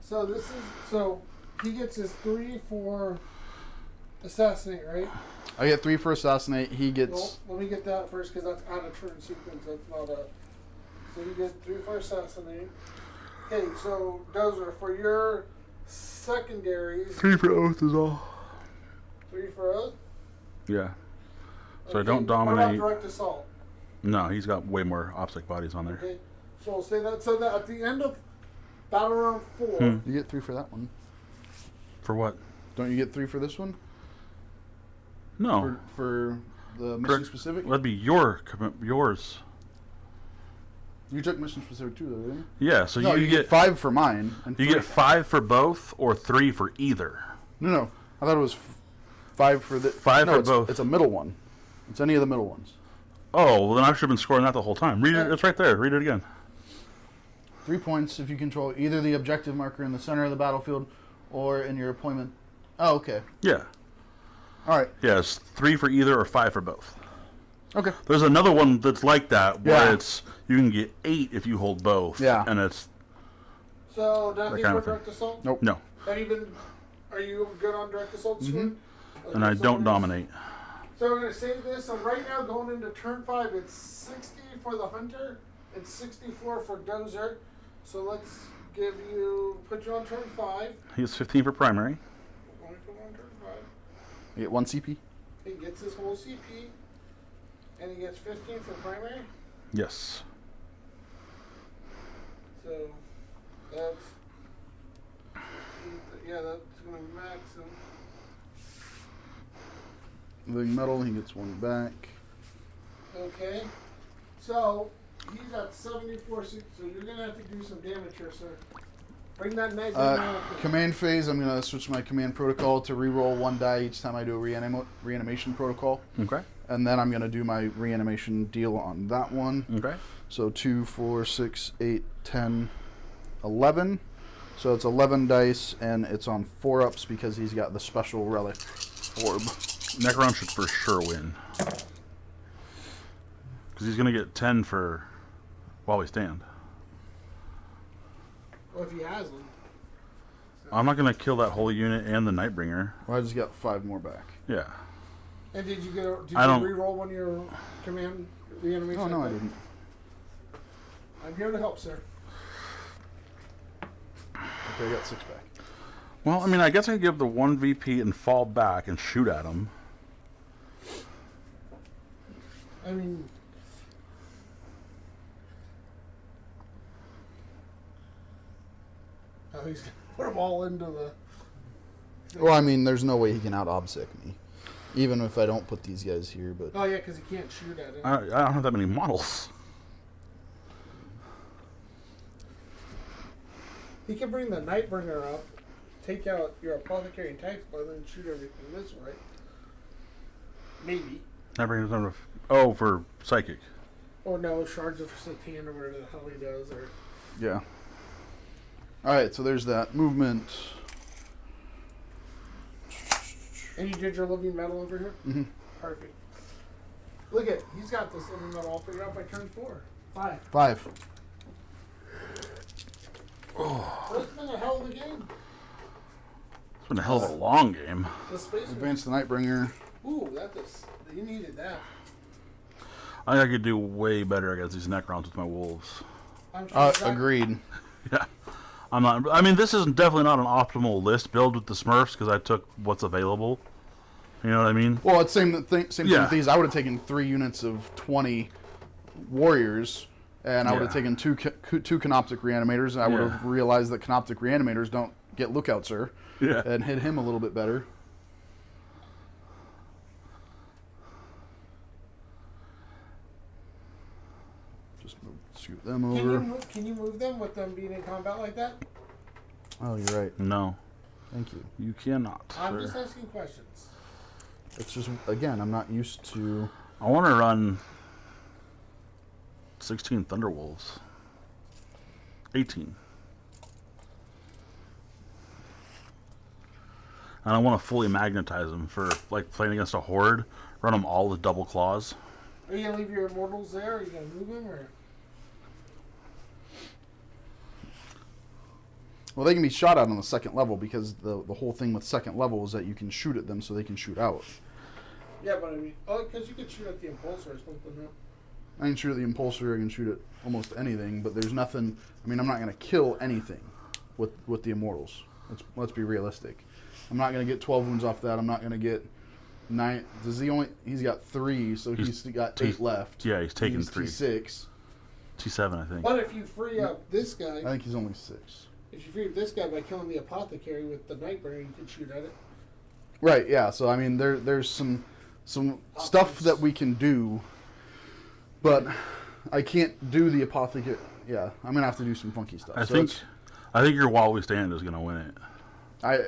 So this is he gets his 3 for assassinate, right? I get 3 for Assassinate. He gets... Well, let me get that first because that's out of turn sequence. That's not a. So you get 3 for assassinate. Okay, so Dozer, for your secondaries, 3 for Oath is all. 3 for oath. Yeah. So I Okay, don't What about dominate. direct assault? No, he's got way more obstacle bodies on there. Okay, so we'll say that. So that at the end of battle round 4, You get 3 for that one. For what? Don't you get 3 for this one? No. For the mission Direct- specific? That'd be yours. You took mission specific too, though, didn't you? Yeah, so No, you get 5 for mine. And you 3. get 5 for both or 3 for either. No. I thought it was 5 for the... 5 no, for it's, both. It's a middle one. It's any of the middle ones. Oh, well then I should have been scoring that the whole time. Read it. It's right there. Read it again. 3 points if you control either the objective marker in the center of the battlefield or in your appointment. Oh, okay. Yeah. All right. Yeah, it's 3 for either or 5 for both. Okay. There's another one that's like that where Yeah. it's you can get 8 if you hold both. Yeah. And it's So nothing kind for of thing. direct assault. Nope. no. Have you been? Are you good on direct assault swing? And I don't dominate. So we're gonna save this. So right now, going into turn 5, it's 60 for the hunter and 64 for Dozer. So let's put you on turn 5. He has 15 for primary. Put him on turn 5. You get 1 CP. He gets his whole CP, and he gets 15 for primary. Yes. So that's that's gonna max him. Living metal, he gets 1 back. Okay. So he's at 74. So you're gonna have to do some damage here, sir. Bring that knife down. Command phase, I'm going to switch my command protocol to reroll 1 die each time I do a reanimation protocol. Okay. And then I'm going to do my reanimation deal on that one. Okay. So 2, 4, 6, 8, 10, 11. So it's 11 dice, and it's on 4-ups because he's got the special relic orb. Necron should for sure win. Because he's going to get 10 for while we stand. Well, if he has them. I'm not going to kill that whole unit and the Nightbringer. Well, I just got 5 more back. Yeah. And did you did you I don't- re-roll one of your command reanimation? Oh, no, I didn't. I'm here to help, sir. Okay, I got 6 back. Well, I mean, I guess I could give the 1 VP and fall back and shoot at him. I mean, he's gonna put them all into the. Well, I mean, there's no way he can out-obsec me. Even if I don't put these guys here, but... Oh yeah, because he can't shoot at it. I don't have that many models. He can bring the Nightbringer up, take out your Apothecary and Tax Bar, then shoot everything this way. Maybe. Nightbringer's number. Oh, for psychic. Or no, Shards of Satan or whatever the hell he does. Or Yeah. Alright, so there's that. Movement. And you did your living metal over here? Mm-hmm. Perfect. Look at, he's got this living metal all figured out by turn 4. 5. 5. Oh. That's been a hell of a game. It's been a hell of a long game. The space. Advance the Nightbringer. Ooh, you needed that. I think I could do way better against these Necrons with my wolves. I'm sure that- Agreed. Yeah. I'm not. I mean, this is definitely not an optimal list build with the Smurfs because I took what's available. You know what I mean? Well, it's same thing Yeah. with these. I would have taken 3 units of 20 warriors, and I would have taken two Canoptic Reanimators, and I would have realized that Canoptic Reanimators don't get Lookout Sir, and hit him a little bit better. Just scoot them over. Can you move them with them being in combat like that? Oh, you're right. No, Thank you. you cannot. I'm sir. just asking questions. It's just, again, I'm not used to... I want to run 16 Thunderwolves. 18. And I want to fully magnetize them for like playing against a horde. Run them all with double claws. Are you gonna leave your immortals there? Are you gonna move them or? Well, they can be shot at on the second level because the whole thing with second level is that you can shoot at them so they can shoot out. Yeah, but I mean, because you could shoot at the impulsor or something. No? I can shoot at the Impulsor, I can shoot at almost anything, but there's nothing... I mean, I'm not going to kill anything with the Immortals. Let's be realistic. I'm not going to get 12 wounds off that. I'm not going to get 9... He's got 3, so he's got 8 left. Yeah, he's taken he's 3. T6. T7, I think. But if you free up this guy... I think he's only 6. If you free up this guy by killing the Apothecary with the Nightbringer, you can shoot at it. Right, yeah. So, I mean, there's some stuff that we can do, but I can't do the Apothecary. Yeah, I'm going to have to do some funky stuff. I think your While We Stand is going to win it.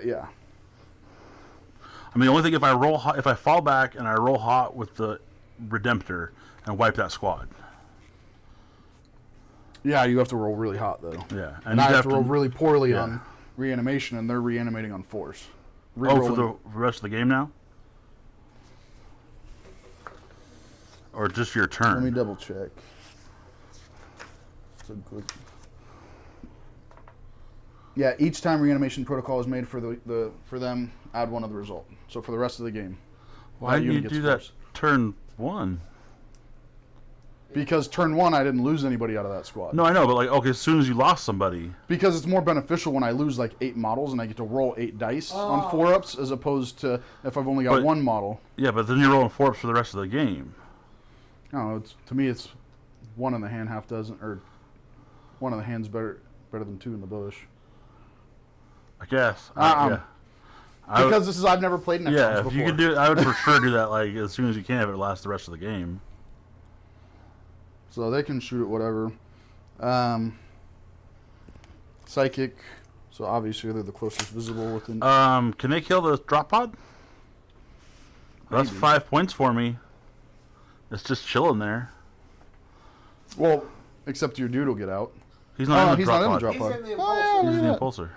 Yeah. I mean, the only thing, if I fall back and I roll hot with the Redemptor and wipe that squad. Yeah, you have to roll really hot, though. Yeah. And I have to roll really poorly on reanimation, and they're reanimating on force. Oh, for the rest of the game now? Or just your turn? Let me double check. Yeah, each time reanimation protocol is made for for them, add 1 of the result. So for the rest of the game. Why didn't you gets do that force. turn 1? Because turn 1, I didn't lose anybody out of that squad. No, I know, but like, okay, as soon as you lost somebody. Because it's more beneficial when I lose like 8 models and I get to roll 8 dice on 4-ups as opposed to if I've only got 1 model. Yeah, but then you're rolling 4-ups for the rest of the game. No, to me it's 1 in the hand, half dozen, or 1 in the hand's better than 2 in the bush. I guess. Because I've never played Necrons yeah, if before. you could do it, I would for sure do that like as soon as you can if it lasts the rest of the game. So they can shoot at whatever. Psychic. So obviously they're the closest visible within. Can they kill the drop pod? That's 5 points for me. It's just chilling there. Well, except your dude will get out. He's not in the he's drop not in the pod. drop He's pod. in the impulsor. He's in the impulsor.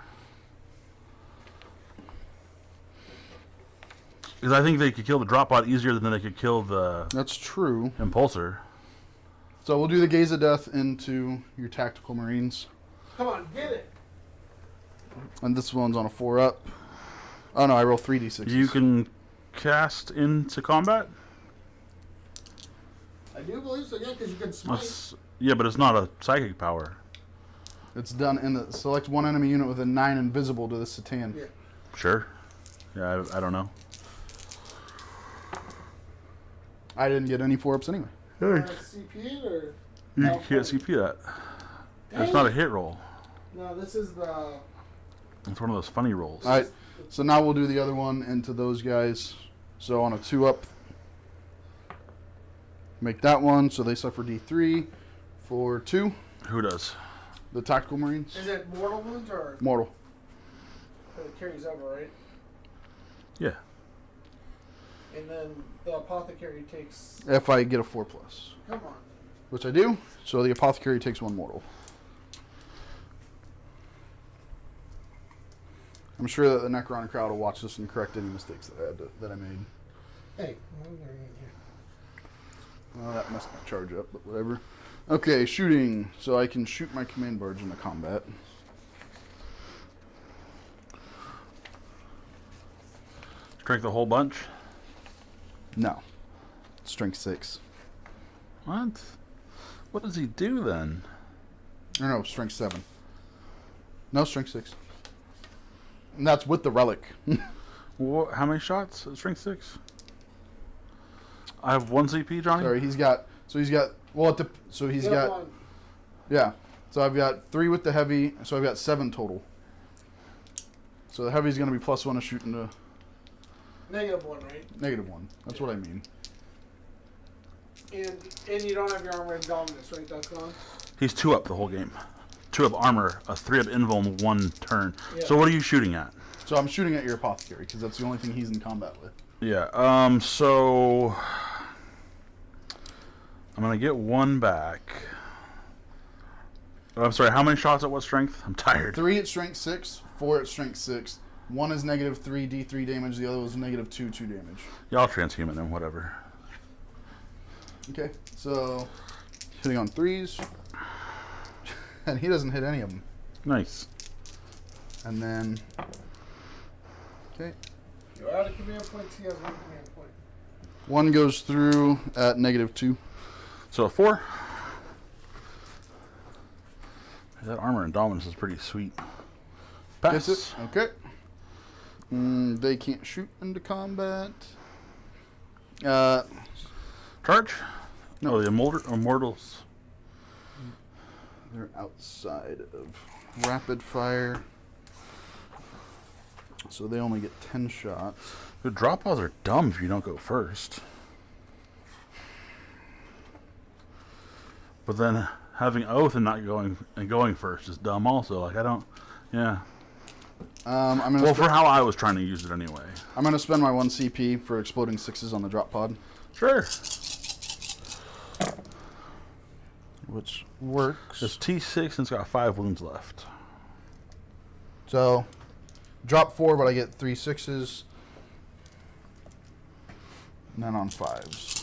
Because I think they could kill the drop pod easier than they could kill the That's true. impulsor. So we'll do the Gaze of Death into your Tactical Marines. Come on, get it. And this one's on a 4-up. Oh no, I roll 3d6. You can cast into combat? I do believe so, yeah, because you can smite. Yeah, but it's not a psychic power. It's done in the select 1 enemy unit with a 9 invisible to the Satan. Yeah. Sure. Yeah, I don't know. I didn't get any 4-ups anyway. CP it or? You No, can't CP that. Dang It's not a it. hit roll. No, this is the. It's one of those funny rolls. Alright, so now we'll do the other one into those guys. So on a 2-up, make that one, so they suffer D3 for 2. Who does? The Tactical Marines. Is it mortal wounds or Mortal. it carries over, right? Yeah. And then the Apothecary takes. If I get a 4+. Come on. Which I do, so the Apothecary takes 1 mortal. I'm sure that the Necron crowd will watch this and correct any mistakes that I made. Hey. Well, that messed my charge up, but whatever. Okay, shooting. So I can shoot my command barge into combat. Strength a whole bunch? No. Strength 6. What? What does he do then? Or no, strength 7. No, strength 6. And that's with the relic. How many shots? Strength 6? I have 1 CP, Johnny? Sorry, he's got. Well, so he's You have got. one. Yeah. So I've got 3 with the heavy. So I've got 7 total. So the heavy's going to be +1 to shoot into. -1, right? -1. That's what I mean. And you don't have your armor and dominance, right? That's gone. He's 2 up the whole game. 2 up armor, a 3 up invuln, 1 turn. Yeah. So what are you shooting at? So I'm shooting at your apothecary because that's the only thing he's in combat with. Yeah, so I'm gonna get 1 back. Oh, I'm sorry, how many shots at what strength? I'm tired. 3 at strength 6, 4 at strength 6. One is -3 D3 damage, the other was -2 damage. Y'all transhuman and whatever. Okay, so hitting on 3s. And he doesn't hit any of them. Nice. And then. Okay. You're out of command points. He has 1 command point. 1 goes through at -2. So a 4. That armor and dominance is pretty sweet. Pass. Gets it. Okay. They can't shoot into combat. Charge? No. Oh, the immortals. They're outside of rapid fire. So they only get 10 shots. The drop pods are dumb if you don't go first. But then having oath and not going first is dumb also. Like I don't. Yeah. I'm gonna Well, for how I was trying to use it anyway. I'm gonna spend my 1 CP for exploding 6s on the drop pod, Sure. which works. It's T6 and it's got 5 wounds left. So drop 4, but I get 3 6s. And then on 5s.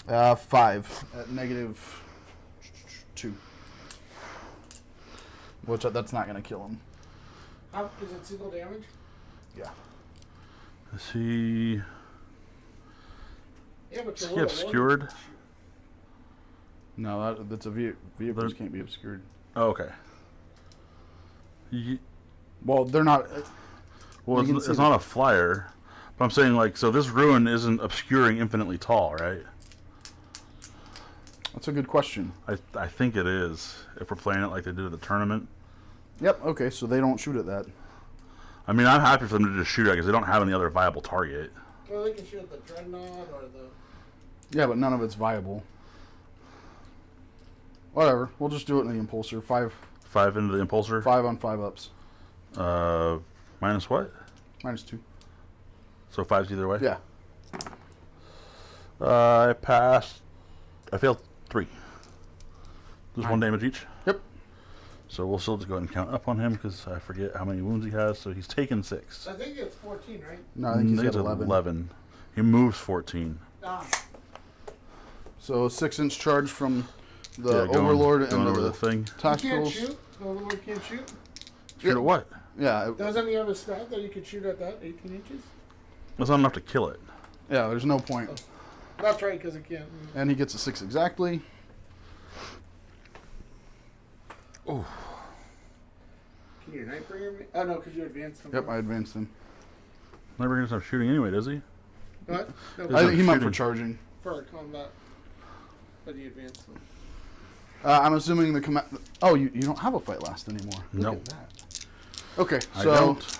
5 at -2. Which that's not gonna kill him. How, is it single damage? Yeah. Is he Yeah, but is you're he obscured? No, that's a vehicles can't be obscured. Oh, okay. Well, they're not. Well, You can it's see not a flyer. But I'm saying, like, so this ruin isn't obscuring infinitely tall, right? That's a good question. I think it is, if we're playing it like they did at the tournament. Yep. Okay, so they don't shoot at that. I mean, I'm happy for them to just shoot at because they don't have any other viable target. Well, they can shoot at the dreadnought or the. Yeah, but none of it's viable. Whatever. We'll just do it in the impulsor. 5 into the impulsor. on 5 ups. Minus what? -2. So 5's either way? Yeah. I passed. I failed 3. Just 1 damage each? Yep. So we'll still just go ahead and count up on him because I forget how many wounds he has. So he's taken 6. I think it's 14, right? No, I think he's got at 11. He moves 14. Ah. So 6-inch charge from the Yeah, going Overlord and over the the thing. You can't tacticals. shoot. The Overlord can't shoot. Shoot at what? Yeah, Doesn't he have a stat that you could shoot at that 18 inches? That's not enough to kill it. yeah. There's no point. That's right, because it can't. And he gets a 6 exactly. Oh. Can your Nightbringer? Oh no, because you advanced them. Yep, I advanced him. Never gonna stop shooting anyway, does he? What? No, There's I no think he meant for shooting. charging. for combat. But you advanced them. I'm assuming the command. Oh, you don't have a fight last anymore. Look No. at that. Okay, I so don't.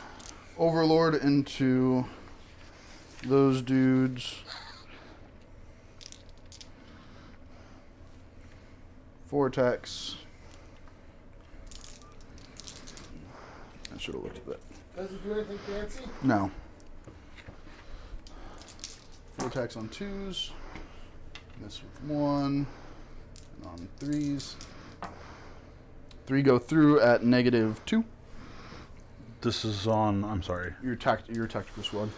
Overlord into those dudes. 4 attacks. I should have looked at that. Does it do anything fancy? No. 4 attacks on 2s. This with 1. And on 3s. 3 go through at -2. This is on. I'm sorry. Your tactical squad.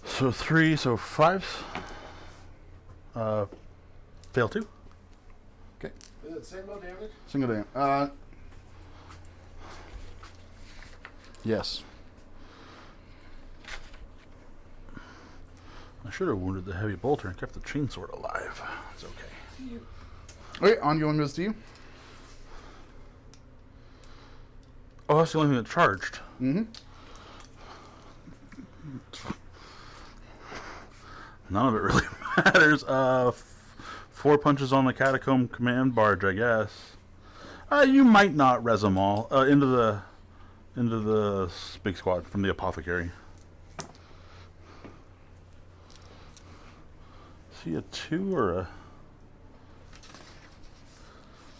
So 3. So 5. Fail 2. Okay. Is it single damage? Single damage. Yes. I should have wounded the heavy bolter and kept the chainsword alive. It's okay. Okay, ongoing goes to you. Oh, that's the only thing that charged. Mm-hmm. None of it really matters. 4 punches on the catacomb command barge, I guess. You might not res them all. Into the big squad from the apothecary. Is he a 2 or a...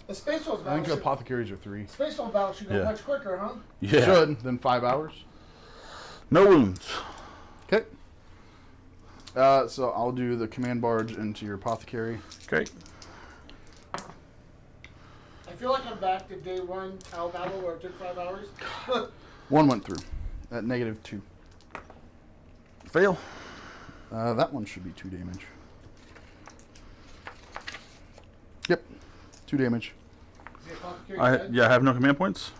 The Space Wolves I battle think the should, apothecaries are 3. Space Wolf battle should go Yeah. much quicker, huh? Yeah. Should, then 5 hours. No wounds. Okay. So I'll do the command barge into your apothecary. Okay. I feel like I'm back to day 1 Tau battle where it took 5 hours. 1 went through at -2. Fail. That one should be 2 damage. Yep, 2 damage. Is the apothecary dead? I have no command points.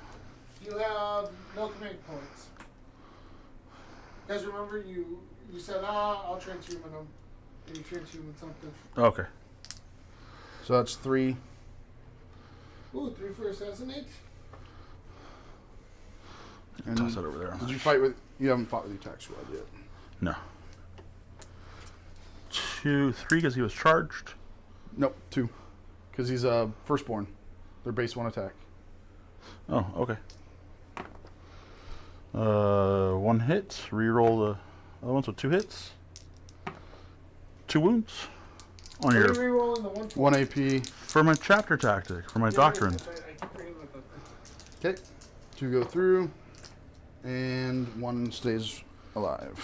You have no command points. Because remember, you said, I'll transhuman him. And you transhuman something. Okay. So that's 3. Ooh, 3 for assassinate? And Toss that over there. did you fight with? You haven't fought with the attack squad yet. No. 2, 3 because he was charged. Nope, 2, because he's a firstborn. They're base 1 attack. Oh, okay. 1 hit. Reroll the other one, so 2 hits. 2 wounds. On Are you your rerolling the 1 for 1 AP. for my chapter tactic, for my doctrine. I keep forgetting about that. Okay, 2 go through, and 1 stays alive.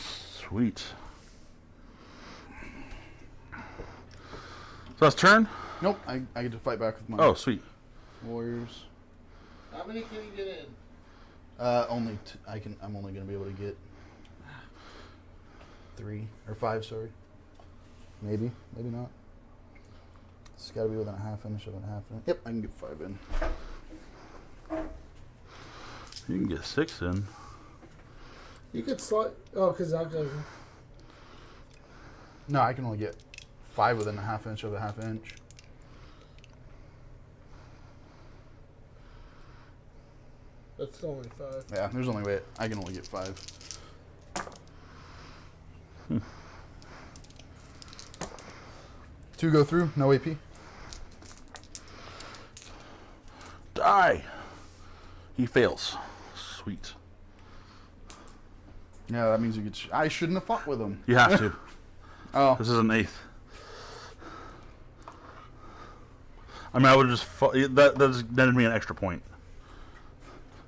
Sweet. So that's turn? Nope, I get to fight back with my Oh, sweet. warriors. How many can you get in? Only I'm only gonna be able to get 3 or 5. Sorry. Maybe not. It's got to be within a half inch of a half inch. Yep, I can get 5 in. You can get 6 in. You could slot. Oh, because that goes. No, I can only get 5 within a half inch of a half inch. That's only 5. Yeah, there's only way I can only get 5. Two go through, no AP. Die. He fails. Sweet. Yeah, that means you get. I shouldn't have fought with him. You have to. Oh, This is an 8th. I mean, I would have just that's netted me an extra point,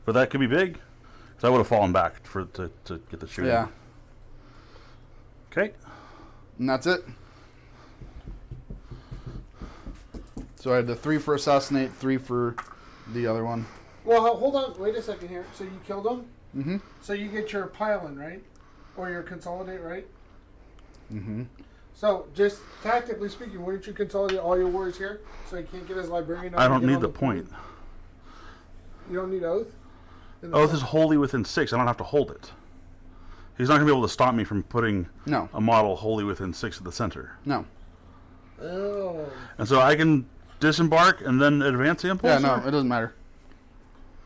but that could be big, because I would have fallen back to get the shooting. yeah, Okay. and that's it. So I had the 3 for assassinate, 3 for the other one. Well, hold on. Wait a second here. So you killed him? Mm-hmm. So you get your pile-in, right? Or your consolidate, right? Mm-hmm. So, just tactically speaking, wouldn't you consolidate all your warriors here so he can't get his librarian? I don't need the point. You don't need oath? Oath is wholly within 6. I don't have to hold it. He's not going to be able to stop me from putting No. a model wholly within 6 of the center. No. Oh. And so I can disembark and then advance the impulse? Yeah, no, it doesn't matter.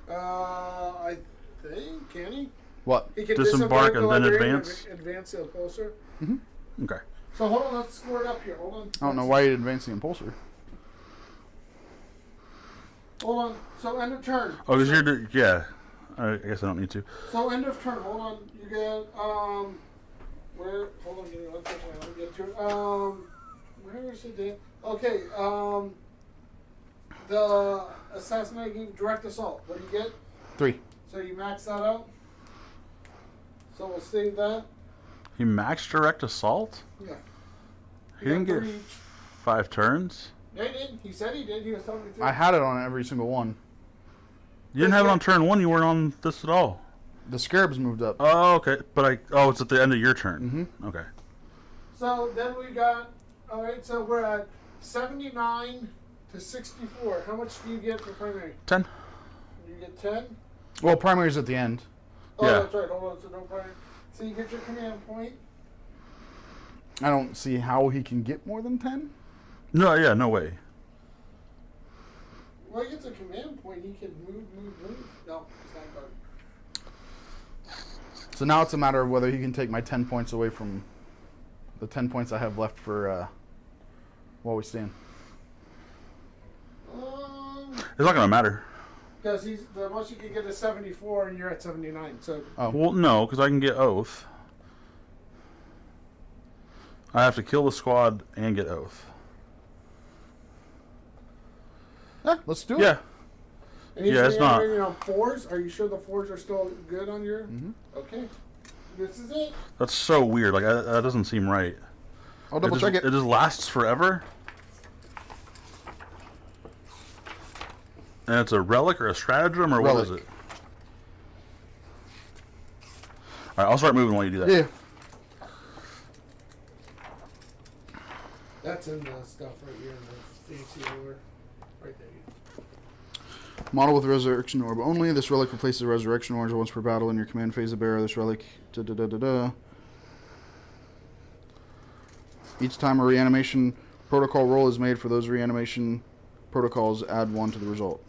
I think, can he? What? He can Disembark the and then librarian advance? Advance the impulsor. Okay. So hold on, let's score it up here. Hold on. I don't know why you'd advance the impulsor. Hold on. So end of turn. Oh, because you're... Yeah. I guess I don't need to. So end of turn. Hold on. You get where? Hold on. Give me 1 second. Let me get to it. Where is it? Dan? Okay. The assassinating direct assault. What do you get? 3. So you max that out. So we'll save that. He maxed direct assault? Yeah. He didn't got get 3 each. 5 turns? Yeah, he did. He said he did. He was telling me to. I had it on every single one. You didn't have it on turn 1. You weren't on this at all. The scarabs moved up. Oh, okay. But it's at the end of your turn. Mm-hmm. Okay. So then we got. All right. So we're at 79 to 64. How much do you get for primary? 10. You get 10. Well, primary's at the end. Oh, Yeah. that's right. Hold on. So don't fire. So you get your command point. I don't see how he can get more than 10. No, yeah, no way. Well, he gets a command point. He can move. No, he's not going. So now it's a matter of whether he can take my 10 points away from the 10 points I have left for while we stand. It's not gonna matter. Because the most you can get is 74, and you're at 79. So Well, no, because I can get oath. I have to kill the squad and get oath. Yeah, let's do it. Yeah. and he's Yeah, it's not. reanimating on 4s. Are you sure the 4s are still good on your? Mm-hmm. Okay. This is it. That's so weird. Like, that doesn't seem right. I'll double check it. It just lasts forever? And it's a relic or a stratagem, or what is Relic. it? Alright, I'll start moving while you do that. Yeah. That's in the stuff right here in the fancy order. Right there. Model with resurrection orb only. This relic replaces the resurrection orb once per battle in your command phase of bearer. This relic. Each time a reanimation protocol roll is made for those reanimation protocols, add 1 to the result.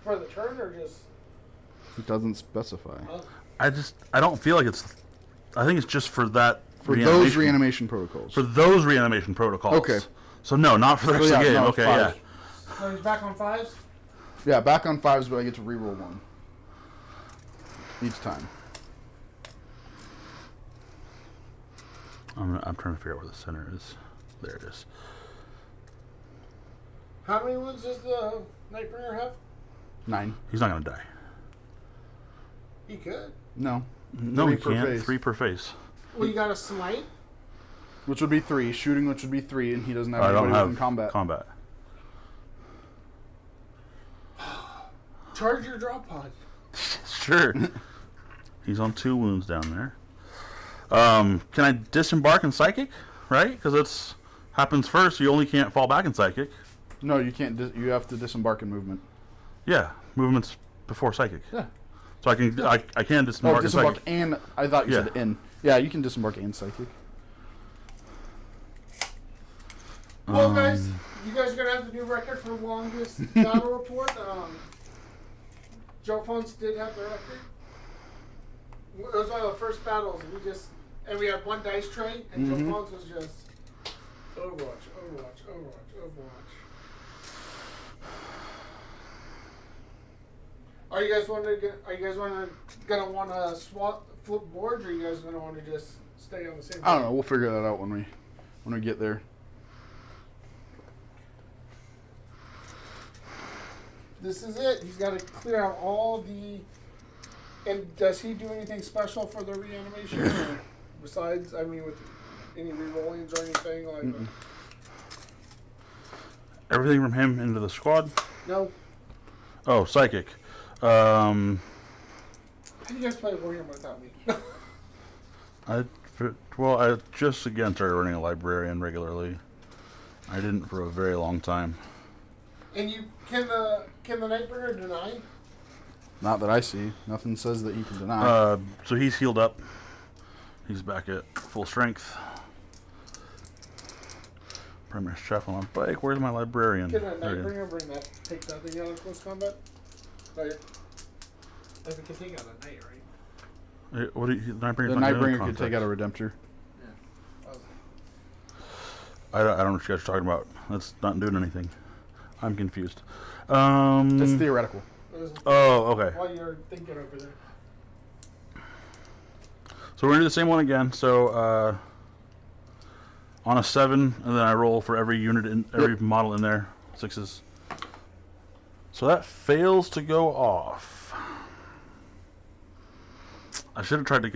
For the turn or just? It doesn't specify. Oh. I don't feel like it's... I think it's just for that For those reanimation protocols. For those reanimation protocols. Okay. So no, not for the rest of the game. no, Okay, yeah. 5. So he's back on 5s? Yeah, back on 5s, but I get to reroll 1 each time. I'm trying to figure out where the center is. There it is. How many wounds does the Nightbringer have? 9. He's not going to die. He could. No. No, 3 he per can't. phase. 3 per face. Well, you got a smite. Which would be 3. Shooting, which would be 3, and he doesn't have I don't anybody have within combat. Charge your drop pod. Sure. He's on 2 wounds down there. Can I disembark in psychic? Right? Because it's happens first. You only can't fall back in psychic. No, you can't. You have to disembark in movement. Yeah, movement's before psychic. Yeah. So I can I can Oh, disembark in disembark psychic. and I thought you Yeah. said in. Yeah, you can disembark and psychic. Well, guys, you guys are gonna have the new record for longest battle report. Joe Phones did have the record. It was one of the first battles. We had 1 dice tray, and Joe Phones was just Overwatch. Are you guys gonna want to flip boards, or are you guys gonna want to just stay on the same? I don't know. We'll figure that out when we get there. This is it. He's got to clear out all the. And does he do anything special for the reanimation? Or besides, with any rerollings or anything like that? Everything from him into the squad. No. Oh, psychic. How do you guys play Warhammer without me? I just again started running a librarian regularly. I didn't for a very long time. And you can the Nightbringer deny? Not that I see. Nothing says that he can deny. So he's healed up. He's back at full strength. Primary chef on my bike. Where's my librarian? Can a There he is. Nightbringer take that thing out of close combat? Like it can take out a knight, right? What do you? Nightbringer's the not doing Nightbringer could context. take out a Redemptor. I don't know what you guys are talking about. That's not doing anything. I'm confused. It's theoretical. Oh, okay. While you're thinking over there. So we're gonna do the same one again. So on a 7, and then I roll for every unit in every model in there. 6s. So that fails to go off. I should have tried to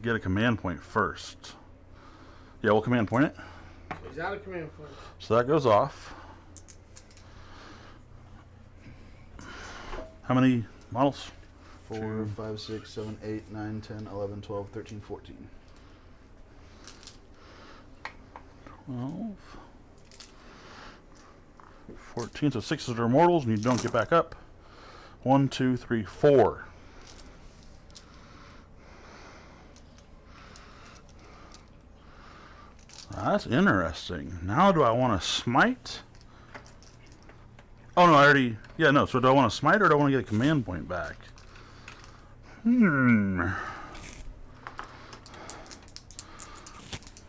get a command point first. Yeah, we'll command point it. So he's out of command point. So that goes off. How many models? 4, 5, 6, 7, 8, 9, 10, 11, 12, 13, 14. 12. 14. So 6s are mortals, and you don't get back up. 1, 2, 3, 4. That's interesting. Now do I want to smite? Oh no, I already... Yeah, no. So do I want to smite or do I want to get a command point back? Because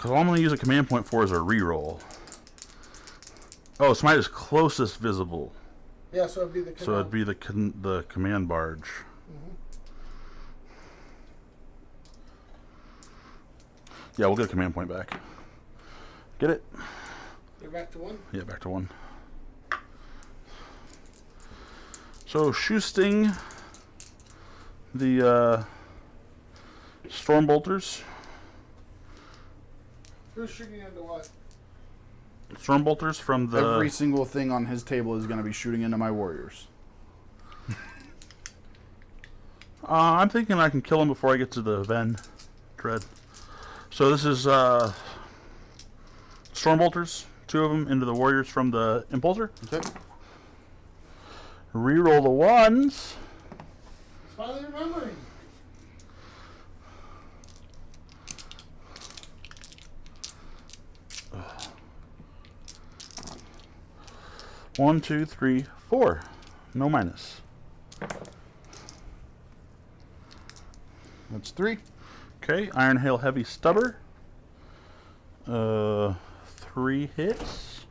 all I'm going to use a command point for is a reroll. Oh, smite is closest visible. Yeah, so it'd be the command. So it'd be the command barge. Yeah, we'll get a command point back. Get it? You're back to 1? Yeah, back to 1. So, shoosting the storm bolters. Who's shooting into what? Storm bolters from the... Every single thing on his table is going to be shooting into my warriors. I'm thinking I can kill him before I get to the Ven Dread. So this is storm bolters, 2 of them into the warriors from the impulsor. Okay. Reroll the 1s. It's finally remembering. One, 2, 3, 4. No minus. That's 3. Okay, Iron Hail Heavy Stubber. 3 hits.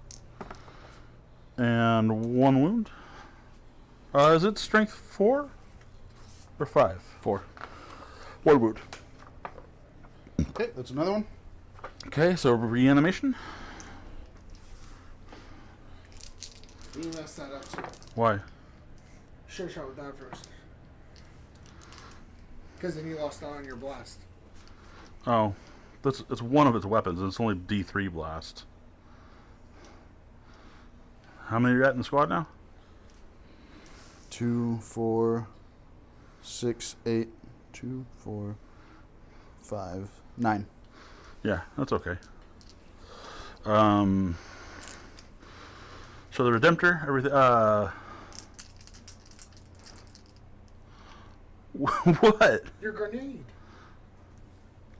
And 1 wound. Is it strength 4? Or 5? 4. 1 wound. Okay, that's another one. Okay, so reanimation. You messed that up too. Why? Sure shot with that first. Because then you lost out on your blast. Oh, it's one of its weapons, and it's only D3 blast. How many are you at in the squad now? 2, 4, 6, 8, 2, 4, 5, 9. Yeah, that's okay. So the Redemptor, everything. What? Your grenade.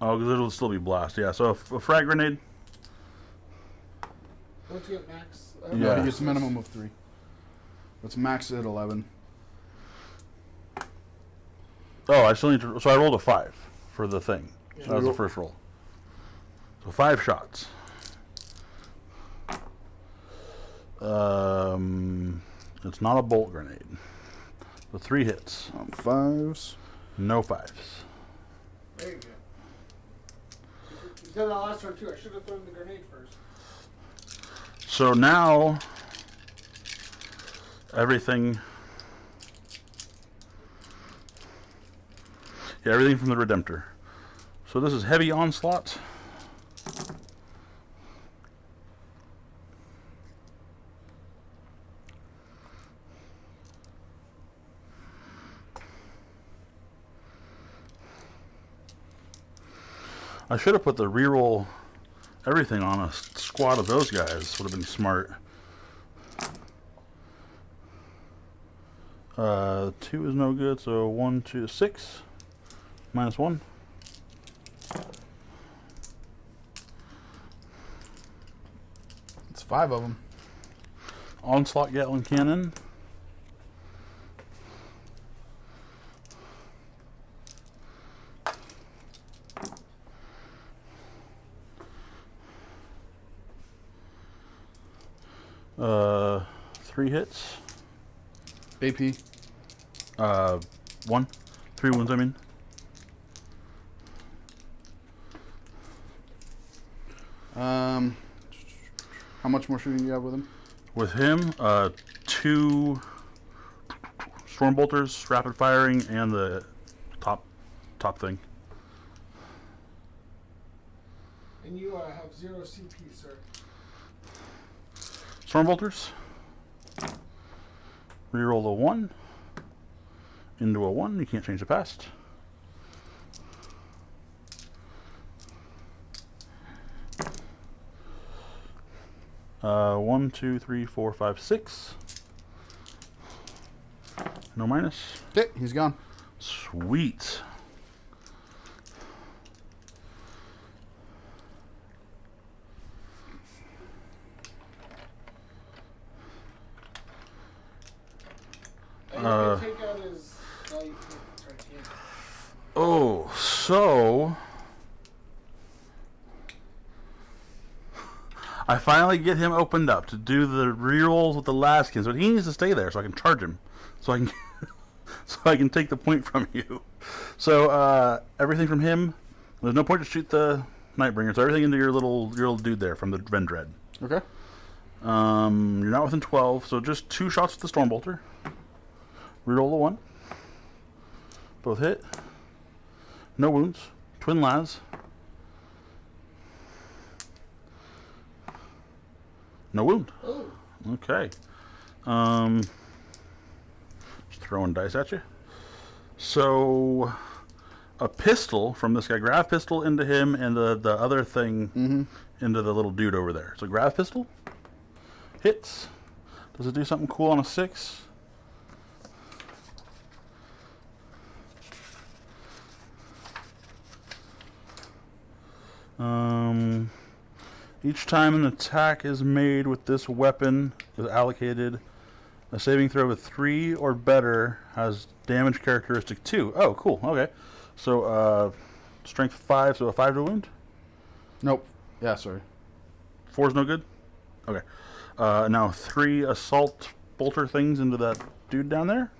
Oh, because it'll still be blast. Yeah. So a frag grenade. Don't you get max? Yeah, he gets a minimum of 3. That's max at 11. Oh, I still need to. So I rolled a 5 for the thing. So that was the first roll. So 5 shots. It's not a bolt grenade. The 3 hits. 5s. No 5s. There you go. You said that last one too. I should have thrown the grenade first. So now everything. Yeah, everything from the Redemptor. So this is heavy onslaught. I should have put the reroll everything on a squad of those guys. Would have been smart. 2 is no good, so 1, 2, 6. Minus 1. It's 5 of them. Onslaught Gatling Cannon. Uh, 3 hits. AP. 1. 3 wounds, I mean. How much more shooting do you have with him? With him, 2 storm bolters, rapid firing, and the top thing. And you have 0 CP, sir. Storm bolters. Reroll a 1 into a 1. You can't change the past. One, 2, 3, 4, 5, 6. No minus. Okay, he's gone. Sweet. Oh, so I finally get him opened up to do the rerolls with the Laskins, but he needs to stay there so I can charge him, so I can so I can take the point from you. So everything from him. There's no point to shoot the Nightbringer, so everything into your little dude there from the Vendread. Okay. You're not within 12, so just 2 shots with the Stormbolter. Reroll the 1. Both hit. No wounds. Twin Las. No wound. Oh. Okay. Just throwing dice at you. So, a pistol from this guy. Grav pistol into him, and the other thing into the little dude over there. So, grav pistol. Hits. Does it do something cool on a 6? Each time an attack is made with this weapon is allocated a saving throw with 3 or better has damage characteristic 2. Oh, cool. Okay. So, strength 5, so a 5 to wound? Nope. Yeah, sorry. 4 is no good? Okay. Now 3 assault bolter things into that dude down there.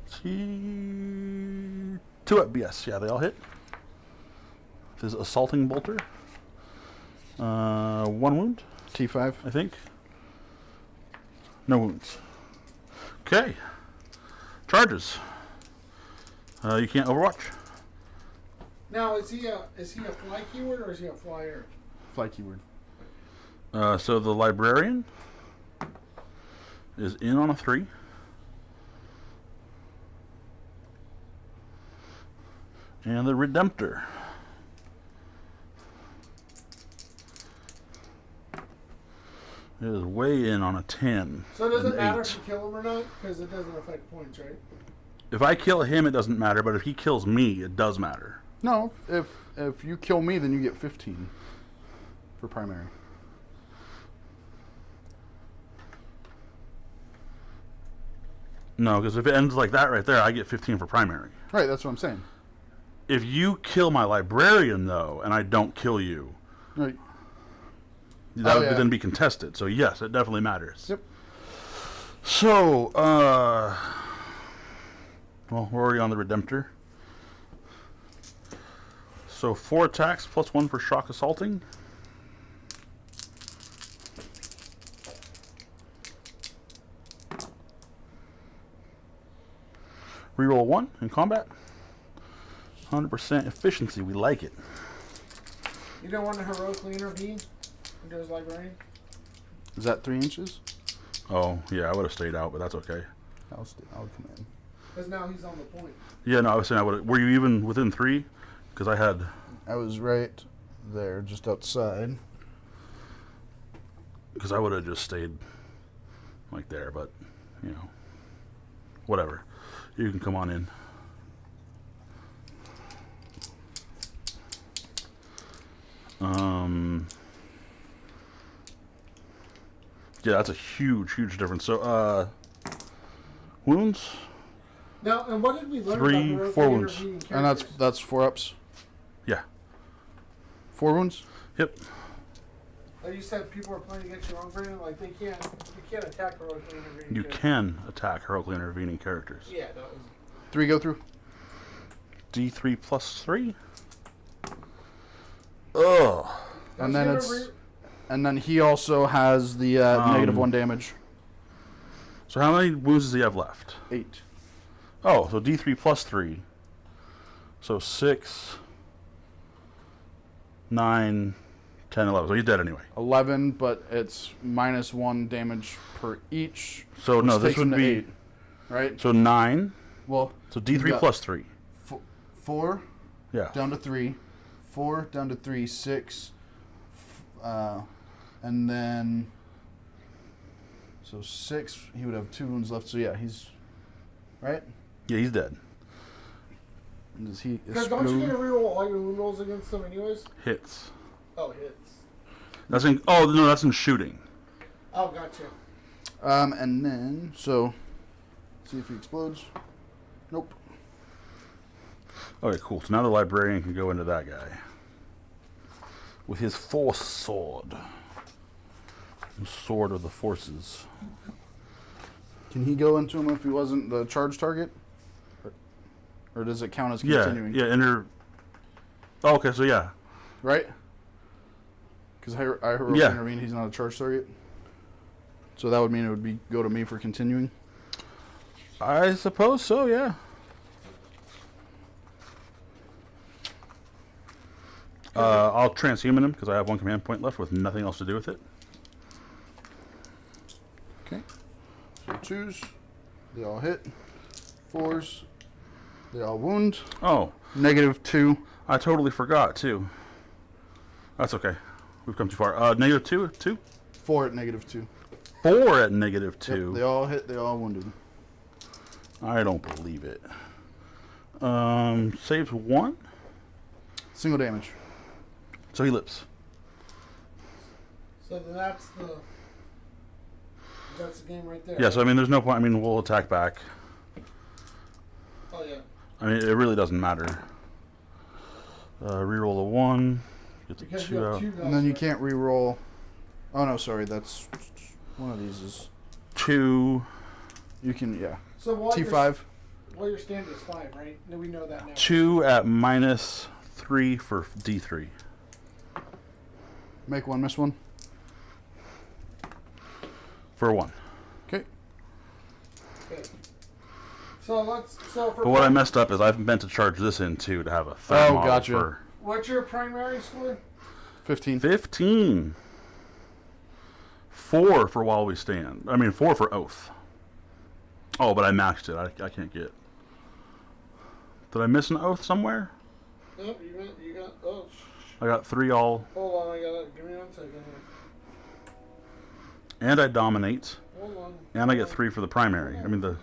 See, 2 up, yes. Yeah, they all hit. This is assaulting bolter. 1 wound, T5. I think. No wounds. Okay. Charges. You can't overwatch. Now, is he a fly keyword or is he a flyer? Fly keyword. So the Librarian is in on a 3. And the Redemptor is way in on a 10. So does it and matter 8. if you kill him or not? Because it doesn't affect points, right? If I kill him, it doesn't matter, but if he kills me, it does matter. No, if you kill me, then you get 15 for primary. No, because if it ends like that right there, I get 15 for primary. Right, that's what I'm saying. If you kill my Librarian, though, and I don't kill you, Right. that would yeah. then be contested. So yes, it definitely matters. Yep. So, well, we're already on the Redemptor. So 4 attacks plus 1 for shock assaulting. Reroll 1 in combat. 100% efficiency. We like it. You don't want to heroically intervene into his librarian? Is that 3 inches? Oh, yeah, I would have stayed out, but that's okay. I would come in. Because now he's on the point. Yeah, no, I was saying I would. Were you even within 3? Because I had. I was right there, just outside. Because I would have just stayed like there, but, you know, whatever. You can come on in. Yeah, that's a huge, huge difference. So, wounds? Now, and what did we learn 3, about heroically 4 wounds. intervening And characters? that's 4 ups. Yeah. 4 wounds? Yep. Like you said, people are playing against your own brain. Like you can't attack heroically intervening. You characters. can attack heroically intervening characters. Yeah, that was. 3 go through. D3 plus 3. Ugh. And then and then he also has the negative 1 damage. So how many wounds does he have left? 8. Oh, so D3 plus 3. So 6, 9, 10, 11. So he's dead anyway. 11, but it's minus 1 damage per each. So no, which this takes would him to be 8, right? so 9. Well, So you've D3 got plus 3. 4 Yeah. down to 3, 4 down to 3, 6, and then so 6. He would have 2 wounds left. So yeah, he's right. Yeah, he's dead. Does he Because don't you get to explode? reroll all your wound rolls against them anyways? Hits. Oh, hits. That's in. Oh no, that's in shooting. Oh, gotcha. And then so see if he explodes. Nope. Okay, cool. So now the librarian can go into that guy with his force sword. The sword of the forces. Can he go into him if he wasn't the charge target? Or does it count as continuing? Yeah, enter. Oh, okay, so yeah. Right? Because I heard intervene, he's not a charge target. So that would mean it would go to me for continuing? I suppose so, yeah. I'll transhuman him because I have one command point left with nothing else to do with it. Okay. So 2s, they all hit. 4s, they all wound. Oh. -2. I totally forgot, too. That's okay. We've come too far. -2? 2? 4 at -2. 4 at -2. Yep, they all hit, they all wounded. I don't believe it. Saves 1? Single damage. So he lives. So then that's the game right there. Yeah, so I mean, there's no point. I mean, we'll attack back. Oh yeah. I mean, it really doesn't matter. Reroll a 1. Get the Because 2 you have out. 2 guys. And then you right? can't re-roll. Oh no, sorry, that's one of these is 2. you can So what T5. Your standard is 5, right? No, we know that now. 2 at -3 for D3. Make one, miss one. For 1. Okay. Okay. So for But what I messed up is I've meant to charge this in too to have a third model gotcha. for what's your primary score? 15. 15. 4 for while we stand. I mean 4 for oath. Oh, but I maxed it. I can't get. Did I miss an oath somewhere? Nope, you got. Oh. I got 3 all. Hold on, give me 1 second here. And I dominate. Hold on. And I get 3 for the primary. I mean the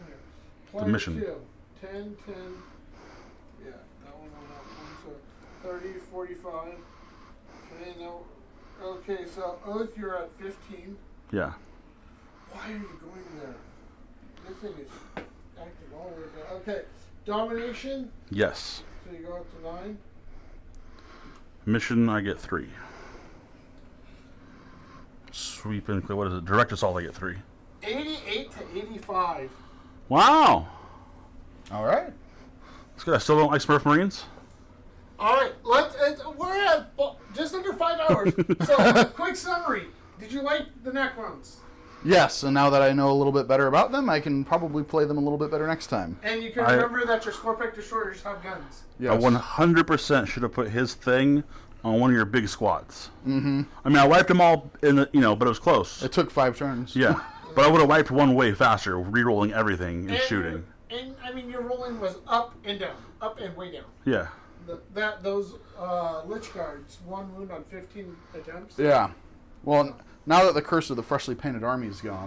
mission. 10, 10. Yeah, that one went up. So 30, 45. Okay, now. Okay, so oath, you're at 15. Yeah. Why are you going there? This thing is acting all over again. Okay, domination. Yes. So you go up to 9. Mission I get 3. Sweep and what is it? Direct assault I get 3. 88 to 85. Wow. All right. That's good. I still don't like Smurf Marines. All right, we're at just under 5 hours. So, quick summary. Did you like the Necrons? Yes, and now that I know a little bit better about them, I can probably play them a little bit better next time. And you can remember that your Scorpic Destroyers have guns. Yes. I 100% should have put his thing on one of your big squads. Mm-hmm. I mean, I wiped them all in the, but it was close. It took 5 turns. Yeah, but I would have wiped one way faster, re-rolling everything and shooting. And I mean, your rolling was up and down, up and way down. Yeah. Those Lich Guards, 1 wound on 15 attempts. Yeah. Well, now that the curse of the freshly painted army is gone,